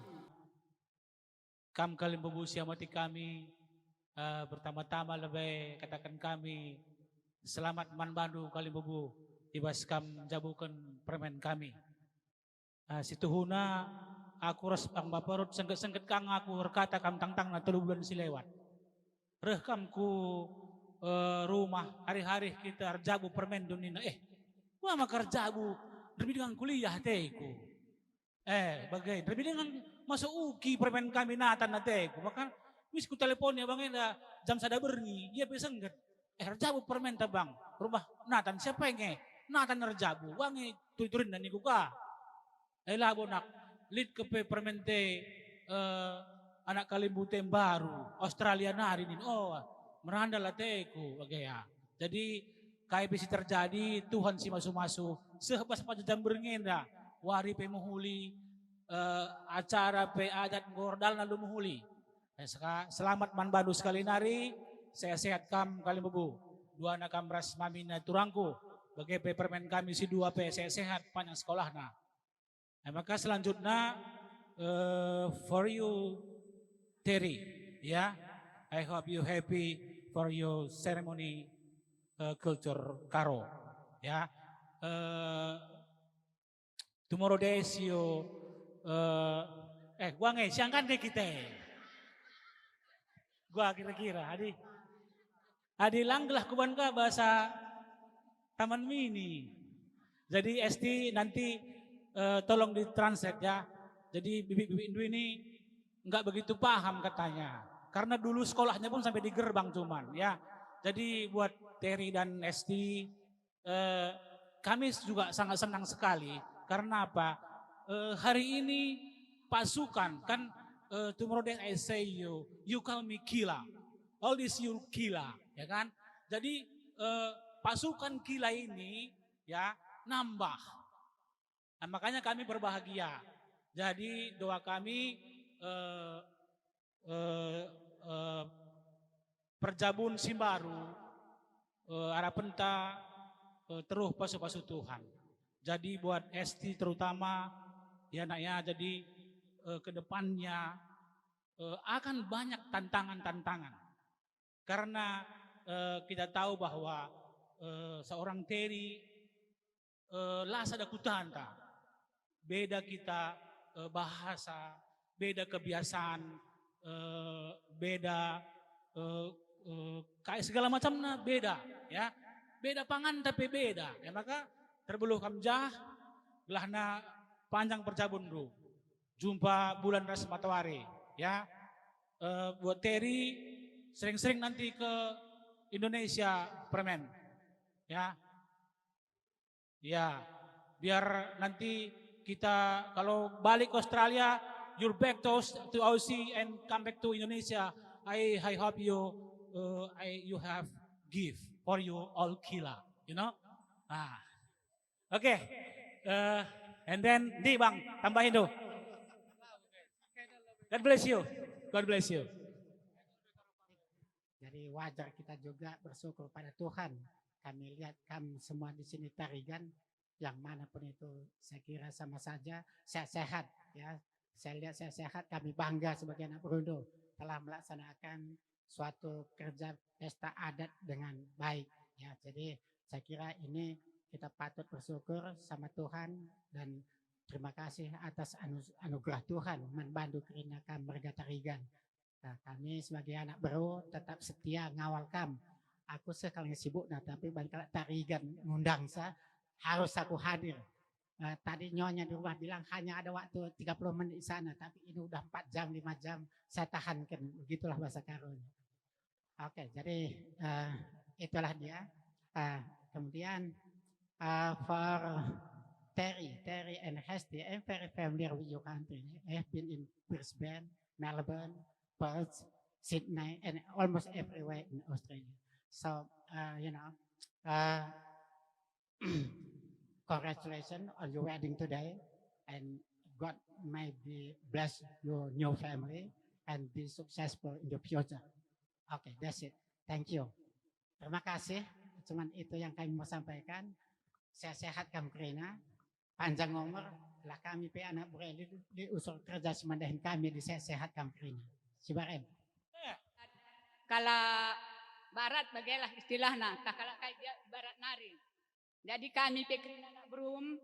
Kam kalimbubu siamati kami, pertama-tama lebih katakan kami, selamat man bandu kalimbubu, ibas kam jabukan permen kami. Situhuna aku ras ang baparut sengket-sengket kang aku berkata kam tang-tang na 3 bulan silewat. Reh kam ku rumah hari-hari kita arjabu permen dunina. Wah makar jabu, lebih dengan kuliah teku. Bagai, lebih dengan masuk uki permen kami natan na teku. Maka wis ku teleponnya bang jam sada berni, iya pesengget. Arjabu permen tabang, rumah natan siapa yang natan arjabu, wangi tuiturin dan niku ka. Labo nak lead ke permente anak kalimbu baru Australia nari ini meranda lateku bagaya. Jadi KPC terjadi Tuhan si masu-masu sehepas jam berngenda wari pe muhuli acara pe adat gordal lalu muhuli. Selamat man bandu sekali nari saya sehat kam kalimbu dua anak kam ras mamina turangku bagai pe permen kami si dua pe saya sehat panjang sekolahna. Maka selanjutnya for you Terry, ya, I hope you happy for your ceremony culture karo, ya. Tomorrow days you, gua siangkan deh kita, gua kira-kira, adi langgelah kuban ka bahasa Taman Mini, jadi ST nanti tolong ditranslate ya. Jadi bibi-bibi Indu ini nggak begitu paham katanya. Karena dulu sekolahnya pun sampai di gerbang cuman ya. Jadi buat Terry dan Esti, kami juga sangat senang sekali. Karena apa? Hari ini pasukan kan tomorrow day I say you call me Kila. All this you Kila, ya kan? Jadi pasukan Kila ini ya nambah. Nah, makanya kami berbahagia. Jadi doa kami perjabun Simbaru Arapenta terus pasu-pasu Tuhan. Jadi buat Esti terutama ya naknya jadi kedepannya akan banyak tantangan-tantangan. Karena kita tahu bahwa seorang Terry lasa da kutanta. Beda kita bahasa, beda kebiasaan, beda kayak segala macamnya beda, ya. Beda pangan tapi beda. Ya maka terbeluh kamjah, gelahna panjang perjabun dulu. Jumpa bulan ras matahari, ya. Buat Terry sering-sering nanti ke Indonesia permen, ya. Ya, biar nanti kita kalau balik ke Australia, you're back to Aussie and come back to Indonesia. I hope you have gift for you all Kila, you know. Okay. And then di bang tambahin tuh. God bless you. God bless you. Jadi wajar kita juga bersyukur pada Tuhan. Kami lihat kami semua di sini tarigan. Yang manapun itu saya kira sama saja sehat ya. Saya lihat saya sehat, kami bangga sebagai anak Brundo telah melaksanakan suatu kerja pesta adat dengan baik ya. Jadi saya kira ini kita patut bersyukur sama Tuhan dan terima kasih atas anugerah Tuhan membantu Krina Kam Merga Tarigan. Nah, kami sebagai anak Bro tetap setia ngawal Kam. Aku sekali sibuk tapi balik tarigan ngundang saya harus aku hadir. Tadi nyonya di rumah bilang hanya ada waktu 30 menit di sana, tapi ini udah 4 jam, 5 jam saya tahankan. Begitulah bahasa karunya. Oke, jadi itulah dia. Kemudian for Terry and Hesti, I'm very familiar with your country. I've been in Brisbane, Melbourne, Perth, Sydney, and almost everywhere in Australia. So, congratulations on your wedding today, and God may bless your new family and be successful in the future. Okay, that's it. Thank you. Terima kasih. Cuman itu yang kami mau sampaikan. Saya sehat Kam Krina, panjang umur, lah kami pe anak bereli di usul kerja semandahin kami di sehat kamprina. Sibarem. Kalau barat bagaimana istilahnya, kakala kayak dia barat nari. Jadi kami pikirin anak berum,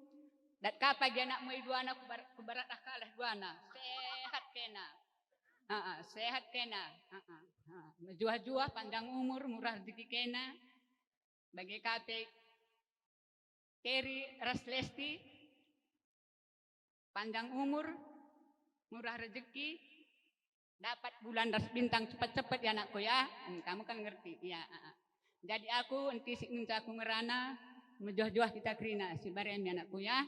dan kapan dia nak mau dua anak ke barat kalah dua anak. Sehat kena. Sehat kena. Juah-juah panjang umur, murah rezeki kena. Bagi kape Teri Raslesti, panjang umur, murah rezeki, dapat bulan ras bintang cepat-cepat ya anakku ya. Kamu kan ngerti ya. Jadi aku nanti minta aku ngerana menjuah-juah kita kerina si barem ya anakku ya.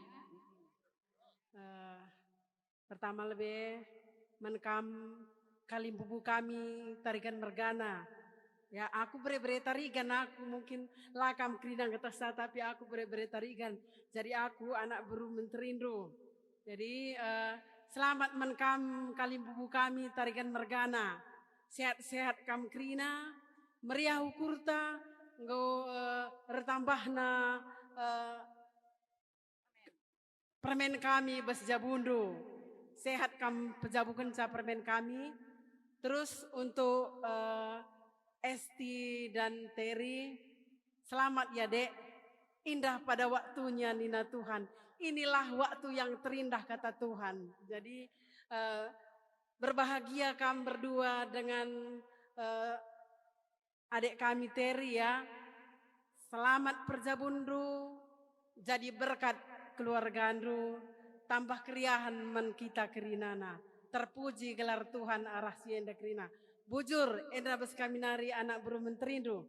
Pertama lebih menkam kalim bubu kami tarikan mergana. Ya aku bere-bere tarikan, aku mungkin lakam kerina ngetasa tapi aku bere-bere tarikan. Jadi aku anak beru menterindo. Jadi selamat menkam kalim bubu kami tarikan mergana. Sehat-sehat kam kerina, meriah ukurta, nggo retambahna permen kami bas jabundu. Sehat kam pejabukan sa permen kami. Terus untuk Esti dan Teri, selamat ya dek, indah pada waktunya Nina Tuhan. Inilah waktu yang terindah kata Tuhan. Jadi berbahagia kami berdua dengan adik kami Teri ya. Selamat perjabundu, jadi berkat keluarga Andru, tambah keriahan men kita kerinana. Terpuji gelar Tuhan arah sienda kerina. Bujur, endra bes kami nari anak buru menterindu.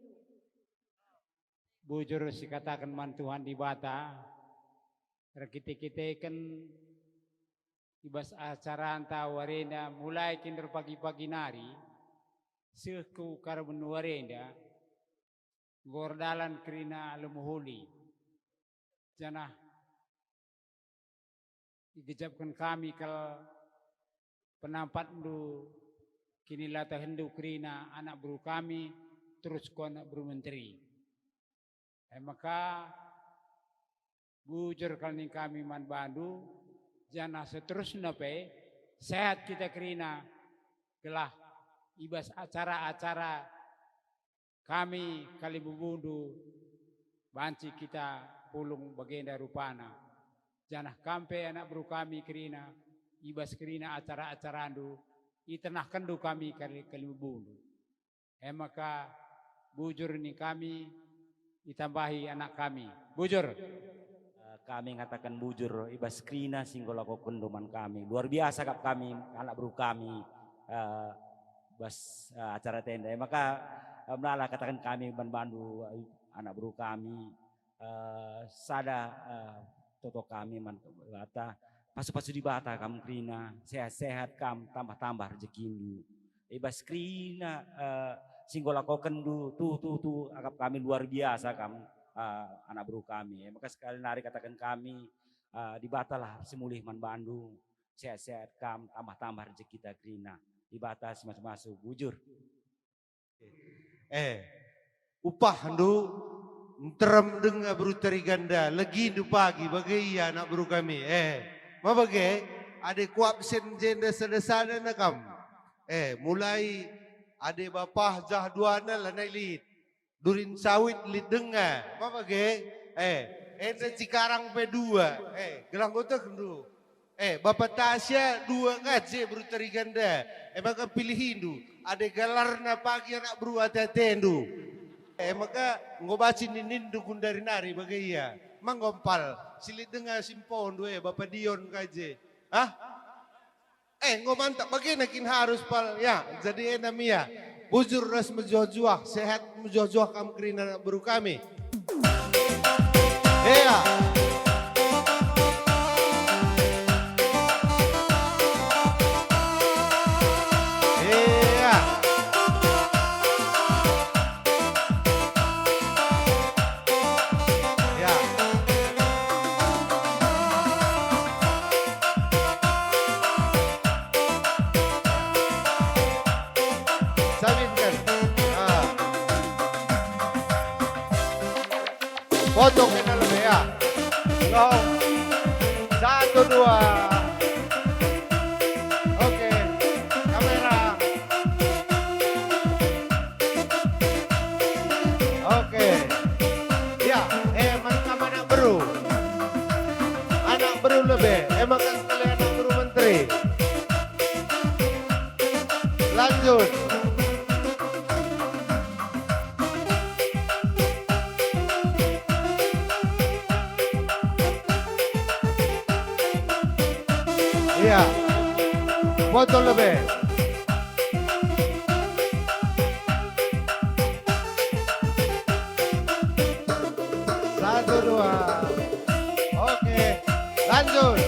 Bujur si katakan man Tuhan di bata. Kita kan ibas acara anta warenda mulai kinder pagi-pagi nari. Seku karbon warenda. Gordalan kerina lemuhuli. Janah digejapkan kami kalau penampat du kini lata hendu kerina anak buru kami terus ko anak buru menteri. Maka bujur kali kami man bandu jana seterusnya pe sehat kita kerina gelah ibas acara-acara kami kali bubundu banci kita pulung bagenda rupana janah kampe anak buru kami kerina ibas kerina acara-acara andu itenah kendu kami kali bubundu. Maka bujur ni kami ditambahi anak kami. Bujur. Kami ngatakan bujur ibas krina singgol aku kenduman kami. Luar biasa kap kami anak buru kami bas acara tenda. Maka menalah katakan kami bandu anak buru kami sada toto kami man kata pasu-pasu di bata kamu krina sehat-sehat kam tambah-tambah rezekindu. Ibas krina singgol aku kendu tuh agak kami luar biasa kamu anak buru kami. Maka sekali nari katakan kami dibatalah semulih man Bandung sehat-sehat kam tambah-tambah rezeki kita krina dibatas masuk-masuk bujur. Upah ndu terem dengar buru teriganda lagi ndu pagi bagi anak buru kami. Ma bagi ade kuap sen jenda sedesana nakam. Mulai ade bapah jahduana lanai lid. Durin sawit lid dengar. Ma bagi ente Cikarang P2. Gelang kotak ndu. Bapak Tasya 2 ngaji buru teriganda. Maka pilih Hindu. Ade galarna pagi anak buru atatendu. Maka ngobacin nindu kundari nari bagi iya. Mangompal silit dengar simpon dua Bapak Dion kaje. Ngomantap bagi nakin harus pal ya jadi enamia. Bujur ras menjuah-juah sehat menjuah-juah kam kerina buru kami. Foto kita lebih ya. 1, 2. lanjut. Iya, foto lebih. Satu, dua. Oke, lanjut.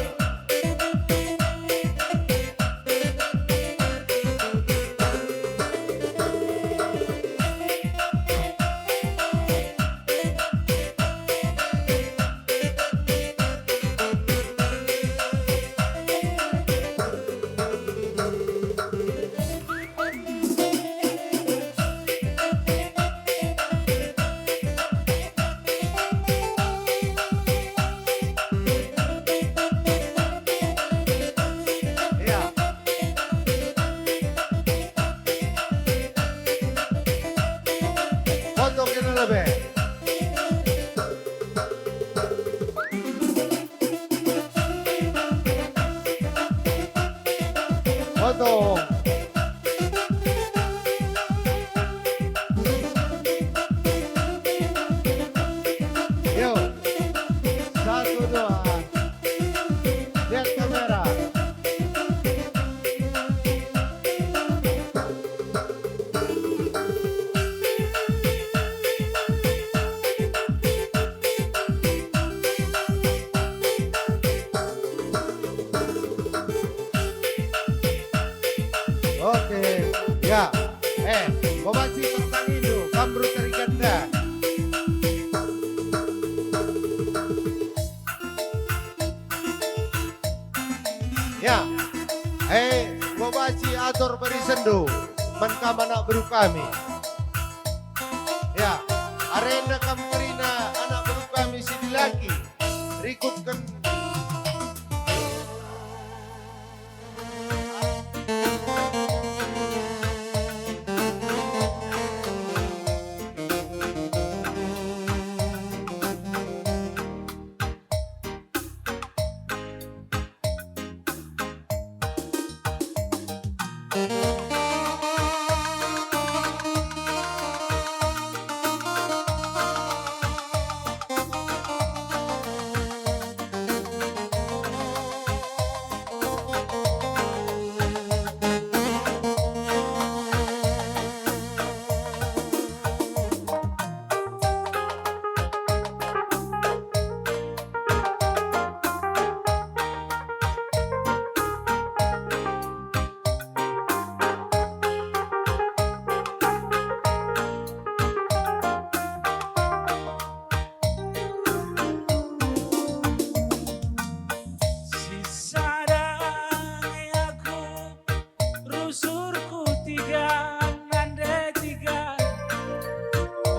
Foto kena lebih. Foto. Yuk. Satu, dua. Lihat kamera. Oke, ya. Bobaci tentang itu, Kambru Teriganda. Ya, Bobaci atur berisendu, menkam anak beru kami. Ya, arena kamkerina anak beru kami sini lagi. Rikutkan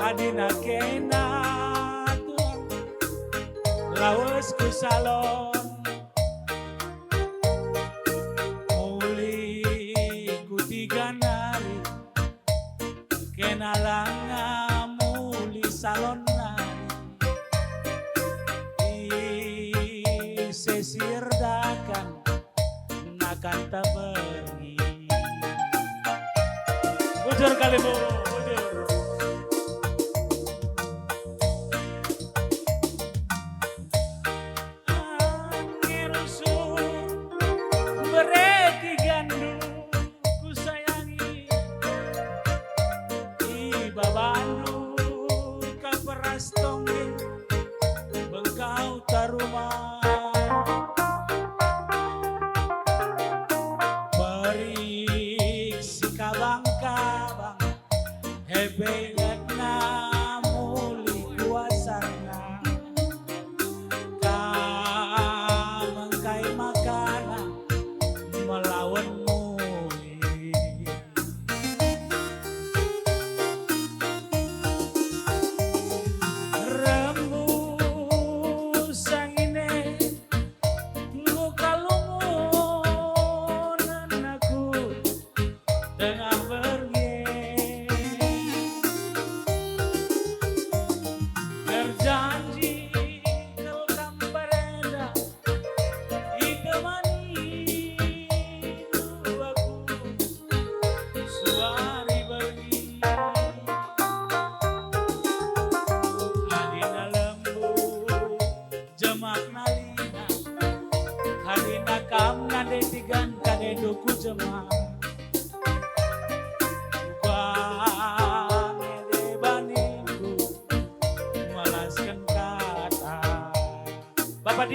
adina kena tuang lawas ku salon muli ku tiga nari kena langa muli salon nari sesir dakan nakan taberi bujur kali bu bujur. Babandu kaperas tonggeng bengkau tarumah berik si kabang-kabang hebengat na muli kuasana kamengkai makanan melawan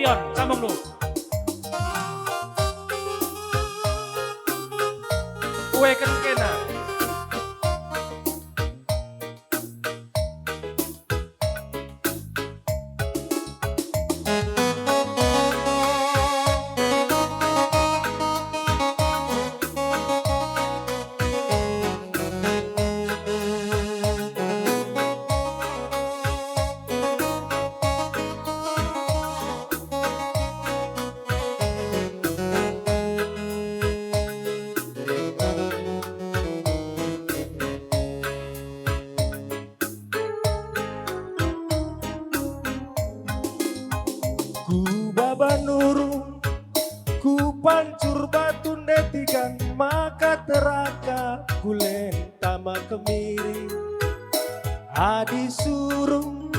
Dion, sambung lu. Kue kena. Ku babanuru, ku pancur batu netikan maka teraka ku lentama kemiri. Adi surung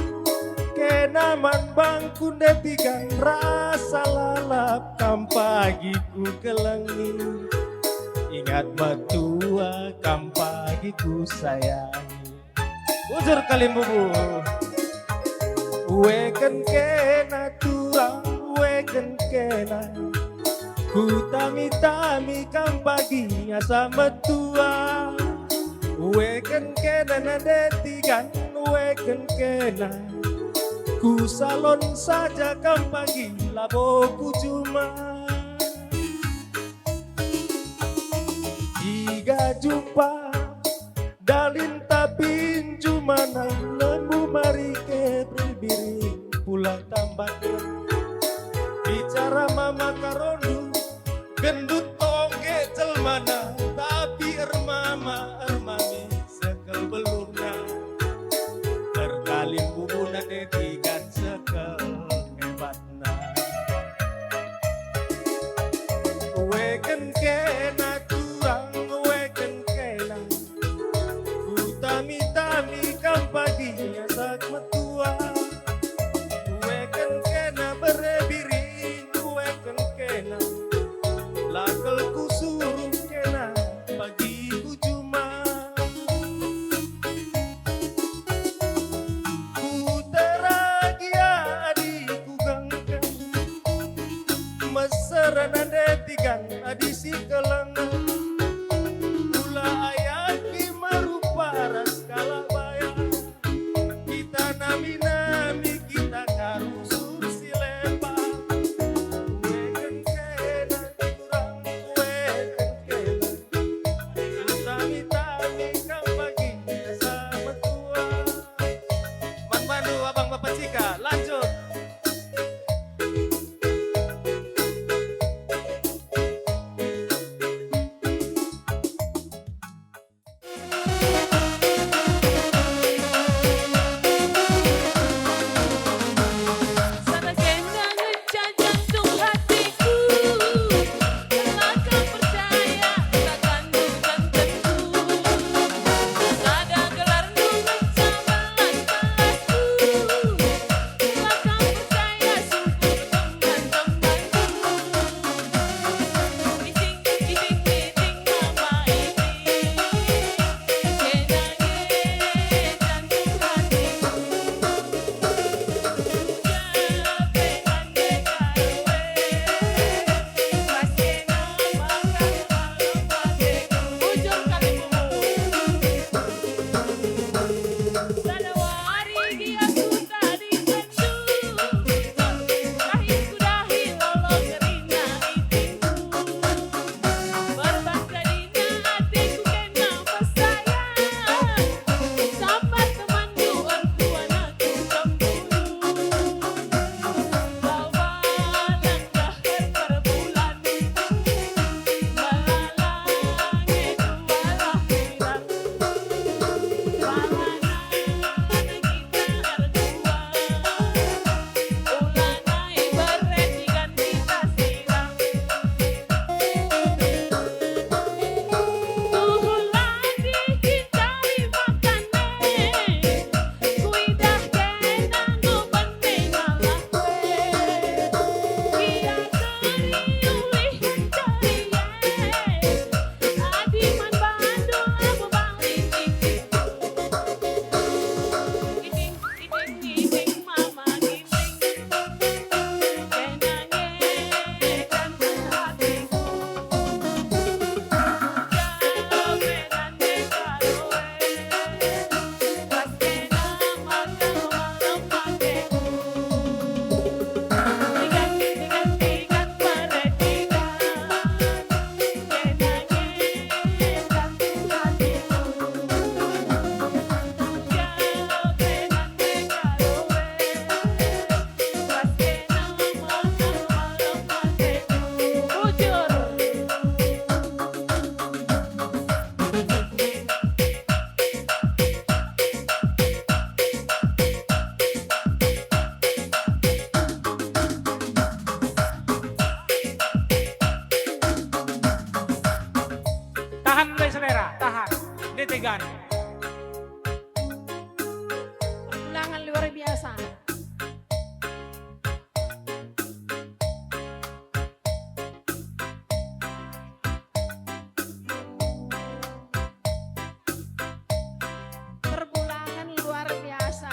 kenaman bangku netikan rasa lalap kam pagi ku kelengi. Ingat matua kam pagi ku sayangi. Bujur kalimbubu. Weken kena turang, weken kena. Ku tami-tami kam pagi sama tua. Weken kena nadetikan, weken kena. Ku salon saja kam pagi laboku cuma. Jika jumpa dalin tapi cuma lembu mari ke bibiri pulang tambahnya. Bicara mama karondu gendut toge celmana tapi ermama ermami sekel belurna. Terkalin bubuna netikan sekel hebatna. Weken kena kurang weken kena. Tami-tami kam pagi sak metua. Weken kena berebiri, weken kena. Lakel ku suruh kena Tahan baik selera, tahan. Detegan. Pergulangan luar biasa. Pergulangan luar biasa.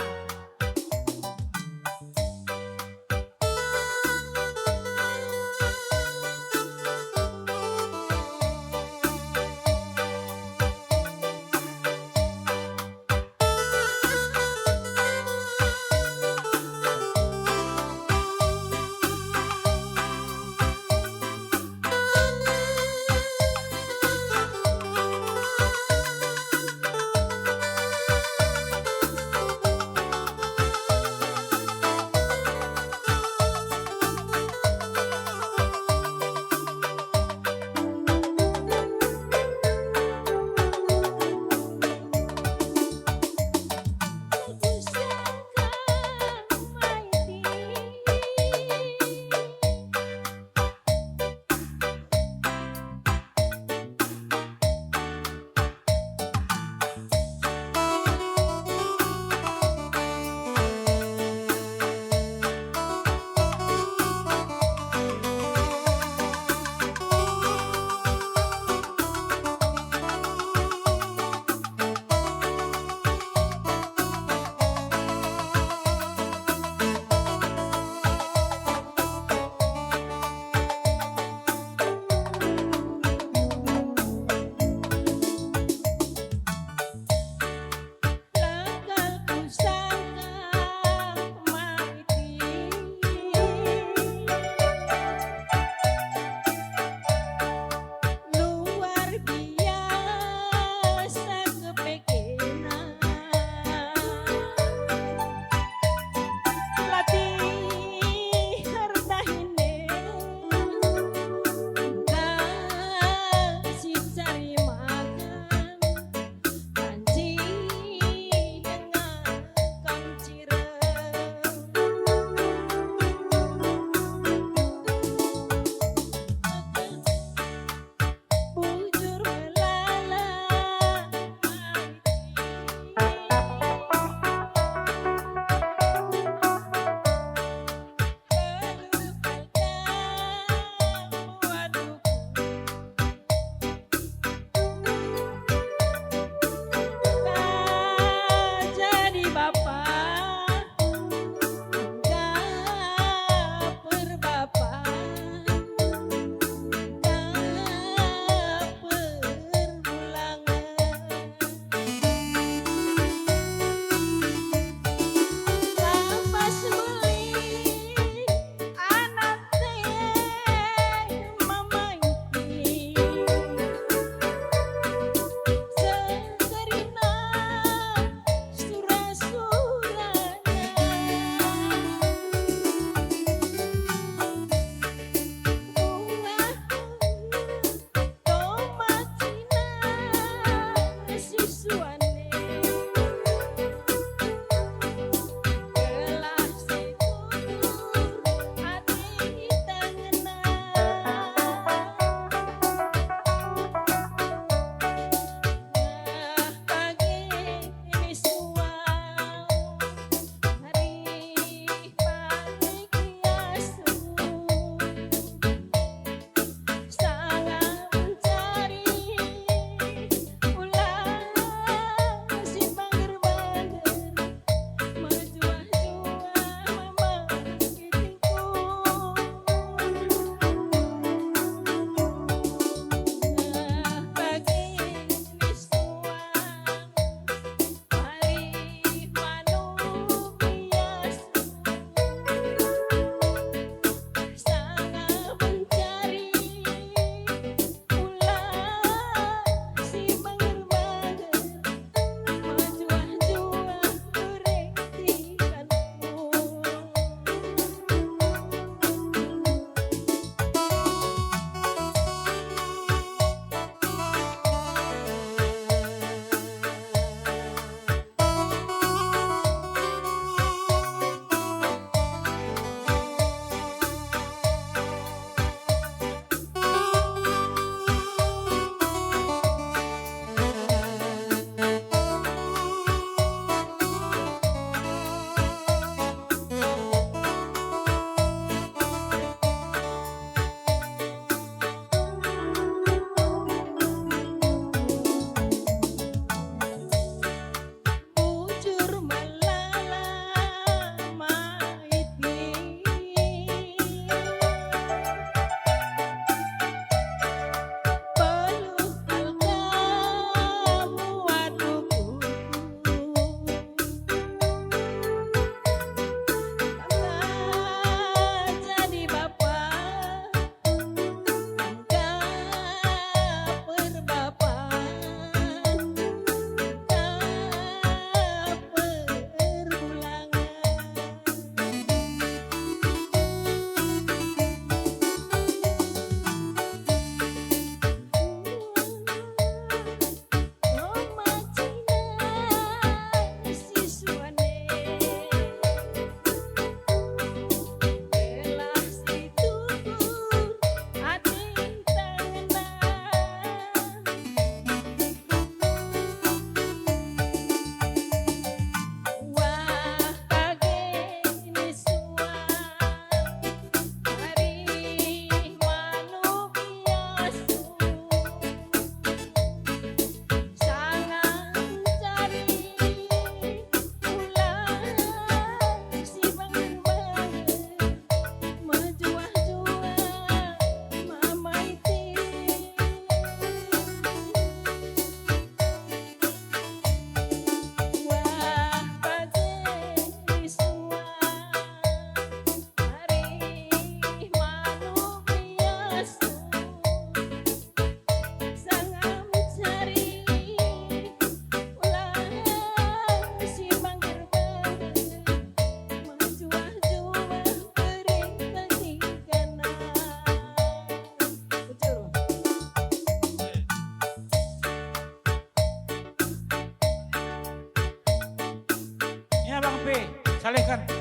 Kalekan.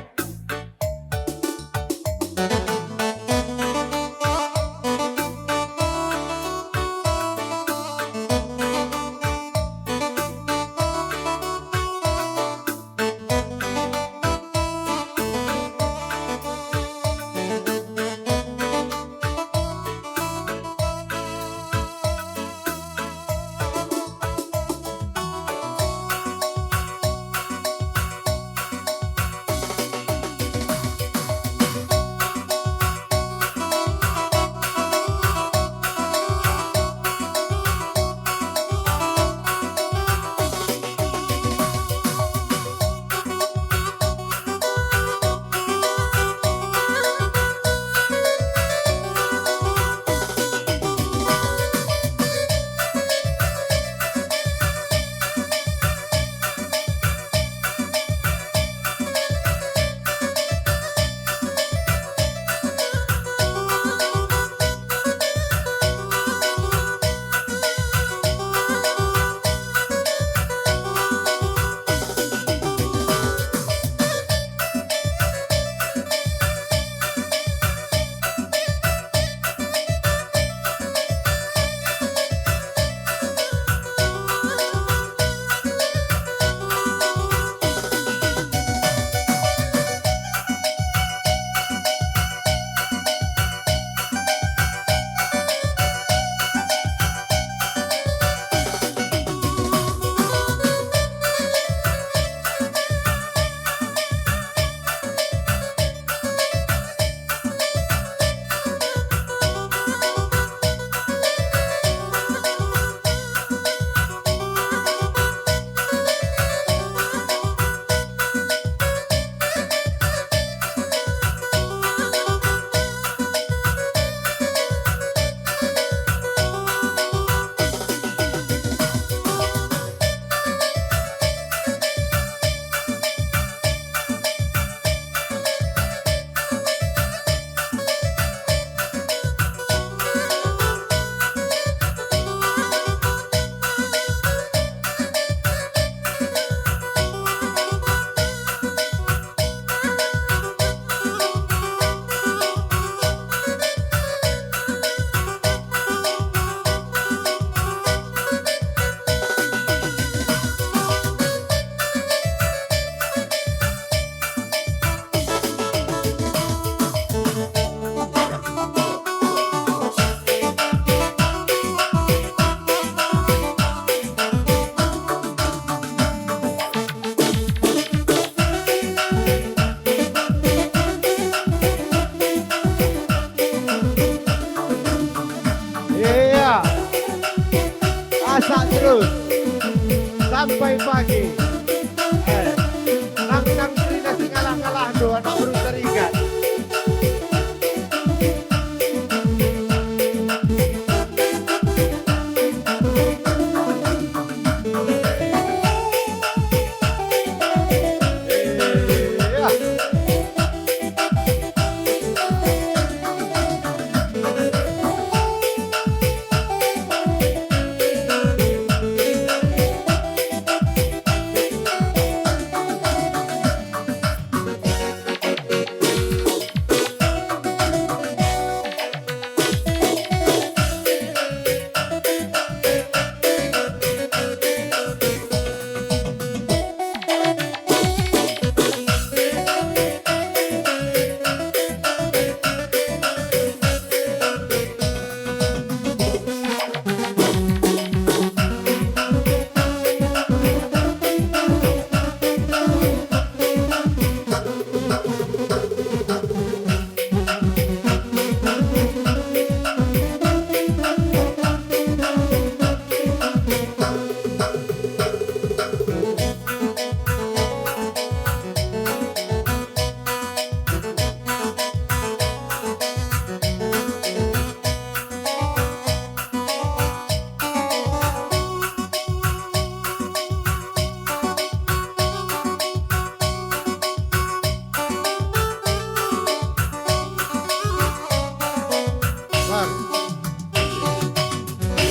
terus sampai pagi. Langkang Krina sing ngalah-ngalah do anak baru terikat.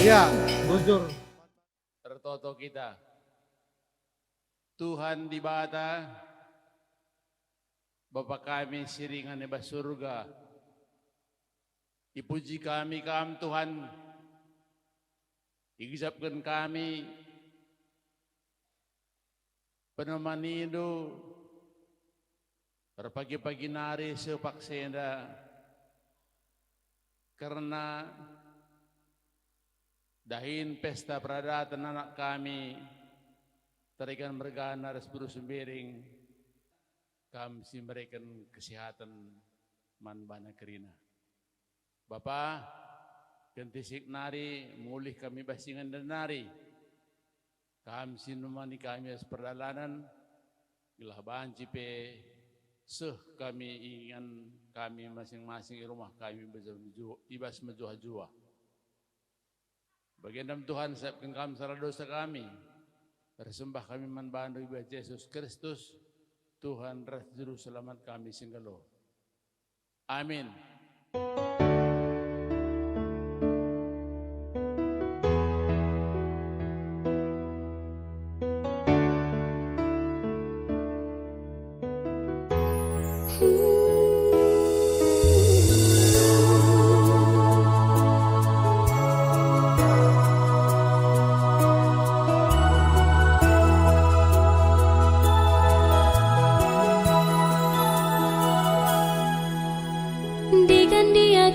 Ya, Bujur. Tertoto kita. Tuhan di bata, Bapa kami siringan di surga, dipuji kami Tuhan, digijapkan kami penemanido berpagi-pagi nari sepaksenda, karena dahin pesta peradatan anak kami tarikan mergana res buru sembiring, kami si memberikan kesehatan manbana kerina. Bapa, kentisik nari, mulih kami basingan dan nari. Kami sinumani kami as perjalanan, gilah banci pe kami ingan kami masing-masing di rumah kami ibas menjuah-juah. Baginda Tuhan, siapkan kami salah dosa kami. Bersembah kami manbandu ibu Yesus Kristus, Tuhan ras juru selamat kami singgalo. Amin.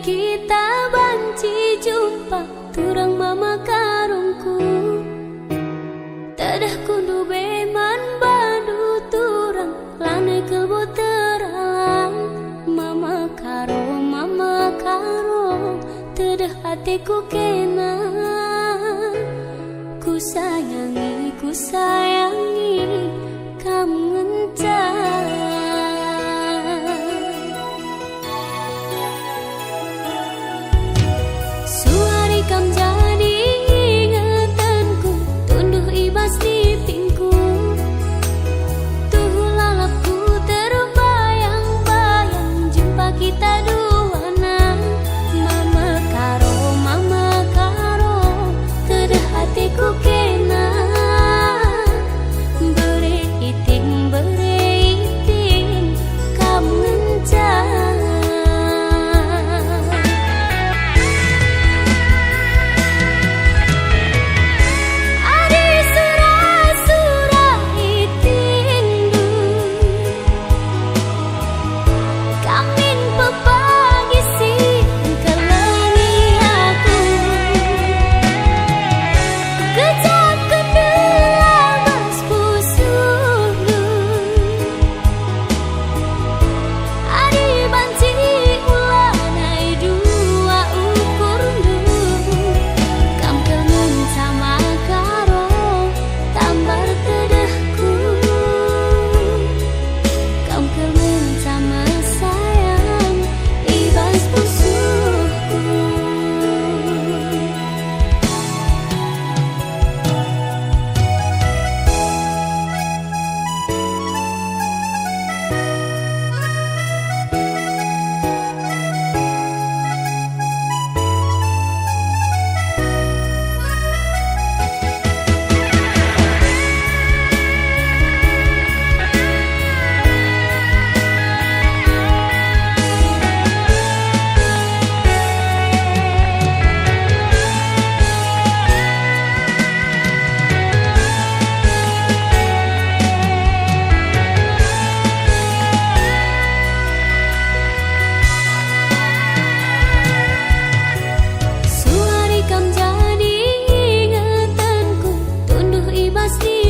Kita banci jumpa turang mama karungku, tadah kundu beman badu turang lane kelbo terang. Mama karo tadah hatiku kena, ku sayangi kamu ngencang. Kam jadi ingatanku, tunduh ibas di pingku. Tuh lalapku terbayang-bayang jumpa kita duana. Mama karo, tedah hatiku kena. Bereiting, kamu ngencang. Kam jadi ingatanku, tunduh ibas di